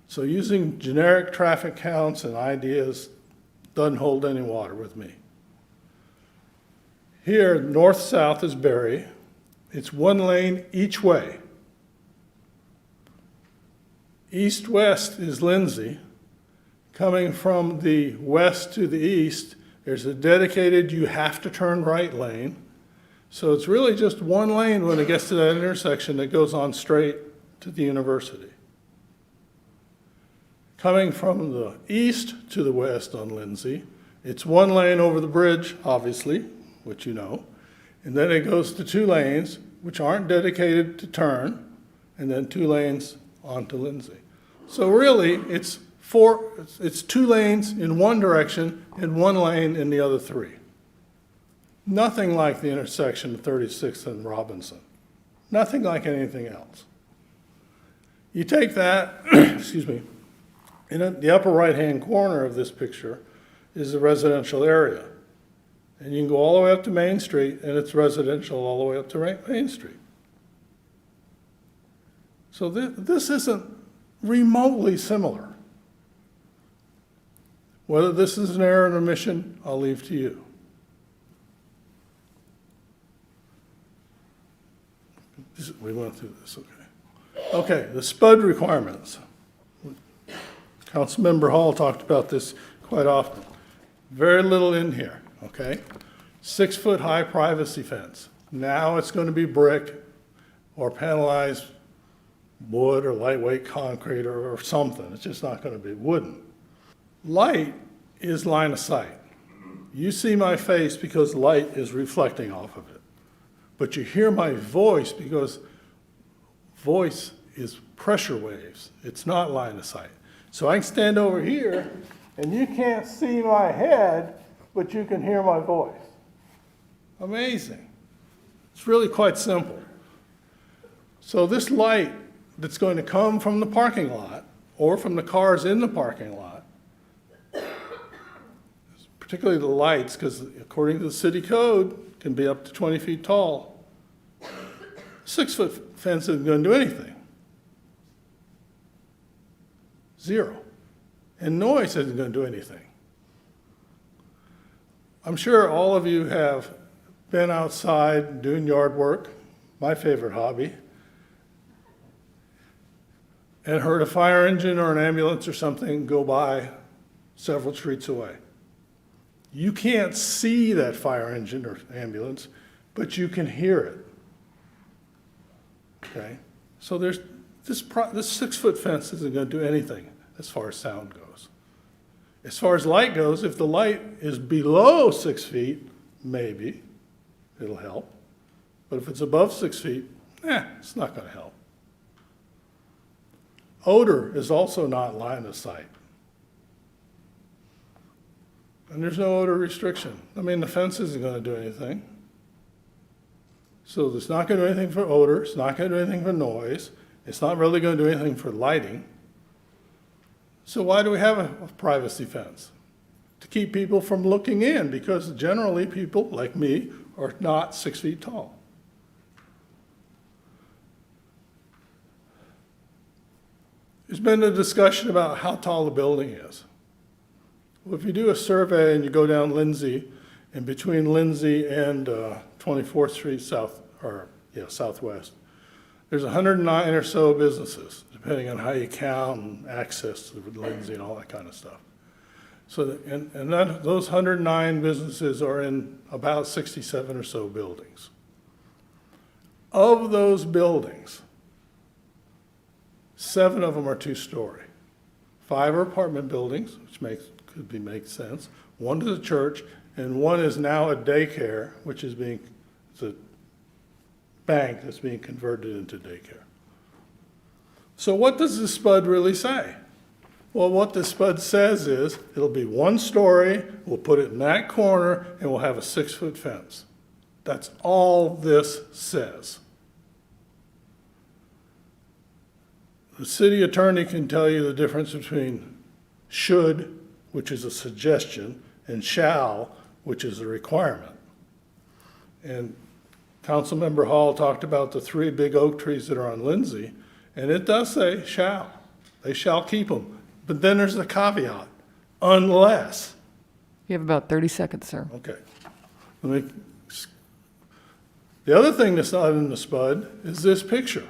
C: So using generic traffic counts and ideas doesn't hold any water with me. Here, north-south is Berry. It's 1 lane each way. East-west is Lindsay. Coming from the west to the east, there's a dedicated you have to turn right lane. So it's really just 1 lane when it gets to that intersection that goes on straight to the university. Coming from the east to the west on Lindsay, it's 1 lane over the bridge, obviously, which you know, and then it goes to 2 lanes, which aren't dedicated to turn, and then 2 lanes onto Lindsay. So really, it's 2 lanes in one direction and 1 lane in the other 3. Nothing like the intersection of 36th and Robinson. Nothing like anything else. You take that, excuse me, in the upper right-hand corner of this picture is the residential area. And you can go all the way up to Main Street, and it's residential all the way up to Main Street. So this isn't remotely similar. Whether this is an error and omission, I'll leave to you. We went through this, okay. Okay, the SPUD requirements. Councilmember Hall talked about this quite often. Very little in here, okay? 6-foot high privacy fence. Now it's going to be brick or panelized wood or lightweight concrete or something. It's just not going to be wooden. Light is line of sight. You see my face because light is reflecting off of it. But you hear my voice because voice is pressure waves. It's not line of sight. So I can stand over here and you can't see my head, but you can hear my voice. Amazing. It's really quite simple. So this light that's going to come from the parking lot or from the cars in the parking lot, particularly the lights, because according to the city code, can be up to 20 feet tall. 6-foot fence isn't going to do anything. 0. And noise isn't going to do anything. I'm sure all of you have been outside doing yard work, my favorite hobby, and heard a fire engine or an ambulance or something go by several streets away. You can't see that fire engine or ambulance, but you can hear it. Okay? So there's this 6-foot fence isn't going to do anything as far as sound goes. As far as light goes, if the light is below 6 feet, maybe it'll help. But if it's above 6 feet, it's not going to help. Odor is also not line of sight. And there's no odor restriction. I mean, the fence isn't going to do anything. So it's not going to do anything for odor. It's not going to do anything for noise. It's not really going to do anything for lighting. So why do we have a privacy fence? To keep people from looking in, because generally people, like me, are not 6 feet tall. There's been a discussion about how tall the building is. Well, if you do a survey and you go down Lindsay, and between Lindsay and 24th Street Southwest, there's 109 or so businesses, depending on how you count and access to Lindsay and all that kind of stuff. So, those 109 businesses are in about 67 or so buildings. Of those buildings, 7 of them are 2-story. 5 are apartment buildings, which makes sense. 1 is a church, and 1 is now a daycare, which is it's a bank that's being converted into daycare. So what does the SPUD really say? Well, what the SPUD says is it'll be 1 story, we'll put it in that corner, and we'll have a 6-foot fence. That's all this says. The city attorney can tell you the difference between should, which is a suggestion, and shall, which is a requirement. And Councilmember Hall talked about the 3 big oak trees that are on Lindsay, and it does say shall. They shall keep them. But then there's the caveat, unless.
A: You have about 30 seconds, sir.
C: Okay. The other thing that's not in the SPUD is this picture,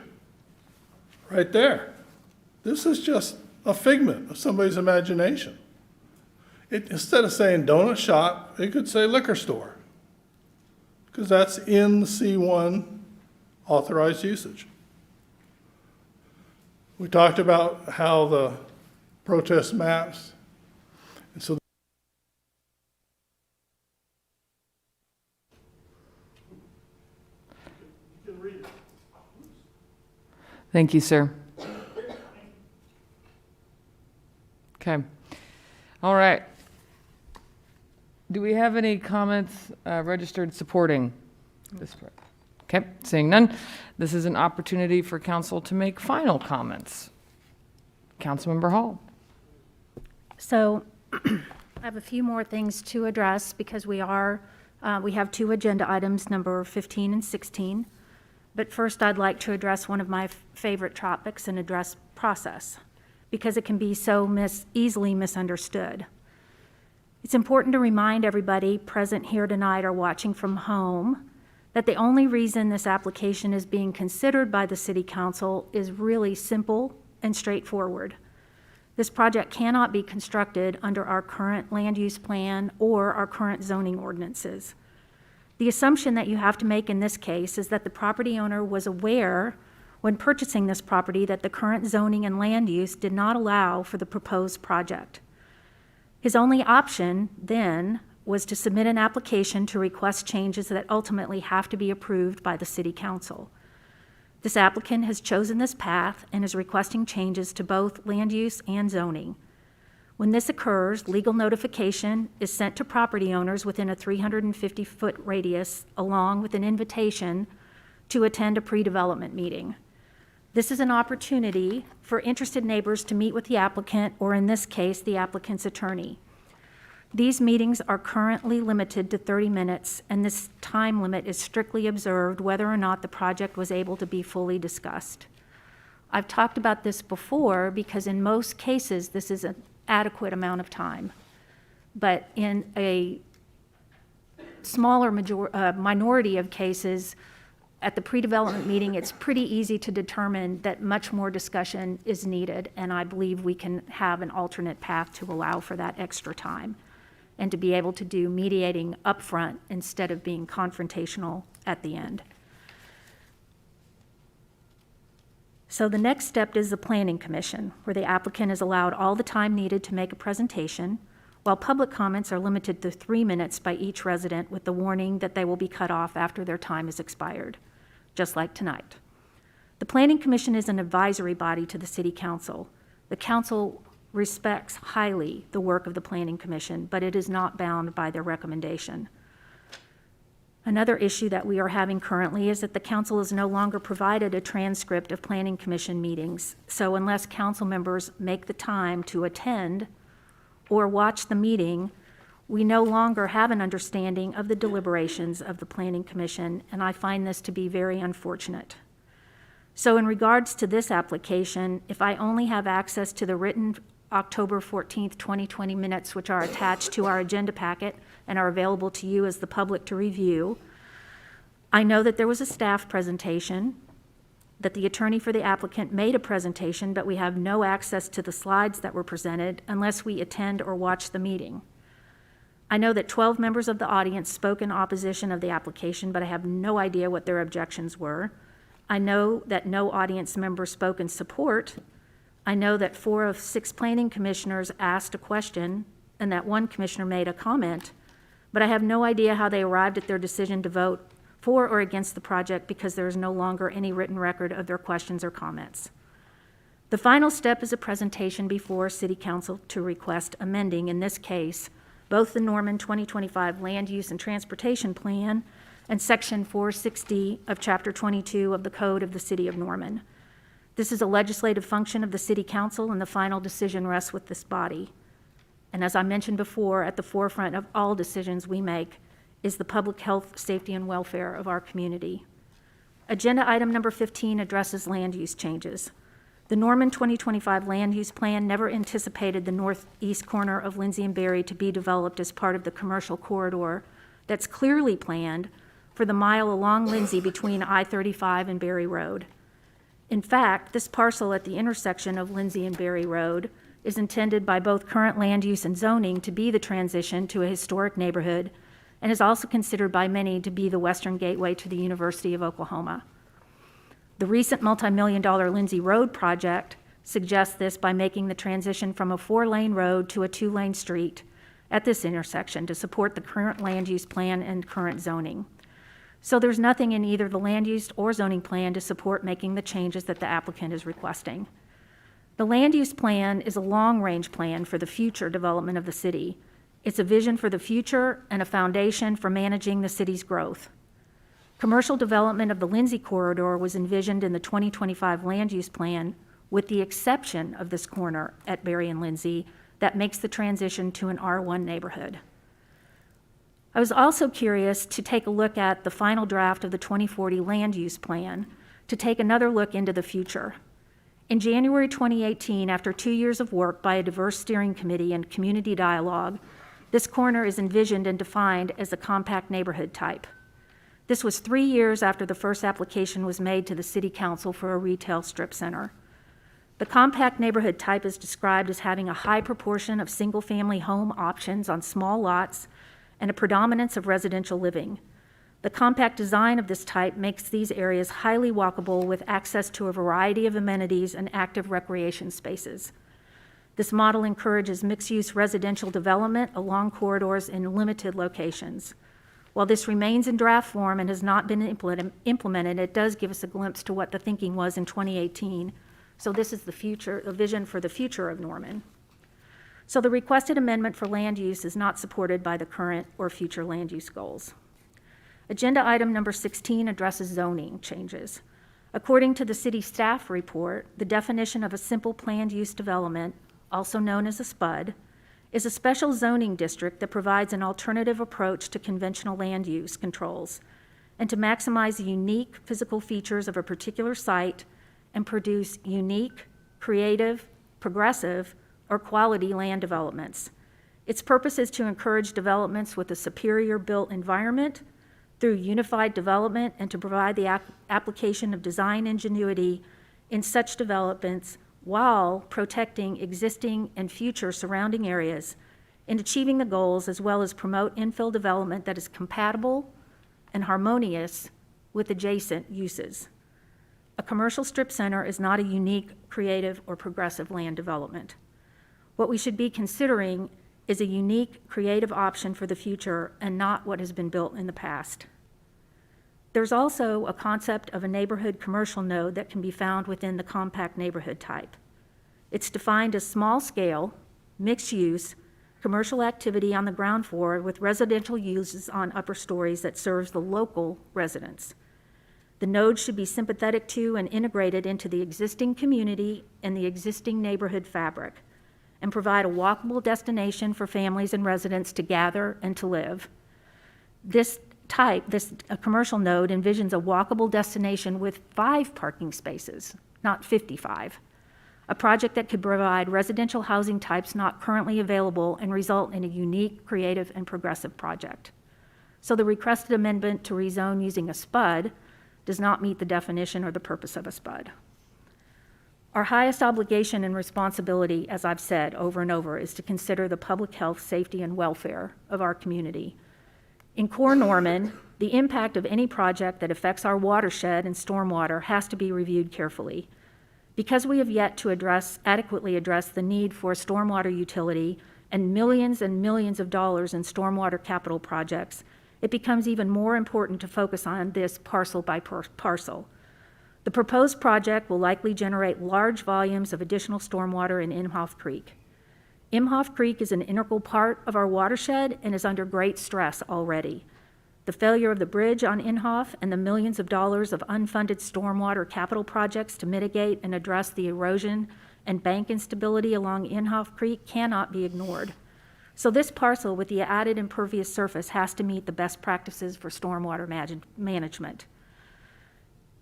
C: right there. This is just a figment of somebody's imagination. Instead of saying donut shop, it could say liquor store, because that's in the C1 authorized usage. We talked about how the protest maps, and so
A: Thank you, sir. Okay. All right. Do we have any comments registered supporting this? Okay, seeing none, this is an opportunity for council to make final comments. Councilmember Hall.
M: So I have a few more things to address because we have 2 agenda items, number 15 and 16. But first, I'd like to address one of my favorite topics and address process, because it can be so easily misunderstood. It's important to remind everybody present here tonight or watching from home that the only reason this application is being considered by the City Council is really simple and straightforward. This project cannot be constructed under our current land use plan or our current zoning ordinances. The assumption that you have to make in this case is that the property owner was aware when purchasing this property that the current zoning and land use did not allow for the proposed project. His only option then was to submit an application to request changes that ultimately have to be approved by the City Council. This applicant has chosen this path and is requesting changes to both land use and zoning. When this occurs, legal notification is sent to property owners within a 350-foot radius, along with an invitation to attend a pre-development meeting. This is an opportunity for interested neighbors to meet with the applicant, or in this case, the applicant's attorney. These meetings are currently limited to 30 minutes, and this time limit is strictly observed whether or not the project was able to be fully discussed. I've talked about this before because in most cases, this is adequate amount of time. But in a smaller minority of cases, at the pre-development meeting, it's pretty easy to determine that much more discussion is needed, and I believe we can have an alternate path to allow for that extra time and to be able to do mediating upfront instead of being confrontational at the end. So the next step is the Planning Commission, where the applicant is allowed all the time needed to make a presentation, while public comments are limited to 3 minutes by each resident with the warning that they will be cut off after their time is expired, just like tonight. The Planning Commission is an advisory body to the City Council. The Council respects highly the work of the Planning Commission, but it is not bound by their recommendation. Another issue that we are having currently is that the Council is no longer provided a transcript of Planning Commission meetings. So unless council members make the time to attend or watch the meeting, we no longer have an understanding of the deliberations of the Planning Commission, and I find this to be very unfortunate. So in regards to this application, if I only have access to the written October 14th, 2020 minutes, which are attached to our agenda packet and are available to you as the public to review, I know that there was a staff presentation, that the attorney for the applicant made a presentation, but we have no access to the slides that were presented unless we attend or watch the meeting. I know that 12 members of the audience spoke in opposition of the application, but I have no idea what their objections were. I know that no audience member spoke in support. I know that 4 of 6 planning commissioners asked a question and that 1 commissioner made a comment, but I have no idea how they arrived at their decision to vote for or against the project because there is no longer any written record of their questions or comments. The final step is a presentation before City Council to request amending, in this case, both the Norman 2025 Land Use and Transportation Plan and Section 460 of Chapter 22 of the Code of the City of Norman. This is a legislative function of the City Council, and the final decision rests with this body. And as I mentioned before, at the forefront of all decisions we make is the public health, safety, and welfare of our community. Agenda item number 15 addresses land use changes. The Norman 2025 Land Use Plan never anticipated the northeast corner of Lindsay and Berry to be developed as part of the commercial corridor that's clearly planned for the mile along Lindsay between I-35 and Berry Road. In fact, this parcel at the intersection of Lindsay and Berry Road is intended by both current land use and zoning to be the transition to a historic neighborhood and is also considered by many to be the western gateway to the University of Oklahoma. The recent multi-million-dollar Lindsay Road project suggests this by making the transition from a 4-lane road to a 2-lane street at this intersection to support the current land use plan and current zoning. So there's nothing in either the land use or zoning plan to support making the changes that the applicant is requesting. The land use plan is a long-range plan for the future development of the city. It's a vision for the future and a foundation for managing the city's growth. Commercial development of the Lindsay corridor was envisioned in the 2025 land use plan, with the exception of this corner at Berry and Lindsay that makes the transition to an R1 neighborhood. I was also curious to take a look at the final draft of the 2040 land use plan to take another look into the future. In January 2018, after 2 years of work by a diverse steering committee and community dialogue, this corner is envisioned and defined as a compact neighborhood type. This was 3 years after the first application was made to the City Council for a retail strip center. The compact neighborhood type is described as having a high proportion of single-family home options on small lots and a predominance of residential living. The compact design of this type makes these areas highly walkable with access to a variety of amenities and active recreation spaces. This model encourages mixed-use residential development along corridors in limited locations. While this remains in draft form and has not been implemented, it does give us a glimpse to what the thinking was in 2018. So this is the future, a vision for the future of Norman. So the requested amendment for land use is not supported by the current or future land use goals. Agenda item number 16 addresses zoning changes. According to the city staff report, the definition of a simple planned use development, also known as a SPUD, is a special zoning district that provides an alternative approach to conventional land use controls and to maximize the unique physical features of a particular site and produce unique, creative, progressive, or quality land developments. Its purpose is to encourage developments with a superior built environment through unified development and to provide the application of design ingenuity in such developments while protecting existing and future surrounding areas in achieving the goals, as well as promote infill development that is compatible and harmonious with adjacent uses. A commercial strip center is not a unique, creative, or progressive land development. What we should be considering is a unique, creative option for the future and not what has been built in the past. There's also a concept of a neighborhood commercial node that can be found within the compact neighborhood type. It's defined as small-scale, mixed-use, commercial activity on the ground floor with residential uses on upper stories that serves the local residents. The node should be sympathetic to and integrated into the existing community and the existing neighborhood fabric, and provide a walkable destination for families and residents to gather and to live. This commercial node envisions a walkable destination with 5 parking spaces, not 55. A project that could provide residential housing types not currently available and result in a unique, creative, and progressive project. So the requested amendment to rezone using a SPUD does not meet the definition or the purpose of a SPUD. Our highest obligation and responsibility, as I've said over and over, is to consider the public health, safety, and welfare of our community. In Core Norman, the impact of any project that affects our watershed and stormwater has to be reviewed carefully. Because we have yet to adequately address the need for stormwater utility and millions of dollars in stormwater capital projects, it becomes even more important to focus on this parcel by parcel. The proposed project will likely generate large volumes of additional stormwater in Imhof Creek. Imhof Creek is an integral part of our watershed and is under great stress already. The failure of the bridge on Imhof and the millions of dollars of unfunded stormwater capital projects to mitigate and address the erosion and bank instability along Imhof Creek cannot be ignored. So this parcel with the added impervious surface has to meet the best practices for stormwater management.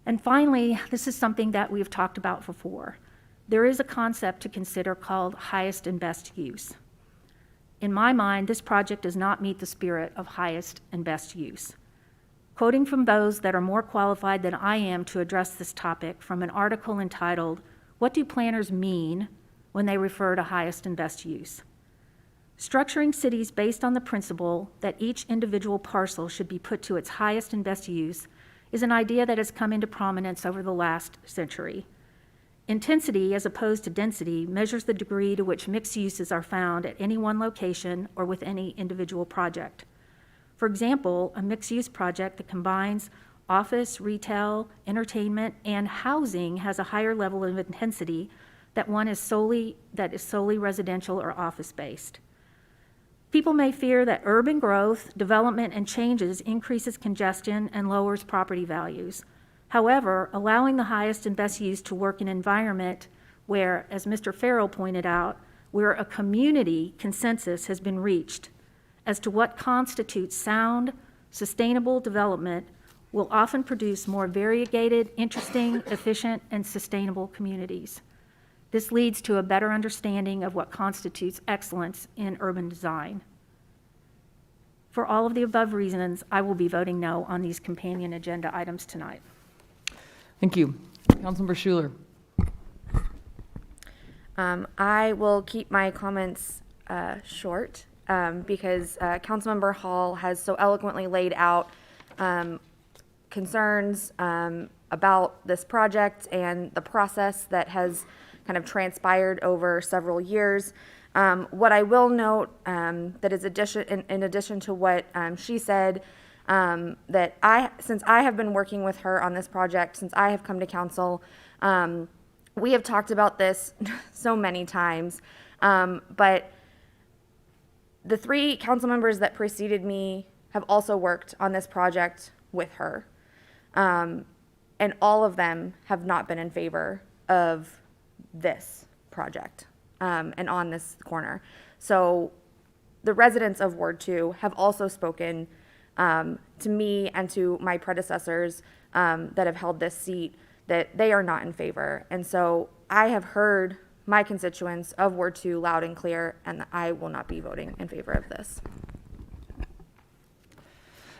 M: And finally, this is something that we've talked about before. There is a concept to consider called highest and best use. In my mind, this project does not meet the spirit of highest and best use. Quoting from those that are more qualified than I am to address this topic from an article entitled, "What do planners mean when they refer to highest and best use?" Structuring cities based on the principle that each individual parcel should be put to its highest and best use is an idea that has come into prominence over the last century. Intensity, as opposed to density, measures the degree to which mixed uses are found at any one location or with any individual project. For example, a mixed-use project that combines office, retail, entertainment, and housing has a higher level of intensity that is solely residential or office-based. People may fear that urban growth, development, and changes increases congestion and lowers property values. However, allowing the highest and best use to work in an environment where, as Mr. Farrell pointed out, where a community consensus has been reached as to what constitutes sound, sustainable development will often produce more variegated, interesting, efficient, and sustainable communities. This leads to a better understanding of what constitutes excellence in urban design. For all of the above reasons, I will be voting no on these companion agenda items tonight.
A: Thank you. Councilmember Schuler.
D: I will keep my comments short because Councilmember Hall has so eloquently laid out concerns about this project and the process that has kind of transpired over several years. What I will note that is in addition to what she said, that since I have been working with her on this project, since I have come to council, we have talked about this so many times, but the 3 council members that preceded me have also worked on this project with her, and all of them have not been in favor of this project and on this corner. So the residents of Ward 2 have also spoken to me and to my predecessors that have held this seat that they are not in favor. And so I have heard my constituents of Ward 2 loud and clear, and I will not be voting in favor of this.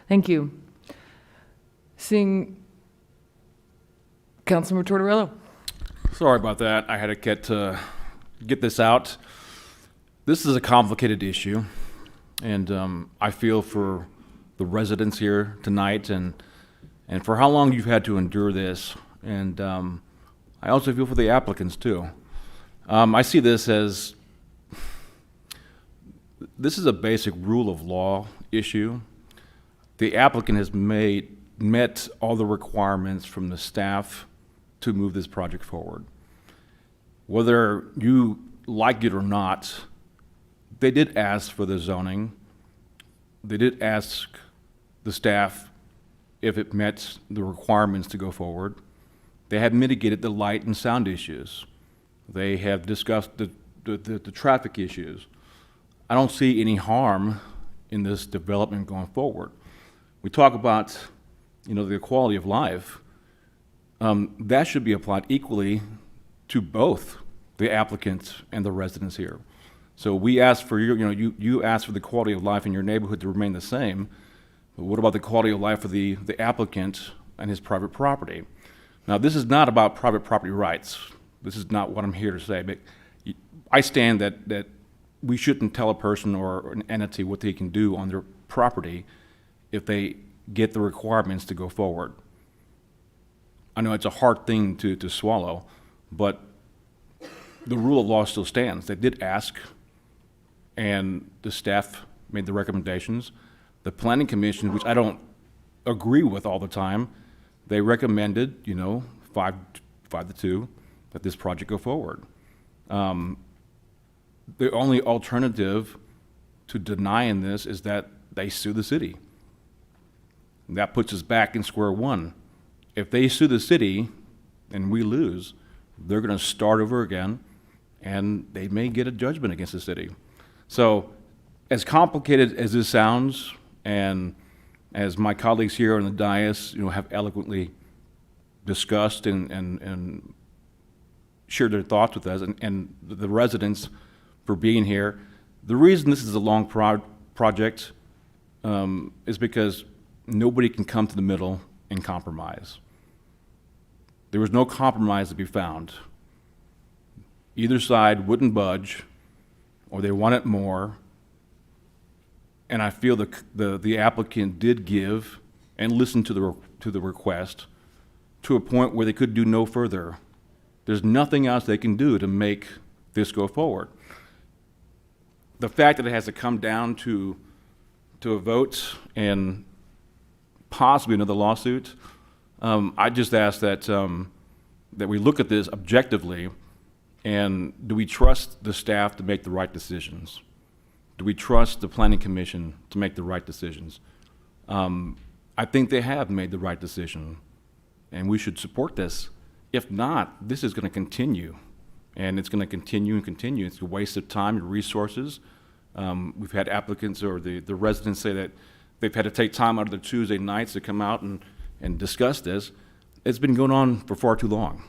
A: Thank you. Seeing Councilmember Tortorello.
G: Sorry about that. I had to get this out. This is a complicated issue, and I feel for the residents here tonight and for how long you've had to endure this. And I also feel for the applicants too. I see this as, this is a basic rule of law issue. The applicant has met all the requirements from the staff to move this project forward. Whether you like it or not, they did ask for the zoning. They did ask the staff if it met the requirements to go forward. They have mitigated the light and sound issues. They have discussed the traffic issues. I don't see any harm in this development going forward. We talk about, the quality of life. That should be applied equally to both the applicants and the residents here. So we ask for you ask for the quality of life in your neighborhood to remain the same, but what about the quality of life for the applicant and his private property? Now, this is not about private property rights. This is not what I'm here to say, but I stand that we shouldn't tell a person or an entity what they can do on their property if they get the requirements to go forward. I know it's a hard thing to swallow, but the rule of law still stands. They did ask, and the staff made the recommendations. The Planning Commission, which I don't agree with all the time, they recommended, 5-2, that this project go forward. The only alternative to denying this is that they sue the city. And that puts us back in square one. If they sue the city and we lose, they're going to start over again, and they may get a judgment against the city. So as complicated as this sounds, and as my colleagues here on the dais have eloquently discussed and shared their thoughts with us, and the residents for being here, the reason this is a long project is because nobody can come to the middle and compromise. There was no compromise to be found. Either side wouldn't budge, or they wanted more. And I feel the applicant did give and listen to the request to a point where they could do no further. There's nothing else they can do to make this go forward. The fact that it has to come down to a vote and possibly another lawsuit, I just ask that we look at this objectively, and do we trust the staff to make the right decisions? Do we trust the Planning Commission to make the right decisions? I think they have made the right decision, and we should support this. If not, this is going to continue, and it's going to continue and continue. It's a waste of time and resources. We've had applicants or the residents say that they've had to take time out of their Tuesday nights to come out and discuss this. It's been going on for far too long.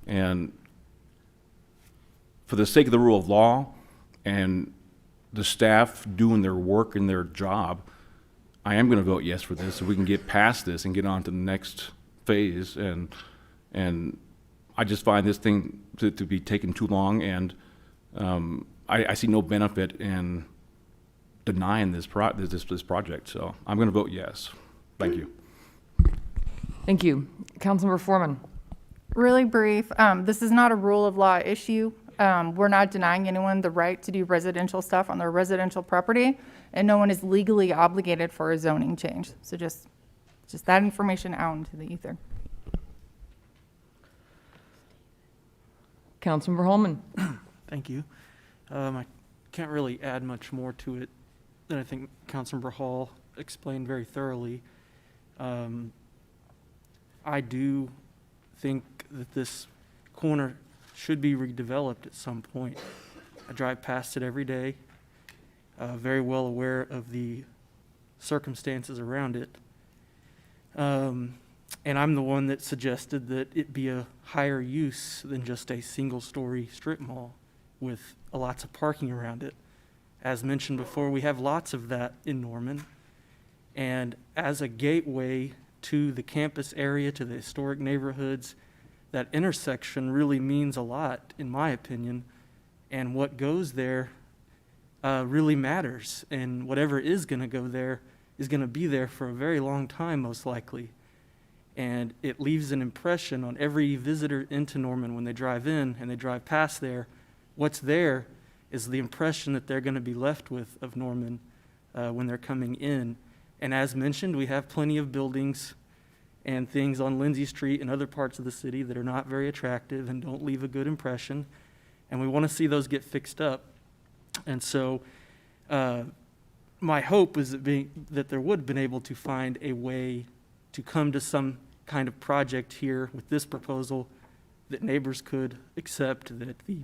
G: And for the sake of the rule of law and the staff doing their work and their job, I am going to vote yes for this so we can get past this and get on to the next phase. And I just find this thing to be taking too long, and I see no benefit in denying this project. So I'm going to vote yes. Thank you.
A: Thank you. Councilmember Foreman.
H: Really brief. This is not a rule of law issue. We're not denying anyone the right to do residential stuff on their residential property, and no one is legally obligated for a zoning change. So just that information out into the ether.
A: Councilmember Holman.
S: Thank you. I can't really add much more to it than I think Councilmember Hall explained very thoroughly. I do think that this corner should be redeveloped at some point. I drive past it every day, very well aware of the circumstances around it. And I'm the one that suggested that it be a higher use than just a single-story strip mall. with lots of parking around it. As mentioned before, we have lots of that in Norman. And as a gateway to the campus area, to the historic neighborhoods, that intersection really means a lot, in my opinion. And what goes there really matters. And whatever is going to go there is going to be there for a very long time, most likely. And it leaves an impression on every visitor into Norman when they drive in and they drive past there. What's there is the impression that they're going to be left with of Norman when they're coming in. And as mentioned, we have plenty of buildings and things on Lindsay Street and other parts of the city that are not very attractive and don't leave a good impression. And we want to see those get fixed up. And so my hope was that there would have been able to find a way to come to some kind of project here with this proposal that neighbors could accept, that the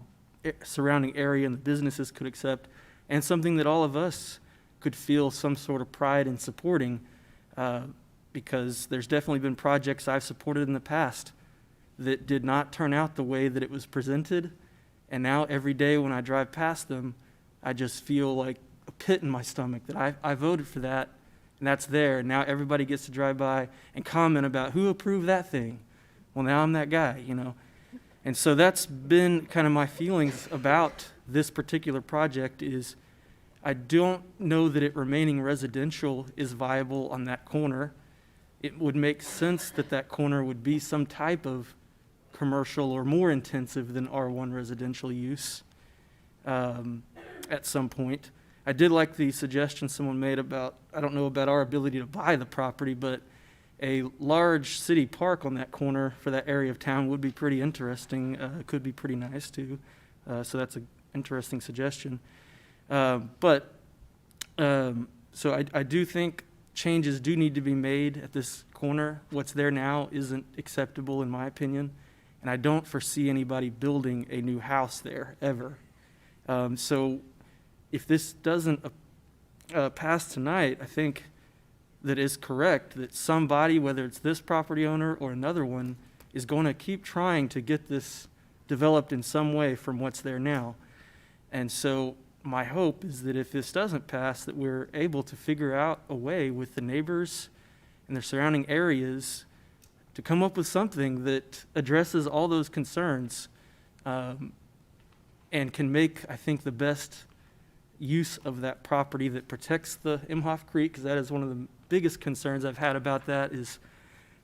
S: surrounding area and the businesses could accept, and something that all of us could feel some sort of pride in supporting, because there's definitely been projects I've supported in the past that did not turn out the way that it was presented, and now every day when I drive past them, I just feel like a pit in my stomach that I voted for that, and that's there, and now everybody gets to drive by and comment about who approved that thing. Well, now I'm that guy, you know. And so that's been kind of my feelings about this particular project is I don't know that it remaining residential is viable on that corner. It would make sense that that corner would be some type of commercial or more intensive than R1 residential use at some point. I did like the suggestion someone made about, I don't know about our ability to buy the property, but a large city park on that corner for that area of town would be pretty interesting. It could be pretty nice too. So that's an interesting suggestion. So I do think changes do need to be made at this corner. What's there now isn't acceptable in my opinion. And I don't foresee anybody building a new house there ever. So if this doesn't pass tonight, I think that is correct that somebody, whether it's this property owner or another one, is going to keep trying to get this developed in some way from what's there now. And so my hope is that if this doesn't pass, that we're able to figure out a way with the neighbors and their surrounding areas to come up with something that addresses all those concerns and can make, I think, the best use of that property that protects the Imhof Creek, because that is one of the biggest concerns I've had about that is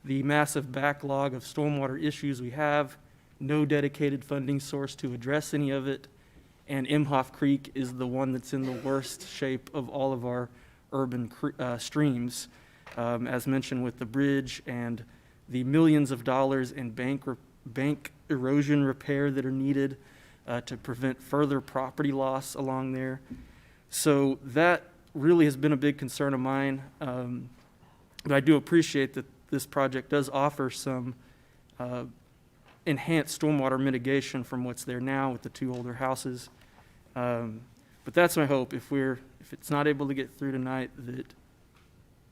S: the massive backlog of stormwater issues we have, no dedicated funding source to address any of it, and Imhof Creek is the one that's in the worst shape of all of our urban streams, as mentioned with the bridge and the millions of dollars in bank erosion repair that are needed to prevent further property loss along there. So that really has been a big concern of mine. But I do appreciate that this project does offer some enhanced stormwater mitigation from what's there now with the two older houses. But that's my hope. If it's not able to get through tonight, that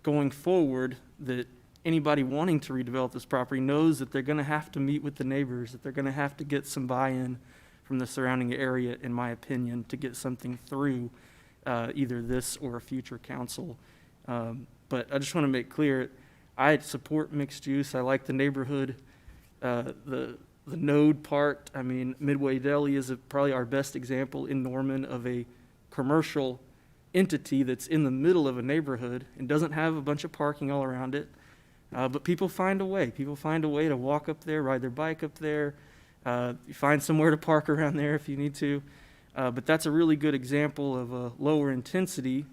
S: going forward, that anybody wanting to redevelop this property knows that they're going to have to meet with the neighbors, that they're going to have to get some buy-in from the surrounding area, in my opinion, to get something through either this or a future council. But I just want to make clear, I support mixed use. I like the neighborhood. The node part, I mean, Midway Deli is probably our best example in Norman of a commercial entity that's in the middle of a neighborhood and doesn't have a bunch of parking all around it. But people find a way. People find a way to walk up there, ride their bike up there. You find somewhere to park around there if you need to. But that's a really good example of a lower intensity,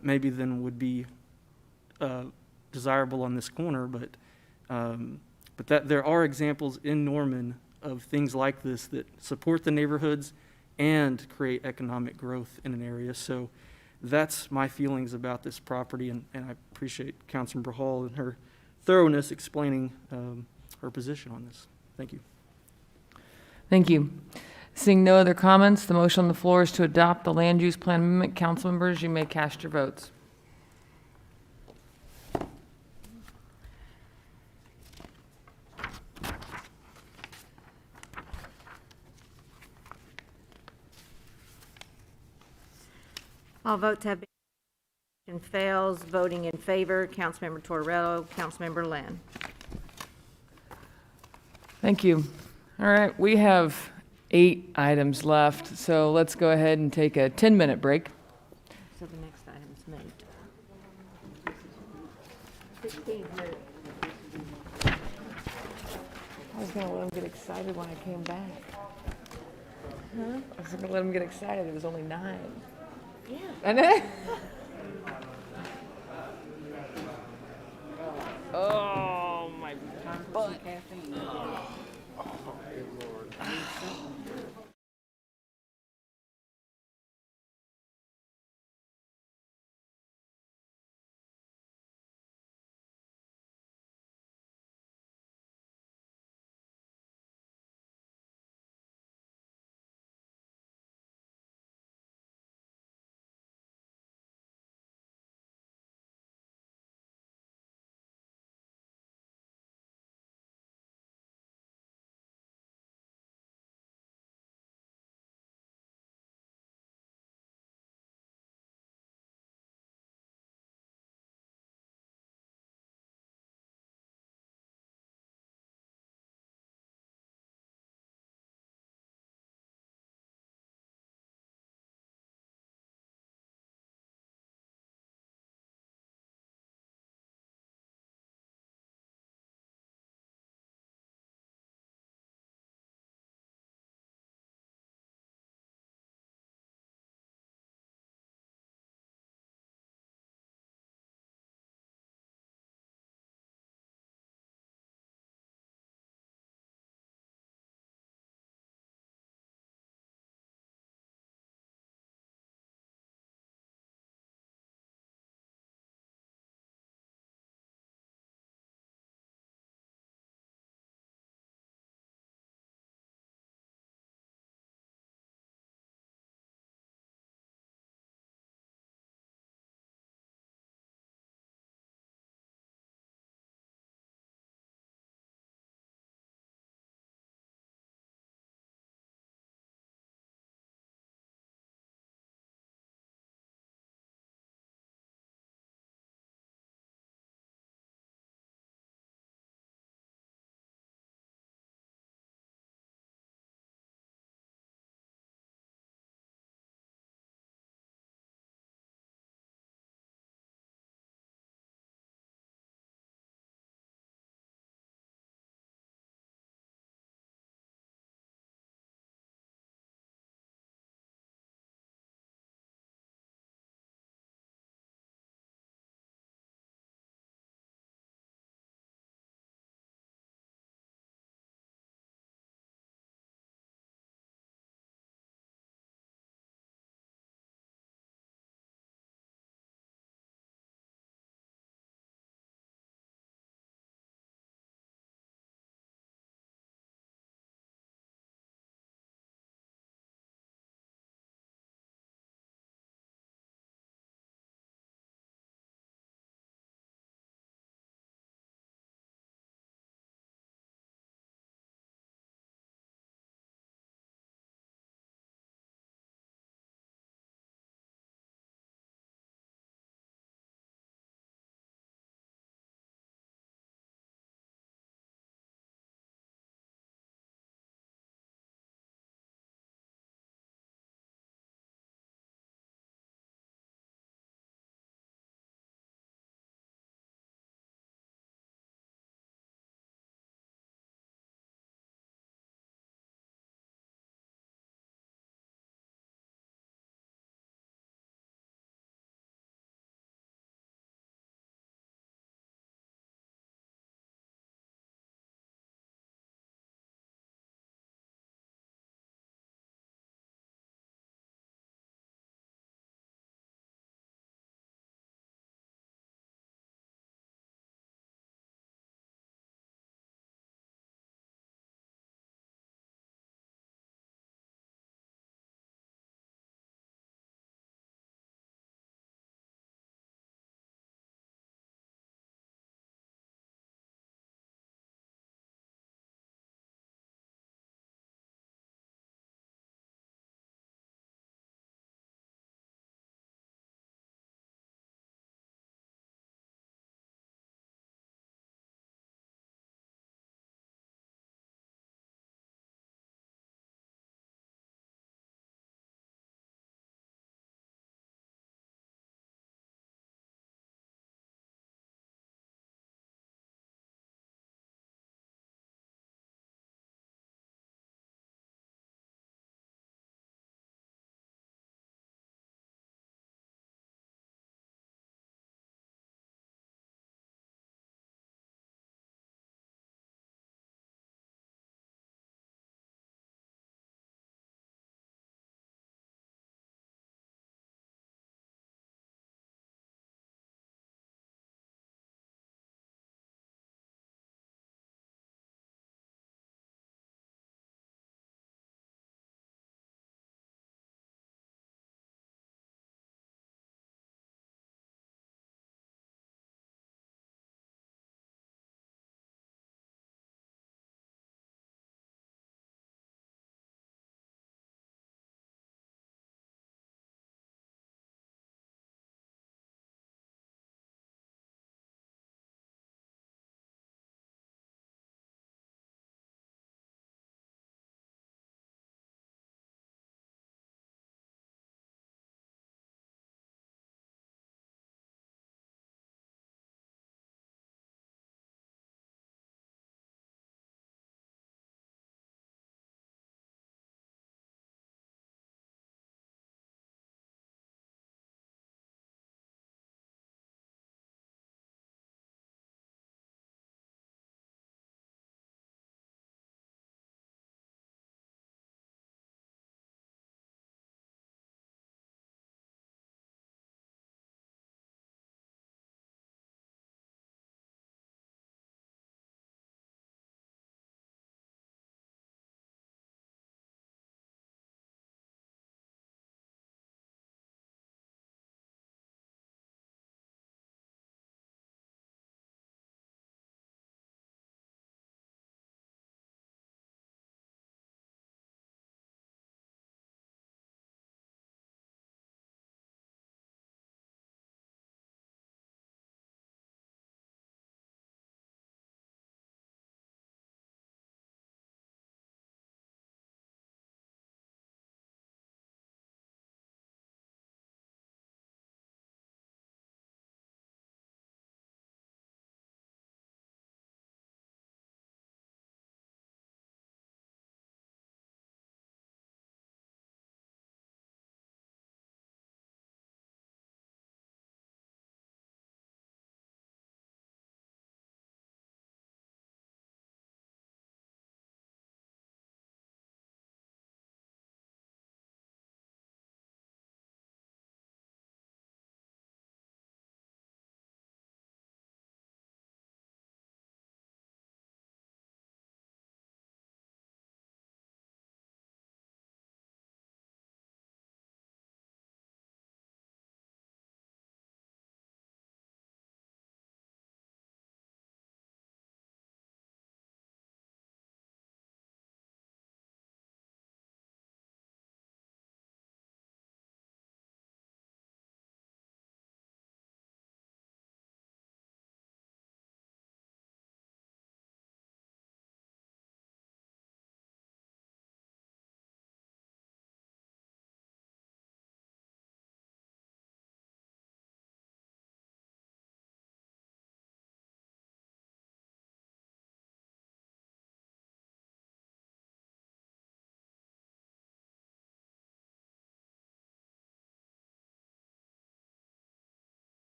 S: maybe than would be desirable on this corner. But that there are examples in Norman of things like this that support the neighborhoods and create economic growth in an area. So that's my feelings about this property, and I appreciate Councilmember Hall and her thoroughness explaining her position on this. Thank you.
A: Thank you. Seeing no other comments, the motion on the floor is to adopt the land use plan amendment. Council members, you may cast your votes.
O: All votes have been, motion fails. Voting in favor, Councilmember Tortorello, Councilmember Lynn.
A: Thank you. All right, we have 8 items left, so let's go ahead and take a 10-minute break.
O: So the next item is moved. 16 moved.
A: I was gonna let him get excited when I came back. Huh? I was gonna let him get excited, it was only 9.
O: Yeah.
A: And then, oh, my butt.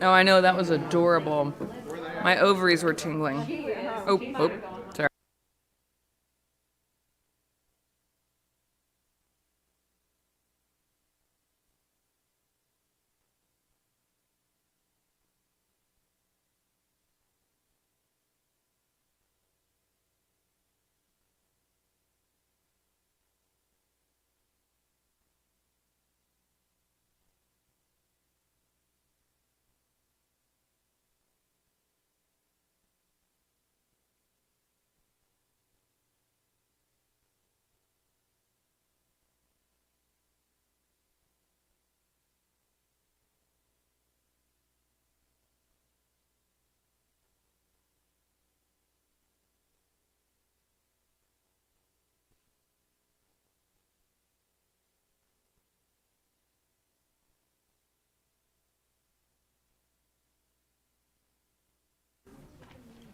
A: Oh, I know, that was adorable. My ovaries were tingling. Oh, sorry.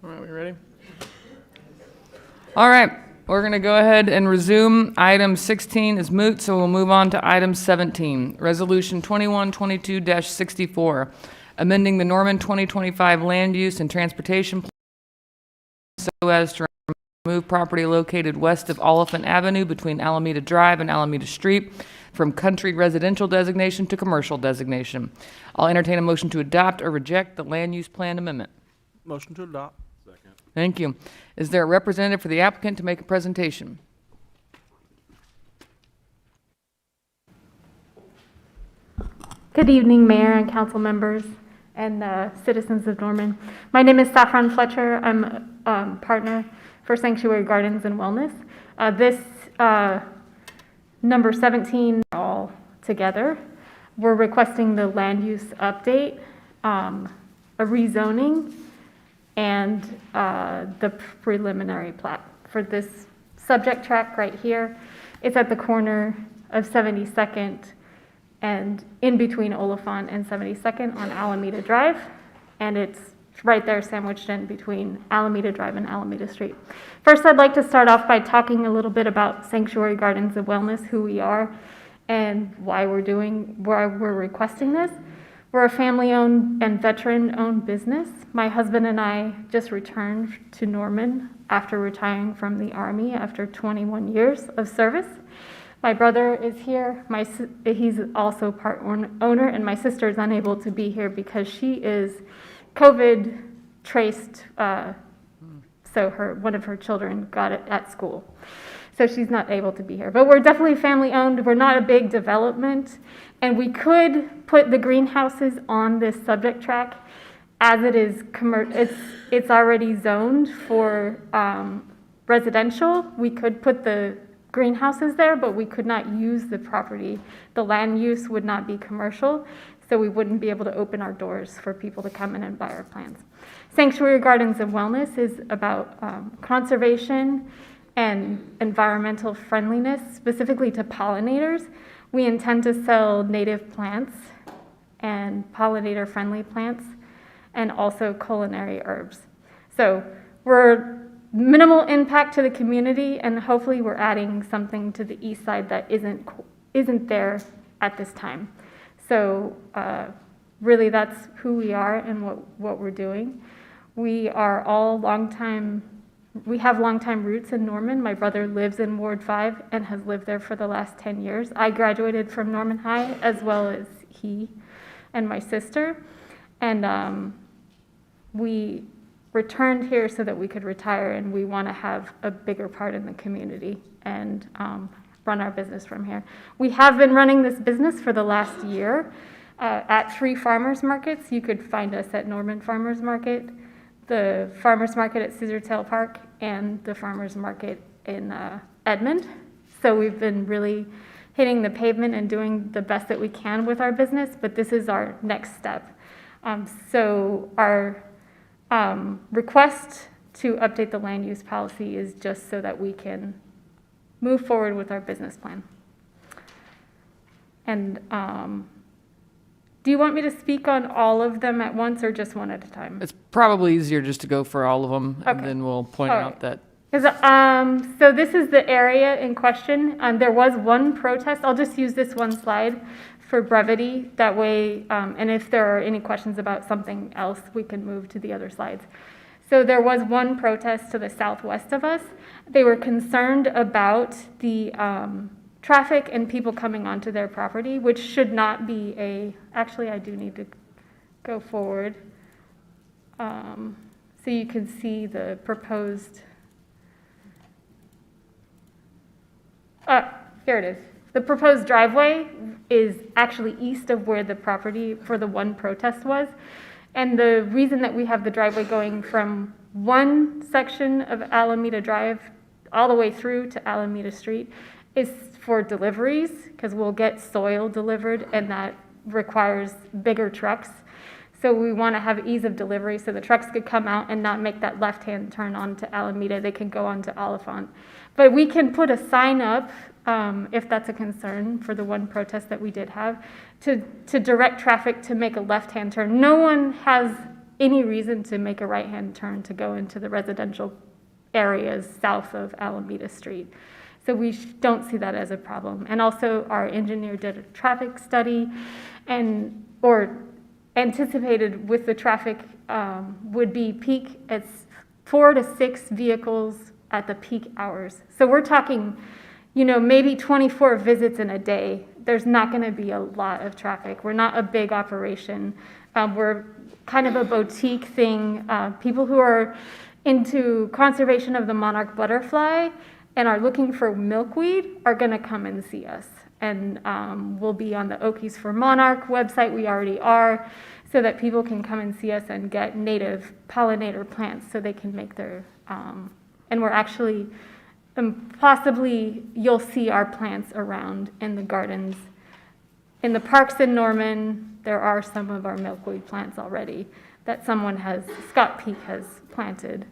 A: All right, we ready? All right, we're going to go ahead and resume. Item 16 is moot, so we'll move on to item 17. Resolution 2122-64, amending the Norman 2025 Land Use and Transportation Plan so as to remove property located west of Oliphant Avenue between Alameda Drive and Alameda Street from country residential designation to commercial designation. I'll entertain a motion to adopt or reject the land use plan amendment.
S: Motion to adopt.
A: Thank you. Is there a representative for the applicant to make a presentation?
F: Good evening, Mayor and council members and citizens of Norman. My name is Saffron Fletcher. I'm a partner for Sanctuary Gardens and Wellness. This number 17 all together. We're requesting the land use update, a rezoning, and the preliminary plat for this subject tract right here. It's at the corner of 72nd and in between Oliphant and 72nd on Alameda Drive, and it's right there sandwiched in between Alameda Drive and Alameda Street. First, I'd like to start off by talking a little bit about Sanctuary Gardens and Wellness, who we are, and why we're requesting this. We're a family-owned and veteran-owned business. My husband and I just returned to Norman after retiring from the Army after 21 years of service. My brother is here. He's also part owner, and my sister is unable to be here because she is COVID traced, so one of her children got it at school. So she's not able to be here. But we're definitely family-owned. We're not a big development. And we could put the greenhouses on this subject tract as it is, it's already zoned for residential. We could put the greenhouses there, but we could not use the property. The land use would not be commercial, so we wouldn't be able to open our doors for people to come in and buy our plants. Sanctuary Gardens and Wellness is about conservation and environmental friendliness, specifically to pollinators. We intend to sell native plants and pollinator-friendly plants and also culinary herbs. So we're minimal impact to the community, and hopefully we're adding something to the east side that isn't there at this time. So really that's who we are and what we're doing. We are all we have longtime roots in Norman. My brother lives in Ward 5 and has lived there for the last 10 years. I graduated from Norman High as well as he and my sister. And we returned here so that we could retire, and we want to have a bigger part in the community and run our business from here. We have been running this business for the last year at 3 farmers markets. You could find us at Norman Farmers Market, the farmers market at Scissortail Park, and the farmers market in Edmond. So we've been really hitting the pavement and doing the best that we can with our business, but this is our next step. So our request to update the land use policy is just so that we can move forward with our business plan. And do you want me to speak on all of them at once or just one at a time?
A: It's probably easier just to go for all of them, and
F: Okay.
A: then we'll point
F: All
A: out
F: right.
A: that.
F: So this is the area in question. There was one protest. I'll just use this one slide for brevity. That way, and if there are any questions about something else, we can move to the other slides. So there was one protest to the southwest of us. They were concerned about the traffic and people coming onto their property, which should not be actually, I do need to go forward. So you can see the proposed, here it is. The proposed driveway is actually east of where the property for the one protest was. And the reason that we have the driveway going from one section of Alameda Drive all the way through to Alameda Street is for deliveries, because we'll get soil delivered and that requires bigger trucks. So we want to have ease of delivery so the trucks could come out and not make that left-hand turn onto Alameda. They can go onto Oliphant. But we can put a sign up, if that's a concern for the one protest that we did have, to direct traffic to make a left-hand turn. No one has any reason to make a right-hand turn to go into the residential areas south of Alameda Street. So we don't see that as a problem. And also our engineer did a traffic study or anticipated with the traffic would be peak. It's 4 to 6 vehicles at the peak hours. So we're talking, maybe 24 visits in a day. There's not going to be a lot of traffic. We're not a big operation. We're kind of a boutique thing. People who are into conservation of the monarch butterfly and are looking for milkweed are going to come and see us. And we'll be on the Okies for Monarch website. We already are, so that people can come and see us and get native pollinator plants so they can make their, and we're actually, possibly you'll see our plants around in the gardens. In the parks in Norman, there are some of our milkweed plants already that Scott Peak has planted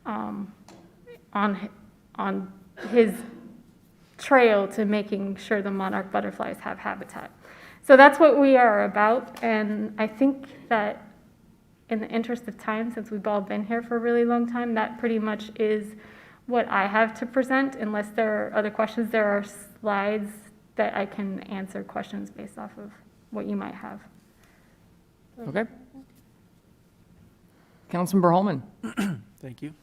F: on his trail to making sure the monarch butterflies have habitat. So that's what we are about, and I think that in the interest of time, since we've all been here for a really long time, that pretty much is what I have to present. Unless there are other questions, there are slides that I can answer questions based off of what you might have.
A: Okay. Councilmember Holman.
S: Thank you.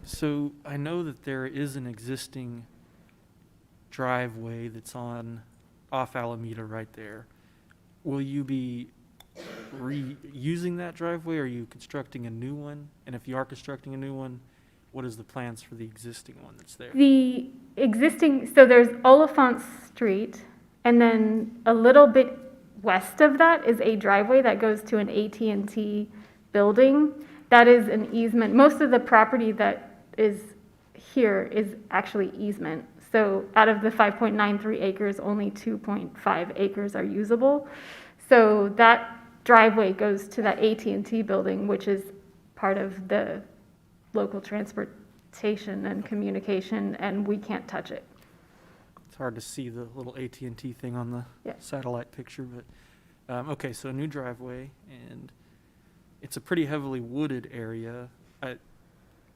S: So I know that there is an existing driveway that's off Alameda right there. Will you be reusing that driveway, or are you constructing a new one? And if you are constructing a new one, what is the plans for the existing one that's there?
F: The existing, so there's Oliphant Street, and then a little bit west of that is a driveway that goes to an AT&T building. That is an easement. Most of the property that is here is actually easement. So out of the 5.93 acres, only 2.5 acres are usable. So that driveway goes to that AT&T building, which is part of the local transportation and communication, and we can't touch it.
S: It's hard to see the little AT&T thing on the satellite picture, but okay, so a new driveway, and it's a pretty heavily wooded area.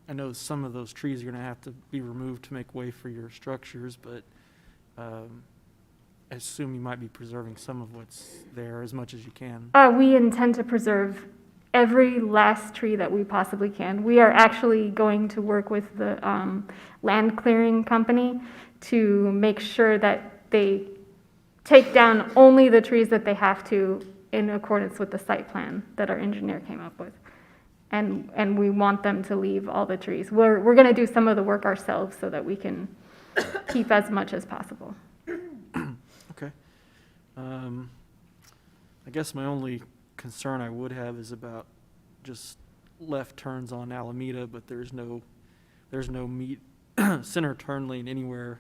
S: I know some of those trees are going to have to be removed to make way for your structures, but I assume you might be preserving some of what's there as much as you can.
F: We intend to preserve every last tree that we possibly can. We are actually going to work with the land clearing company to make sure that they take down only the trees that they have to in accordance with the site plan that our engineer came up with. And we want them to leave all the trees. We're going to do some of the work ourselves so that we can keep as much as possible.
S: Okay. I guess my only concern I would have is about just left turns on Alameda, but there's no center turn lane anywhere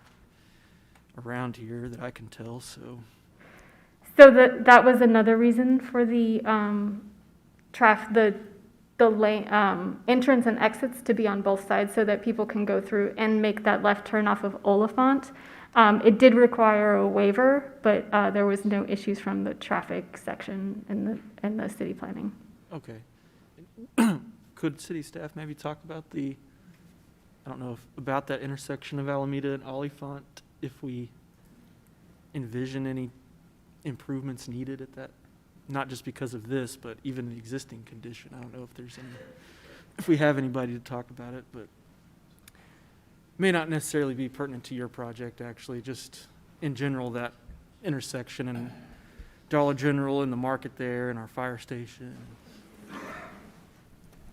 S: around here that I can tell. So
F: that was another reason for the lane entrance and exits to be on both sides so that people can go through and make that left turn off of Oliphant. It did require a waiver, but there was no issues from the traffic section in the city planning.
S: Okay. Could city staff maybe talk about about that intersection of Alameda and Oliphant, if we envision any improvements needed at that, not just because of this, but even the existing condition. I don't know if there's any, if we have anybody to talk about it, but may not necessarily be pertinent to your project, actually, just in general, that intersection and Dollar General and the market there and our fire station.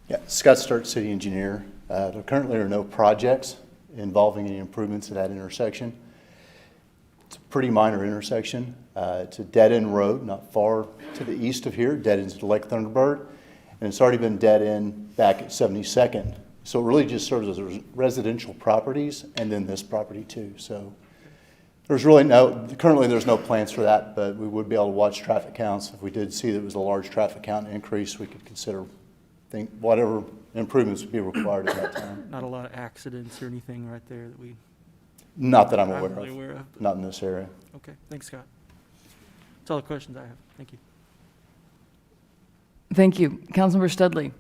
N: Yeah, Scott Sturt, city engineer. There currently are no projects involving any improvements at that intersection. It's a pretty minor intersection. It's a dead-end road, not far to the east of here, dead into Lake Thunderbird, and it's already been dead-end back at 72nd. So it really just serves as residential properties and then this property too. So there's really currently there's no plans for that, but we would be able to watch traffic counts. If we did see there was a large traffic count increase, we could consider whatever improvements would be required at that time.
S: Not a lot of accidents or anything right there that we...
N: Not that I'm
S: really
N: aware of.
S: but-
N: Not in this area.
S: Okay, thanks, Scott. That's all the questions I have. Thank you.
A: Thank you. Councilmember Studley.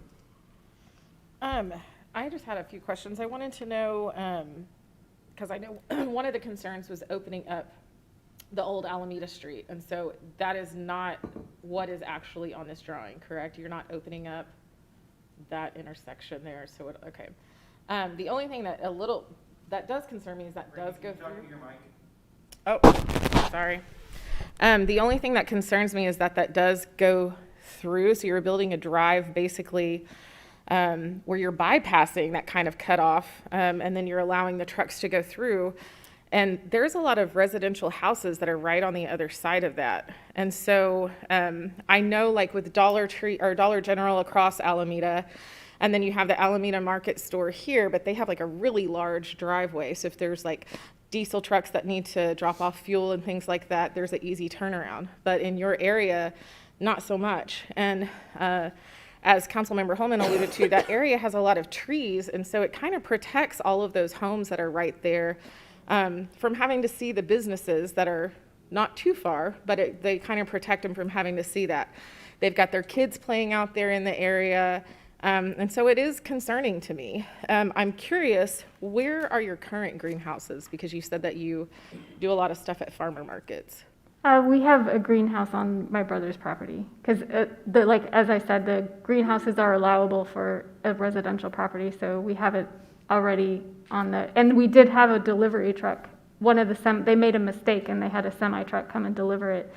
U: I just had a few questions. I wanted to know, because I know one of the concerns was opening up the old Alameda Street, and so that is not what is actually on this drawing, correct? You're not opening up that intersection there, so okay. The only thing that that does concern me is that does go through. Oh, sorry. The only thing that concerns me is that does go through, so you're building a drive basically where you're bypassing that kind of cutoff, and then you're allowing the trucks to go through. And there's a lot of residential houses that are right on the other side of that. And so I know, like with Dollar General across Alameda, and then you have the Alameda Market store here, but they have like a really large driveway. So if there's like diesel trucks that need to drop off fuel and things like that, there's an easy turnaround. But in your area, not so much. And as Councilmember Holman alluded to, that area has a lot of trees, and so it kind of protects all of those homes that are right there from having to see the businesses that are not too far, but they kind of protect them from having to see that. They've got their kids playing out there in the area, and so it is concerning to me. I'm curious, where are your current greenhouses? Because you said that you do a lot of stuff at farmer markets.
F: We have a greenhouse on my brother's property, because like, as I said, the greenhouses are allowable for a residential property, so we have it already on and we did have a delivery truck. They made a mistake and they had a semi truck come and deliver it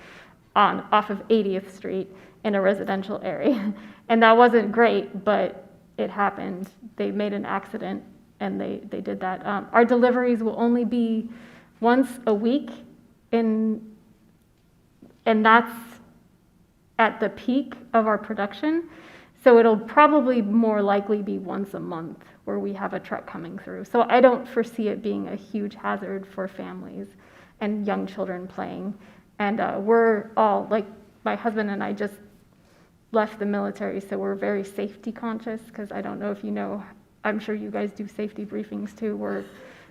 F: off of 80th Street in a residential area. And that wasn't great, but it happened. They made an accident and they did that. Our deliveries will only be once a week, and that's at the peak of our production. So it'll probably more likely be once a month where we have a truck coming through. So I don't foresee it being a huge hazard for families and young children playing. And we're all, like, my husband and I just left the military, so we're very safety conscious, because I don't know if you know, I'm sure you guys do safety briefings too. We're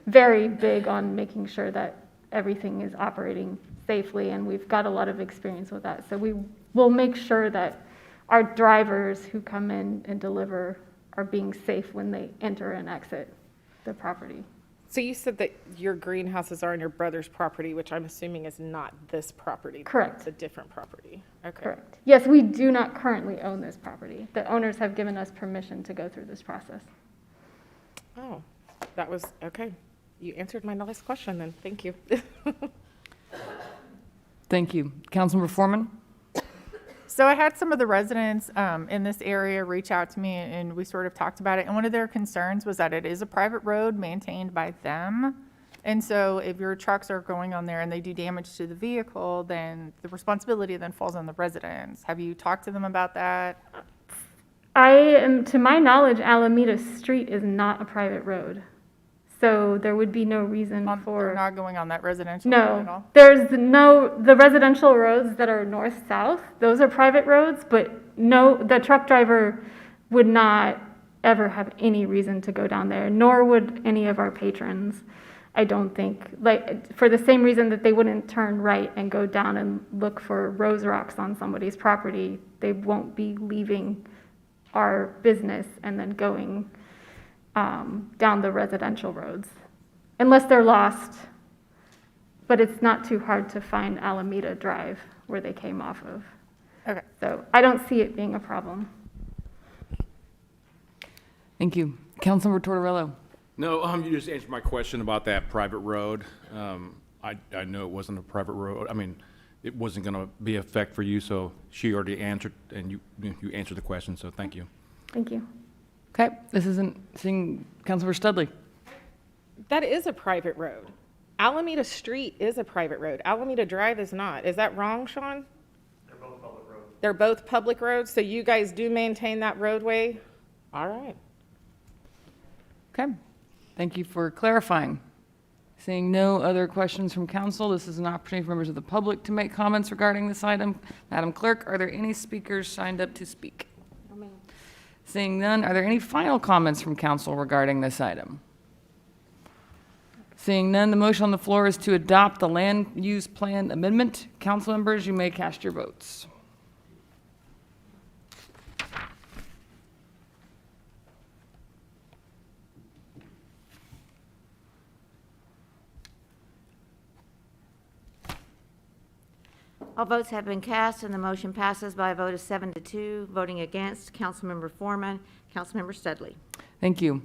F: very big on making sure that everything is operating safely, and we've got a lot of experience with that. So we will make sure that our drivers who come in and deliver are being safe when they enter and exit the property.
U: So you said that your greenhouses are on your brother's property, which I'm assuming is not this property.
F: Correct.
U: It's a different property. Okay.
F: Correct. Yes, we do not currently own this property. The owners have given us permission to go through this process.
U: Oh, that was, okay. You answered my next question then. Thank you.
A: Thank you. Councilmember Foreman?
H: So I had some of the residents in this area reach out to me, and we sort of talked about it. And one of their concerns was that it is a private road maintained by them. And so if your trucks are going on there and they do damage to the vehicle, then the responsibility then falls on the residents. Have you talked to them about that?
F: To my knowledge, Alameda Street is not a private road. So there would be no reason for...
H: They're not going on that residential road at all?
F: There's the residential roads that are north-south, those are private roads, but no, the truck driver would not ever have any reason to go down there, nor would any of our patrons, I don't think. Like, for the same reason that they wouldn't turn right and go down and look for rose rocks on somebody's property, they won't be leaving our business and then going down the residential roads, unless they're lost but it's not too hard to find Alameda Drive where they came off of.
H: Okay.
F: So I don't see it being a problem.
A: Thank you. Councilmember Tortorello.
G: No, you just answered my question about that private road. I know it wasn't a private road. I mean, it wasn't going to be a effect for you, so she already answered, and you answered the question, so thank you.
F: Thank you.
A: Okay, this isn't seeing Councilmember Studley.
U: That is a private road. Alameda Street is a private road. Alameda Drive is not. Is that wrong, Sean? They're both public roads. They're both public roads, so you guys do maintain that roadway? All right.
A: Okay, thank you for clarifying. Seeing no other questions from council, this is an opportunity for members of the public to make comments regarding this item. Madam Clerk, are there any speakers signed up to speak?
U: No, ma'am.
A: Seeing none, are there any final comments from council regarding this item? Seeing none, the motion on the floor is to adopt the land use plan amendment. Council members, you may cast your votes.
O: All votes have been cast, and the motion passes by a vote of 7-2. Voting against, Councilmember Foreman, Councilmember Studley.
A: Thank you.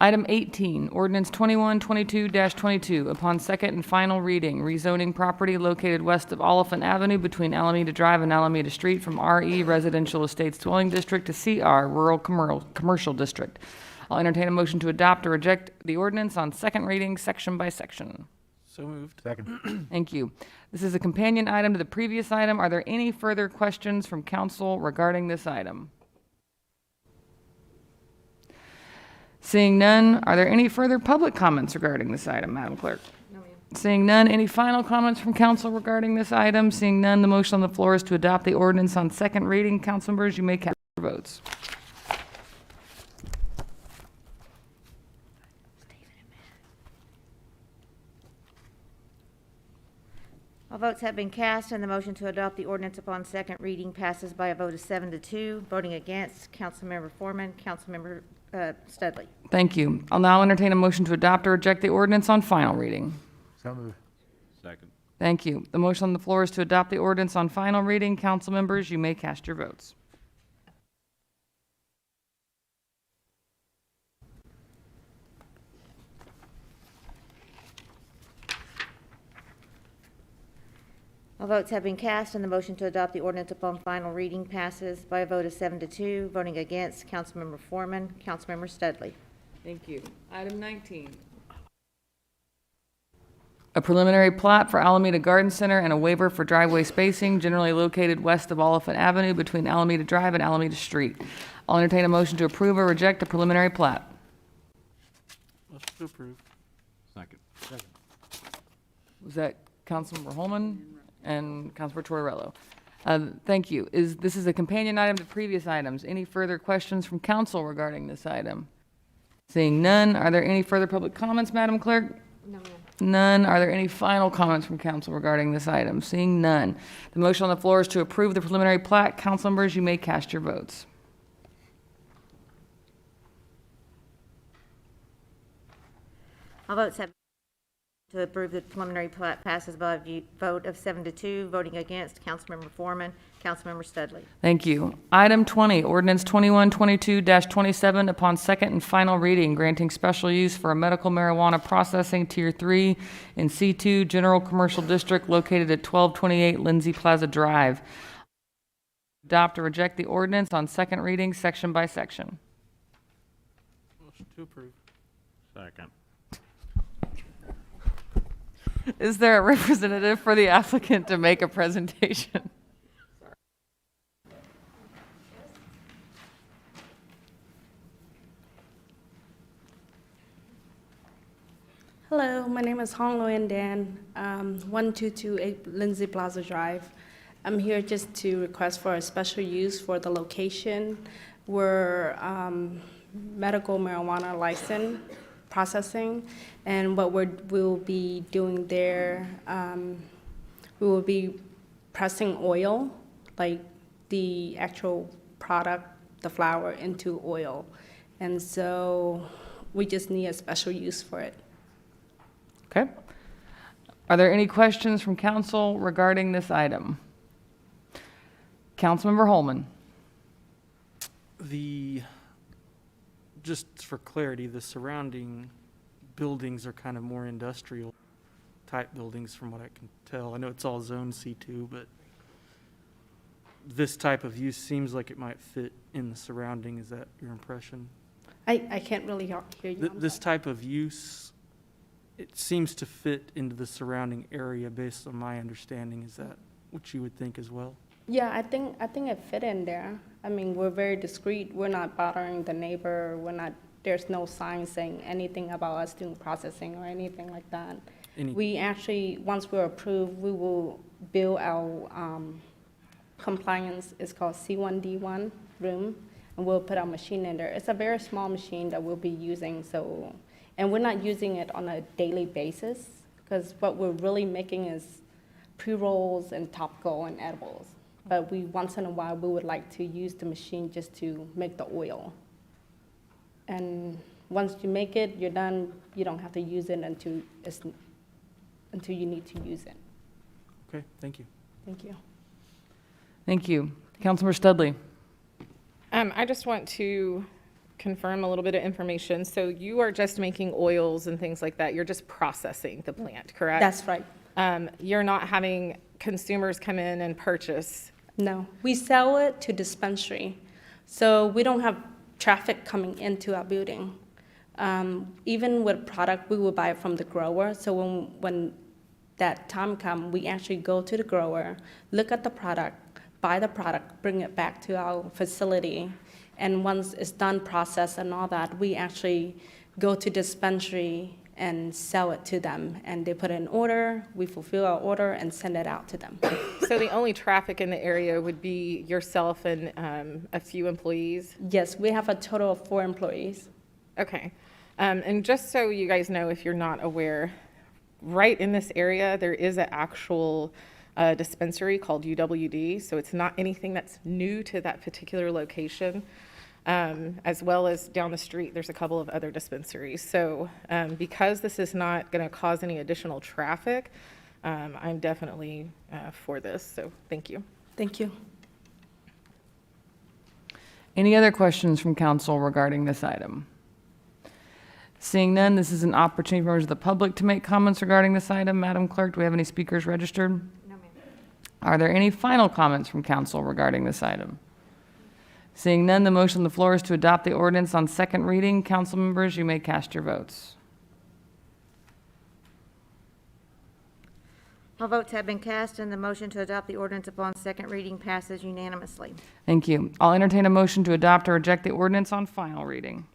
A: Item 18, Ordinance 2122-22, upon second and final reading, rezoning property located west of Oliphant Avenue between Alameda Drive and Alameda Street from RE Residential Estates Dwelling District to CR Rural Commercial District. I'll entertain a motion to adopt or reject the ordinance on second reading, section by section.
S: So moved. Second.
A: Thank you. This is a companion item to the previous item. Are there any further questions from council regarding this item? Seeing none, are there any further public comments regarding this item, Madam Clerk?
O: No, ma'am.
A: Seeing none, any final comments from council regarding this item? Seeing none, the motion on the floor is to adopt the ordinance on second reading. Council members, you may cast your votes.
O: All votes have been cast, and the motion to adopt the ordinance upon second reading passes by a vote of 7-2. Voting against, Councilmember Foreman, Councilmember Studley.
A: Thank you. I'll now entertain a motion to adopt or reject the ordinance on final reading.
S: So moved.
G: Second.
A: Thank you. The motion on the floor is to adopt the ordinance on final reading. Council members, you may cast your votes.
O: All votes have been cast, and the motion to adopt the ordinance upon final reading passes by a vote of 7-2. Voting against, Councilmember Foreman, Councilmember Studley.
A: Thank you. Item 19. A preliminary plat for Alameda Garden Center and a waiver for driveway spacing generally located west of Oliphant Avenue between Alameda Drive and Alameda Street. I'll entertain a motion to approve or reject the preliminary plat.
S: Motion to approve.
G: Second.
A: Was that Councilmember Holman and Councilmember Tortorello? Thank you. This is a companion item to previous items. Any further questions from council regarding this item? Seeing none, are there any further public comments, Madam Clerk?
O: No, ma'am.
A: None. Are there any final comments from council regarding this item? Seeing none. The motion on the floor is to approve the preliminary plat. Council members, you may cast your votes.
O: All votes have to approve the preliminary plat passes by a vote of 7-2. Voting against, Councilmember Foreman, Councilmember Studley.
A: Thank you. Item 20, Ordinance 2122-27, upon second and final reading, granting special use for a medical marijuana processing Tier 3 in C2 General Commercial District located at 1228 Lindsay Plaza Drive. Adopt or reject the ordinance on second reading, section by section.
S: Motion to approve.
G: Second.
A: Is there a representative for the applicant to make a presentation?
L: Hello, my name is Hong Nguyen Dan, 1228 Lindsay Plaza Drive. I'm here just to request for a special use for the location. We're medical marijuana license processing, and what we'll be doing there, we will be pressing oil, like the actual product, the flower, into oil. And so we just need a special use for it.
A: Okay. Are there any questions from council regarding this item? Councilmember Holman.
S: Just for clarity, the surrounding buildings are kind of more industrial type buildings from what I can tell. I know it's all zone C2, but this type of use seems like it might fit in the surrounding. Is that your impression?
L: I can't really hear you.
S: This type of use, it seems to fit into the surrounding area based on my understanding. Is that what you would think as well?
L: Yeah, I think it fit in there. I mean, we're very discreet. We're not bothering the neighbor. There's no sign saying anything about us doing processing or anything like that. We actually, once we're approved, we will build our compliance. It's called C1D1 room, and we'll put our machine in there. It's a very small machine that we'll be using. And we're not using it on a daily basis, because what we're really making is pre-rolls and topical and edibles. But once in a while, we would like to use the machine just to make the oil. And once you make it, you're done. You don't have to use it until you need to use it.
S: Okay, thank you.
L: Thank you.
A: Thank you. Councilmember Studley.
U: I just want to confirm a little bit of information. So you are just making oils and things like that. You're just processing the plant, correct?
L: That's right.
U: You're not having consumers come in and purchase.
L: No, we sell it to dispensary. So we don't have traffic coming into our building. Even with product, we will buy it from the grower. So when that time comes, we actually go to the grower, look at the product, buy the product, bring it back to our facility. And once it's done, processed and all that, we actually go to dispensary and sell it to them. And they put in an order, we fulfill our order and send it out to them.
U: So the only traffic in the area would be yourself and a few employees?
L: Yes, we have a total of 4 employees.
U: Okay. And just so you guys know, if you're not aware, right in this area, there is an actual dispensary called UWD. So it's not anything that's new to that particular location. As well as down the street, there's a couple of other dispensaries. So because this is not going to cause any additional traffic, I'm definitely for this. So thank you.
L: Thank you.
A: Any other questions from council regarding this item? Seeing none, this is an opportunity for members of the public to make comments regarding this item. Madam Clerk, do we have any speakers registered? No, ma'am. Are there any final comments from council regarding this item? Seeing none, the motion on the floor is to adopt the ordinance on second reading. Council members, you may cast your votes.
O: All votes have been cast, and the motion to adopt the ordinance upon second reading passes unanimously.
A: Thank you. I'll entertain a motion to adopt or reject the ordinance on final reading.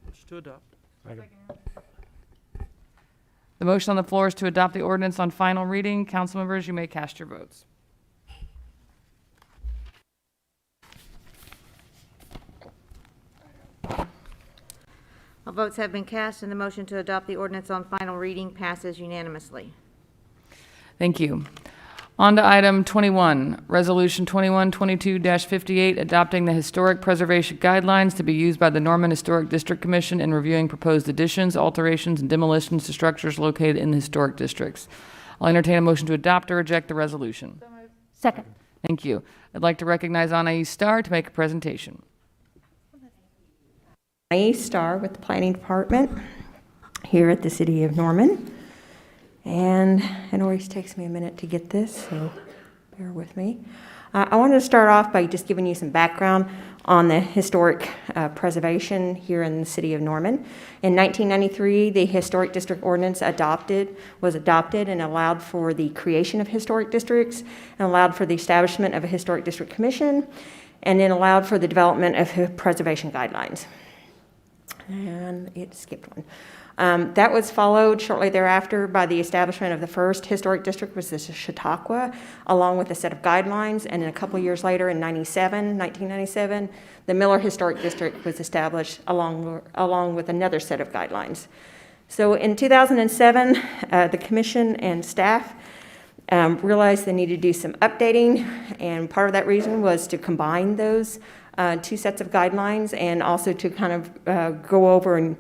S: Motion to adopt.
A: The motion on the floor is to adopt the ordinance on final reading. Council members, you may cast your votes.
O: All votes have been cast, and the motion to adopt the ordinance on final reading passes unanimously.
A: Thank you. On to item 21, Resolution 2122-58, adopting the historic preservation guidelines to be used by the Norman Historic District Commission in reviewing proposed additions, alterations, and demolitions to structures located in the historic districts. I'll entertain a motion to adopt or reject the resolution.
M: Second.
A: Thank you. I'd like to recognize Anais Starr to make a presentation.
E: Anais Starr with the Planning Department here at the City of Norman. And it always takes me a minute to get this, so bear with me. I wanted to start off by just giving you some background on the historic preservation here in the City of Norman. In 1993, the Historic District Ordinance was adopted and allowed for the creation of historic districts and allowed for the establishment of a Historic District Commission and then allowed for the development of preservation guidelines. And it skipped one. That was followed shortly thereafter by the establishment of the first historic district, which was Chautauqua, along with a set of guidelines. And then a couple of years later, in 1997, the Miller Historic District was established along with another set of guidelines. So in 2007, the commission and staff realized they needed to do some updating, and part of that reason was to combine those 2 sets of guidelines and also to kind of go over and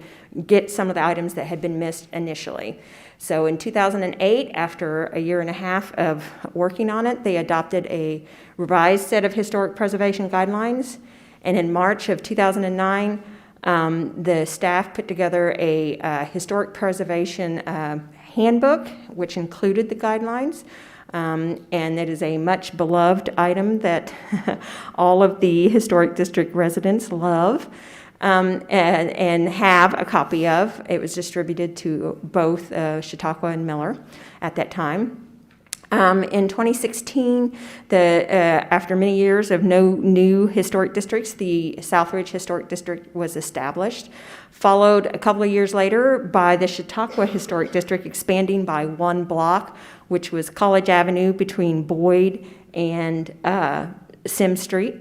E: get some of the items that had been missed initially. So in 2008, after a year and a half of working on it, they adopted a revised set of historic preservation guidelines. And in March of 2009, the staff put together a historic preservation handbook, which included the guidelines. And it is a much beloved item that all of the historic district residents love. And have a copy of. It was distributed to both Chautauqua and Miller at that time. In 2016, after many years of no new historic districts, the Southridge Historic District was established, followed a couple of years later by the Chautauqua Historic District expanding by one block, which was College Avenue between Boyd and Sim Street.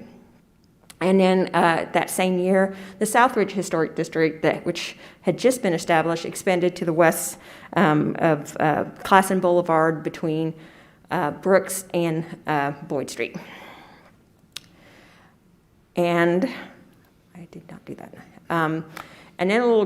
E: And then that same year, the Southridge Historic District, which had just been established, expanded to the west of Classen Boulevard between Brooks and Boyd Street. And I did not do that. And then a little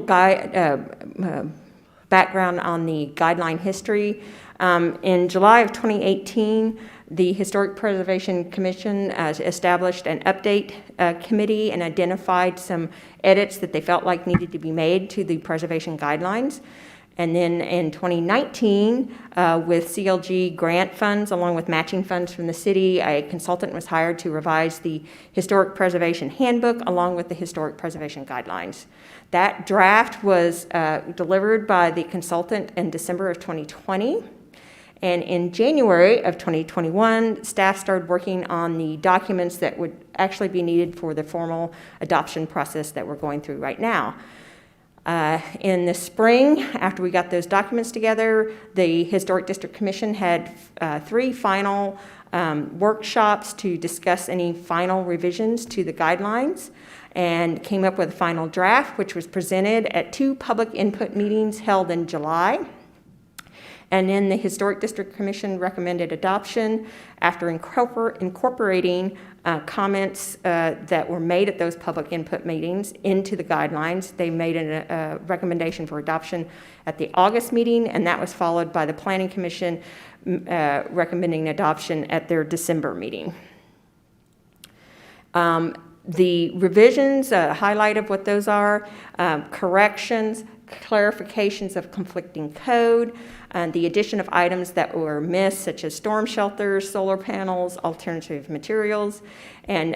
E: background on the guideline history. In July of 2018, the Historic Preservation Commission established an update committee and identified some edits that they felt like needed to be made to the preservation guidelines. And then in 2019, with CLG grant funds, along with matching funds from the city, a consultant was hired to revise the Historic Preservation Handbook along with the Historic Preservation Guidelines. That draft was delivered by the consultant in December of 2020. And in January of 2021, staff started working on the documents that would actually be needed for the formal adoption process that we're going through right now. In the spring, after we got those documents together, the Historic District Commission had 3 final workshops to discuss any final revisions to the guidelines and came up with a final draft, which was presented at 2 public input meetings held in July. And then the Historic District Commission recommended adoption after incorporating comments that were made at those public input meetings into the guidelines. They made a recommendation for adoption at the August meeting, and that was followed by the Planning Commission recommending adoption at their December meeting. The revisions, a highlight of what those are, corrections, clarifications of conflicting code, the addition of items that were missed, such as storm shelters, solar panels, alternative materials. And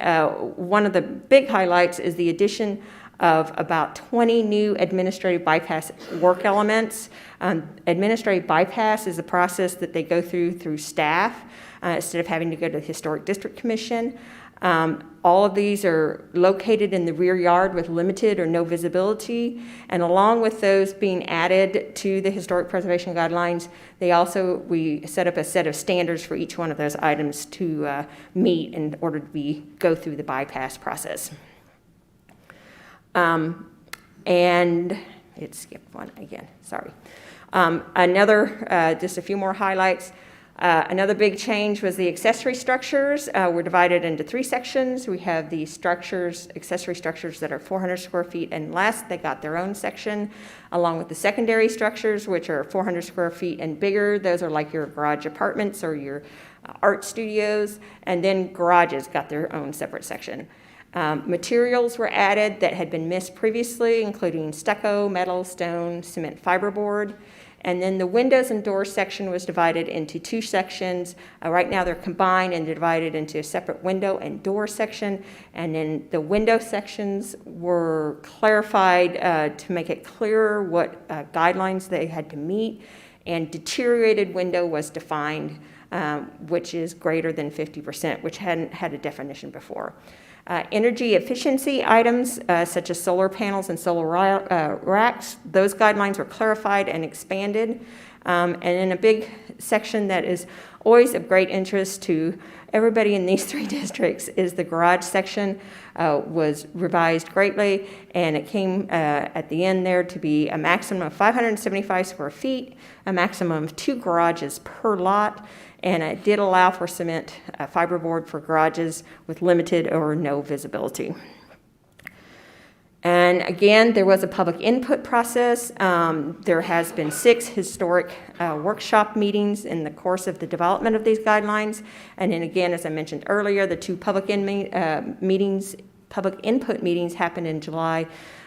E: one of the big highlights is the addition of about 20 new administrative bypass work elements. Administrative bypass is a process that they go through staff instead of having to go to the Historic District Commission. All of these are located in the rear yard with limited or no visibility. And along with those being added to the Historic Preservation Guidelines, we set up a set of standards for each one of those items to meet in order to go through the bypass process. And it skipped one again, sorry. Just a few more highlights. Another big change was the accessory structures were divided into 3 sections. We have the accessory structures that are 400 square feet and less. They got their own section, along with the secondary structures, which are 400 square feet and bigger. Those are like your garage apartments or your art studios. And then garages got their own separate section. Materials were added that had been missed previously, including stucco, metal, stone, cement, fiberboard. And then the windows and doors section was divided into 2 sections. Right now they're combined and divided into a separate window and door section. And then the window sections were clarified to make it clearer what guidelines they had to meet. And deteriorated window was defined, which is greater than 50%, which hadn't had a definition before. Energy efficiency items such as solar panels and solar racks, those guidelines were clarified and expanded. And in a big section that is always of great interest to everybody in these 3 districts is the garage section was revised greatly, and it came at the end there to be a maximum of 575 square feet, a maximum of 2 garages per lot, and it did allow for cement fiberboard for garages with limited or no visibility. And And again, there was a public input process. There has been 6 historic workshop meetings in the course of the development of these guidelines. And then again, as I mentioned earlier, the 2 public input meetings happened in July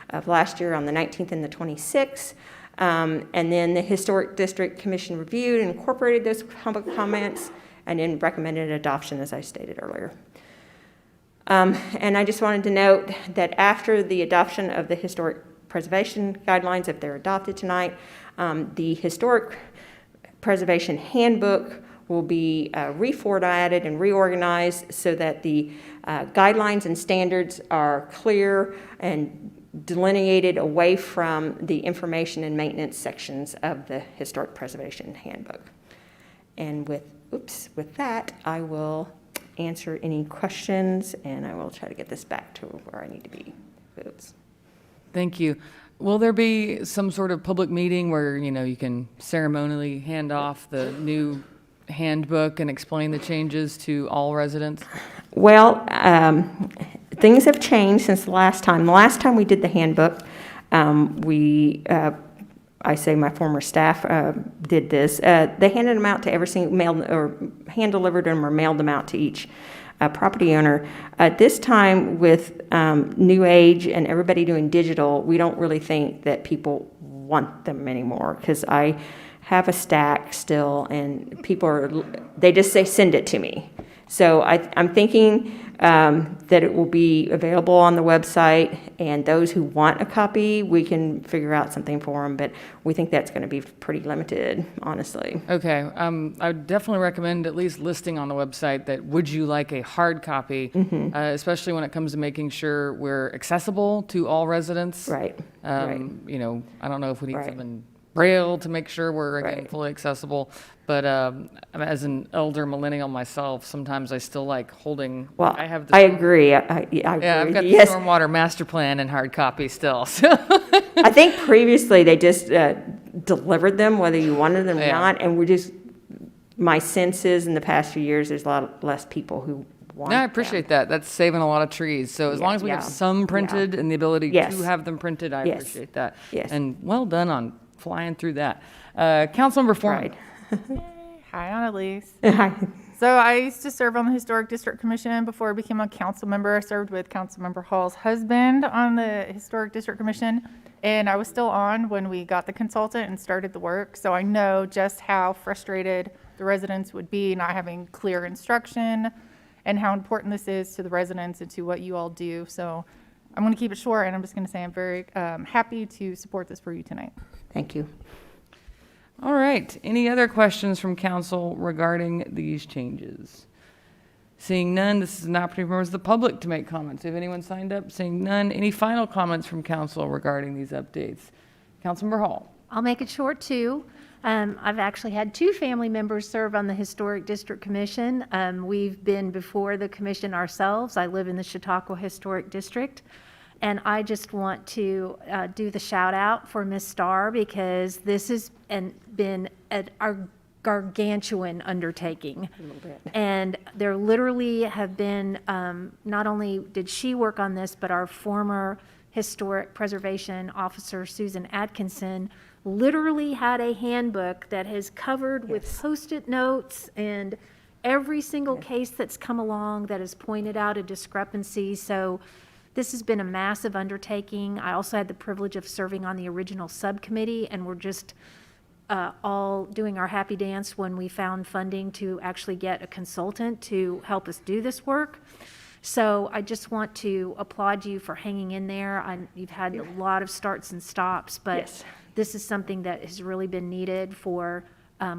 E: of last year on the 19th and the 26th. And then the Historic District Commission reviewed and incorporated those public comments and then recommended adoption, as I stated earlier. And I just wanted to note that after the adoption of the historic preservation guidelines, if they're adopted tonight, the historic preservation handbook will be reformatted and reorganized so that the guidelines and standards are clear and delineated away from the information and maintenance sections of the historic preservation handbook. And with that, I will answer any questions, and I will try to get this back to where I need to be. Oops.
A: Thank you. Will there be some sort of public meeting where, you can ceremonially hand off the new handbook and explain the changes to all residents?
E: Well, things have changed since the last time. The last time we did the handbook, I say my former staff did this. They handed them out to every single hand delivered them or mailed them out to each property owner. At this time, with new age and everybody doing digital, we don't really think that people want them anymore, because I have a stack still, and they just say, send it to me. So I'm thinking that it will be available on the website, and those who want a copy, we can figure out something for them, but we think that's going to be pretty limited, honestly.
A: Okay, I would definitely recommend at least listing on the website that would you like a hard copy, especially when it comes to making sure we're accessible to all residents.
E: Right.
A: I don't know if we need them in Braille to make sure we're again fully accessible, but as an elder millennial myself, sometimes I still like holding.
E: Well,
A: I
E: agree. I agree.
A: Yeah, I've got the
E: Yes.
A: stormwater master plan in hard copy still. So.
E: I think previously they just delivered them whether you wanted them or not, and my sense is in the past few years there's a lot less people who want
A: No, I appreciate that. That's saving a lot of trees. So as long as we have some printed and the ability to have them printed, I appreciate that.
E: Yes.
A: And well done on flying through that. Councilmember Foreman.
H: Hi, Annalise.
E: Hi.
H: So I used to serve on the Historic District Commission before I became a council member. I served with Councilmember Hall's husband on the Historic District Commission, and I was still on when we got the consultant and started the work. So I know just how frustrated the residents would be not having clear instruction and how important this is to the residents and to what you all do. So I'm going to keep it short, and I'm just going to say I'm very happy to support this for you tonight.
E: Thank you.
A: All right. Any other questions from council regarding these changes? Seeing none, this is an opportunity for members of the public to make comments. If anyone signed up, seeing none, any final comments from council regarding these updates? Councilmember Hall.
M: I'll make it short too. I've actually had 2 family members serve on the Historic District Commission. We've been before the commission ourselves. I live in the Chautauqua Historic District. And I just want to do the shout out for Ms. Starr, because this has been a gargantuan undertaking.
E: A little bit.
M: And there literally have been, not only did she work on this, but our former historic preservation officer, Susan Atkinson, literally had a handbook that is covered with Post-it notes and every single case that's come along that has pointed out a discrepancy. So this has been a massive undertaking. I also had the privilege of serving on the original subcommittee, and we're just all doing our happy dance when we found funding to actually get a consultant to help us do this work. So I just want to applaud you for hanging in there. You've had a lot of starts and stops, but this is something that has really been needed for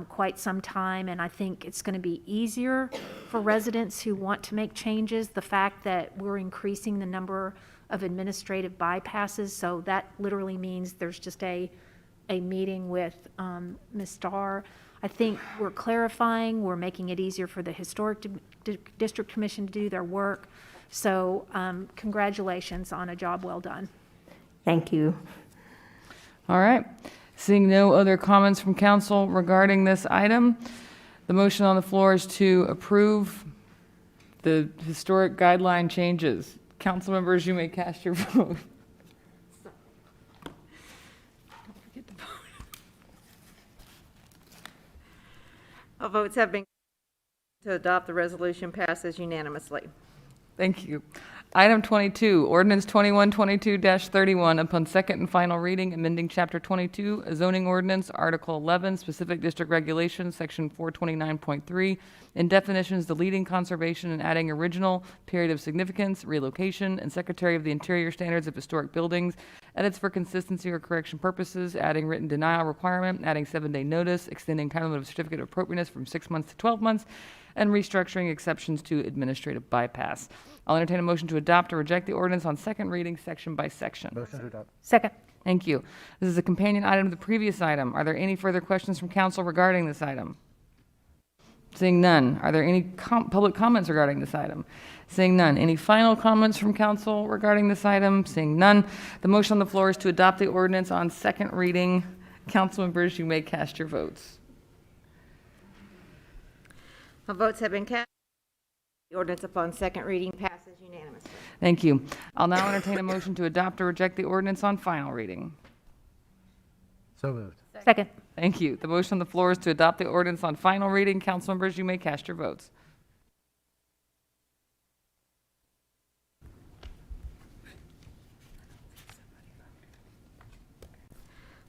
M: quite some time, and I think it's going to be easier for residents who want to make changes. The fact that we're increasing the number of administrative bypasses, so that literally means there's just a meeting with Ms. Starr. I think we're clarifying, we're making it easier for the Historic District Commission to do their work. So congratulations on a job well done.
E: Thank you.
A: All right. Seeing no other comments from council regarding this item, the motion on the floor is to approve the historic guideline changes. Council members, you may cast your vote.
O: All votes have been to adopt the resolution passes unanimously.
A: Thank you. Item 22, Ordinance 2122-31, upon second and final reading, amending Chapter 22, zoning ordinance, Article 11, specific district regulations, Section 429.3, in definitions, deleting conservation and adding original, period of significance, relocation, and Secretary of the Interior standards of historic buildings, edits for consistency or correction purposes, adding written denial requirement, adding 7-day notice, extending time limit of certificate of appropriateness from 6 months to 12 months, and restructuring exceptions to administrative bypass. I'll entertain a motion to adopt or reject the ordinance on second reading, section by section.
N: Motion to adopt.
H: Second.
A: Thank you. This is a companion item to the previous item. Are there any further questions from council regarding this item? Seeing none. Are there any public comments regarding this item? Seeing none. Any final comments from council regarding this item? Seeing none. The motion on the floor is to adopt the ordinance on second reading. Council members, you may cast your votes.
O: All votes have been cast. The ordinance upon second reading passes unanimously.
A: Thank you. I'll now entertain a motion to adopt or reject the ordinance on final reading.
N: So moved.
H: Second.
A: Thank you. The motion on the floor is to adopt the ordinance on final reading. Council members, you may cast your votes.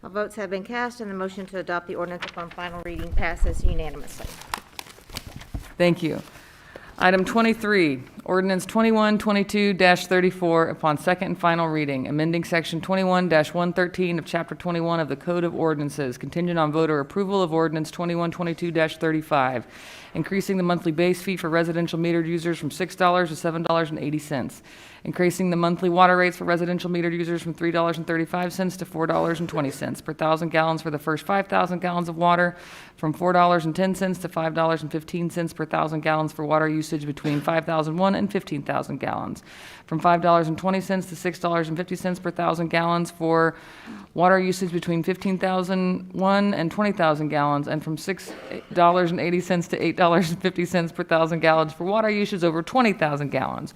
O: All votes have been cast, and the motion to adopt the ordinance upon final reading passes unanimously.
A: Thank you. Item 23, Ordinance 2122-34, upon second and final reading, amending Section 21-113 of Chapter 21 of the Code of Ordinances, contingent on voter approval of Ordinance 2122-35, increasing the monthly base fee for residential metered users from $6 to $7.80, increasing the monthly water rates for residential metered users from $3.35 to $4.20 per 1,000 gallons for the first 5,000 gallons of water, from $4.10 to $5.15 per 1,000 gallons for water usage between 5,001 and 15,000 gallons, from $5.20 to $6.50 per 1,000 gallons for water usage between 15,001 and 20,000 gallons, and from $6.80 to $8.50 per 1,000 gallons for water usage over 20,000 gallons.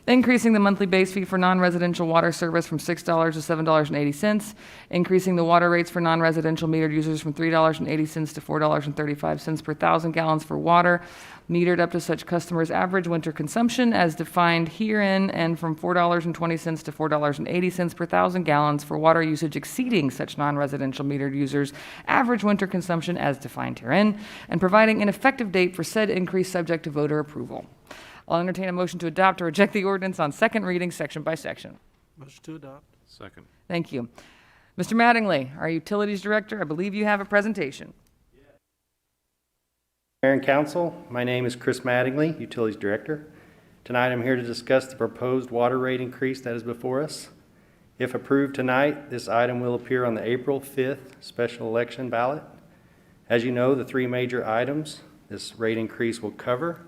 A: Increasing the monthly base fee for non-residential water service from $6 to $7.80, increasing the water rates for non-residential metered users from $3.80 to $4.35 per 1,000 gallons for water metered up to such customers' average winter consumption as defined herein, and from $4.20 to $4.80 per 1,000 gallons for water usage exceeding such non-residential metered users' average winter consumption as defined herein, and providing an effective date for said increase subject to voter approval. I'll entertain a motion to adopt or reject the ordinance on second reading, section by section.
S: Motion to adopt.
G: Second.
A: Thank you. Mr. Mattingly, our Utilities Director, I believe you have a presentation.
Q: Mayor and Council, my name is Chris Mattingly, Utilities Director. Tonight I'm here to discuss the proposed water rate increase that is before us. If approved tonight, this item will appear on the April 5th special election ballot. As you know, the three major items this rate increase will cover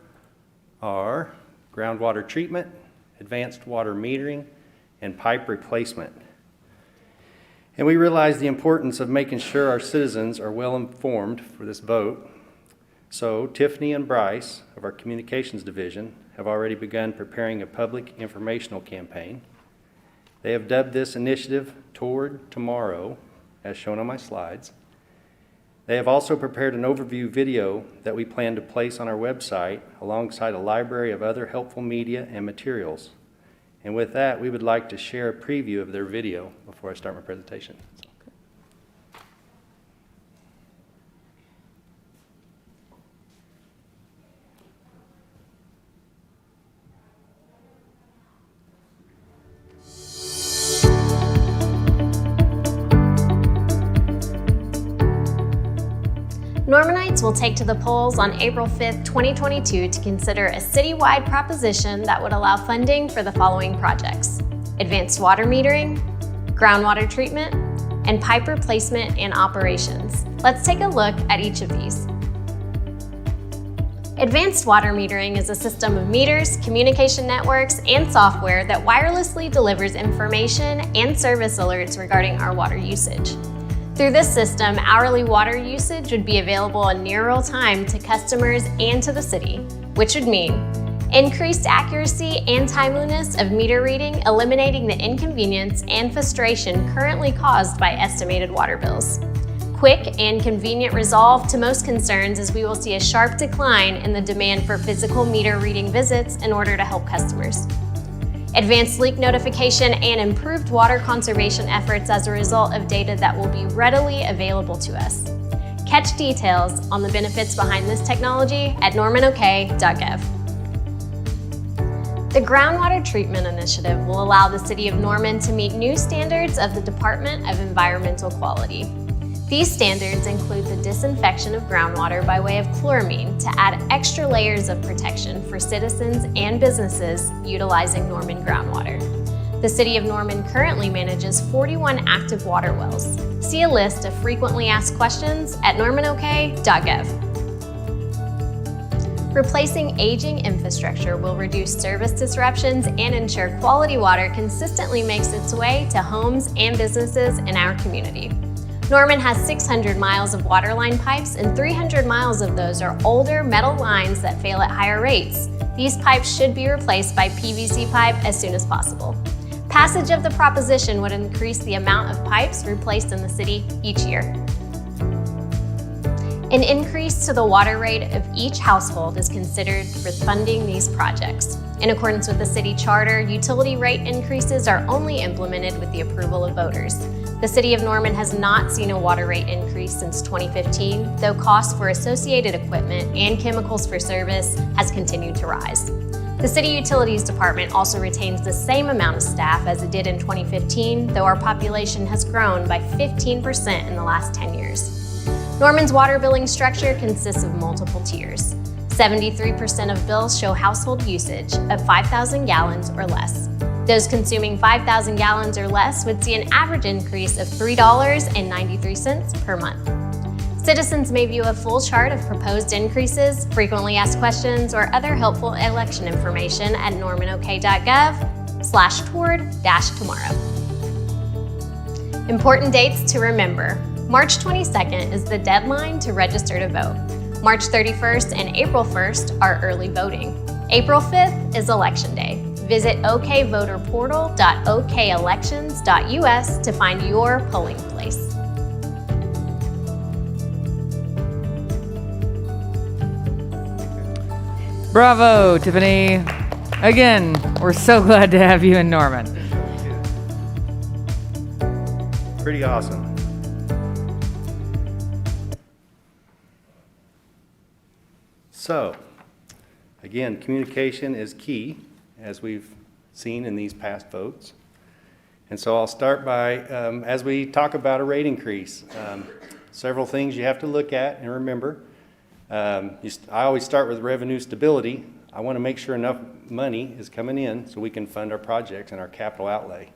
Q: are groundwater treatment, advanced water metering, and pipe replacement. And we realize the importance of making sure our citizens are well informed for this vote. So Tiffany and Bryce of our Communications Division have already begun preparing a public informational campaign. They have dubbed this initiative Toward Tomorrow, as shown on my slides. They have also prepared an overview video that we plan to place on our website alongside a library of other helpful media and materials. And with that, we would like to share a preview of their video before I start my presentation.
R: Normanites will take to the polls on April 5th, 2022 to consider a citywide proposition that would allow funding for the following projects: advanced water metering, groundwater treatment, and pipe replacement and operations. Let's take a look at each of these. Advanced water metering is a system of meters, communication networks, and software that wirelessly delivers information and service alerts regarding our water usage. Through this system, hourly water usage would be available in near real time to customers and to the city, which would mean increased accuracy and timeliness of meter reading, eliminating the inconvenience and frustration currently caused by estimated water bills. Quick and convenient resolve to most concerns, as we will see a sharp decline in the demand for physical meter reading visits in order to help customers. Advanced leak notification and improved water conservation efforts as a result of data that will be readily available to us. Catch details on the benefits behind this technology at normanok.gov. The Groundwater Treatment Initiative will allow the City of Norman to meet new standards of the Department of Environmental Quality. These standards include the disinfection of groundwater by way of chloramine to add extra layers of protection for citizens and businesses utilizing Norman groundwater. The City of Norman currently manages 41 active water wells. See a list of frequently asked questions at normanok.gov. Replacing aging infrastructure will reduce service disruptions and ensure quality water consistently makes its way to homes and businesses in our community. Norman has 600 miles of water line pipes, and 300 miles of those are older metal lines that fail at higher rates. These pipes should be replaced by PVC pipe as soon as possible. Passage of the proposition would increase the amount of pipes replaced in the city each year. An increase to the water rate of each household is considered for funding these projects. In accordance with the city charter, utility rate increases are only implemented with the approval of voters. The City of Norman has not seen a water rate increase since 2015, though costs for associated equipment and chemicals for service has continued to rise. The City Utilities Department also retains the same amount of staff as it did in 2015, though our population has grown by 15% in the last 10 years. Norman's water billing structure consists of multiple tiers. 73% of bills show household usage of 5,000 gallons or less. Those consuming 5,000 gallons or less would see an average increase of $3.93 per month. Citizens may view a full chart of proposed increases, frequently asked questions, or other helpful election information at normanok.gov/toward-tomorrow. Important dates to remember. March 22nd is the deadline to register to vote. March 31st and April 1st are early voting. April 5th is Election Day. Visit okvoterportal.okelections.us to find your polling place.
A: Bravo, Tiffany. Again, we're so glad to have you in Norman.
Q: Pretty awesome. So, again, communication is key, as we've seen in these past votes. And so I'll start by, as we talk about a rate increase, several things you have to look at and remember. I always start with revenue stability. I want to make sure enough money is coming in so we can fund our projects and our capital outlay.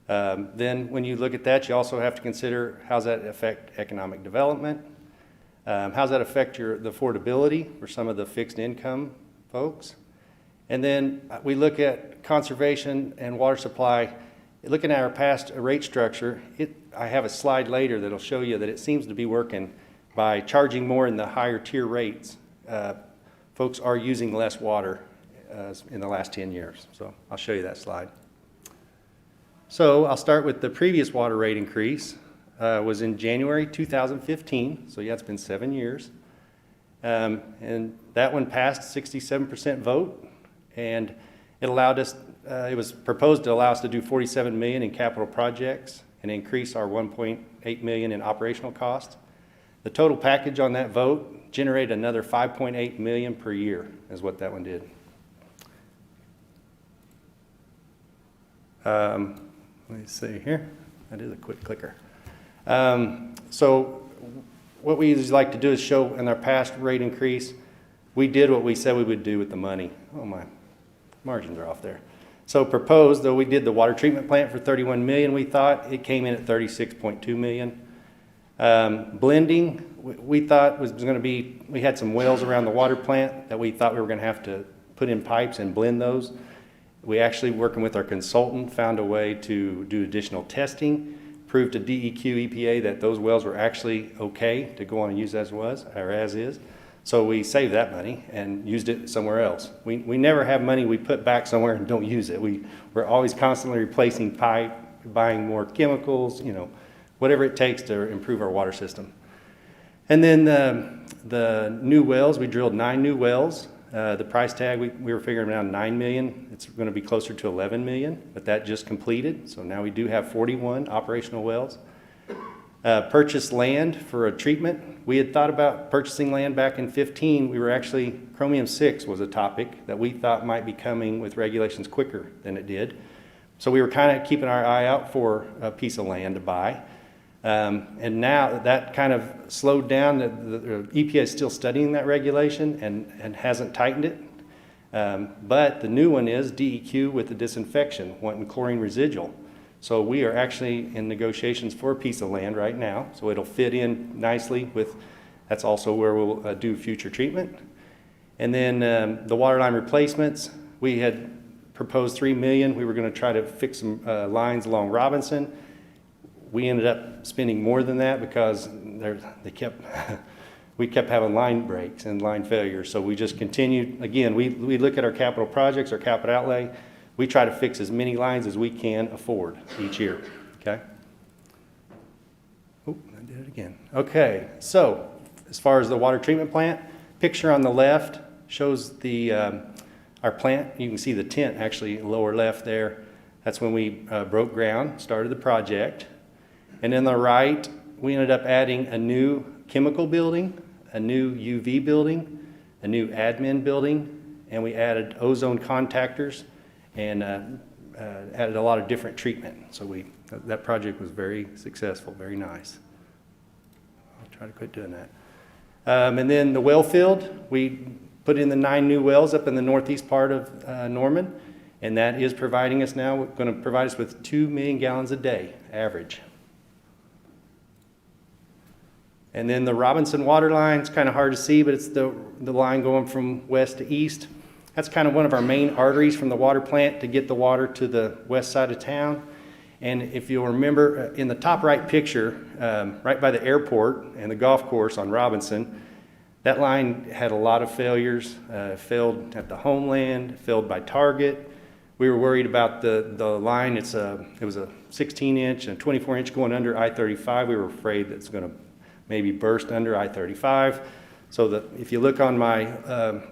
Q: Then when you look at that, you also have to consider how's that affect economic development. How's that affect the affordability for some of the fixed income folks? And then we look at conservation and water supply. Looking at our past rate structure, I have a slide later that'll show you that it seems to be working by charging more in the higher tier rates. Folks are using less water in the last 10 years. So I'll show you that slide. So I'll start with the previous water rate increase. Was in January 2015, so yeah, it's been 7 years. And that one passed 67% vote, and it allowed us, it was proposed to allow us to do $47 million in capital projects and increase our $1.8 million in operational costs. The total package on that vote generated another $5.8 million per year, is what that one did. Let me see here. I did a quick clicker. So what we usually like to do is show in our past rate increase, we did what we said we would do with the money. Oh, my margins are off there. So proposed, though we did the water treatment plant for $31 million, we thought it came in at $36.2 million. Blending, we thought was going to be, we had some wells around the water plant that we thought we were going to have to put in pipes and blend those. We actually, working with our consultant, found a way to do additional testing, proved to DEQ EPA that those wells were actually okay to go on and use as was, or as is. So we saved that money and used it somewhere else. We never have money we put back somewhere and don't use it. We're always constantly replacing pipe, buying more chemicals, whatever it takes to improve our water system. And then the new wells, we drilled 9 new wells. The price tag, we were figuring around $9 million. It's going to be closer to $11 million, but that just completed. So now we do have 41 operational wells. Purchased land for a treatment. We had thought about purchasing land back in 15. We were actually, chromium-6 was a topic that we thought might be coming with regulations quicker than it did. So we were kind of keeping our eye out for a piece of land to buy. And now that kind of slowed down. The EPA is still studying that regulation and hasn't tightened it. But the new one is DEQ with the disinfection, wanting chlorine residual. So we are actually in negotiations for a piece of land right now. So it'll fit in nicely with, that's also where we'll do future treatment. And then the water line replacements, we had proposed $3 million. We were going to try to fix some lines along Robinson. We ended up spending more than that because we kept having line breaks and line failures. So we just continued. Again, we look at our capital projects, our capital outlay. We try to fix as many lines as we can afford each year. Okay. Oh, I did it again. Okay. So as far as the water treatment plant, picture on the left shows the our plant. You can see the tent actually lower left there. That's when we broke ground, started the project. And on the right, we ended up adding a new chemical building, a new UV building, a new admin building, and we added ozone contactors and added a lot of different treatment. So that project was very successful, very nice. I'll try to quit doing that. And then the well field, we put in the 9 new wells up in the northeast part of Norman, and that is providing us now, going to provide us with 2 million gallons a day average. And then the Robinson water line, it's kind of hard to see, but it's the line going from west to east. That's kind of one of our main arteries from the water plant to get the water to the west side of town. And if you'll remember, in the top right picture, right by the airport and the golf course on Robinson, that line had a lot of failures, failed at the Homeland, failed by Target. We were worried about the line. It was a 16-inch and 24-inch going under I-35. We were afraid that it's going to maybe burst under I-35. So if you look on my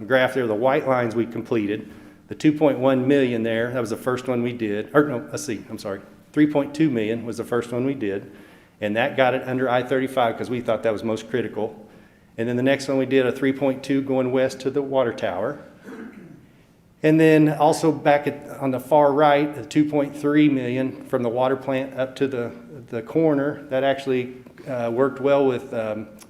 Q: graph there, the white lines we completed, the 2.1 million there, that was the first one we did. Or no, let's see, I'm sorry. 3.2 million was the first one we did. And that got it under I-35 because we thought that was most critical. And then the next one we did a 3.2 going west to the water tower. And then also back on the far right, the 2.3 million from the water plant up to the corner, that actually worked well with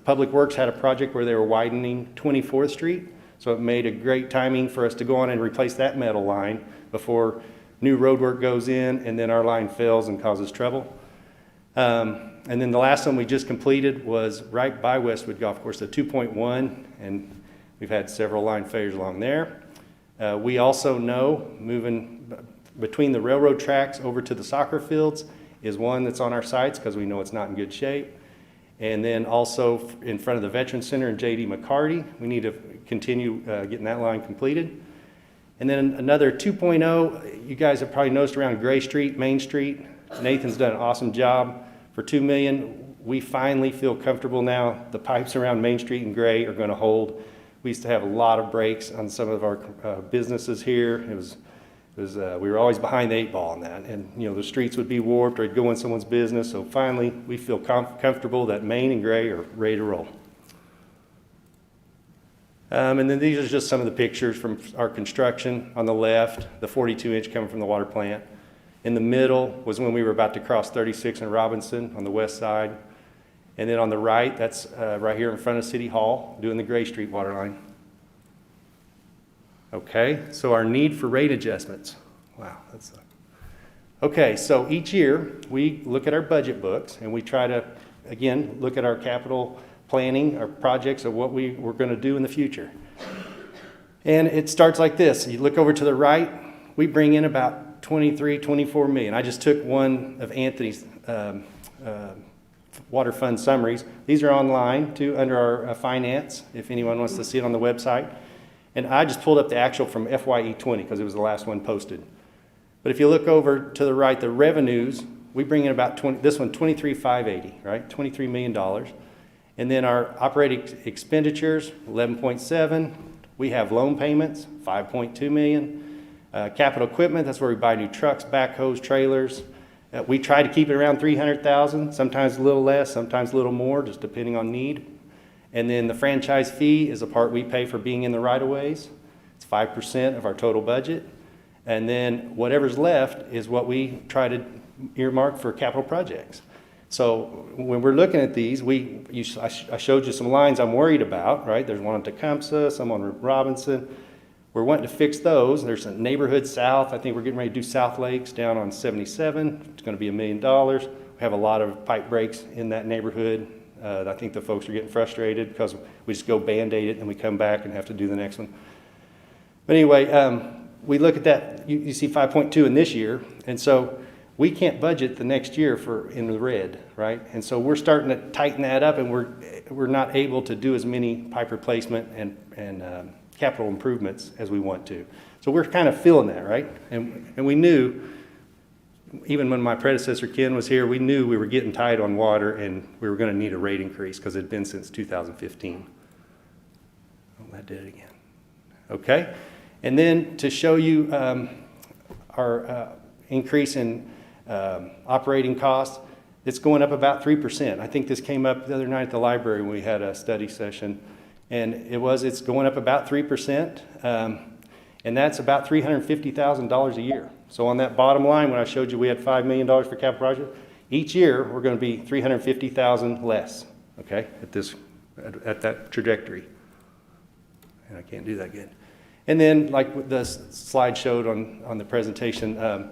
Q: Public Works had a project where they were widening 24th Street. So it made a great timing for us to go on and replace that metal line before new road work goes in and then our line fails and causes trouble. And then the last one we just completed was right by Westwood Golf Course, the 2.1, and we've had several line failures along there. We also know moving between the railroad tracks over to the soccer fields is one that's on our sites because we know it's not in good shape. And then also in front of the Veterans Center and J.D. McCarty, we need to continue getting that line completed. And then another 2.0, you guys have probably noticed around Gray Street, Main Street, Nathan's done an awesome job. For $2 million, we finally feel comfortable now. The pipes around Main Street and Gray are going to hold. We used to have a lot of breaks on some of our businesses here. We were always behind the 8 ball on that, and the streets would be warped or it'd go in someone's business. So finally, we feel comfortable that Main and Gray are ready to roll. And then these are just some of the pictures from our construction. On the left, the 42-inch coming from the water plant. In the middle was when we were about to cross 36 and Robinson on the west side. And then on the right, that's right here in front of City Hall, doing the Gray Street water line. Okay, so our need for rate adjustments. Wow, that's okay, so each year we look at our budget books and we try to, again, look at our capital planning, our projects of what we're going to do in the future. And it starts like this. You look over to the right, we bring in about 23, 24 million. I just took one of Anthony's water fund summaries. These are online too, under our finance, if anyone wants to see it on the website. And I just pulled up the actual from FYE 20 because it was the last one posted. But if you look over to the right, the revenues we bring in about 20, this one, 23,580, right? $23 million. And then our operating expenditures, 11.7. We have loan payments, 5.2 million. Capital equipment, that's where we buy new trucks, backhoes, trailers. We try to keep it around 300,000, sometimes a little less, sometimes a little more, just depending on need. And then the franchise fee is a part we pay for being in the right-of-ways. It's 5% of our total budget. And then whatever's left is what we try to earmark for capital projects. So when we're looking at these, I showed you some lines I'm worried about, right? There's one on Tecumseh, some on Robinson. We're wanting to fix those. There's a neighborhood south. I think we're getting ready to do South Lakes down on 77. It's going to be $1 million. We have a lot of pipe breaks in that neighborhood. I think the folks are getting frustrated because we just go Band-Aid it and we come back and have to do the next one. But anyway, we look at that. You see 5.2 in this year. And so we can't budget the next year for in the red, right? And so we're starting to tighten that up, and we're not able to do as many pipe replacement and capital improvements as we want to. So we're kind of feeling that, right? And we knew, even when my predecessor Ken was here, we knew we were getting tight on water and we were going to need a rate increase because it had been since 2015. Oh, that did it again. Okay. And then to show you our increase in operating costs, it's going up about 3%. I think this came up the other night at the library when we had a study session. And it's going up about 3%, and that's about $350,000 a year. So on that bottom line, when I showed you we had $5 million for capital projects, each year we're going to be $350,000 less, okay, at that trajectory. And I can't do that good. And then, like the slide showed on the presentation,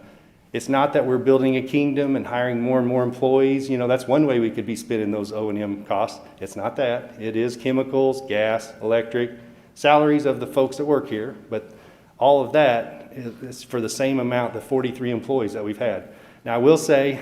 Q: it's not that we're building a kingdom and hiring more and more employees. You know, that's one way we could be spending those O&M costs. It's not that. It is chemicals, gas, electric, salaries of the folks that work here. But all of that is for the same amount, the 43 employees that we've had. Now, I will say,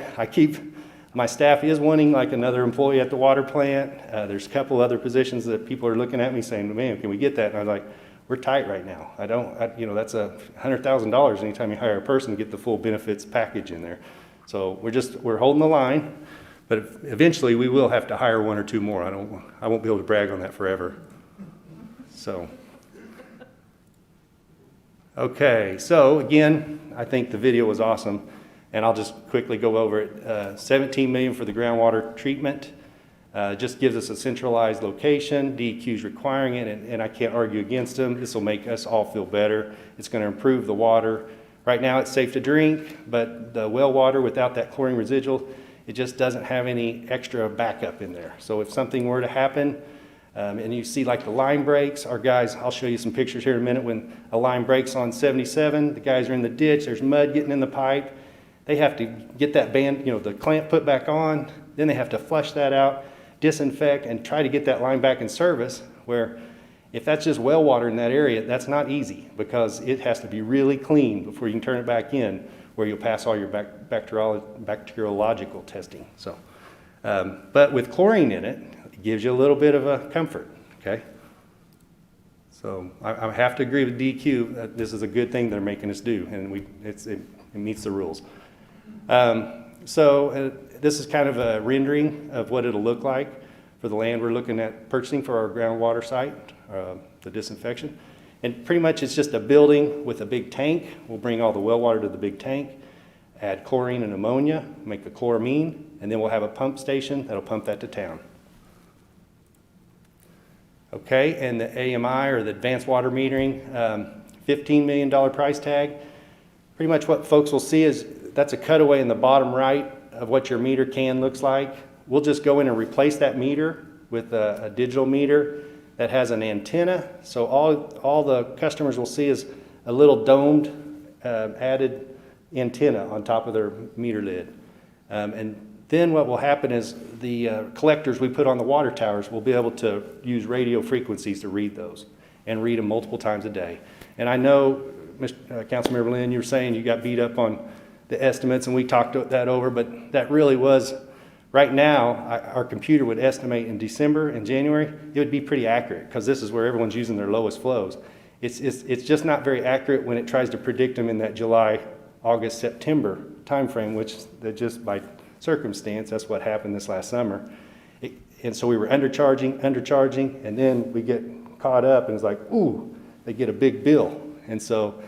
Q: my staff is wanting like another employee at the water plant. There's a couple other positions that people are looking at me saying, man, can we get that? And I'm like, we're tight right now. That's $100,000 anytime you hire a person to get the full benefits package in there. So we're holding the line, but eventually we will have to hire one or two more. I won't be able to brag on that forever. So, okay. So again, I think the video was awesome, and I'll just quickly go over it. $17 million for the groundwater treatment. Just gives us a centralized location. DEQ's requiring it, and I can't argue against them. This will make us all feel better. It's going to improve the water. Right now it's safe to drink, but the well water without that chlorine residual, it just doesn't have any extra backup in there. So if something were to happen, and you see like the line breaks, our guys, I'll show you some pictures here in a minute, when a line breaks on 77, the guys are in the ditch, there's mud getting in the pipe. They have to get that the clamp put back on, then they have to flush that out, disinfect, and try to get that line back in service, where if that's just well water in that area, that's not easy because it has to be really clean before you can turn it back in, where you'll pass all your bacteriological testing. So, but with chlorine in it, it gives you a little bit of a comfort, okay? So I have to agree with DEQ that this is a good thing they're making us do, and it meets the rules. This is kind of a rendering of what it'll look like for the land we're looking at purchasing for our groundwater site, the disinfection. And pretty much it's just a building with a big tank. We'll bring all the well water to the big tank, add chlorine and ammonia, make the chloramine, and then we'll have a pump station that'll pump that to town. Okay, and the AMI, or the advanced water metering, $15 million price tag. Pretty much what folks will see is that's a cutaway in the bottom right of what your meter can looks like. We'll just go in and replace that meter with a digital meter that has an antenna. So all the customers will see is a little domed added antenna on top of their meter lid. And then what will happen is the collectors we put on the water towers will be able to use radio frequencies to read those and read them multiple times a day. And I know, Councilmember Lynn, you were saying you got beat up on the estimates, and we talked that over, but that really was, right now, our computer would estimate in December and January, it would be pretty accurate, because this is where everyone's using their lowest flows. It's just not very accurate when it tries to predict them in that July, August, September time frame, which that just by circumstance, that's what happened this last summer. And so we were undercharging, and then we get caught up, and it's like, ooh, they get a big bill. And so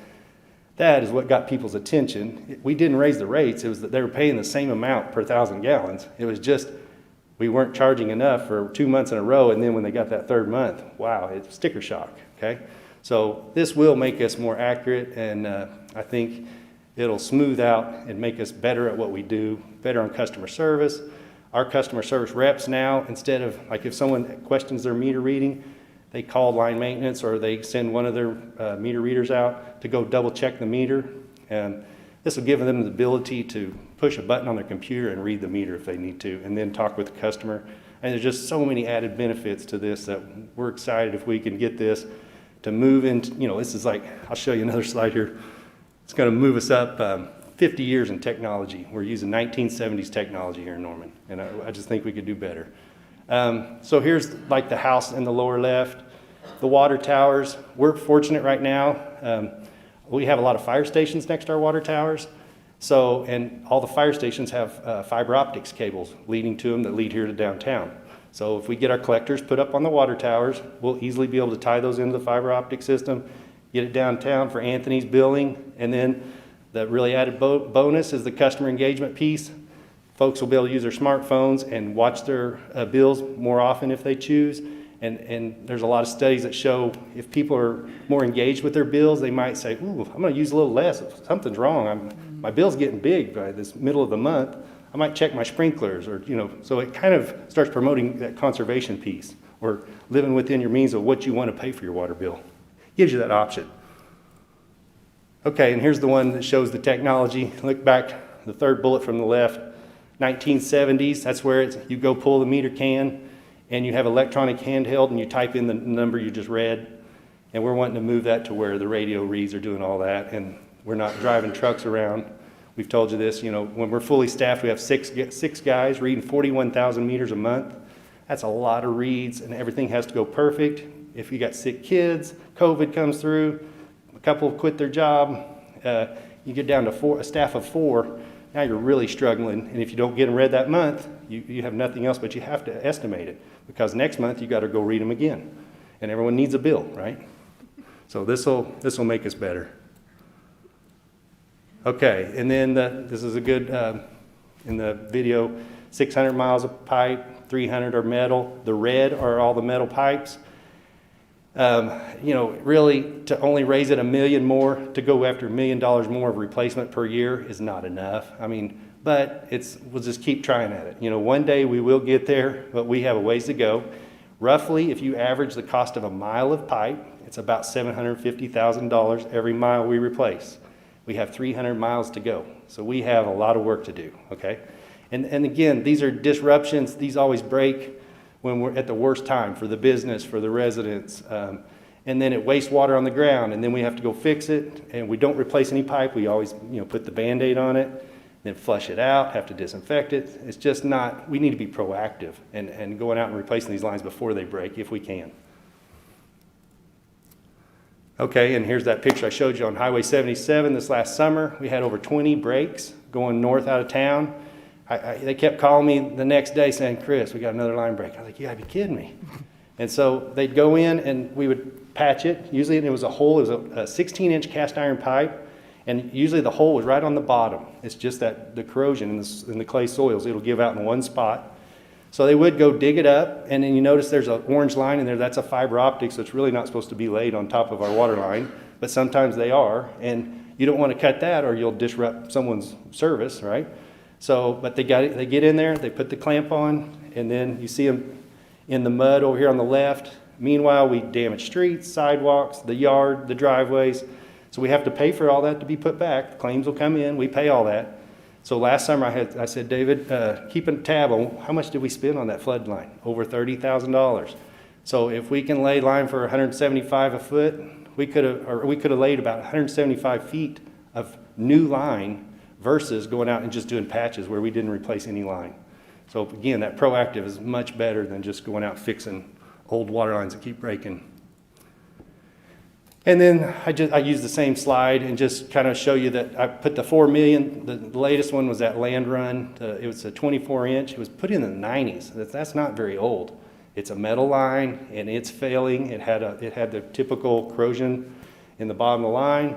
Q: that is what got people's attention. We didn't raise the rates. It was that they were paying the same amount per 1,000 gallons. It was just we weren't charging enough for 2 months in a row, and then when they got that third month, wow, it's sticker shock, okay? So this will make us more accurate, and I think it'll smooth out and make us better at what we do, better on customer service. Our customer service reps now, instead of, like if someone questions their meter reading, they call line maintenance or they send one of their meter readers out to go double check the meter. And this will give them the ability to push a button on their computer and read the meter if they need to, and then talk with the customer. And there's just so many added benefits to this that we're excited if we can get this to move into, this is like, I'll show you another slide here. It's going to move us up 50 years in technology. We're using 1970s technology here in Norman, and I just think we could do better. So here's like the house in the lower left, the water towers. We're fortunate right now. We have a lot of fire stations next to our water towers. So, and all the fire stations have fiber optics cables leading to them that lead here to downtown. So if we get our collectors put up on the water towers, we'll easily be able to tie those into the fiber optic system, get it downtown for Anthony's billing, and then the really added bonus is the customer engagement piece. Folks will be able to use their smartphones and watch their bills more often if they choose. And there's a lot of studies that show if people are more engaged with their bills, they might say, ooh, I'm going to use a little less. If something's wrong, my bill's getting big by this middle of the month. I might check my sprinklers, or, so it kind of starts promoting that conservation piece, or living within your means of what you want to pay for your water bill. Gives you that option. Okay, and here's the one that shows the technology. Look back, the third bullet from the left, 1970s. That's where you go pull the meter can, and you have electronic handheld, and you type in the number you just read. And we're wanting to move that to where the radio reads are doing all that, and we're not driving trucks around. We've told you this, when we're fully staffed, we have six guys reading 41,000 meters a month. That's a lot of reads, and everything has to go perfect. If you got sick kids, COVID comes through, a couple quit their job, you get down to a staff of 4, now you're really struggling. And if you don't get them read that month, you have nothing else, but you have to estimate it, because next month you got to go read them again. And everyone needs a bill, right? So this will make us better. Okay, and then this is a good, in the video, 600 miles of pipe, 300 are metal. The red are all the metal pipes. Really to only raise it $1 million more, to go after $1 million more of replacement per year is not enough. But we'll just keep trying at it. One day we will get there, but we have a ways to go. Roughly, if you average the cost of a mile of pipe, it's about $750,000 every mile we replace. We have 300 miles to go, so we have a lot of work to do, okay? And again, these are disruptions. These always break when we're at the worst time for the business, for the residents, and then it wastes water on the ground, and then we have to go fix it, and we don't replace any pipe. We always put the Band-Aid on it, then flush it out, have to disinfect it. It's just not, we need to be proactive and going out and replacing these lines before they break if we can. Okay, and here's that picture I showed you on Highway 77 this last summer. We had over 20 breaks going north out of town. They kept calling me the next day saying, Chris, we got another line break. I was like, you gotta be kidding me. And so they'd go in and we would patch it. Usually it was a hole, it was a 16-inch cast iron pipe, and usually the hole was right on the bottom. It's just that the corrosion in the clay soils, it'll give out in one spot. So they would go dig it up, and then you notice there's an orange line in there. That's a fiber optic, so it's really not supposed to be laid on top of our water line, but sometimes they are, and you don't want to cut that or you'll disrupt someone's service, right? So, but they get in there, they put the clamp on, and then you see them in the mud over here on the left. Meanwhile, we damage streets, sidewalks, the yard, the driveways. So we have to pay for all that to be put back. The claims will come in, we pay all that. So last summer I said, David, keep a tab on how much did we spend on that flood line? Over $30,000. So if we can lay line for $175 a foot, we could have laid about 175 feet of new line versus going out and just doing patches where we didn't replace any line. So again, that proactive is much better than just going out fixing old water lines that keep breaking. And then I used the same slide and just kind of show you that I put the 4 million, the latest one was that Land Run. It was a 24-inch. It was put in the 90s. That's not very old. It's a metal line and it's failing. It had the typical corrosion in the bottom of the line.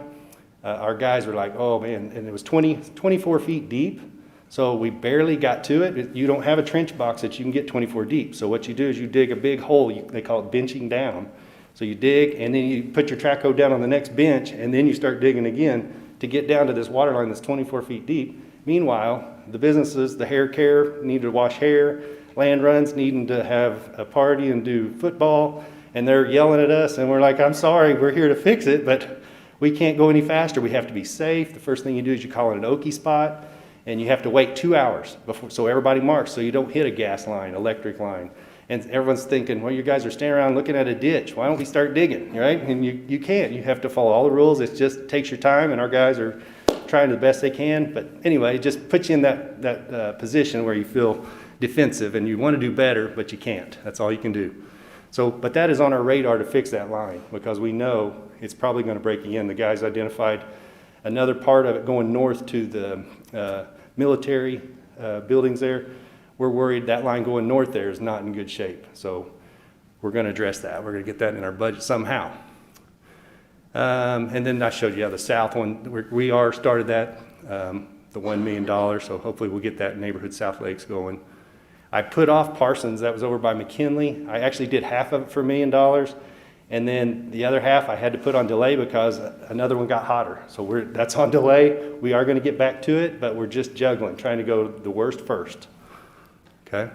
Q: Our guys were like, oh man, and it was 24 feet deep. So we barely got to it. You don't have a trench box that you can get 24 deep. So what you do is you dig a big hole. They call it benching down. So you dig, and then you put your track hoe down on the next bench, and then you start digging again to get down to this water line that's 24 feet deep. Meanwhile, the businesses, the hair care, need to wash hair, Land Runs needing to have a party and do football, and they're yelling at us, and we're like, I'm sorry, we're here to fix it, but we can't go any faster. We have to be safe. The first thing you do is you call it an Okie spot, and you have to wait 2 hours before, so everybody marks so you don't hit a gas line, electric line. And everyone's thinking, well, you guys are standing around looking at a ditch. Why don't we start digging, right? And you can't. You have to follow all the rules. It just takes your time, and our guys are trying the best they can. But anyway, it just puts you in that position where you feel defensive, and you want to do better, but you can't. That's all you can do. So, but that is on our radar to fix that line because we know it's probably going to break again. The guys identified another part of it going north to the military buildings there. We're worried that line going north there is not in good shape. So we're going to address that. We're going to get that in our budget somehow. And then I showed you the south one. We are started that, the $1 million. So hopefully we'll get that neighborhood South Lakes going. I put off Parsons. That was over by McKinley. I actually did half of it for $1 million. And then the other half I had to put on delay because another one got hotter. So that's on delay. We are going to get back to it, but we're just juggling, trying to go the worst first. Okay.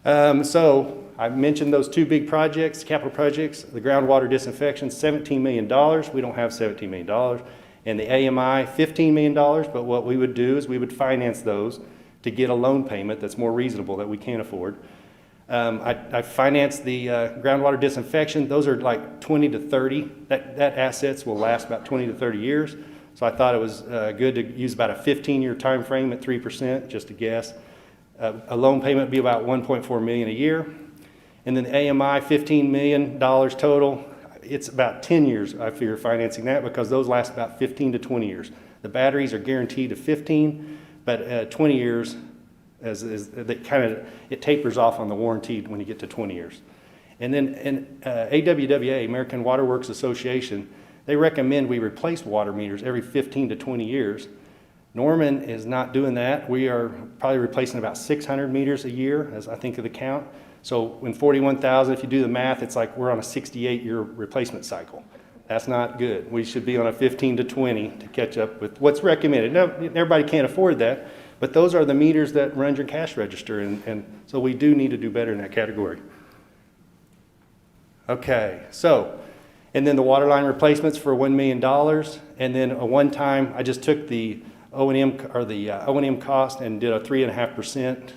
Q: So I mentioned those two big projects, capital projects, the groundwater disinfection, $17 million. We don't have $17 million. And the AMI, $15 million. But what we would do is we would finance those to get a loan payment that's more reasonable that we can't afford. I financed the groundwater disinfection. Those are like 20 to 30. That assets will last about 20 to 30 years. So I thought it was good to use about a 15-year time frame at 3%, just a guess. A loan payment would be about $1.4 million a year. And then the AMI, $15 million total. It's about 10 years, I figure, financing that because those last about 15 to 20 years. The batteries are guaranteed to 15, but 20 years, it tapers off on the warranty when you get to 20 years. And then AWWA, American Water Works Association, they recommend we replace water meters every 15 to 20 years. Norman is not doing that. We are probably replacing about 600 meters a year, as I think of the count. So when 41,000, if you do the math, it's like we're on a 68-year replacement cycle. That's not good. We should be on a 15 to 20 to catch up with what's recommended. Now, everybody can't afford that, but those are the meters that run your cash register, and so we do need to do better in that category. Okay, so, and then the water line replacements for $1 million, and then a one-time, I just took the O&M cost and did a 3.5%,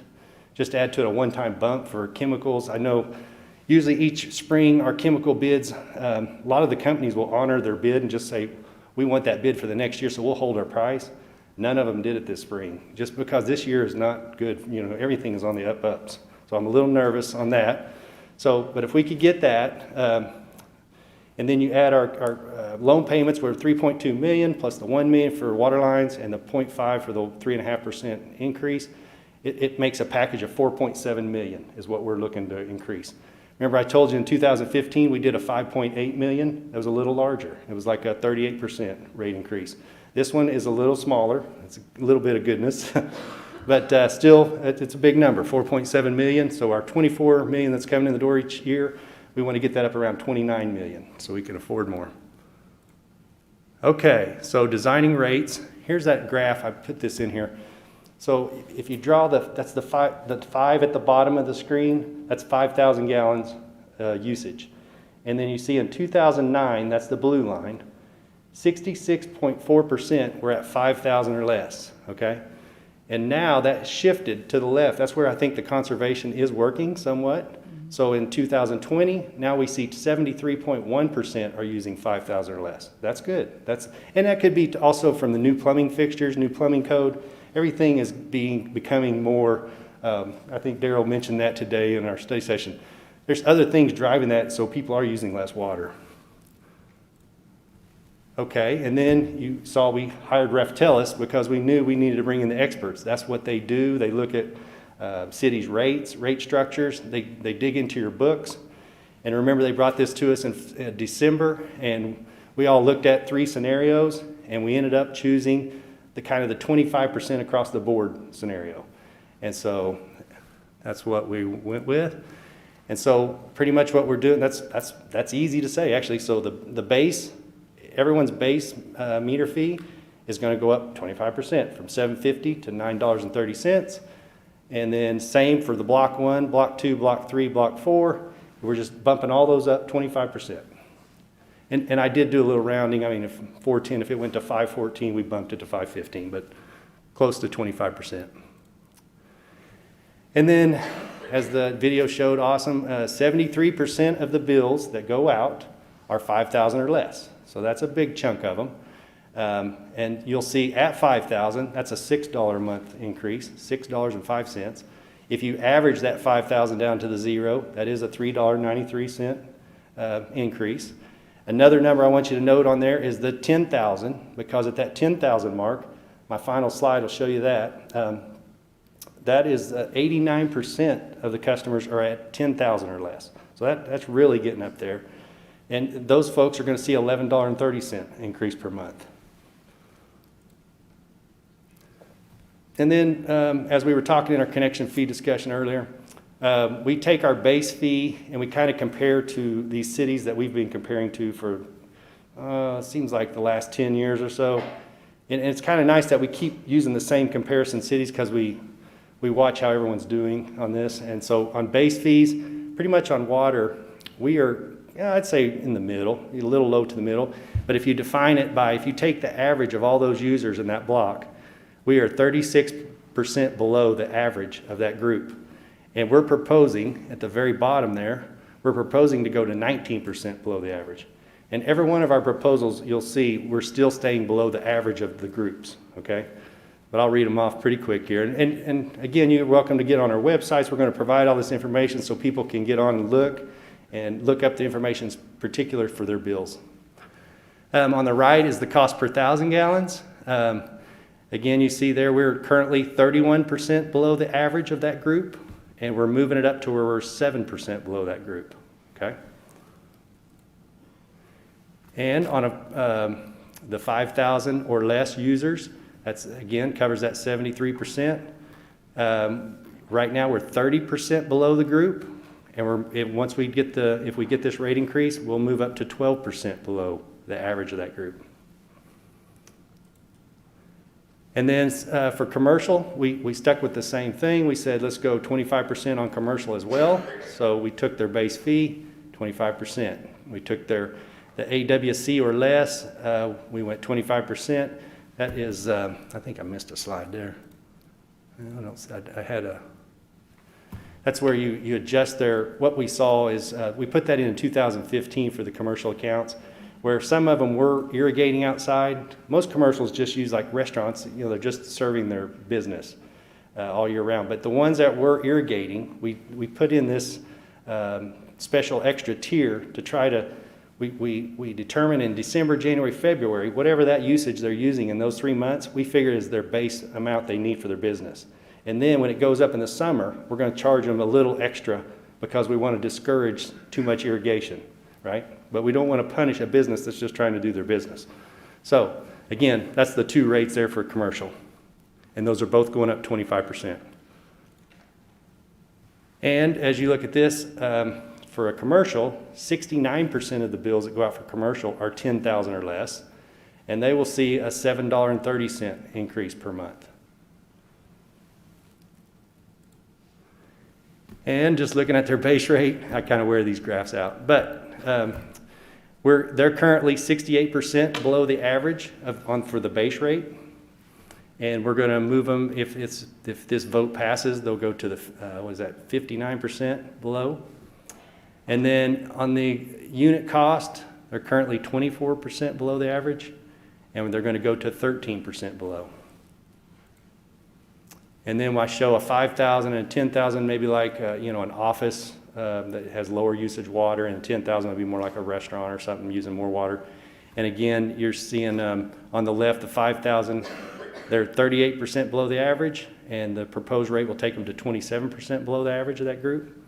Q: just add to it a one-time bump for chemicals. I know usually each spring our chemical bids, a lot of the companies will honor their bid and just say, we want that bid for the next year, so we'll hold our price. None of them did it this spring, just because this year is not good. You know, everything is on the ups. So I'm a little nervous on that. So, but if we could get that, and then you add our loan payments were $3.2 million plus the $1 million for water lines and the 0.5 for the 3.5% increase. It makes a package of $4.7 million is what we're looking to increase. Remember I told you in 2015 we did a $5.8 million. That was a little larger. It was like a 38% rate increase. This one is a little smaller. It's a little bit of goodness. But still, it's a big number, $4.7 million. So our $24 million that's coming in the door each year, we want to get that up around $29 million so we can afford more. Okay, so designing rates. Here's that graph. I put this in here. So if you draw that's the five at the bottom of the screen, that's 5,000 gallons usage. And then you see in 2009, that's the blue line, 66.4% we're at 5,000 or less, okay? And now that shifted to the left. That's where I think the conservation is working somewhat. So in 2020, now we see 73.1% are using 5,000 or less. That's good. And that could be also from the new plumbing fixtures, new plumbing code. Everything is becoming more, I think Daryl mentioned that today in our study session. There's other things driving that, so people are using less water. Okay, and then you saw we hired Reftelis because we knew we needed to bring in the experts. That's what they do. They look at cities' rates, rate structures. They dig into your books. And remember, they brought this to us in December, and we all looked at 3 scenarios, and we ended up choosing the kind of the 25% across the board scenario. And so that's what we went with. And so pretty much what we're doing, that's easy to say, actually. So the base, everyone's base meter fee is going to go up 25% from $7.50 to $9.30. And then same for the block 1, block 2, block 3, block 4. We're just bumping all those up 25%. And I did do a little rounding. I mean, if 410, if it went to 514, we bumped it to 515, but close to 25%. And then, as the video showed, awesome, 73% of the bills that go out are $5,000 or less. So that's a big chunk of them. And you'll see at $5,000, that's a $6 a month increase, $6.05. If you average that $5,000 down to the zero, that is a $3.93 increase. Another number I want you to note on there is the $10,000, because at that $10,000 mark, my final slide will show you that. That is 89% of the customers are at $10,000 or less. So that's really getting up there. And those folks are going to see $11.30 increase per month. And then, as we were talking in our connection fee discussion earlier, we take our base fee and we kind of compare to these cities that we've been comparing to for, seems like the last 10 years or so. And it's kind of nice that we keep using the same comparison cities because we watch how everyone's doing on this. And so on base fees, pretty much on water, we are, I'd say in the middle, a little low to the middle. But if you define it by, if you take the average of all those users in that block, we are 36% below the average of that group. And we're proposing, at the very bottom there, we're proposing to go to 19% below the average. And every one of our proposals, you'll see, we're still staying below the average of the groups, okay? But I'll read them off pretty quick here. And again, you're welcome to get on our websites. We're going to provide all this information so people can get on and look up the information particular for their bills. On the right is the cost per 1,000 gallons. Again, you see there we're currently 31% below the average of that group, and we're moving it up to where we're 7% below that group, okay? And on the 5,000 or less users, that's, again, covers that 73%. Right now, we're 30% below the group, and if we get this rate increase, we'll move up to 12% below the average of that group. And then for commercial, we stuck with the same thing. We said, let's go 25% on commercial as well. So we took their base fee, 25%. We took the AWC or less, we went 25%. That is, I think I missed a slide there. That's where you adjust what we saw is, we put that in 2015 for the commercial accounts, where some of them were irrigating outside. Most commercials just use like restaurants, they're just serving their business all year round. But the ones that were irrigating, we put in this special extra tier to try to, we determine in December, January, February, whatever that usage they're using in those 3 months, we figure is their base amount they need for their business. And then when it goes up in the summer, we're going to charge them a little extra because we want to discourage too much irrigation, right? But we don't want to punish a business that's just trying to do their business. So again, that's the 2 rates there for commercial. And those are both going up 25%. And as you look at this, for a commercial, 69% of the bills that go out for commercial are 10,000 or less. And they will see a $7.30 increase per month. And just looking at their base rate, I kind of wear these graphs out. But they're currently 68% below the average for the base rate, and we're going to move them if this vote passes. They'll go to the 59% below, and then on the unit cost, they're currently 24% below the average, and they're going to go to 13% below. And then I show a 5,000 and 10,000, maybe like an office. That has lower usage water, and 10,000 would be more like a restaurant or something using more water. And again, you're seeing on the left, the 5,000, they're 38% below the average, and the proposed rate will take them to 27% below the average of that group.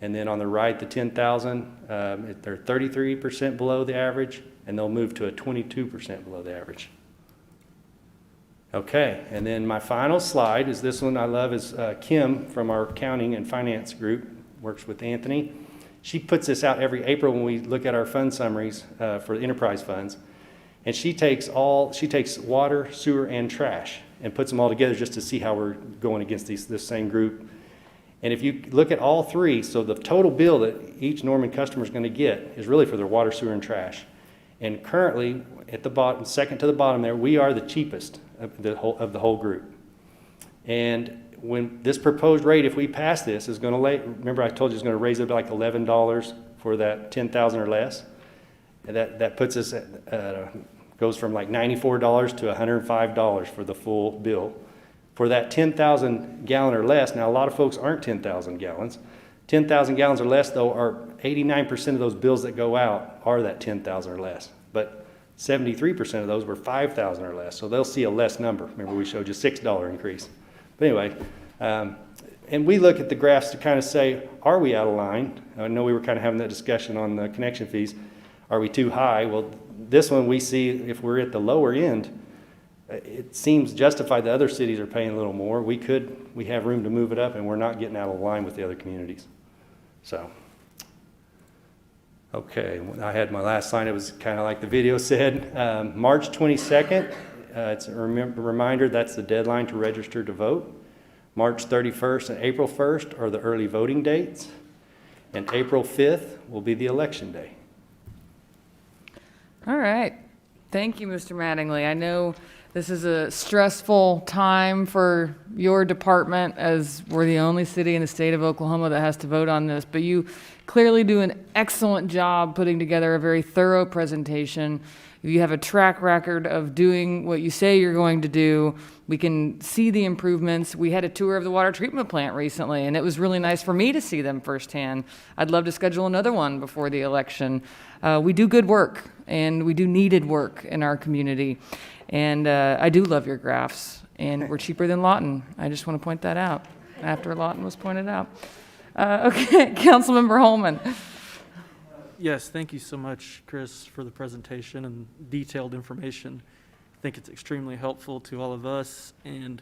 Q: And then on the right, the 10,000, they're 33% below the average, and they'll move to a 22% below the average. Okay, and then my final slide is this one I love is Kim from our accounting and finance group, works with Anthony. She puts this out every April when we look at our fund summaries for the enterprise funds. And she takes water, sewer, and trash and puts them all together just to see how we're going against this same group. And if you look at all three, so the total bill that each Norman customer is going to get is really for their water, sewer, and trash. And currently, at the bottom, second to the bottom there, we are the cheapest of the whole group. And when this proposed rate, if we pass this, is going to remember I told you it's going to raise it like $11 for that 10,000 or less. And that puts us at, goes from like $94 to $105 for the full bill. For that 10,000 gallon or less, now a lot of folks aren't 10,000 gallons. 10,000 gallons or less, though, are 89% of those bills that go out are that 10,000 or less. But 73% of those were 5,000 or less, so they'll see a less number. Remember, we showed you $6 increase. But anyway, and we look at the graphs to kind of say, are we out of line? I know we were kind of having that discussion on the connection fees. Are we too high? Well, this one we see if we're at the lower end, it seems justified that other cities are paying a little more. We have room to move it up, and we're not getting out of line with the other communities. So, okay, I had my last slide. It was kind of like the video said. March 22nd, it's a reminder that's the deadline to register to vote. March 31st and April 1st are the early voting dates, and April 5th will be the election day.
A: All right. Thank you, Mr. Mattingly. I know this is a stressful time for your department, as we're the only city in the state of Oklahoma that has to vote on this, but you clearly do an excellent job putting together a very thorough presentation. You have a track record of doing what you say you're going to do. We can see the improvements. We had a tour of the water treatment plant recently, and it was really nice for me to see them firsthand. I'd love to schedule another one before the election. We do good work, and we do needed work in our community. And I do love your graphs, and we're cheaper than Lawton. I just want to point that out after Lawton was pointed out. Okay, Councilmember Holman.
S: Yes, thank you so much, Chris, for the presentation and detailed information. I think it's extremely helpful to all of us and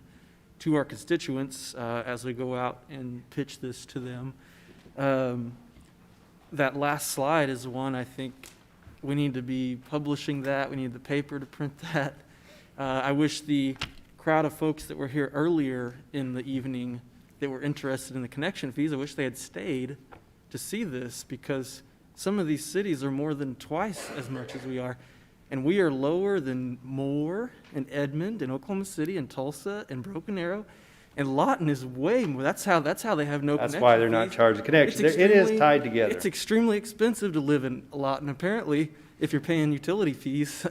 S: to our constituents as we go out and pitch this to them. That last slide is one I think we need to be publishing that. We need the paper to print that. I wish the crowd of folks that were here earlier in the evening that were interested in the connection fees, I wish they had stayed to see this, because some of these cities are more than twice as much as we are. And we are lower than Moore and Edmond and Oklahoma City and Tulsa and Broken Arrow. And Lawton is way more. That's how they have no connection.
Q: That's why they're not charged connection. It is tied together.
S: It's extremely expensive to live in Lawton, apparently, if you're paying utility fees.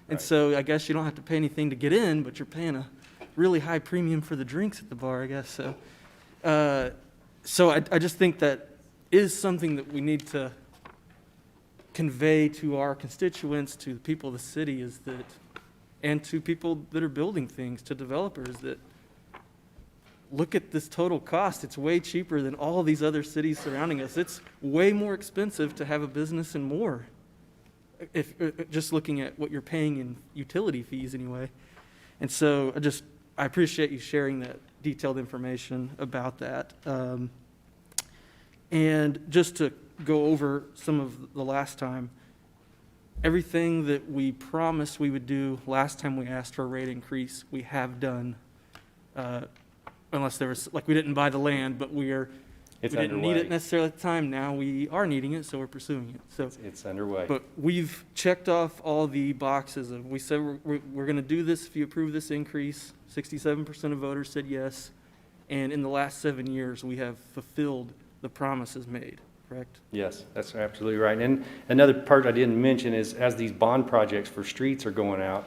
S: And so I guess you don't have to pay anything to get in, but you're paying a really high premium for the drinks at the bar, I guess. So I just think that is something that we need to convey to our constituents, to the people of the city, is that, and to people that are building things, to developers, that look at this total cost. It's way cheaper than all these other cities surrounding us. It's way more expensive to have a business in Moore, if just looking at what you're paying in utility fees anyway. And so I appreciate you sharing that detailed information about that. And just to go over some of the last time, everything that we promised we would do last time we asked for a rate increase, we have done. Unless there was, like, we didn't buy the land, but we didn't need it necessarily at the time. Now we are needing it, so we're pursuing it. So
Q: it's underway.
S: But we've checked off all the boxes. We said we're going to do this if you approve this increase. 67% of voters said yes. And in the last 7 years, we have fulfilled the promises made, correct?
Q: Yes, that's absolutely right. And another part I didn't mention is, as these bond projects for streets are going out,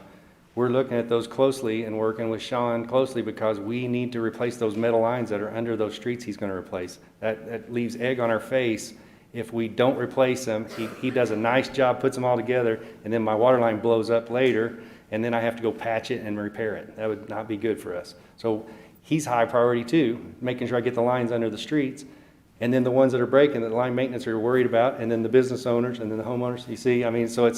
Q: we're looking at those closely and working with Sean closely, because we need to replace those metal lines that are under those streets he's going to replace. That leaves egg on our face If we don't replace them, he does a nice job, puts them all together, and then my water line blows up later, and then I have to go patch it and repair it. That would not be good for us. So he's high priority too, making sure I get the lines under the streets. And then the ones that are breaking, that the line maintenance are worried about, and then the business owners, and then the homeowners, you see, I mean, so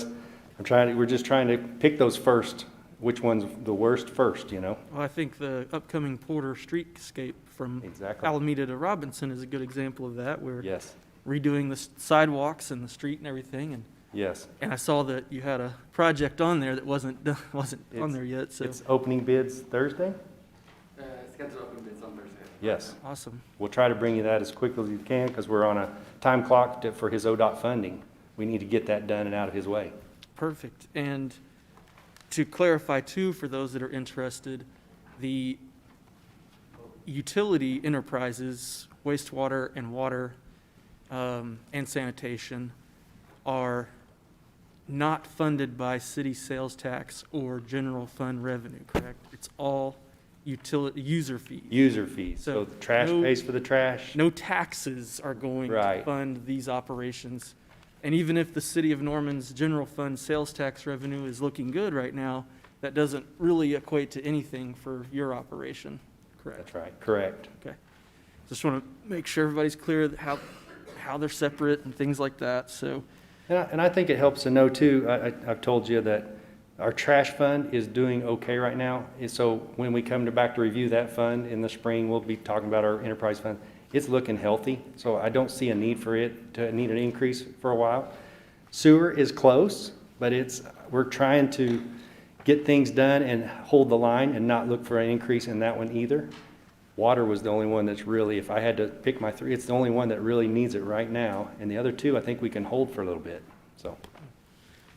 Q: we're just trying to pick those first, which one's the worst first, you know?
S: Well, I think the upcoming Porter Streetscape from
Q: Exactly.
S: Alameda to Robinson is a good example of that, where
Q: Yes.
S: redoing the sidewalks and the street and everything, and
Q: Yes.
S: I saw that you had a project on there that wasn't on there yet, so.
Q: It's opening bids Thursday?
P: Scheduled to open bids on Thursday.
Q: Yes.
S: Awesome.
Q: We'll try to bring you that as quickly as we can, because we're on a time clock for his ODOT funding. We need to get that done and out of his way.
S: Perfect. And to clarify too, for those that are interested, the utility enterprises, wastewater and water, and sanitation are not funded by city sales tax or general fund revenue, correct? It's all user fees.
Q: User fees. So the trash pays for the trash.
S: No taxes are going to
Q: Right.
S: fund these operations. And even if the city of Norman's general fund sales tax revenue is looking good right now, that doesn't really equate to anything for your operation, correct?
Q: That's right. Correct.
S: Okay. Just want to make sure everybody's clear that how they're separate and things like that, so.
Q: And I think it helps to know too, I've told you that our trash fund is doing okay right now. And so when we come back to review that fund in the spring, we'll be talking about our enterprise fund. It's looking healthy, so I don't see a need for it to need an increase for a while. Sewer is close, but we're trying to get things done and hold the line and not look for an increase in that one either. Water was the only one that's really, if I had to pick my three, it's the only one that really needs it right now. And the other two, I think we can hold for a little bit, so.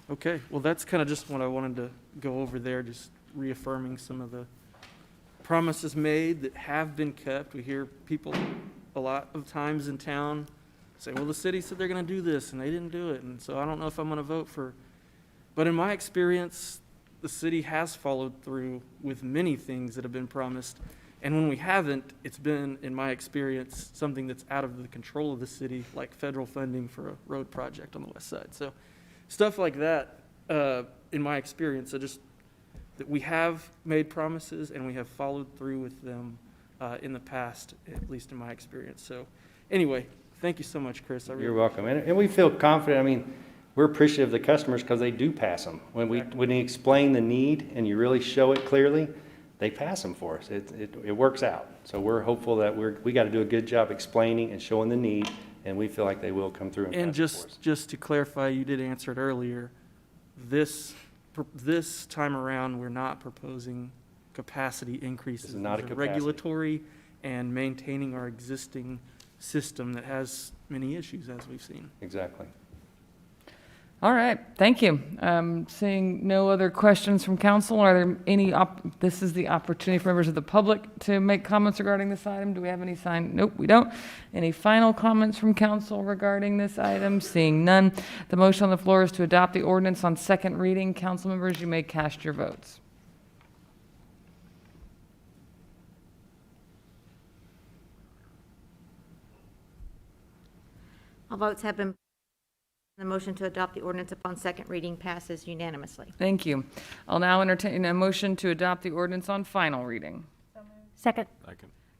S: Okay, well, that's kind of just what I wanted to go over there, just reaffirming some of the promises made that have been kept. We hear people a lot of times in town say, well, the city said they're going to do this, and they didn't do it, and so I don't know if I'm going to vote for. But in my experience, the city has followed through with many things that have been promised, and when we haven't, it's been, in my experience, something that's out of the control of the city, like federal funding for a road project on the west side. So stuff like that, in my experience, that we have made promises and we have followed through with them in the past, at least in my experience. So anyway, thank you so much, Chris.
Q: You're welcome. And we feel confident. I mean, we're appreciative of the customers because they do pass them. When you explain the need and you really show it clearly, they pass them for us. It works out. So we're hopeful that we got to do a good job explaining and showing the need, and we feel like they will come through and
S: And
Q: pass it for us.
S: just to clarify, you did answer it earlier. This time around, we're not proposing capacity increases.
Q: This is not a
S: These are
Q: capacity.
S: regulatory and maintaining our existing system that has many issues, as we've seen.
Q: Exactly.
A: All right, thank you. Seeing no other questions from council, are there any, this is the opportunity for members of the public to make comments regarding this item. Do we have any Nope, we don't. Any final comments from council regarding this item? Seeing none, the motion on the floor is to adopt the ordinance on second reading. Council members, you may cast your votes.
O: All votes have been. The motion to adopt the ordinance upon second reading passes unanimously.
A: Thank you. I'll now entertain a motion to adopt the ordinance on final reading.
M: Second.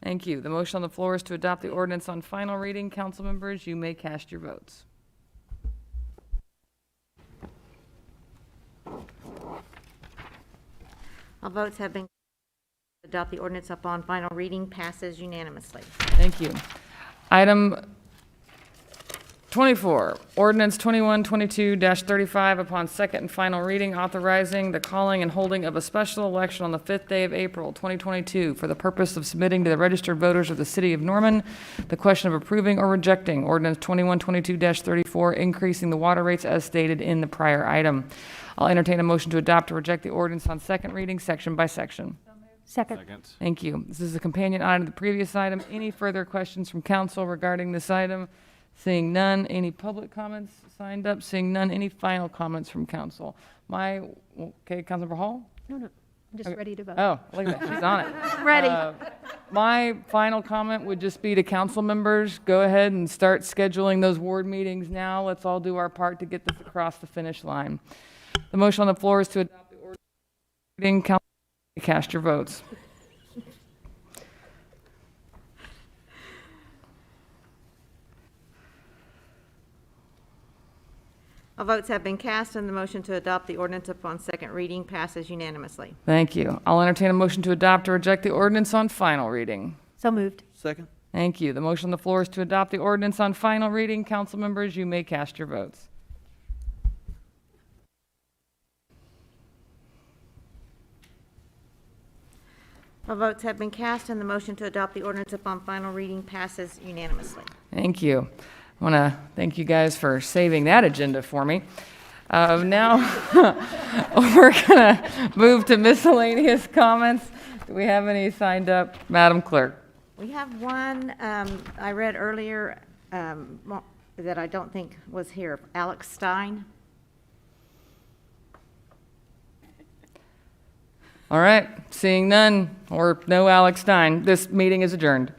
A: Thank you. The motion on the floor is to adopt the ordinance on final reading. Council members, you may cast your votes.
O: All votes have been. Adopt the ordinance upon final reading passes unanimously.
A: Thank you. Item 24, ordinance 2122-35 upon second and final reading, authorizing the calling and holding of a special election on the 5th day of April 2022 for the purpose of submitting to the registered voters of the city of Norman the question of approving or rejecting ordinance 2122-34, increasing the water rates as stated in the prior item. I'll entertain a motion to adopt or reject the ordinance on second reading, section by section.
M: Second.
A: Thank you. This is a companion item to the previous item. Any further questions from council regarding this item? Seeing none, any public comments signed up? Seeing none, any final comments from council? Okay, Councilmember Hall?
M: No, I'm just ready to vote.
A: Oh, look at that, she's on it.
M: Ready.
A: my final comment would just be to council members, go ahead and start scheduling those ward meetings now. Let's all do our part to get this across the finish line. The motion on the floor is to adopt the ordinance. Council, cast your votes.
O: All votes have been cast, and the motion to adopt the ordinance upon second reading passes unanimously.
A: Thank you. I'll entertain a motion to adopt or reject the ordinance on final reading.
O: So moved.
S: Second?
A: Thank you. The motion on the floor is to adopt the ordinance on final reading. Council members, you may cast your votes.
O: All votes have been cast, and the motion to adopt the ordinance upon final reading passes unanimously.
A: Thank you. I want to thank you guys for saving that agenda for me. Now, we're going to move to miscellaneous comments. Do we have any signed up? Madam Clerk.
O: We have one I read earlier that I don't think was here. Alex Stein.
A: All right, seeing none or no Alex Stein, this meeting is adjourned.